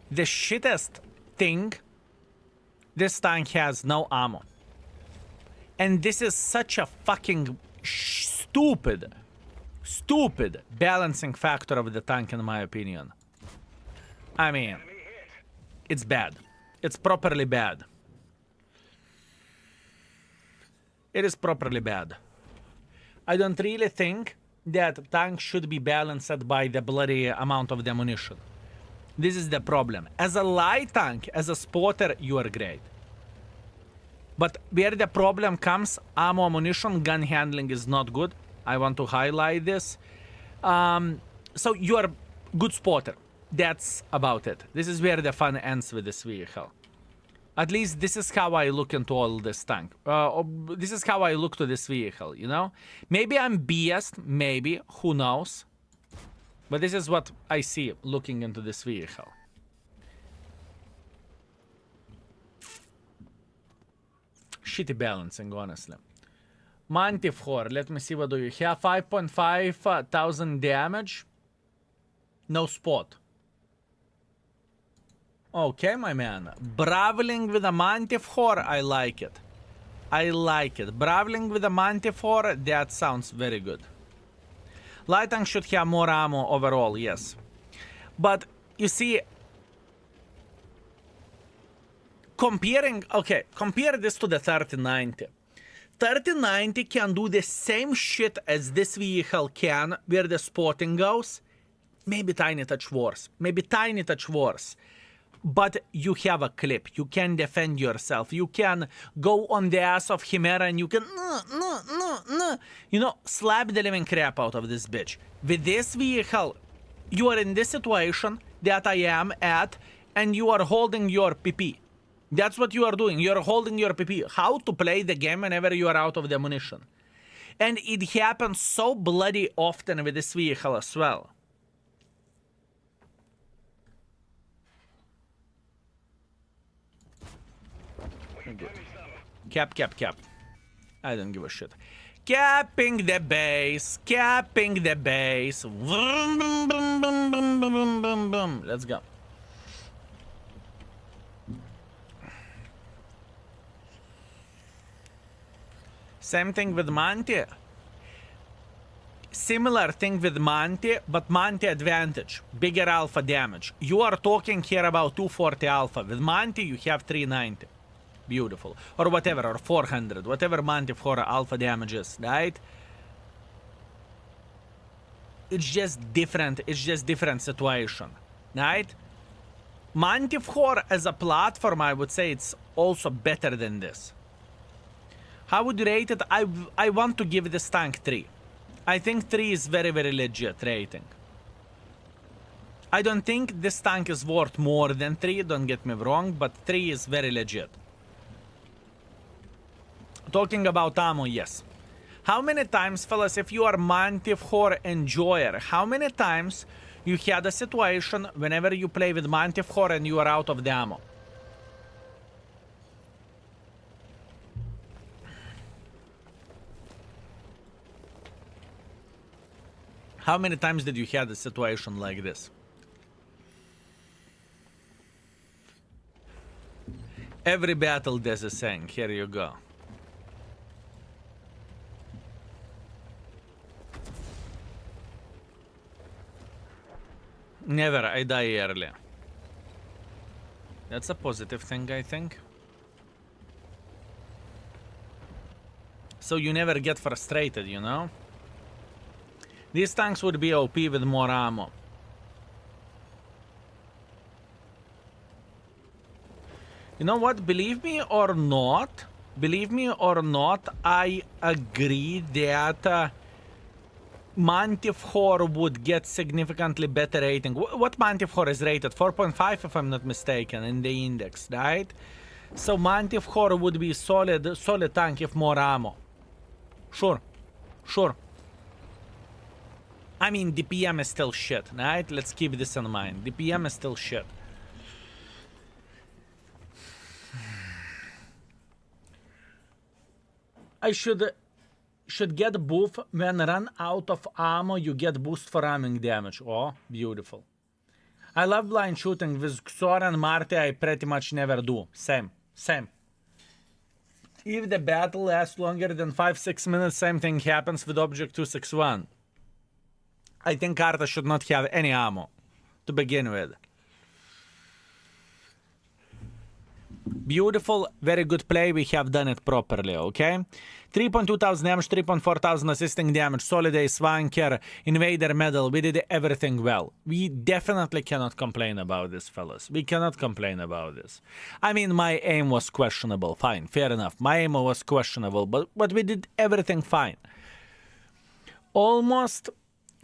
The shittest thing, this tank has no ammo. And this is such a fucking stupid balancing factor of the tank, in my opinion. I mean, it's bad. It's properly bad. It is properly bad. I don't really think that tank should be balanced by the bloody amount of the ammunition. This is the problem. As a light tank, as a spotter, you are great. But where the problem comes, ammo, ammunition, gun handling is not good. I want to highlight this. So you are good spotter. That's about it. This is where the fun ends with this vehicle. At least this is how I look into all this tank. This is how I look to this vehicle, you know? Maybe I'm biased, maybe, who knows? But this is what I see looking into this vehicle. shitty balancing, honestly. Manticore, let me see what do you have. 5.5 thousand damage. No spot. Okay, my man. Brawling with a Manticore, I like it. I like it. Brawling with a Manticore, that sounds very good. Light tank should have more ammo overall, yes. But, you see... compare this to the 3090. 3090 can do the same shit as this vehicle can, where the spotting goes. Maybe tiny touch worse. But you have a clip. You can defend yourself. You can go on the ass of Chimera and you can... You know, slap the living crap out of this bitch. With this vehicle, you are in this situation that I am at, and you are holding your PP. That's what you are doing. You are holding your PP. How to play the game whenever you are out of the ammunition. And it happens so bloody often with this vehicle as well. Cap. I don't give a shit. Capping the base. Vroom, boom, boom, boom, boom, boom, boom, boom. Let's go. Same thing with Manti. Similar thing with Manti, but Manti advantage. Bigger alpha damage. You are talking here about 240 alpha. With Manti, you have 390. Beautiful. Or whatever, or 400. Whatever Manti for alpha damage is, right? It's just different. It's just different situation, right? Manticore as a platform, I would say it's also better than this. How would you rate it? I want to give this tank 3. I think 3 is very, very legit rating. I don't think this tank is worth more than 3, don't get me wrong, but 3 is very legit. Talking about ammo, yes. How many times, fellas, if you are Manticore enjoyer, how many times you had a situation whenever you play with Manticore and you are out of the ammo? How many times did you have a situation like this? Every battle there's a saying. Here you go. Never, I die early. That's a positive thing, I think. So you never get frustrated, you know? These tanks would be OP with more ammo. You know what? Believe me or not, I agree that Manticore would get significantly better rating. What Manticore is rated? 4.5 if I'm not mistaken in the index, right? So Manticore would be solid tank if more ammo. Sure. I mean, DPM is still shit, right? Let's keep this in mind. DPM is still shit. I should get buff when run out of ammo. You get boost for ramming damage. Oh, beautiful. I love blind shooting with Xor and Marty. I pretty much never do. Same. If the battle lasts longer than 5-6 minutes, same thing happens with Object 261. I think Arta should not have any ammo to begin with. Beautiful, very good play. We have done it properly, okay? 3.2 thousand damage, 3.4 thousand assisting damage, Solid Ace, Swanker, Invader Medal. We did everything well. We definitely cannot complain about this, fellas. We cannot complain about this. I mean, my aim was questionable. Fine, fair enough. My aim was questionable, but we did everything fine. Almost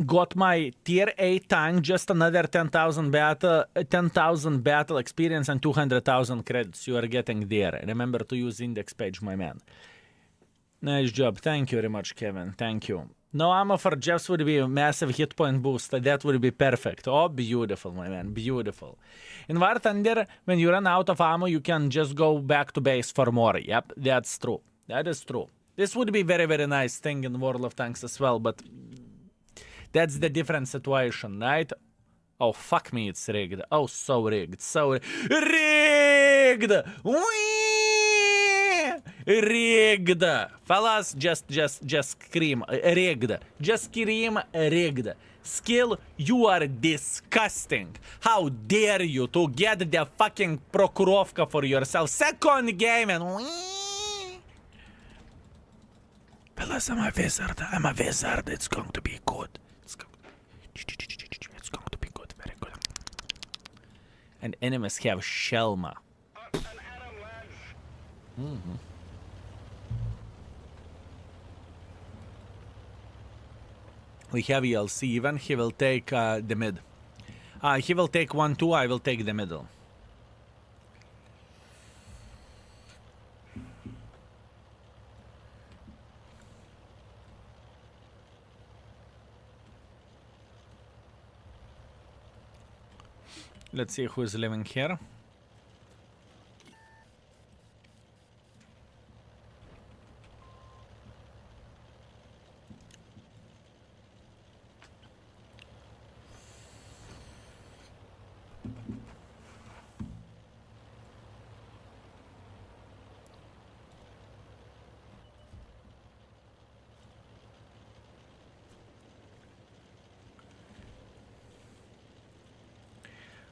got my tier 8 tank, just another 10,000 battle experience and 200,000 credits. You are getting there. Remember to use index page, my man. Nice job. Thank you very much, Kevin. Thank you. No ammo for Jeffs would be a massive hit point boost. That would be perfect. Oh, beautiful, my man. Beautiful. In War Thunder, when you run out of ammo, you can just go back to base for more. Yep, that's true. That is true. This would be very, very nice thing in World of Tanks as well, but that's the different situation, right? Oh, fuck me, it's rigged. Oh, so rigged. So rigged! Whee! Rigged. Fellas, just scream. Rigged. Just scream rigged. Skill, you are disgusting. How dare you to get the fucking Prokhorovka for yourself? Second game and whee! Fellas, I'm a wizard. I'm a wizard. It's going to be good. It's going to be good. Very good. And enemies have Shelma. We have ELC even. He will take the mid. He will take 1-2. I will take the middle. Let's see who is living here.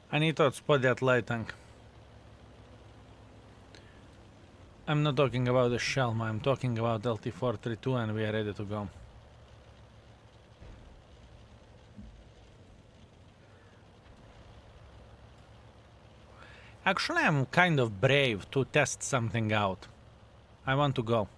I need to spot that light tank. I'm not talking about the Shelma, I'm talking about LT-432 and we are ready to go. Actually, I'm kind of brave to test something out. I want to go.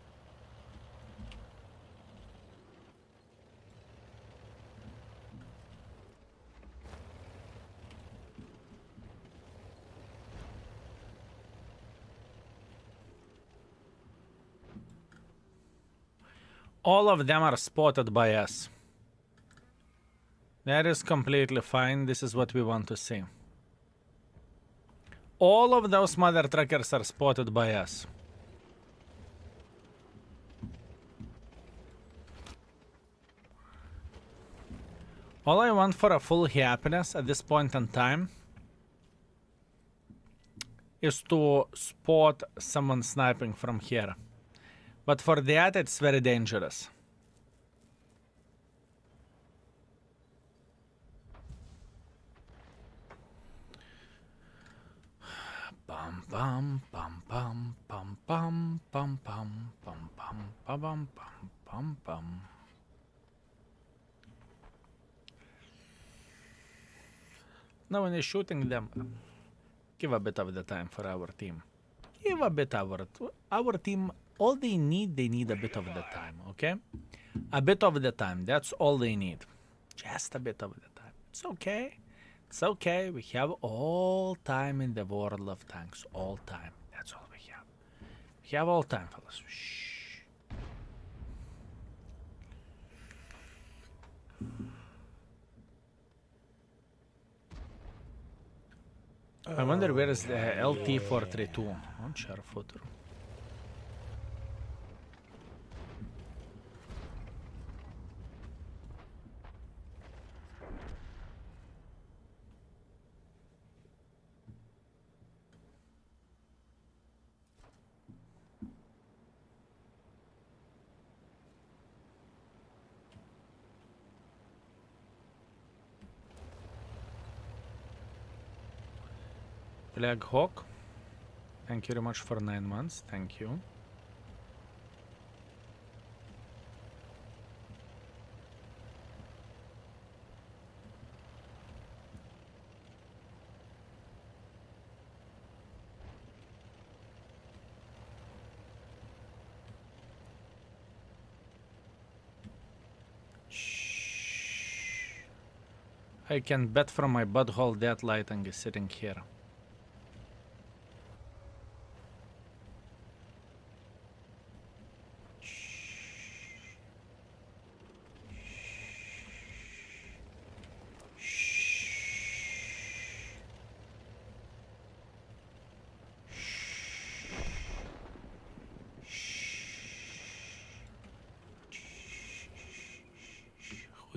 All of them are spotted by us. That is completely fine. This is what we want to see. All of those mother truckers are spotted by us. All I want for a full happiness at this point in time is to spot someone sniping from here. But for that, it's very dangerous. Bum bum bum bum bum bum bum bum bum bum bum bum bum bum. Now when you're shooting them, give a bit of the time for our team. Give a bit of our team. All they need a bit of the time, okay? A bit of the time, that's all they need. Just a bit of the time. It's okay. It's okay. We have all time in the World of Tanks. All time. That's all we have. We have all time, fellas. Shh. I wonder where is the LT-432 on Char Murat. Flag Hawk, thank you very much for 9 months, thank you. Shh. I can bet from my butthole that lighting is sitting here.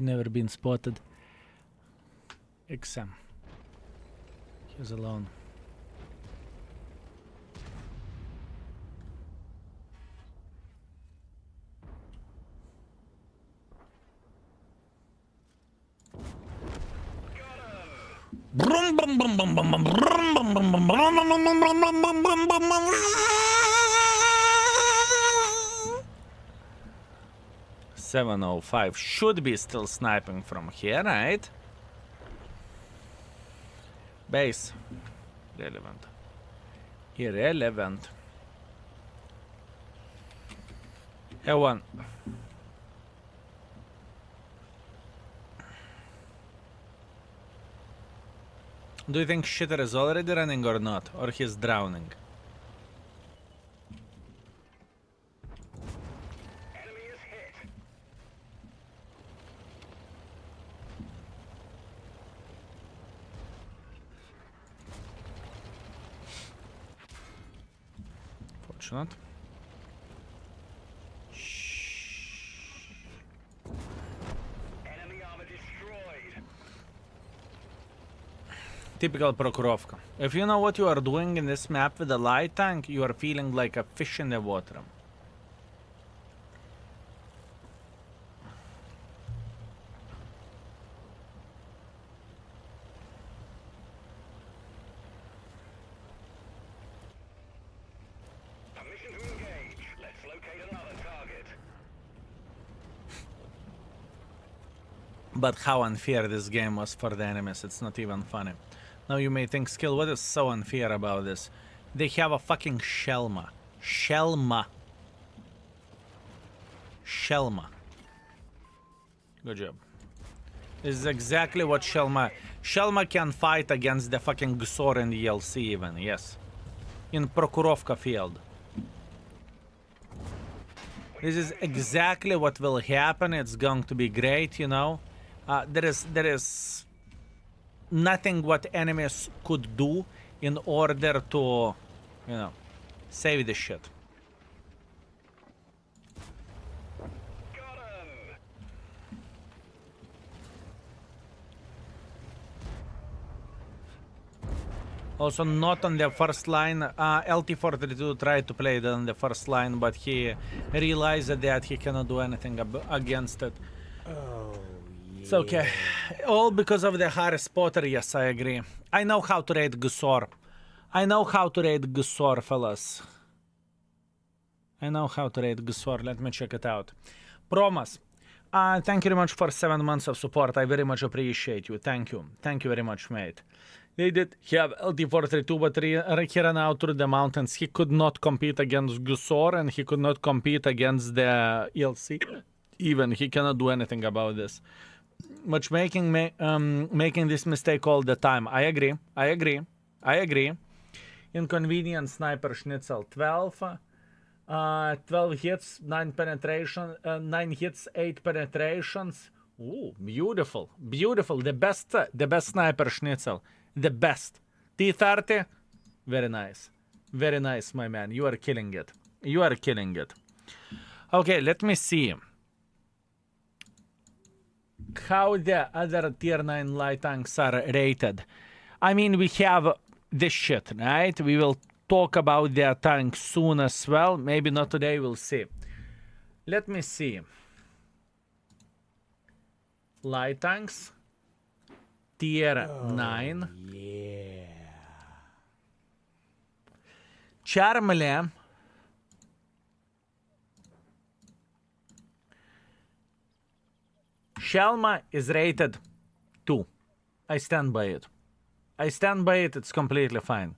never been spotted. XM. He's alone. Brum, brum, brum, brum, brum, brum, brum, brum, brum, brum, brum, brum, brum, brum, brum. 705 should be still sniping from here, right? Base. Relevant. Irrelevant. F1. Do you think Shitter is already running or not? Or he's drowning? Enemy is hit. Fortunate. Enemy armor destroyed. Typical Prokhorovka. If you know what you are doing in this map with the light tank, you are feeling like a fish in the water. Permission to engage. Let's locate another target. But how unfair this game was for the enemies, it's not even funny. Now you may think, Skill, what is so unfair about this? They have a fucking Shelma. Shelma. Shelma. Good job. This is exactly what Shelma... Shelma can fight against the fucking Gsor in the LC even, yes. In Prokhorovka field. This is exactly what will happen. It's going to be great, you know. There is nothing what enemies could do in order to, you know, save the shit. Got him. Also not on the first line. LT42 tried to play it on the first line, but he realized that he cannot do anything against it. Oh, It's okay. All because of the Harry Spotter, yes, I agree. I know how to raid Gsor. I know how to raid Gsor, fellas. I know how to raid Gsor. Let me check it out. Promise. Thank you very much for 7 months of support. I very much appreciate you. Thank you. Thank you very much, mate. They did have LT-432, but he ran out through the mountains. He could not compete against Gsor, and he could not compete against the ELC. Even he cannot do anything about this. Matchmaking, making this mistake all the time. I agree. I agree. I agree. Inconvenient sniper schnitzel 12. 12 hits, 9 penetration, 9 hits, 8 penetrations. Ooh, beautiful, beautiful. The best sniper schnitzel. The best. T30. Very nice. Very nice, my man. You are killing it. You are killing it. Okay, let me see how the other tier 9 light tanks are rated. I mean, we have this shit, right? We will talk about their tank soon as well. Maybe not today, we'll see. Let me see. Light tanks. Tier 9. Yeah. Char Murat. Shelma is rated 2. I stand by it. I stand by it, it's completely fine.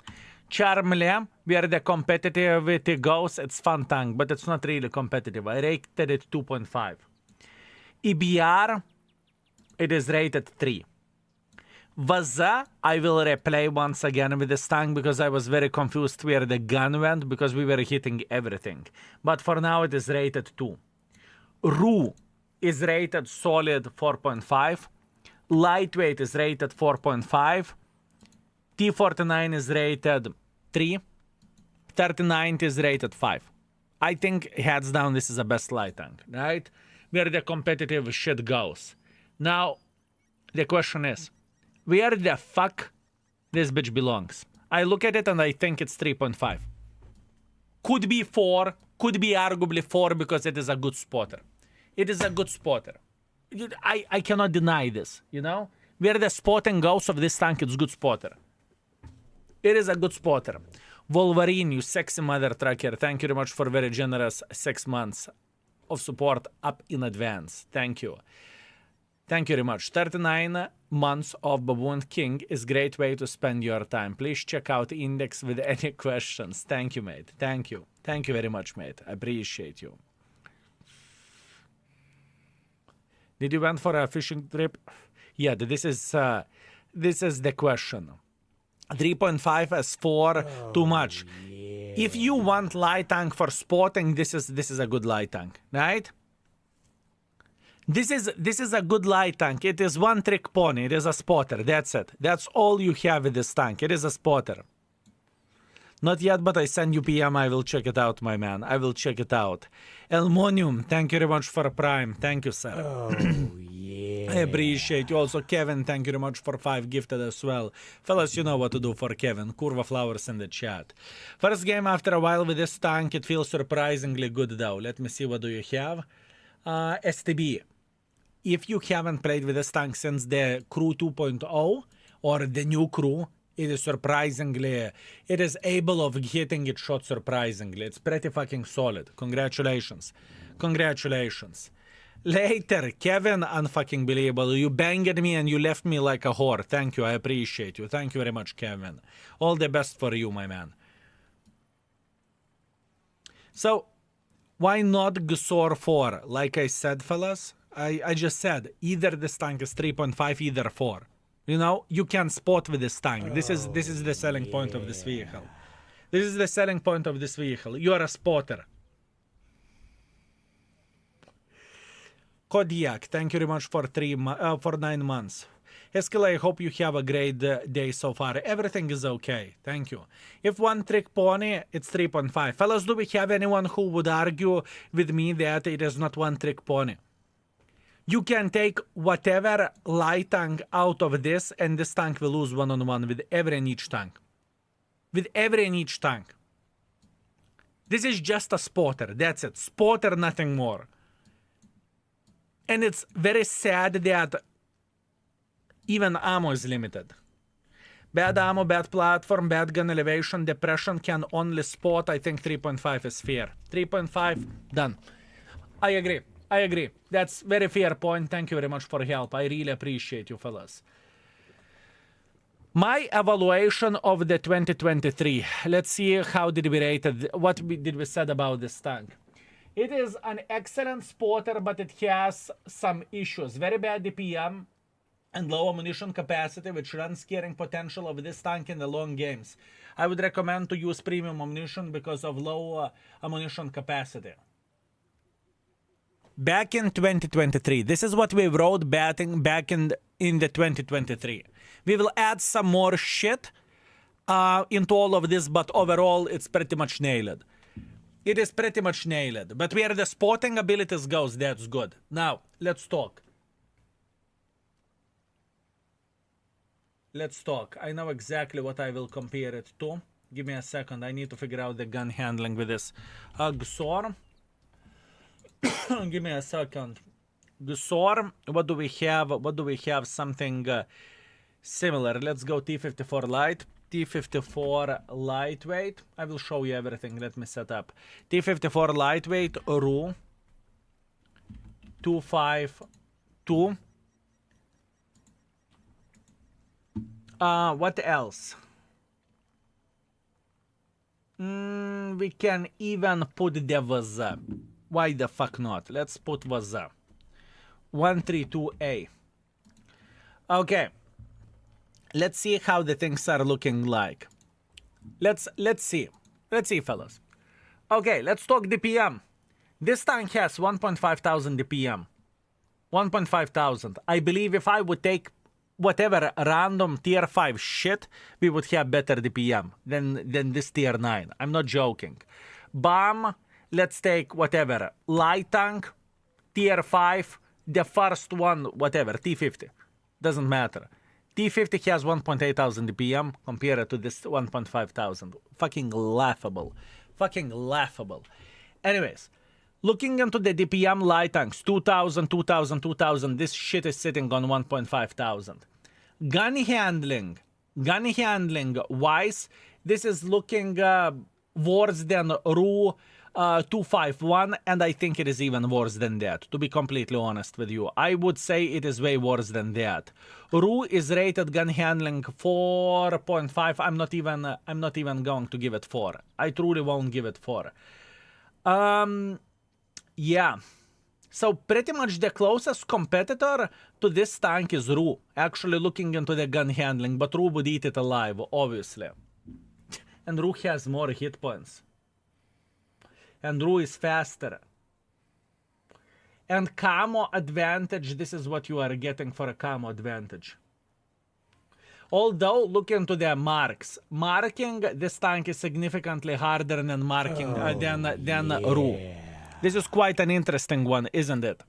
Char Murat, where the competitivity goes, it's fun tank, but it's not really competitive. I rated it 2.5. EBR, it is rated 3. Vaza, I will replay once again with this tank because I was very confused where the gun went because we were hitting everything. But for now it is rated 2. Ru is rated solid 4.5. Lightweight is rated 4.5. T49 is rated 3. 39 is rated 5. I think, hands down, this is the best light tank, right? Where the competitive shit goes. Now, the question is, where the fuck this bitch belongs? I look at it and I think it's 3.5. Could be 4, could be arguably 4 because it is a good spotter. It is a good spotter. I cannot deny this, you know? Where the spotting goes of this tank, it's good spotter. It is a good spotter. Wolverine, you sexy mother trucker, thank you very much for very generous 6 months of support up in advance. Thank you. Thank you very much. 39 months of Baboon King is great way to spend your time. Please check out the index with any questions. Thank you, mate. Thank you. Thank you very much, mate. I appreciate you. Did you went for a fishing trip? Yeah, this is the question. 3.5 as 4, too much. Yeah. If you want light tank for spotting, this is a good light tank, right? This is a good light tank. It is one trick pony. It is a spotter. That's it. That's all you have with this tank. It is a spotter. Not yet, but I send you PM. I will check it out, my man. I will check it out. Elmonium, thank you very much for Prime. Thank you, sir. Oh, yeah. I appreciate you. Also, Kevin, thank you very much for 5 gifted as well. Fellas, you know what to do for Kevin. Curva flowers in the chat. First game after a while with this tank. It feels surprisingly good, though. Let me see, what do you have? STB. If you haven't played with this tank since the Crew 2.0 or the new Crew, it is surprisingly, it is able of hitting its shot surprisingly. It's pretty fucking solid. Congratulations. Congratulations. Later, Kevin, unfucking believable. You banged me and you left me like a whore. Thank you. I appreciate you. Thank you very much, Kevin. All the best for you, my man. So, why not Gusor 4? Like I said, fellas, I just said, either this tank is 3.5, either 4. You know, you can spot with this tank. This is the selling point of this vehicle. This is the selling point of this vehicle. You are a spotter. Kodiak, thank you very much for 9 months. Eskil, I hope you have a great day so far. Everything is okay. Thank you. If one trick pony, it's 3.5. Fellas, do we have anyone who would argue with me that it is not one trick pony? You can take whatever light tank out of this, and this tank will lose one-on-one with every and each tank. With every and each tank. This is just a spotter. That's it. Spotter, nothing more. And it's very sad that even ammo is limited. Bad ammo, bad platform, bad gun elevation, depression can only spot. I think 3.5 is fair. 3.5, done. I agree. I agree. That's very fair point. Thank you very much for help. I really appreciate you, fellas. My evaluation of the 2023. Let's see how did we rate it. What did we said about this tank? It is an excellent spotter, but it has some issues. Very bad DPM and low ammunition capacity, which runs carrying potential of this tank in the long games. I would recommend to use premium ammunition because of low ammunition capacity. Back in 2023, this is what we wrote back in the 2023. We will add some more shit into all of this, but overall, it's pretty much nailed. It is pretty much nailed. But where the spotting abilities goes, that's good. Now, let's talk. Let's talk. I know exactly what I will compare it to. Give me a second. I need to figure out the gun handling with this. Gusor. Give me a second. Gusor. What do we have? What do we have? Something similar. Let's go T54 Light. T54 Lightweight. I will show you everything. Let me set up. T54 Lightweight. RU. 252. What else? We can even put the Vaza. Why the fuck not? Let's put Vaza. 132A. Okay. Let's see how the things are looking like. Let's see. Let's see, fellas. Okay, let's talk DPM. This tank has 1,500 DPM. 1,500. I believe if I would take whatever random tier 5 shit, we would have better DPM than this tier 9. I'm not joking. Bomb, let's take whatever. Light tank, tier 5, the first one, whatever, T50. Doesn't matter. T50 has 1.8,000 DPM compared to this 1.5,000. Fucking laughable. Fucking laughable. Anyways, looking into the DPM light tanks, 2,000, 2,000, 2,000, this shit is sitting on 1.5,000. Gun handling wise, this is looking worse than RU 251, and I think it is even worse than that, to be completely honest with you. I would say it is way worse than that. RU is rated gun handling 4.5. I'm not even going to give it 4. I truly won't give it 4. Yeah. So pretty much the closest competitor to this tank is RU. Actually looking into the gun handling, but RU would eat it alive, obviously. And RU has more hit points. And RU is faster. And camo advantage, this is what you are getting for a camo advantage. Although, look into the marks. Marking, this tank is significantly harder than marking than RU. This is quite an interesting one, isn't it?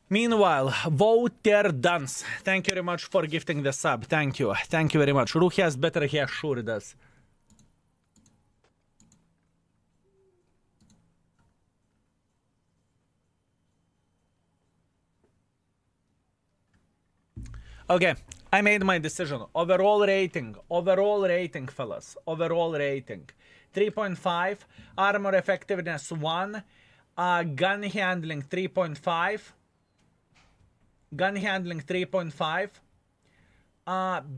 Meanwhile, Voter Duns, thank you very much for gifting the sub. Thank you. Thank you very much. RU has better, he sure does. Okay, I made my decision. Overall rating, fellas. Overall rating. 3.5, armor effectiveness 1, gun handling 3.5,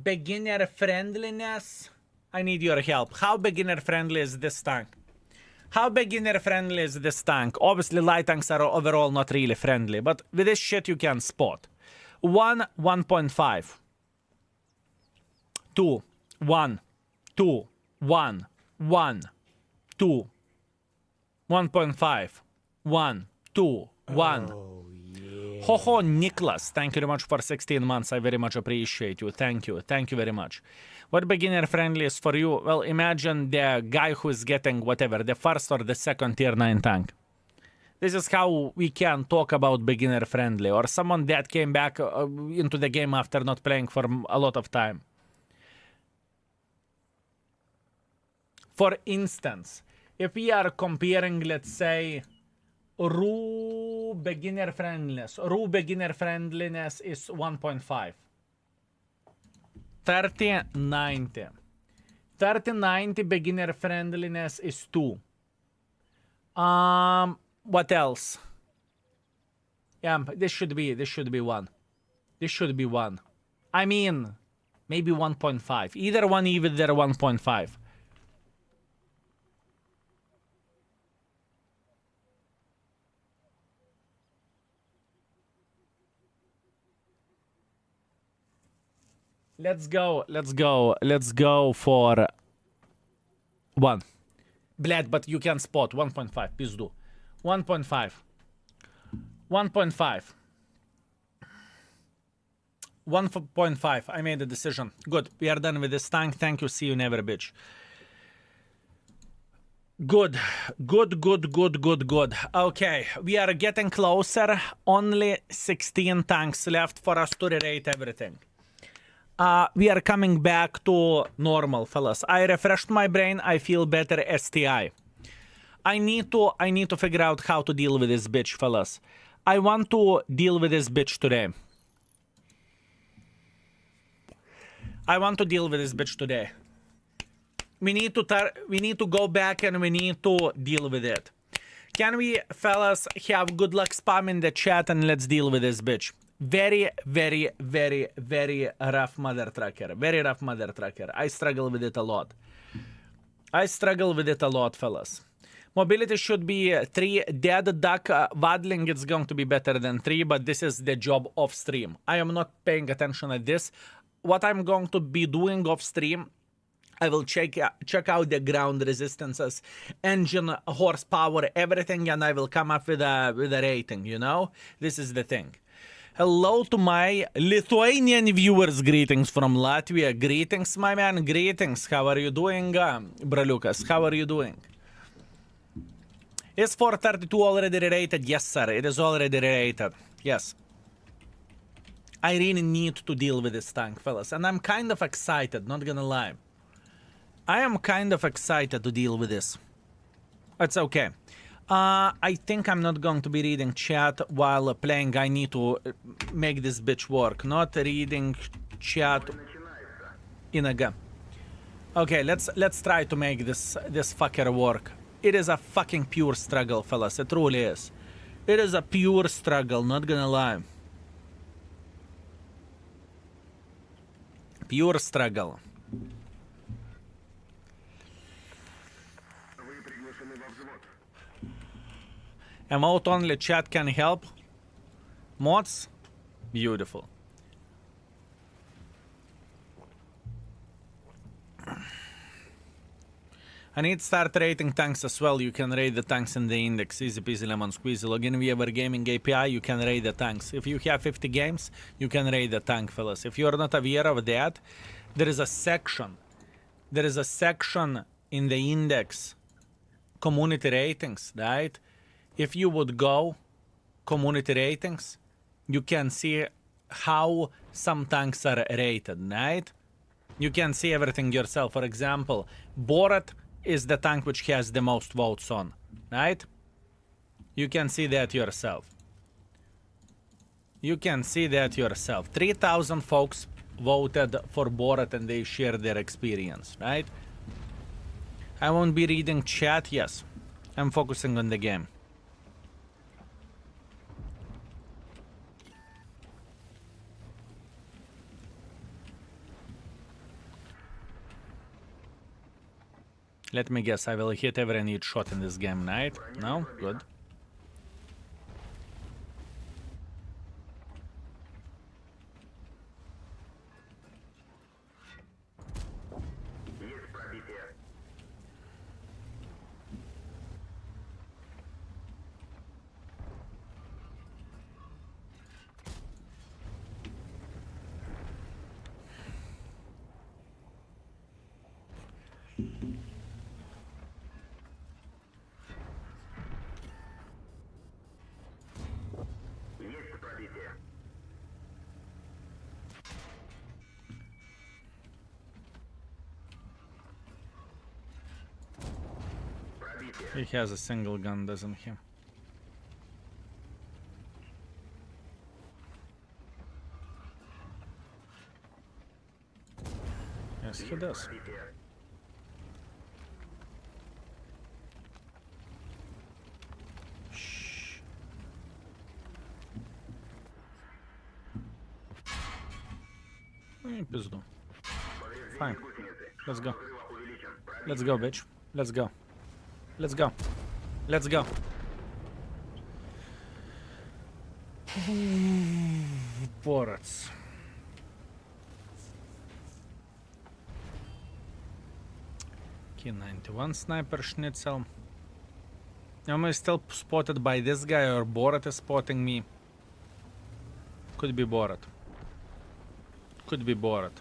beginner friendliness, I need your help. How beginner friendly is this tank? Obviously light tanks are overall not really friendly, but with this shit you can spot. 1, 1.5. 2, 1, 2, 1. 1, 2, 1.5, 1, 2, 1. Oh, yeah. Ho Nicholas, thank you very much for 16 months. I very much appreciate you. Thank you very much. What beginner friendly is for you? Well, imagine the guy who is getting whatever, the first or the second tier 9 tank. This is how we can talk about beginner friendly, or someone that came back into the game after not playing for a lot of time. For instance, if we are comparing, let's say, RU beginner friendliness is 1.5. 3090. 3090 beginner friendliness is 2. What else? Yeah, this should be 1. This should be 1. I mean, maybe 1.5. Either 1.5. Let's go for 1. Bled, but you can spot 1.5, pizdu. 1.5. 1.5. 1.5. I made a decision. Good. We are done with this tank. Thank you. See you never, bitch. Good. Okay. We are getting closer. Only 16 tanks left for us to rerate everything. We are coming back to normal, fellas. I refreshed my brain. I feel better. STI. I need to figure out how to deal with this bitch, fellas. I want to deal with this bitch today. We need to go back and we need to deal with it. Can we, fellas, have good luck spam in the chat and let's deal with this bitch. Very rough mother trucker. Very rough mother trucker. I struggle with it a lot. Fellas. Mobility should be 3. Dead duck waddling, it's going to be better than 3, but this is the job off stream. I am not paying attention at this. What I'm going to be doing off stream, I will check out the ground resistances, engine horsepower, everything, and I will come up with a rating, you know? This is the thing. Hello to my Lithuanian viewers. Greetings from Latvia. Greetings, my man. Greetings. How are you doing, Bralukas? How are you doing? Is 432 already rated? Yes, sir. It is already rated. Yes. I really need to deal with this tank, fellas. And I'm kind of excited, not gonna lie. I am kind of excited to deal with this. It's okay. I think I'm not going to be reading chat while playing. I need to make this bitch work. Not reading chat in a game. Okay, let's try to make this fucker work. It is a fucking pure struggle, fellas. It truly is. It is a pure struggle, not gonna lie. Pure struggle. Emote only chat can help. Mods? Beautiful. I need to start rating tanks as well. You can rate the tanks in the index. Easy peasy lemon squeezy. Log in via our gaming API. You can rate the tanks. If you have 50 games, you can rate the tank, fellas. If you're not aware of that, there is a section. There is a section in the index. Community ratings, right? If you would go community ratings, you can see how some tanks are rated, right? You can see everything yourself. For example, Borat is the tank which has the most votes on, right? You can see that yourself. You can see that yourself. 3,000 folks voted for Borat and they shared their experience, right? I won't be reading chat, yes. I'm focusing on the game. Let me guess, I will hit every need shot in this game, right? No? Good. He has a single gun, doesn't he? Yes, he does. Shh. Пизду. Fine. Let's go. Let's go, bitch. Let's go. Let's go. Let's go. Borat. K91 sniper schnitzel. Am I still spotted by this guy or Borat is spotting me? Could be Borat. Could be Borat.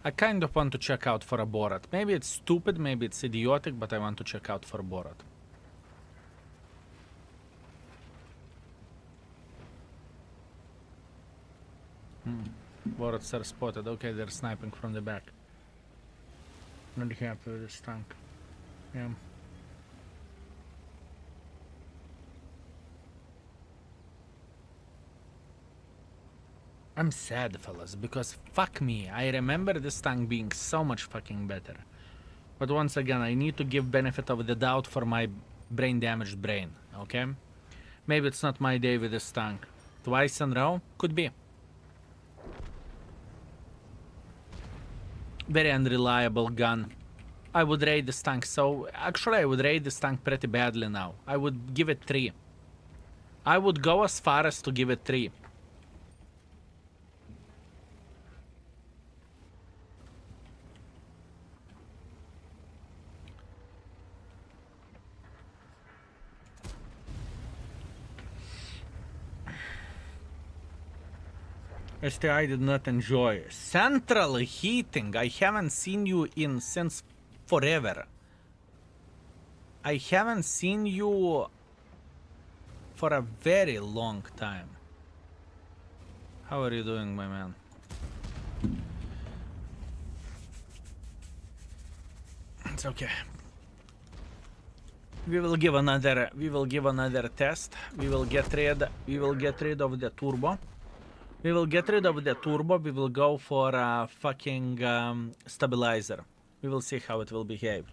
I kind of want to check out for a Borat. Maybe it's stupid, maybe it's idiotic, but I want to check out for Borat. Borats are spotted. Okay, they're sniping from the back. Not happy with this tank. Yeah. I'm sad, fellas, because fuck me. I remember this tank being so much fucking better. But once again, I need to give benefit of the doubt for my brain damaged brain, okay? Maybe it's not my day with this tank. Twice in a row? Could be. Very unreliable gun. I would rate this tank so... Actually, I would rate this tank pretty badly now. I would give it 3. I would go as far as to give it 3. STI did not enjoy. Central heating. I haven't seen you in since forever. I haven't seen you for a very long time. How are you doing, my man? It's okay. We will give another test. We will get rid of the turbo. We will go for a fucking stabilizer. We will see how it will behave.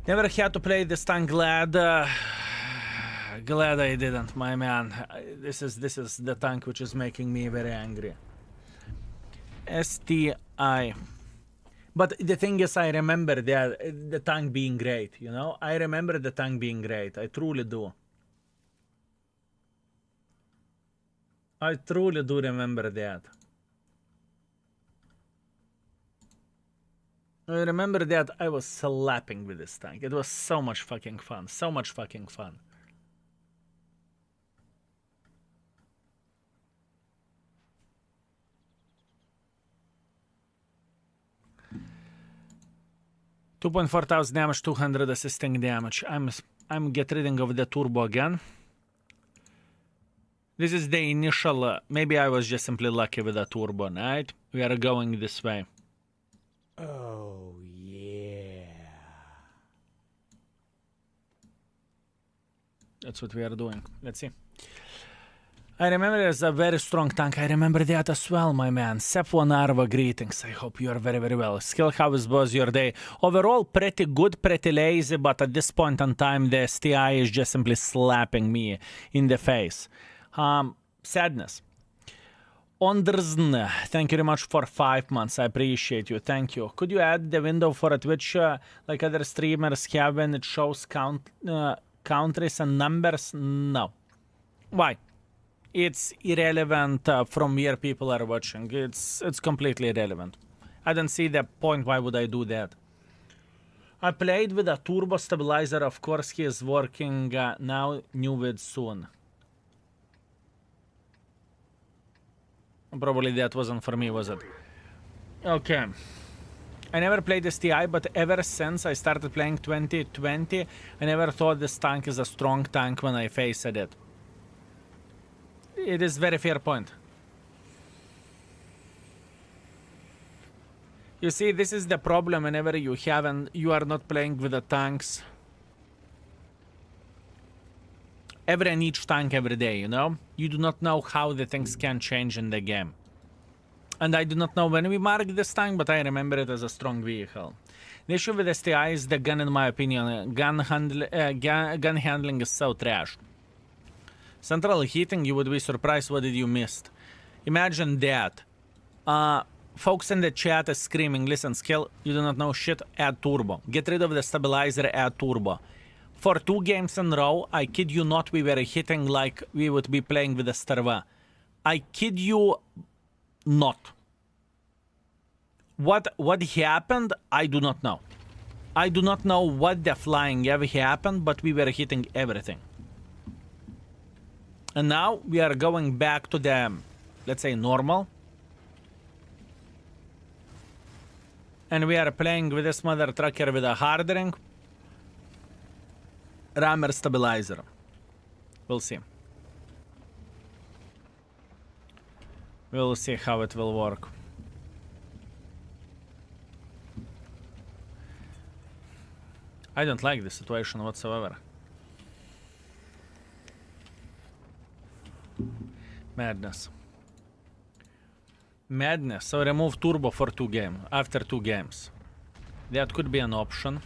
Never had to play this tank. Glad I didn't, my man. This is the tank which is making me very angry. STI. But the thing is, I remember the tank being great, you know? I remember the tank being great. I truly do. I truly do remember that. I remember that I was slapping with this tank. It was so much fucking fun. So much fucking fun. $2,400 damage, 200 assisting damage. I'm getting rid of the turbo again. This is the initial. Maybe I was just simply lucky with the turbo, right? We are going this way. Oh, yeah. That's what we are doing. Let's see. I remember it's a very strong tank. I remember that as well, my man. Sep1 Arva, greetings. I hope you are very, very well. Skill, how was your day? Overall, pretty good, pretty lazy, but at this point in time, the STI is just simply slapping me in the face. Sadness. Ondersn, thank you very much for 5 months. I appreciate you. Thank you. Could you add the window for a Twitch like other streamers have when it shows countries and numbers? No. Why? It's irrelevant from where people are watching. It's completely irrelevant. I don't see the point. Why would I do that? I played with a turbo stabilizer. Of course, he is working now. New it soon. Probably that wasn't for me, was it? Okay. I never played STI, but ever since I started playing 2020, I never thought this tank is a strong tank when I faced it. It is very fair point. You see, this is the problem whenever you are not playing with the tanks every and each tank every day, you know? You do not know how the things can change in the game. And I do not know when we marked this tank, but I remember it as a strong vehicle. The issue with STI is the gun, in my opinion. Gun handling is so trash. Central heating, you would be surprised what did you missed. Imagine that. Folks in the chat is screaming, listen, Skill, you do not know shit, add turbo. Get rid of the stabilizer, add turbo. For 2 games in a row, I kid you not, we were hitting like we would be playing with a Starva. I kid you not. What happened, I do not know. I do not know what the flying ever happened, but we were hitting everything. And now we are going back to the, let's say, normal. And we are playing with this mother trucker with a hardering rammer stabilizer. We'll see. We'll see how it will work. I don't like this situation whatsoever. Madness. Madness. So remove turbo for 2 games. After 2 games. That could be an option.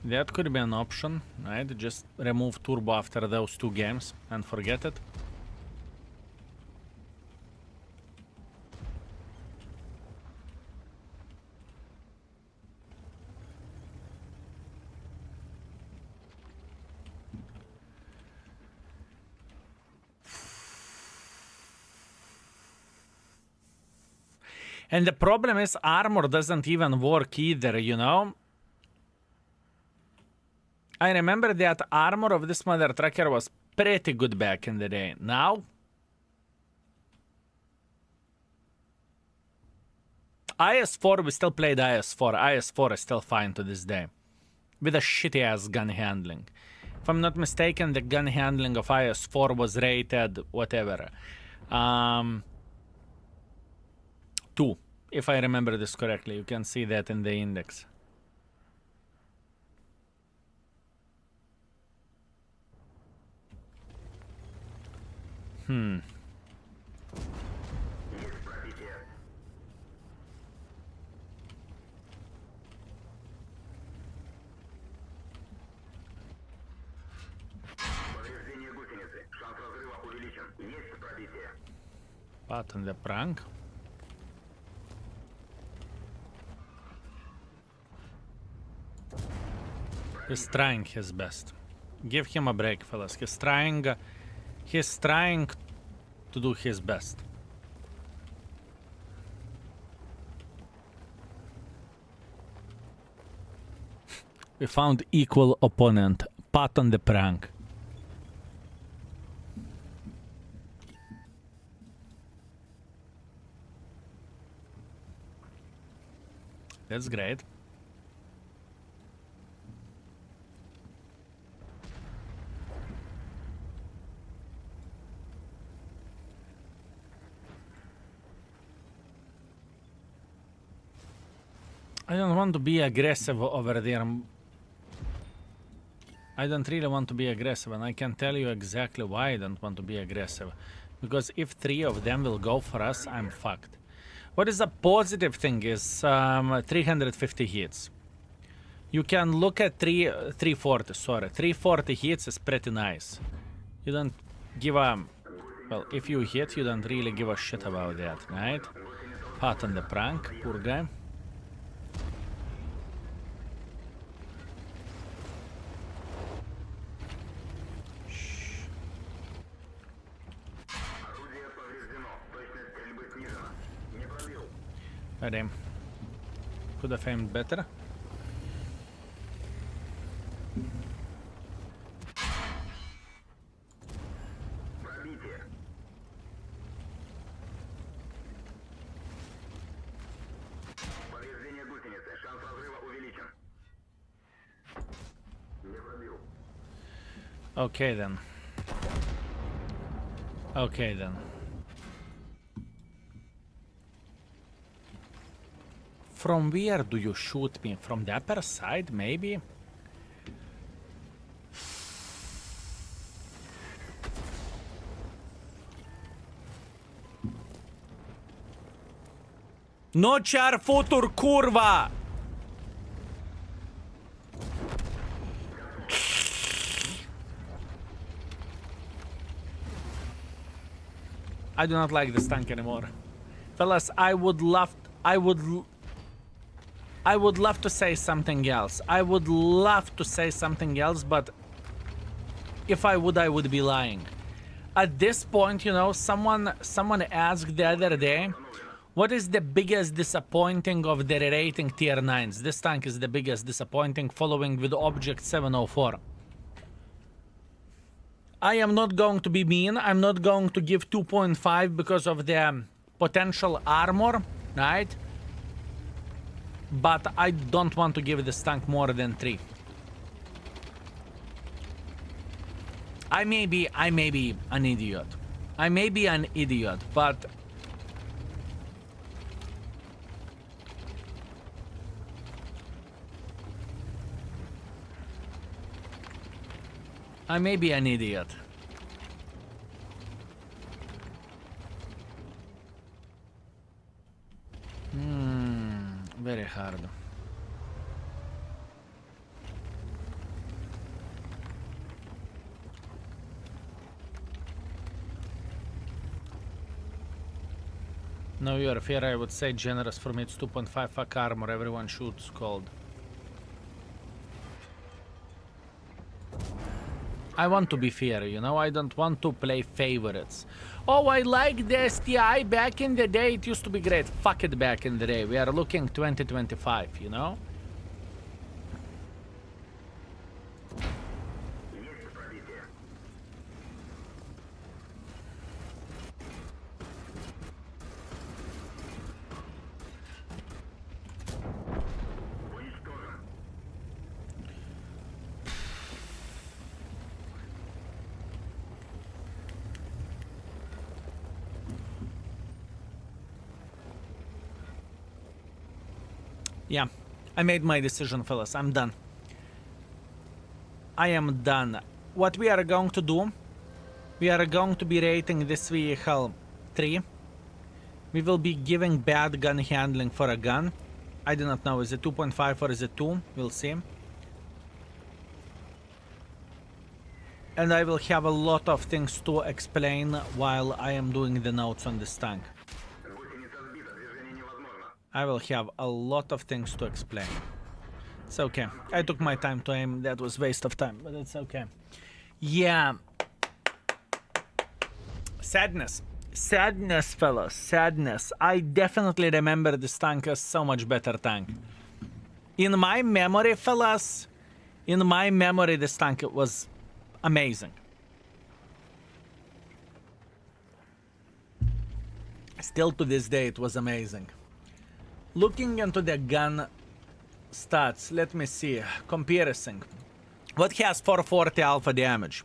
That could be an option, right? Just remove turbo after those 2 games and forget it. And the problem is armor doesn't even work either, you know? I remember that armor of this mother trucker was pretty good back in the day. Now? IS-4, we still played IS-4. IS-4 is still fine to this day. With a shitty-ass gun handling. If I'm not mistaken, the gun handling of IS-4 was rated, whatever, 2. If I remember this correctly. You can see that in the index. Button the prank. He's trying his best. Give him a break, fellas. He's trying to do his best. We found equal opponent. Pat on the prank. That's great. I don't want to be aggressive over there. I don't really want to be aggressive, and I can tell you exactly why I don't want to be aggressive. Because if 3 of them will go for us, I'm fucked. What is a positive thing is 350 hits. You can look at 340, sorry. 340 hits is pretty nice. You don't give a... Well, if you hit, you don't really give a shit about that, right? Pat on the prank, poor guy. Damn. Could have aimed better. Okay then. Okay then. From where do you shoot me? From the upper side, maybe? No Char futur, kurwa! I do not like this tank anymore. Fellas, I would love to say something else. I would love to say something else, but if I would be lying. At this point, you know, someone asked the other day, what is the biggest disappointing of the Rerating tier 9s? This tank is the biggest disappointing, following with Object 704. I am not going to be mean. I'm not going to give 2.5 because of the potential armor, right? But I don't want to give this tank more than 3. I may be an idiot. I may be an idiot, but I may be an idiot. Very hard. No, you are fair. I would say generous for me. It's 2.5 fuck armor. Everyone shoots cold. I want to be fair, you know? I don't want to play favorites. Oh, I like the STI back in the day. It used to be great. Fuck it back in the day. We are looking 2025, you know? Yeah, I made my decision, fellas. I'm done. I am done. What we are going to do, we are going to be rating this vehicle 3. We will be giving bad gun handling for a gun. I do not know, is it 2.5 or is it 2? We'll see. And I will have a lot of things to explain while I am doing the notes on this tank. I will have a lot of things to explain. It's okay. I took my time to aim. That was waste of time, but it's okay. Yeah. Sadness. Sadness, fellas. Sadness. I definitely remember this tank as so much better tank. In my memory, fellas, in my memory, this tank was amazing. Still to this day, it was amazing. Looking into the gun stats, let me see. Comparison. What has 440 alpha damage?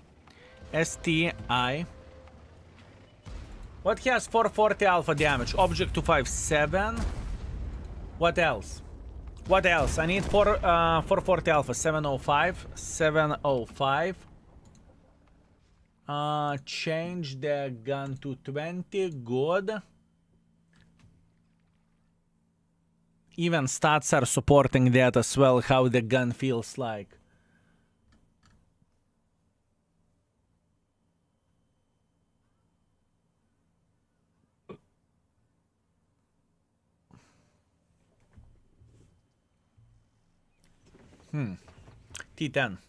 STI. What has 440 alpha damage? Object 257. What else? What else? I need 440 alpha. 705. 705. Change the gun to 20. Good. Even stats are supporting that as well, how the gun feels like. T10.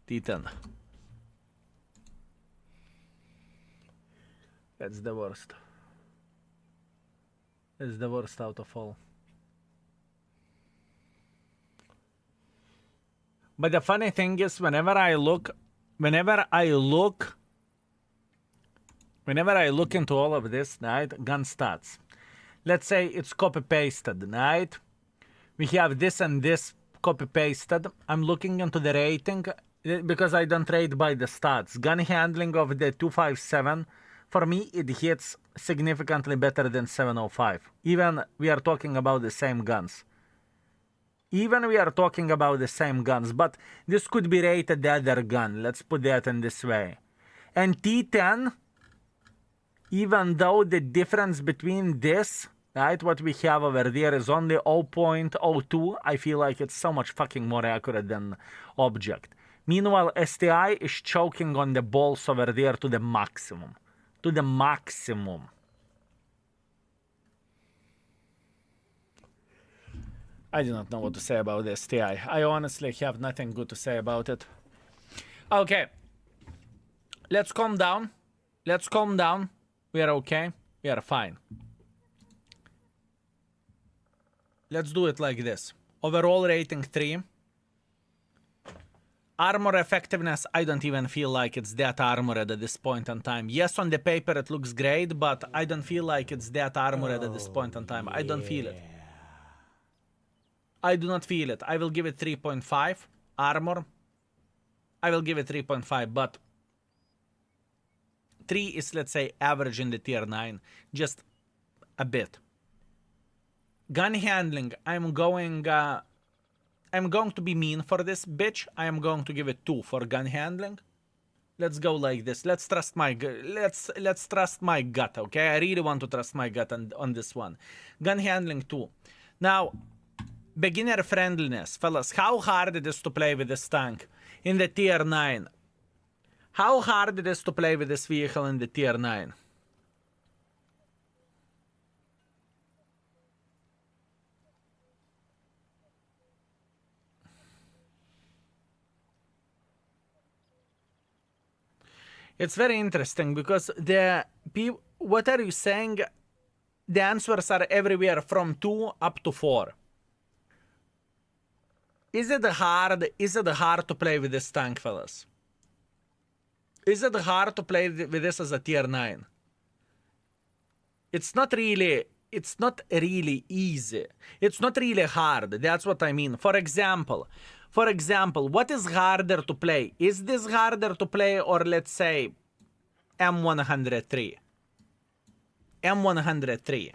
T10. That's the worst. It's the worst out of all. But the funny thing is, whenever I look into all of this, right, gun stats, let's say it's copy pasted, right? We have this and this copy pasted. I'm looking into the rating because I don't rate by the stats. Gun handling of the 257. For me, it hits significantly better than 705. Even we are talking about the same guns. But this could be rated the other gun. Let's put that in this way. And T10, even though the difference between this, right, what we have over there is only 0.02, I feel like it's so much fucking more accurate than object. Meanwhile, STI is choking on the balls over there to the maximum. To the maximum. I do not know what to say about the STI. I honestly have nothing good to say about it. Okay. Let's calm down. Let's calm down. We are okay. We are fine. Let's do it like this. Overall rating 3. Armor effectiveness, I don't even feel like it's that armored at this point in time. Yes, on the paper it looks great, but I don't feel like it's that armored at this point in time. I don't feel it. I do not feel it. I will give it 3.5. Armor, I will give it 3.5, but 3 is, let's say, average in the tier 9. Just a bit. Gun handling, I'm going to be mean for this bitch. I am going to give it 2 for gun handling. Let's go like this. Let's trust my let's trust my gut, okay? I really want to trust my gut on this one. Gun handling 2. Now, beginner friendliness, fellas. How hard it is to play with this tank in the tier 9? How hard it is to play with this vehicle in the tier 9? It's very interesting because what are you saying? The answers are everywhere from 2 up to 4. Is it hard to play with this tank, fellas? Is it hard to play with this as a tier 9? It's not really easy. It's not really hard. That's what I mean. For example, what is harder to play? Is this harder to play, or let's say M103? M103.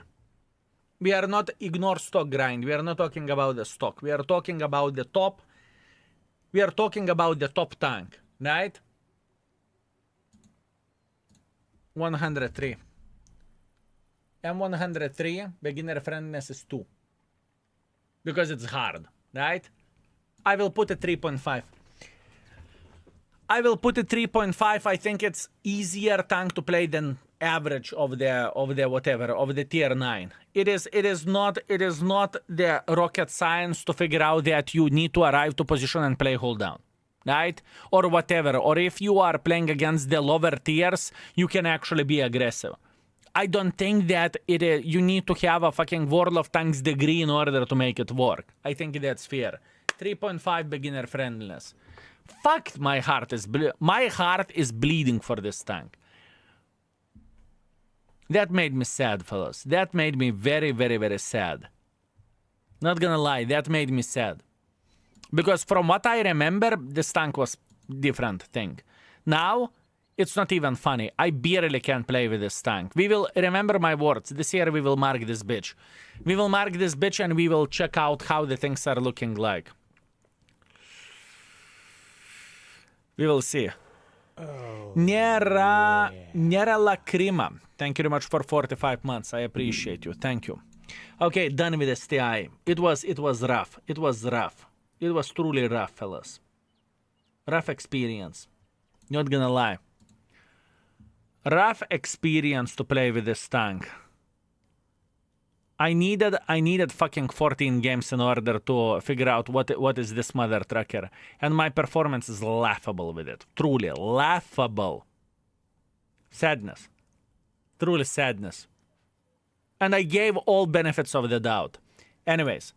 We are not ignore stock grind. We are not talking about the stock. We are talking about the top. We are talking about the top tank, right? 103. M103, beginner friendliness is 2. Because it's hard, right? I will put a 3.5. I will put a 3.5. I think it's easier tank to play than average of the whatever, of the tier 9. It is not the rocket science to figure out that you need to arrive to position and play hold down, right? Or whatever. Or if you are playing against the lower tiers, you can actually be aggressive. I don't think that you need to have a fucking World of Tanks degree in order to make it work. I think that's fair. 3.5 beginner friendliness. Fuck, my heart is bleeding for this tank. That made me sad, fellas. That made me very, very, very sad. Not gonna lie, that made me sad. Because from what I remember, this tank was different thing. Now, it's not even funny. I barely can play with this tank. We will, remember my words, this year we will mark this bitch. We will mark this bitch and we will check out how the things are looking like. We will see. Oh, Nera Lacrima. Thank you very much for 45 months. I appreciate you. Thank you. Okay, done with STI. It was rough. It was rough. It was truly rough, fellas. Rough experience. Not gonna lie. Rough experience to play with this tank. I needed fucking 14 games in order to figure out what is this mother trucker. And my performance is laughable with it. Truly laughable. Sadness. Truly sadness. And I gave all benefits of the doubt. Anyways,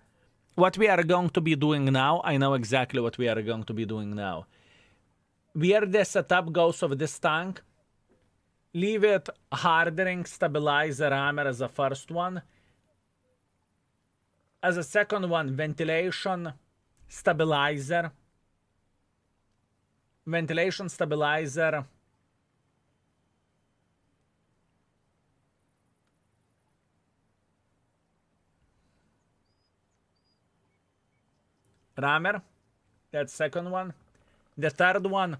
what we are going to be doing now, I know exactly what we are going to be doing now. Where the setup goes of this tank, leave it hardening, stabilizer, armor as a first one. As a second one, ventilation, stabilizer. Ventilation, stabilizer. Rammer, that's second one. The third one.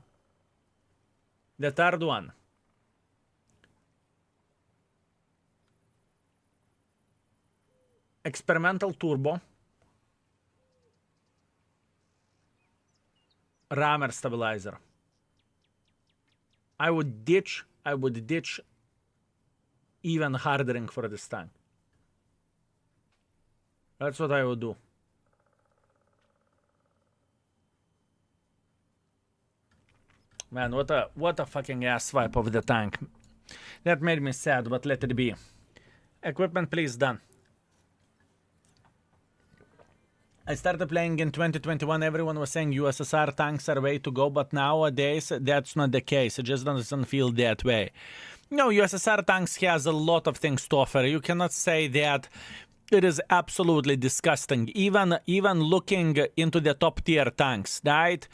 Experimental turbo. Rammer stabilizer. I would ditch even hardening for this tank. That's what I would do. Man, what a fucking ass swipe of the tank. That made me sad, but let it be. Equipment, please, done. I started playing in 2021. Everyone was saying USSR tanks are way to go, but nowadays that's not the case. It just doesn't feel that way. No, USSR tanks has a lot of things to offer. You cannot say that it is absolutely disgusting. Even looking into the top tier tanks, right?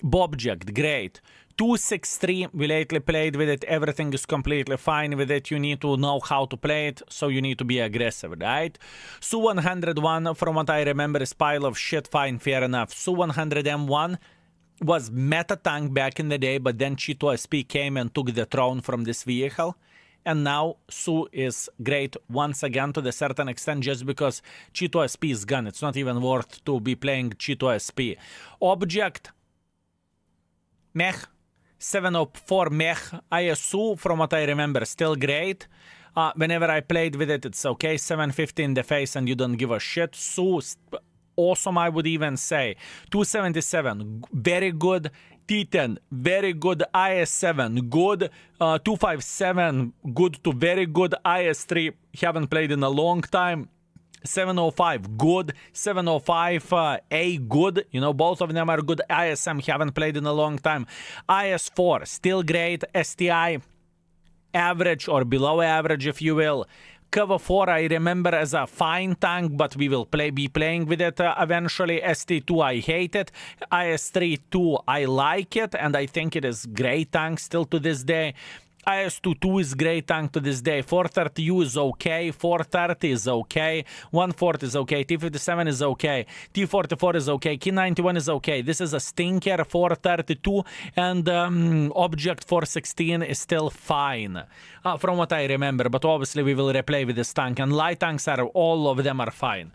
Bobject, great. 263, we lately played with it. Everything is completely fine with it. You need to know how to play it, so you need to be aggressive, right? Su-101, from what I remember, is pile of shit. Fine, fair enough. Su-100M1 was meta tank back in the day, but then Cheeto SP came and took the throne from this vehicle. And now Su is great once again to the certain extent just because Cheeto SP is gone. It's not even worth to be playing Cheeto SP. Object, mech. 704 mech ISU, from what I remember, still great. Whenever I played with it, it's okay. 750 in the face and you don't give a shit. Su, awesome, I would even say. 277, very good. T10, very good. IS7, good. 257, good to very good. IS3, haven't played in a long time. 705, good. 705, A, good. You know, both of them are good. ISM, haven't played in a long time. IS4, still great. STI, average or below average, if you will. Cover 4, I remember as a fine tank, but we will be playing with it eventually. ST2, I hate it. IS3, 2, I like it, and I think it is great tank still to this day. IS-22 is great tank to this day. 430U is okay. 430 is okay. 140 is okay. T-57 is okay. T-44 is okay. K-91 is okay. This is a stinker. 432 and Object 416 is still fine, from what I remember. But obviously we will replay with this tank. And light tanks are, all of them are fine.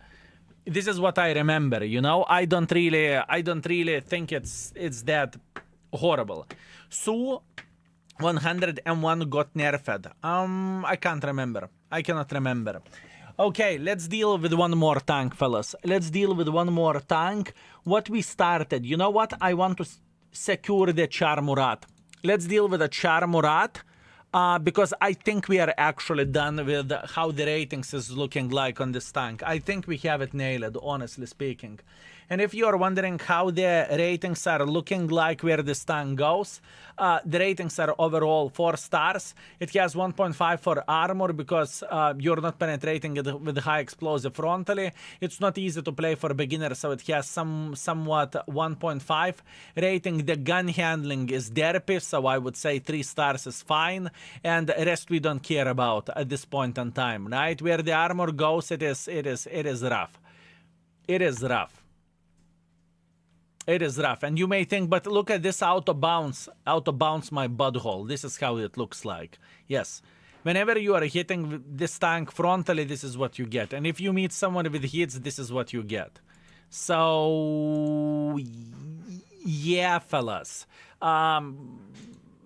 This is what I remember, you know. I don't really think it's that horrible. Su 101 got nerfed. I can't remember. I cannot remember. Okay, let's deal with one more tank, fellas. Let's deal with one more tank. What we started. You know what? I want to secure the Char Murat. Let's deal with the Char Murat. Because I think we are actually done with how the ratings is looking like on this tank. I think we have it nailed, honestly speaking. And if you are wondering how the ratings are looking like where this tank goes, the ratings are overall 4 stars. It has 1.5 for armor because you're not penetrating it with high explosive frontally. It's not easy to play for beginners, so it has somewhat 1.5 rating. The gun handling is derpy, so I would say 3 stars is fine. And the rest we don't care about at this point in time, right? Where the armor goes, it is rough. It is rough. It is rough. And you may think, but look at this auto bounce my butthole. This is how it looks like. Yes. Whenever you are hitting this tank frontally, this is what you get. And if you meet someone with hits, this is what you get. So, yeah, fellas.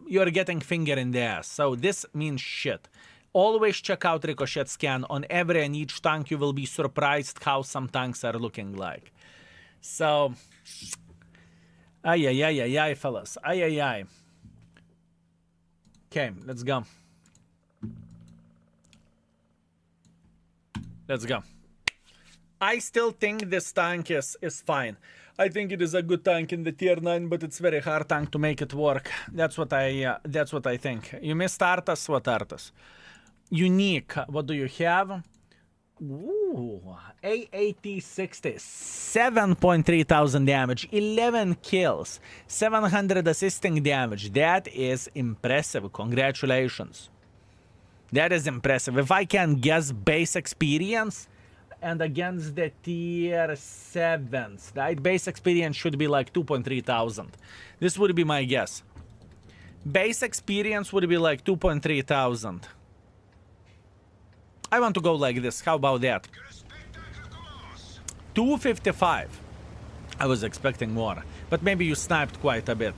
You're getting finger in the ass. So this means shit. Always check out Ricochet scan on every and each tank. You will be surprised how some tanks are looking like. So, ay, fellas. Ay. Okay, let's go. Let's go. I still think this tank is fine. I think it is a good tank in the tier 9, but it's very hard tank to make it work. That's what I think. You missed Artas. What Artas? Unique. What do you have? Ooh, AAT60, 7.3 thousand damage, 11 kills, 700 assisting damage. That is impressive. Congratulations. That is impressive. If I can guess base experience, and against the tier 7s, right? Base experience should be like 2.3 thousand. This would be my guess. Base experience would be like 2.3 thousand. I want to go like this. How about that? 255. I was expecting more, but maybe you sniped quite a bit.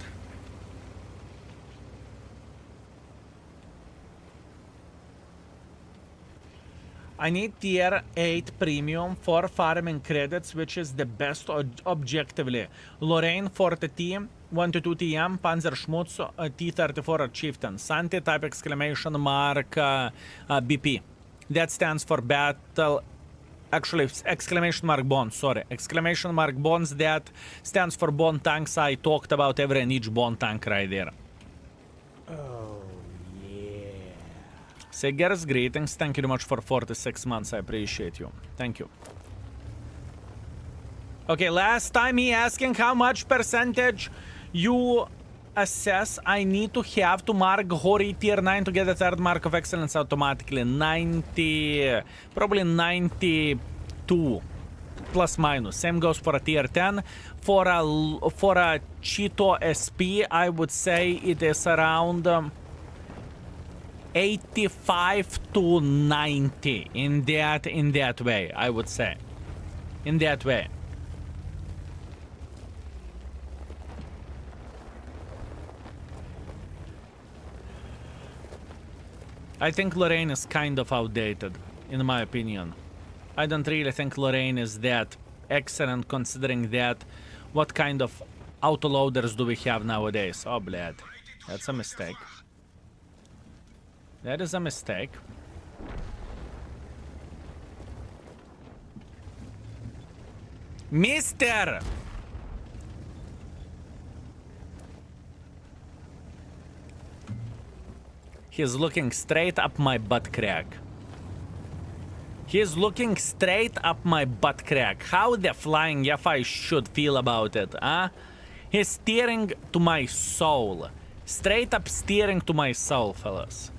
I need tier 8 premium for farming credits, which is the best objectively. Lorraine 40T, 122 TM, Panzer Schmutz, T34 Chieftain, Santi type exclamation mark BP. That stands for battle. Actually, exclamation mark bonds, sorry. Exclamation mark bonds, that stands for bond tanks. I talked about every and each bond tank right there. Oh, yeah. Seger's greetings. Thank you very much for 46 months. I appreciate you. Thank you. Okay, last time he asking how much percentage you assess I need to have to mark Hori tier 9 to get the third mark of excellence automatically. 90, probably 92 plus minus. Same goes for a tier 10. For a Cheeto SP, I would say it is around 85 to 90 in that way, I would say. In that way. I think Lorraine is kind of outdated, in my opinion. I don't really think Lorraine is that excellent, considering that what kind of autoloaders do we have nowadays. Oh, blad. That's a mistake. That is a mistake. Mister! He's looking straight up my butt crack. He's looking straight up my butt crack. How the flying F I should feel about it, huh? He's staring to my soul. Straight up steering to my soul, fellas.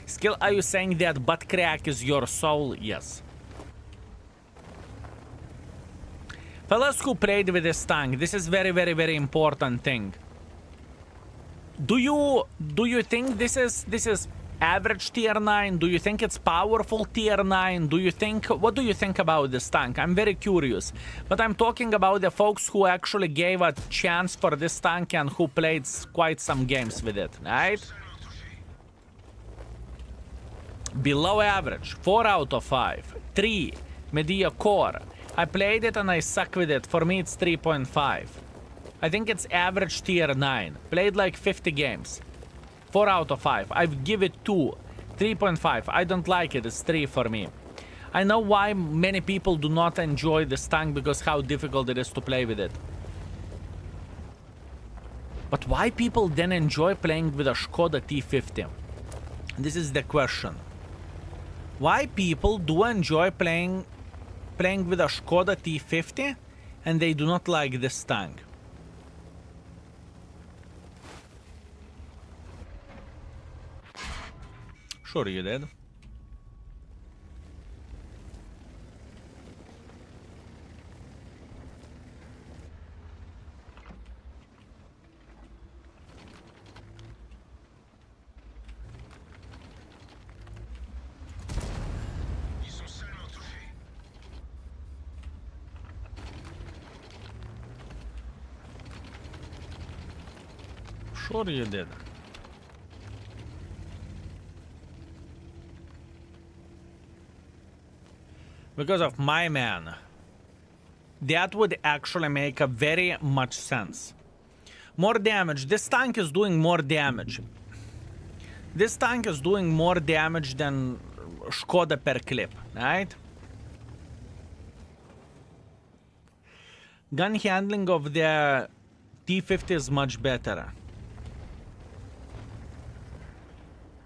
Skill, are you saying that butt crack is your soul? Yes. Fellas who played with this tank, this is very important thing. Do you think this is average tier 9? Do you think it's powerful tier 9? What do you think about this tank? I'm very curious. But I'm talking about the folks who actually gave a chance for this tank and who played quite some games with it, right? Below average, 4 out of 5. 3, mediocre. I played it and I suck with it. For me, it's 3.5. I think it's average tier 9. Played like 50 games. 4 out of 5. I've give it 2. 3.5. I don't like it. It's 3 for me. I know why many people do not enjoy this tank because how difficult it is to play with it. But why people then enjoy playing with a Skoda T50? This is the question. Why people do enjoy playing with a Skoda T50 and they do not like this tank? Sure you did. Sure you did. Because of my man. That would actually make a very much sense. More damage. This tank is doing more damage. This tank is doing more damage than Skoda per clip, right? Gun handling of the T50 is much better.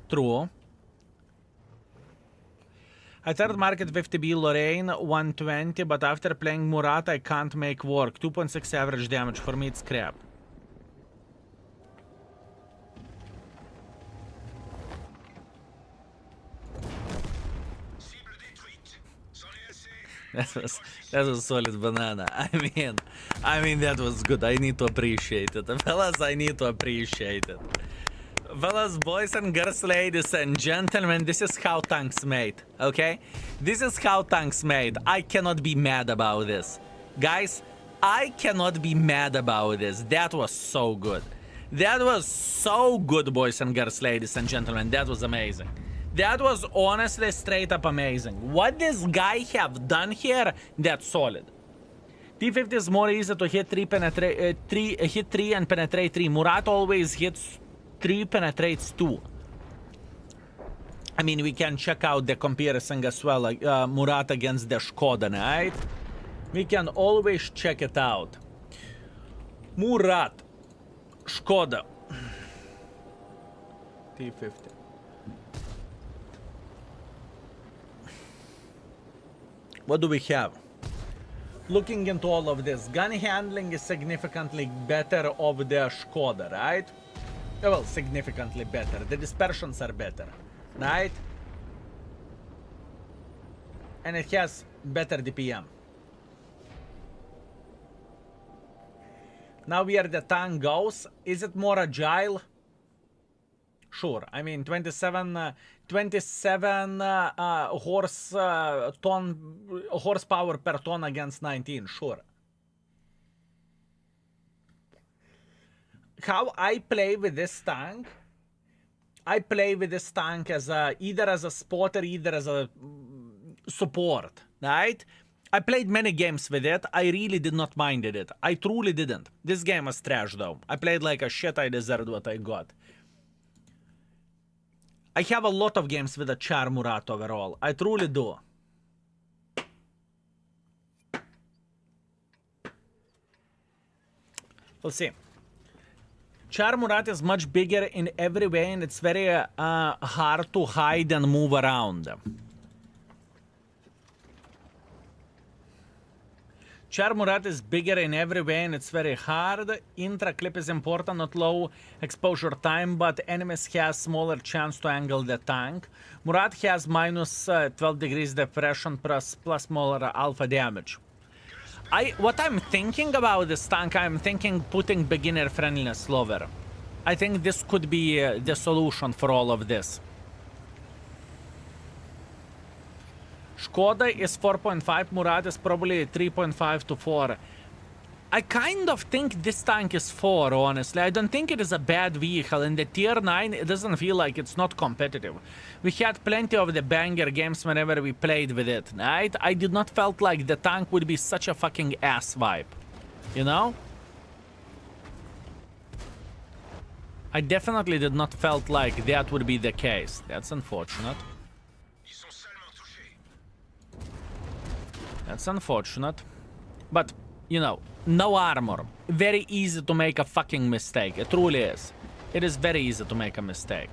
True. I third market 50B Lorraine 120, but after playing Murat I can't make work. 2.6 average damage. For me it's crap. That was solid banana. I mean that was good. I need to appreciate it. Fellas, I need to appreciate it. Fellas, boys and girls, ladies and gentlemen, this is how tanks made, okay? This is how tanks made. I cannot be mad about this. Guys, I cannot be mad about this. That was so good. That was so good, boys and girls, ladies and gentlemen. That was amazing. That was honestly straight up amazing. What this guy have done here, that's solid. T50 is more easy to hit 3 and penetrate 3. Murat always hits 3, penetrates 2. I mean, we can check out the comparison as well, like Murat against the Skoda, right? We can always check it out. Murat, Skoda, T50. What do we have? Looking into all of this, gun handling is significantly better of the Skoda, right? Well, significantly better. The dispersions are better, right? And it has better DPM. Now where the tank goes, is it more agile? Sure. I mean, 27 horsepower per ton against 19. Sure. How I play with this tank? I play with this tank as either as a spotter, either as a support, right? I played many games with it. I really did not mind it. I truly didn't. This game was trash though. I played like a shit. I deserved what I got. I have a lot of games with a Char Murat overall. I truly do. We'll see. Char Murat is much bigger in every way and it's very hard to hide and move around. Char Murat is bigger in every way and it's very hard. Intra clip is important, not low exposure time, but enemies has smaller chance to angle the tank. Murat has minus 12 degrees depression plus smaller alpha damage. What I'm thinking about this tank, I'm thinking putting beginner friendliness lower. I think this could be the solution for all of this. Skoda is 4.5, Murat is probably 3.5 to 4. I kind of think this tank is 4, honestly. I don't think it is a bad vehicle. In the tier 9, it doesn't feel like it's not competitive. We had plenty of the banger games whenever we played with it, right? I did not felt like the tank would be such a fucking ass vibe, you know? I definitely did not felt like that would be the case. That's unfortunate. That's unfortunate. But, you know, no armor. Very easy to make a fucking mistake. It truly is. It is very easy to make a mistake.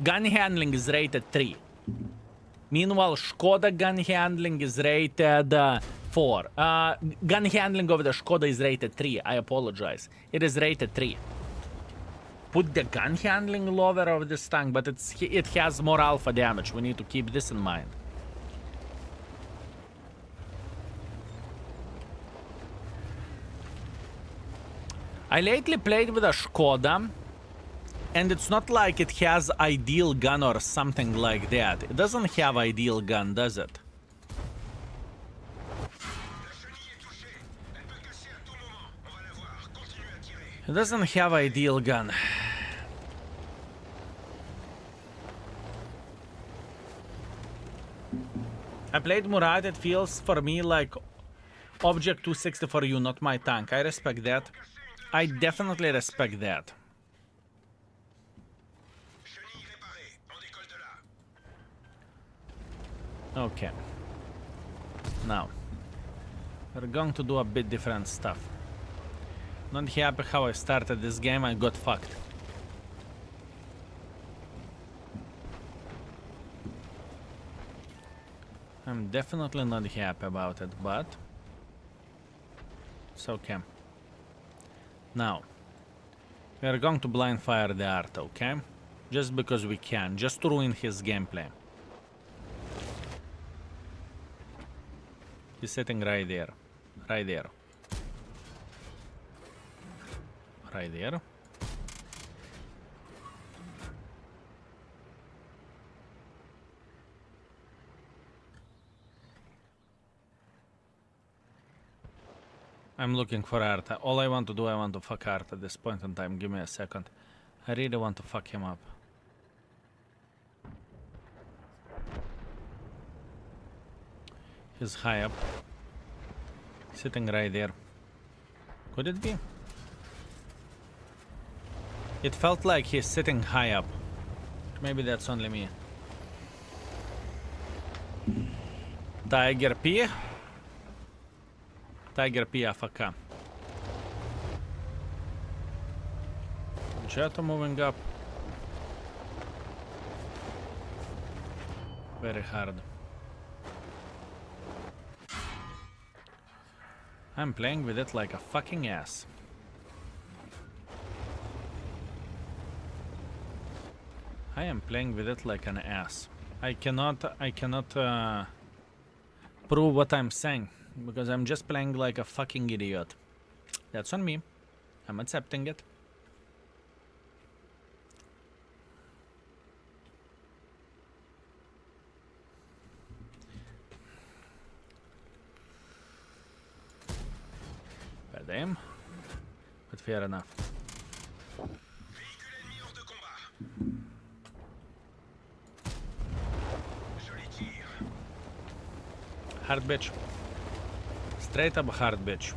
Gun handling is rated 3. Meanwhile, Skoda gun handling is rated 4. Gun handling of the Skoda is rated 3. I apologize. It is rated 3. Put the gun handling lower of this tank, but it has more alpha damage. We need to keep this in mind. I lately played with a Skoda, and it's not like it has ideal gun or something like that. It doesn't have ideal gun, does it? It doesn't have ideal gun. I played Murat, it feels for me like Object 260 for you, not my tank. I respect that. I definitely respect that. Okay. Now, we're going to do a bit different stuff. Not happy how I started this game, I got fucked. I'm definitely not happy about it, but it's okay. Now, we are going to blind fire the art, okay? Just because we can, just to ruin his gameplay. He's sitting right there. Right there. Right there. I'm looking for art. All I want to do, I want to fuck art at this point in time. Give me a second. I really want to fuck him up. He's high up. Sitting right there. Could it be? It felt like he's sitting high up. Maybe that's only me. Tiger P. Tiger P AFK. Jet moving up. Very hard. I'm playing with it like a fucking ass. I am playing with it like an ass. I cannot prove what I'm saying because I'm just playing like a fucking idiot. That's on me. I'm accepting it. Bad aim, but fair enough. Hard bitch. Straight up hard bitch.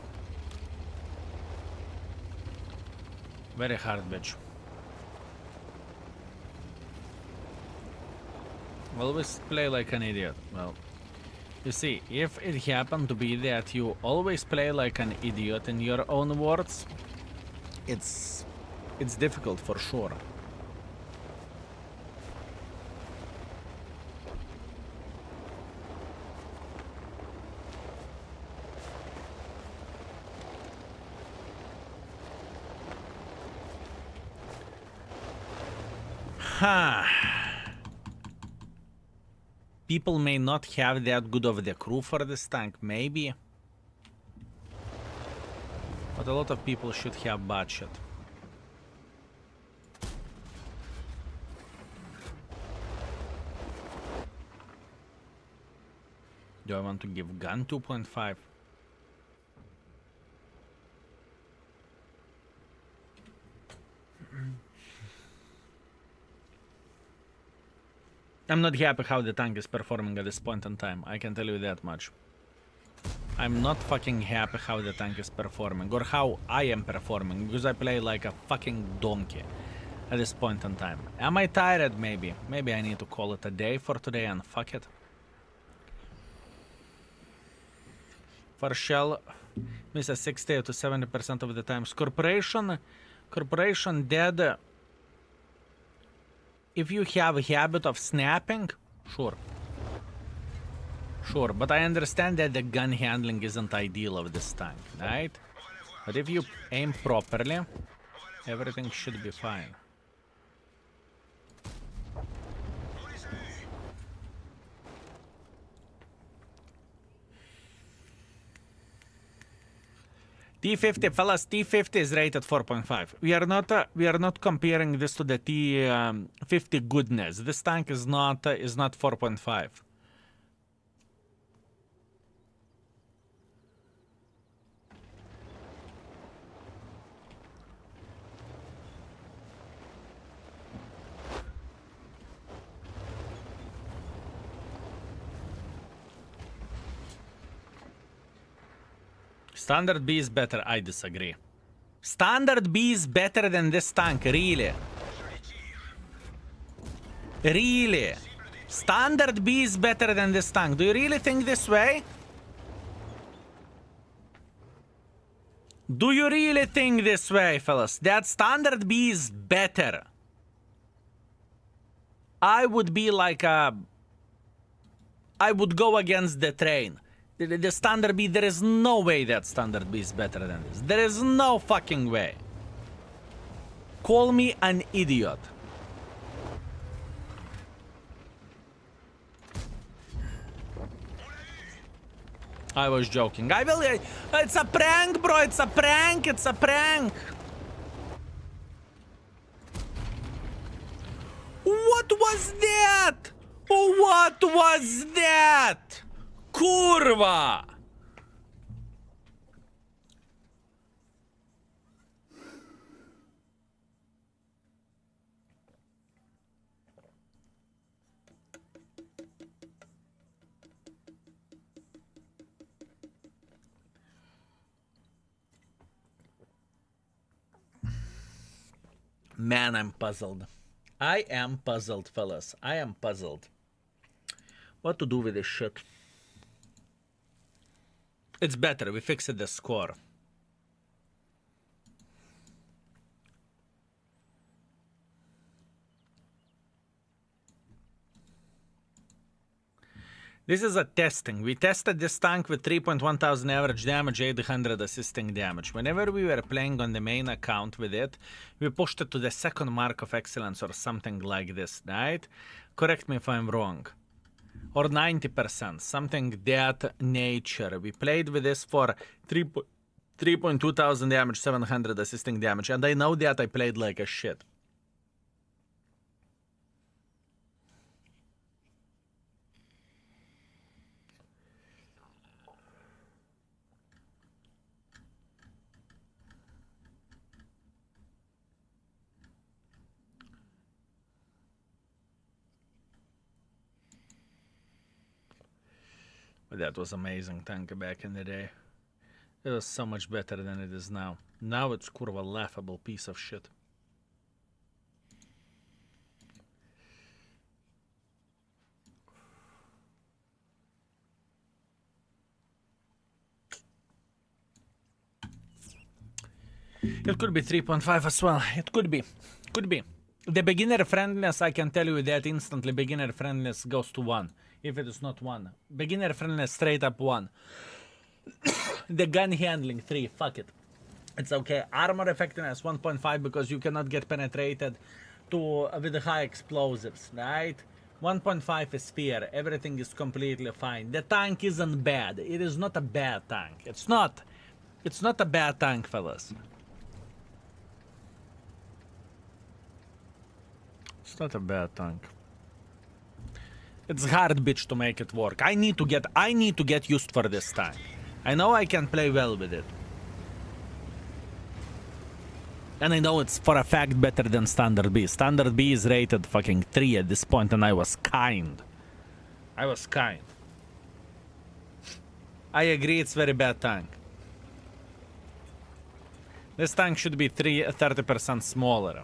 Very hard bitch. Always play like an idiot. Well, you see, if it happened to be that you always play like an idiot in your own words, it's difficult for sure. Huh. People may not have that good of the crew for this tank, maybe. But a lot of people should have budget. Do I want to give gun 2.5? I'm not happy how the tank is performing at this point in time. I can tell you that much. I'm not fucking happy how the tank is performing or how I am performing because I play like a fucking donkey at this point in time. Am I tired? Maybe. Maybe I need to call it a day for today and fuck it. For shell, misses 60 to 70% of the times. Corporation dead. If you have a habit of snapping, sure. Sure, but I understand that the gun handling isn't ideal of this tank, right? But if you aim properly, everything should be fine. T50, fellas, T50 is rated 4.5. We are not comparing this to the T50 goodness. This tank is not 4.5. Standard B is better, I disagree. Standard B is better than this tank, really. Really. Standard B is better than this tank. Do you really think this way? Do you really think this way, fellas? That standard B is better. I would be like a... I would go against the train. The standard B, there is no way that standard B is better than this. There is no fucking way. Call me an idiot. I was joking. I will... It's a prank, bro. It's a prank. It's a prank. What was that? What was that? Kurwa! Man, I'm puzzled. I am puzzled, fellas. I am puzzled. What to do with this shit? It's better. We fixed the score. This is a testing. We tested this tank with 3.1 thousand average damage, 800 assisting damage. Whenever we were playing on the main account with it, we pushed it to the second mark of excellence or something like this, right? Correct me if I'm wrong. Or 90%, something that nature. We played with this for 3.2 thousand damage, 700 assisting damage, and I know that I played like a shit. But that was amazing tank back in the day. It was so much better than it is now. Now it's kind of a laughable piece of shit. It could be 3.5 as well. It could be. Could be. The beginner friendliness, I can tell you that instantly beginner friendliness goes to 1. If it is not 1. Beginner friendliness straight up 1. The gun handling 3. Fuck it. It's okay. Armor effectiveness 1.5 because you cannot get penetrated with the high explosives, right? 1.5 is fear. Everything is completely fine. The tank isn't bad. It is not a bad tank. It's not. It's not a bad tank, fellas. It's not a bad tank. It's hard, bitch, to make it work. I need to get used for this tank. I know I can play well with it. And I know it's for a fact better than Standard B. Standard B is rated fucking 3 at this point, and I was kind. I was kind. I agree it's very bad tank. This tank should be 30% smaller.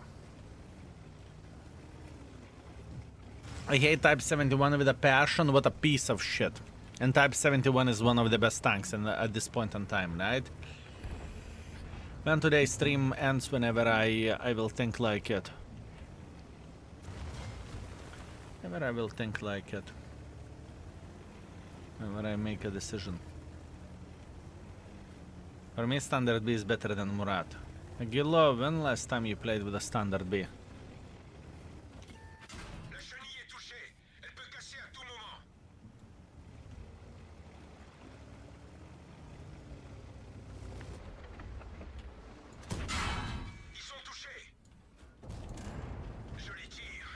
I hate Type 71 with a passion. What a piece of shit. And Type 71 is one of the best tanks at this point in time, right? When today's stream ends, whenever I will think like it. Whenever I will think like it. Whenever I make a decision. For me, Standard B is better than Murat. Gillo, when last time you played with a Standard B? La chenille est touchée. Elle peut casser à tout moment. Ils sont touchés. Joli tir.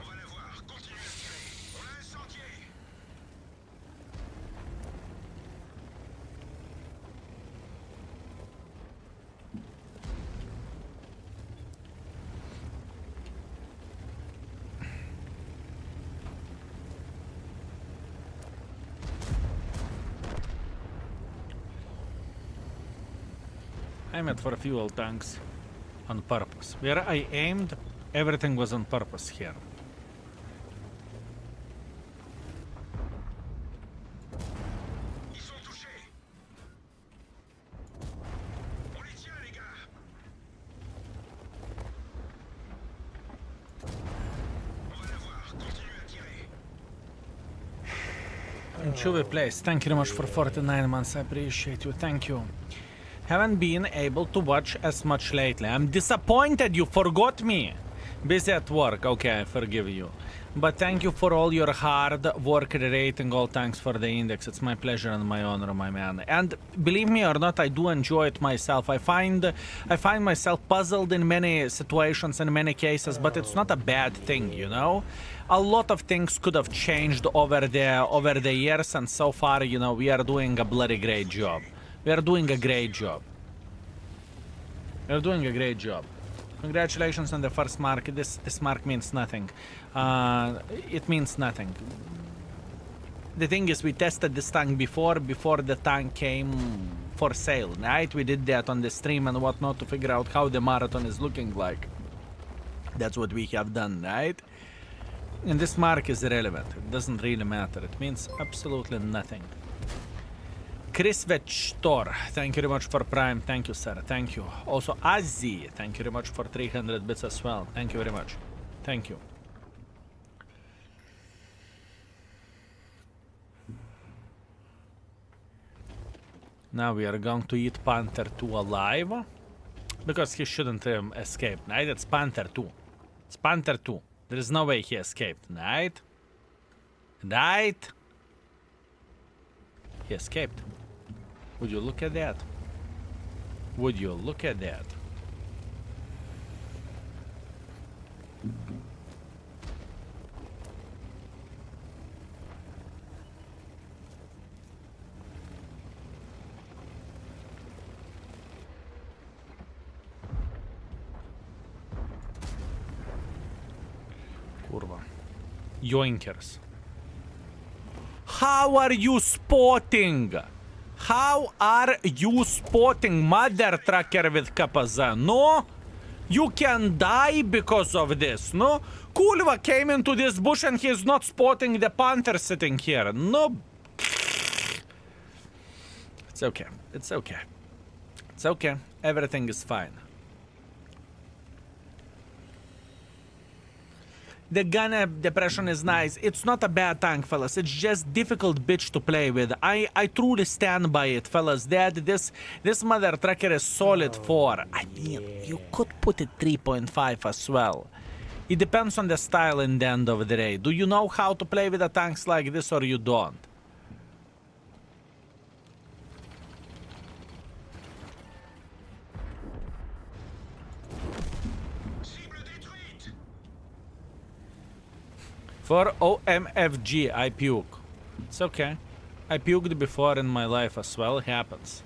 On va la voir. Continue à tirer. On l'a incendié. I meant for fuel tanks on purpose. Where I aimed, everything was on purpose here. Ils sont touchés. On les tient, les gars. On va la voir. Continue à tirer. And Chewy Place, thank you very much for 49 months. I appreciate you. Thank you. Haven't been able to watch as much lately. I'm disappointed you forgot me. Busy at work. Okay, I forgive you. But thank you for all your hard work rating. All thanks for the index. It's my pleasure and my honor, my man. And believe me or not, I do enjoy it myself. I find myself puzzled in many situations, in many cases, but it's not a bad thing, you know? A lot of things could have changed over the years, and so far, you know, we are doing a bloody great job. We are doing a great job. We are doing a great job. Congratulations on the first mark. This mark means nothing. It means nothing. The thing is, we tested this tank before the tank came for sale, right? We did that on the stream and whatnot to figure out how the marathon is looking like. That's what we have done, right? And this mark is irrelevant. It doesn't really matter. It means absolutely nothing. Chris Vechtor, thank you very much for Prime. Thank you, sir. Thank you. Also, Azzy, thank you very much for 300 bits as well. Thank you very much. Thank you. Now we are going to eat Panther 2 alive. Because he shouldn't escape, right? It's Panther 2. It's Panther 2. There is no way he escaped, right? Right? He escaped. Would you look at that? Would you look at that? Kurwa. Yoinkers. How are you spotting? How are you spotting, mother trucker with KPZ? No? You can die because of this, no? Kulva came into this bush and he's not spotting the panther sitting here. No. It's okay. It's okay. It's okay. Everything is fine. The gun depression is nice. It's not a bad tank, fellas. It's just difficult bitch to play with. I truly stand by it, fellas. That this mother trucker is solid 4. I mean, you could put it 3.5 as well. It depends on the style in the end of the day. Do you know how to play with the tanks like this or you don't? For OMFG, I puke. It's okay. I puked before in my life as well. It happens.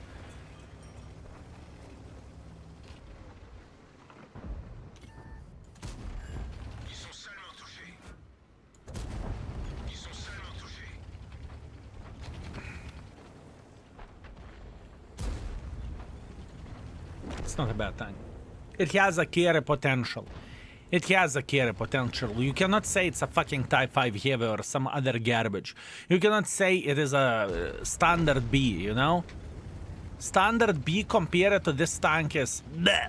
It's not a bad tank. It has a carry potential. It has a carry potential. You cannot say it's a fucking Type 5 heavy or some other garbage. You cannot say it is a standard B, you know? Standard B compared to this tank is bleh.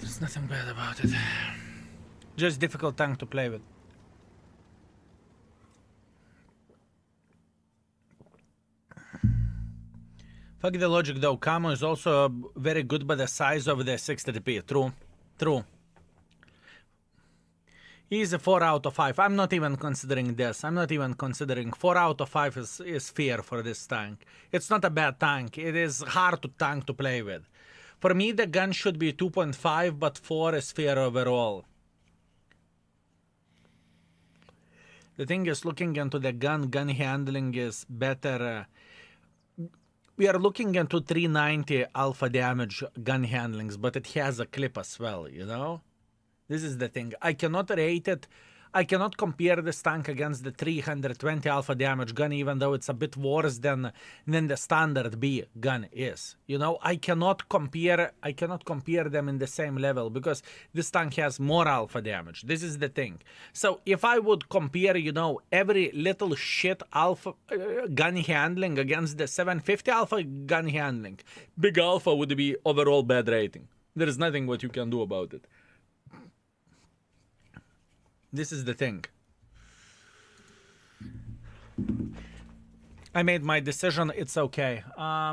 There's nothing bad about it. Just difficult tank to play with. Fuck the logic though. Camo is also very good by the size of the 60p. True. True. He's a 4 out of 5. I'm not even considering this. I'm not even considering 4 out of 5 is fair for this tank. It's not a bad tank. It is hard to tank to play with. For me, the gun should be 2.5, but 4 is fair overall. The thing is, looking into the gun handling is better. We are looking into 390 alpha damage gun handlings, but it has a clip as well, you know? This is the thing. I cannot rate it. I cannot compare this tank against the 320 alpha damage gun, even though it's a bit worse than the standard B gun is. You know, I cannot compare them in the same level because this tank has more alpha damage. This is the thing. So if I would compare, you know, every little shit alpha gun handling against the 750 alpha gun handling, big alpha would be overall bad rating. There is nothing what you can do about it. This is the thing. I made my decision. It's okay. I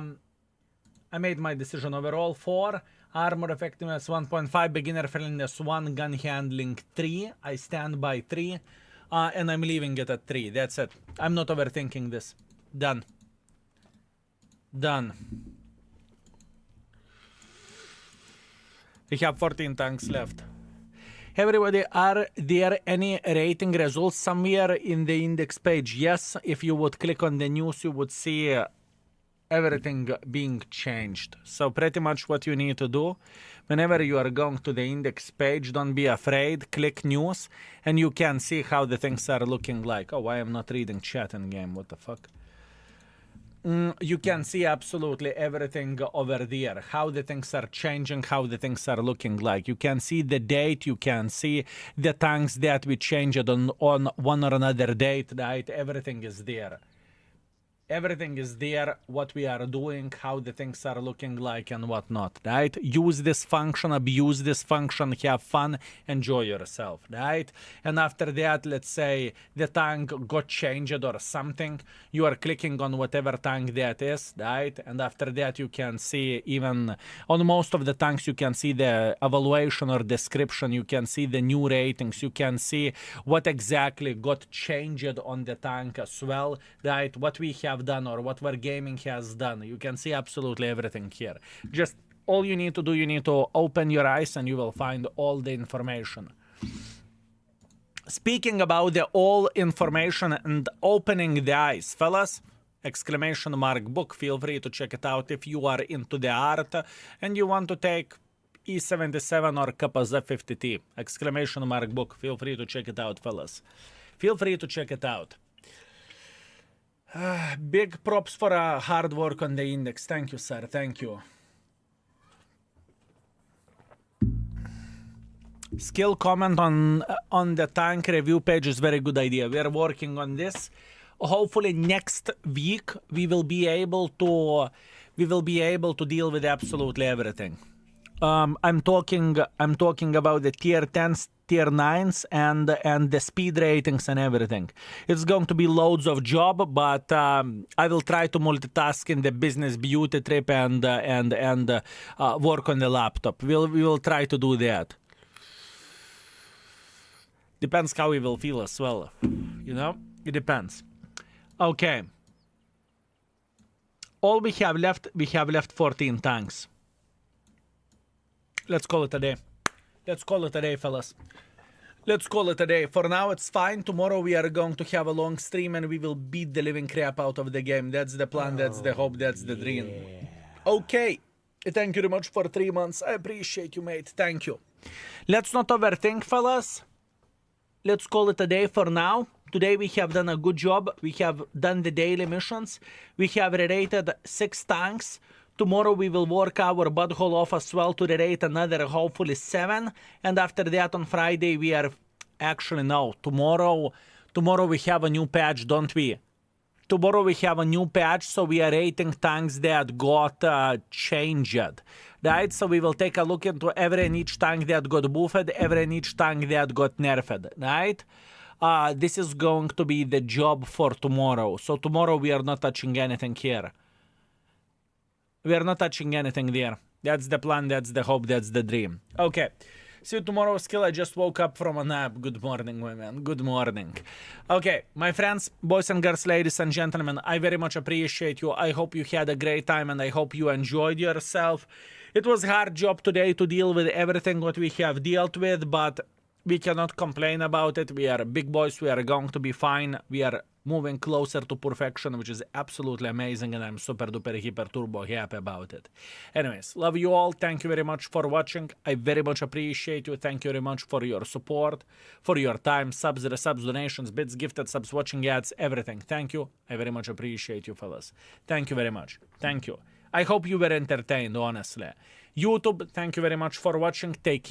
made my decision overall 4. Armor effectiveness 1.5. Beginner friendliness 1. Gun handling 3. I stand by 3. And I'm leaving it at 3. That's it. I'm not overthinking this. Done. Done. We have 14 tanks left. Everybody, are there any rating results somewhere in the index page? Yes, if you would click on the news, you would see everything being changed. So pretty much what you need to do, whenever you are going to the index page, don't be afraid, click news, and you can see how the things are looking like. Oh, I am not reading chat in game, what the fuck? You can see absolutely everything over there, how the things are changing, how the things are looking like. You can see the date, you can see the tanks that we changed on one or another date, right? Everything is there. Everything is there, what we are doing, how the things are looking like and whatnot, right? Use this function, abuse this function, have fun, enjoy yourself, right? And after that, let's say the tank got changed or something, you are clicking on whatever tank that is, right? And after that, you can see even on most of the tanks, you can see the evaluation or description, you can see the new ratings, you can see what exactly got changed on the tank as well, right? What we have done or what Wargaming has done. You can see absolutely everything here. Just all you need to do, you need to open your eyes and you will find all the information. Speaking about the all information and opening the eyes, fellas, exclamation mark book. Feel free to check it out if you are into the art and you want to take E77 or Kappa 50T. Exclamation mark book. Feel free to check it out, fellas. Feel free to check it out. Big props for hard work on the index. Thank you, sir. Thank you. Skill comment on the tank review page is very good idea. We are working on this. Hopefully next week we will be able to deal with absolutely everything. I'm talking about the tier 10s, tier 9s, and the speed ratings and everything. It's going to be loads of job, but I will try to multitask in the business beauty trip and work on the laptop. We will try to do that. Depends how we will feel as well. You know, it depends. Okay. All we have left 14 tanks. Let's call it a day. Let's call it a day, fellas. Let's call it a day. For now, it's fine. Tomorrow we are going to have a long stream and we will beat the living crap out of the game. That's the plan, that's the hope, that's the dream. Okay. Thank you very much for 3 months. I appreciate you, mate. Thank you. Let's not overthink, fellas. Let's call it a day for now. Today we have done a good job. We have done the daily missions. We have rated 6 tanks. Tomorrow we will work our butthole off as well to rate another hopefully 7. And after that on Friday we are... Actually no, tomorrow we have a new patch, don't we? Tomorrow we have a new patch, so we are rating tanks that got changed. Right, so we will take a look into every and each tank that got buffed, every and each tank that got nerfed, right? This is going to be the job for tomorrow. So tomorrow we are not touching anything here. We are not touching anything there. That's the plan, that's the hope, that's the dream. Okay. See you tomorrow, Skill. I just woke up from a nap. Good morning, women. Good morning. Okay, my friends, boys and girls, ladies and gentlemen, I very much appreciate you. I hope you had a great time and I hope you enjoyed yourself. It was a hard job today to deal with everything what we have dealt with, but we cannot complain about it. We are big boys. We are going to be fine. We are moving closer to perfection, which is absolutely amazing, and I'm super duper hyper turbo happy about it. Anyways, love you all. Thank you very much for watching. I very much appreciate you. Thank you very much for your support, for your time, subs, donations, bits, gifted, subs, watching ads, everything. Thank you. I very much appreciate you, fellas. Thank you very much. Thank you. I hope you were entertained, honestly. YouTube, thank you very much for watching. Take care.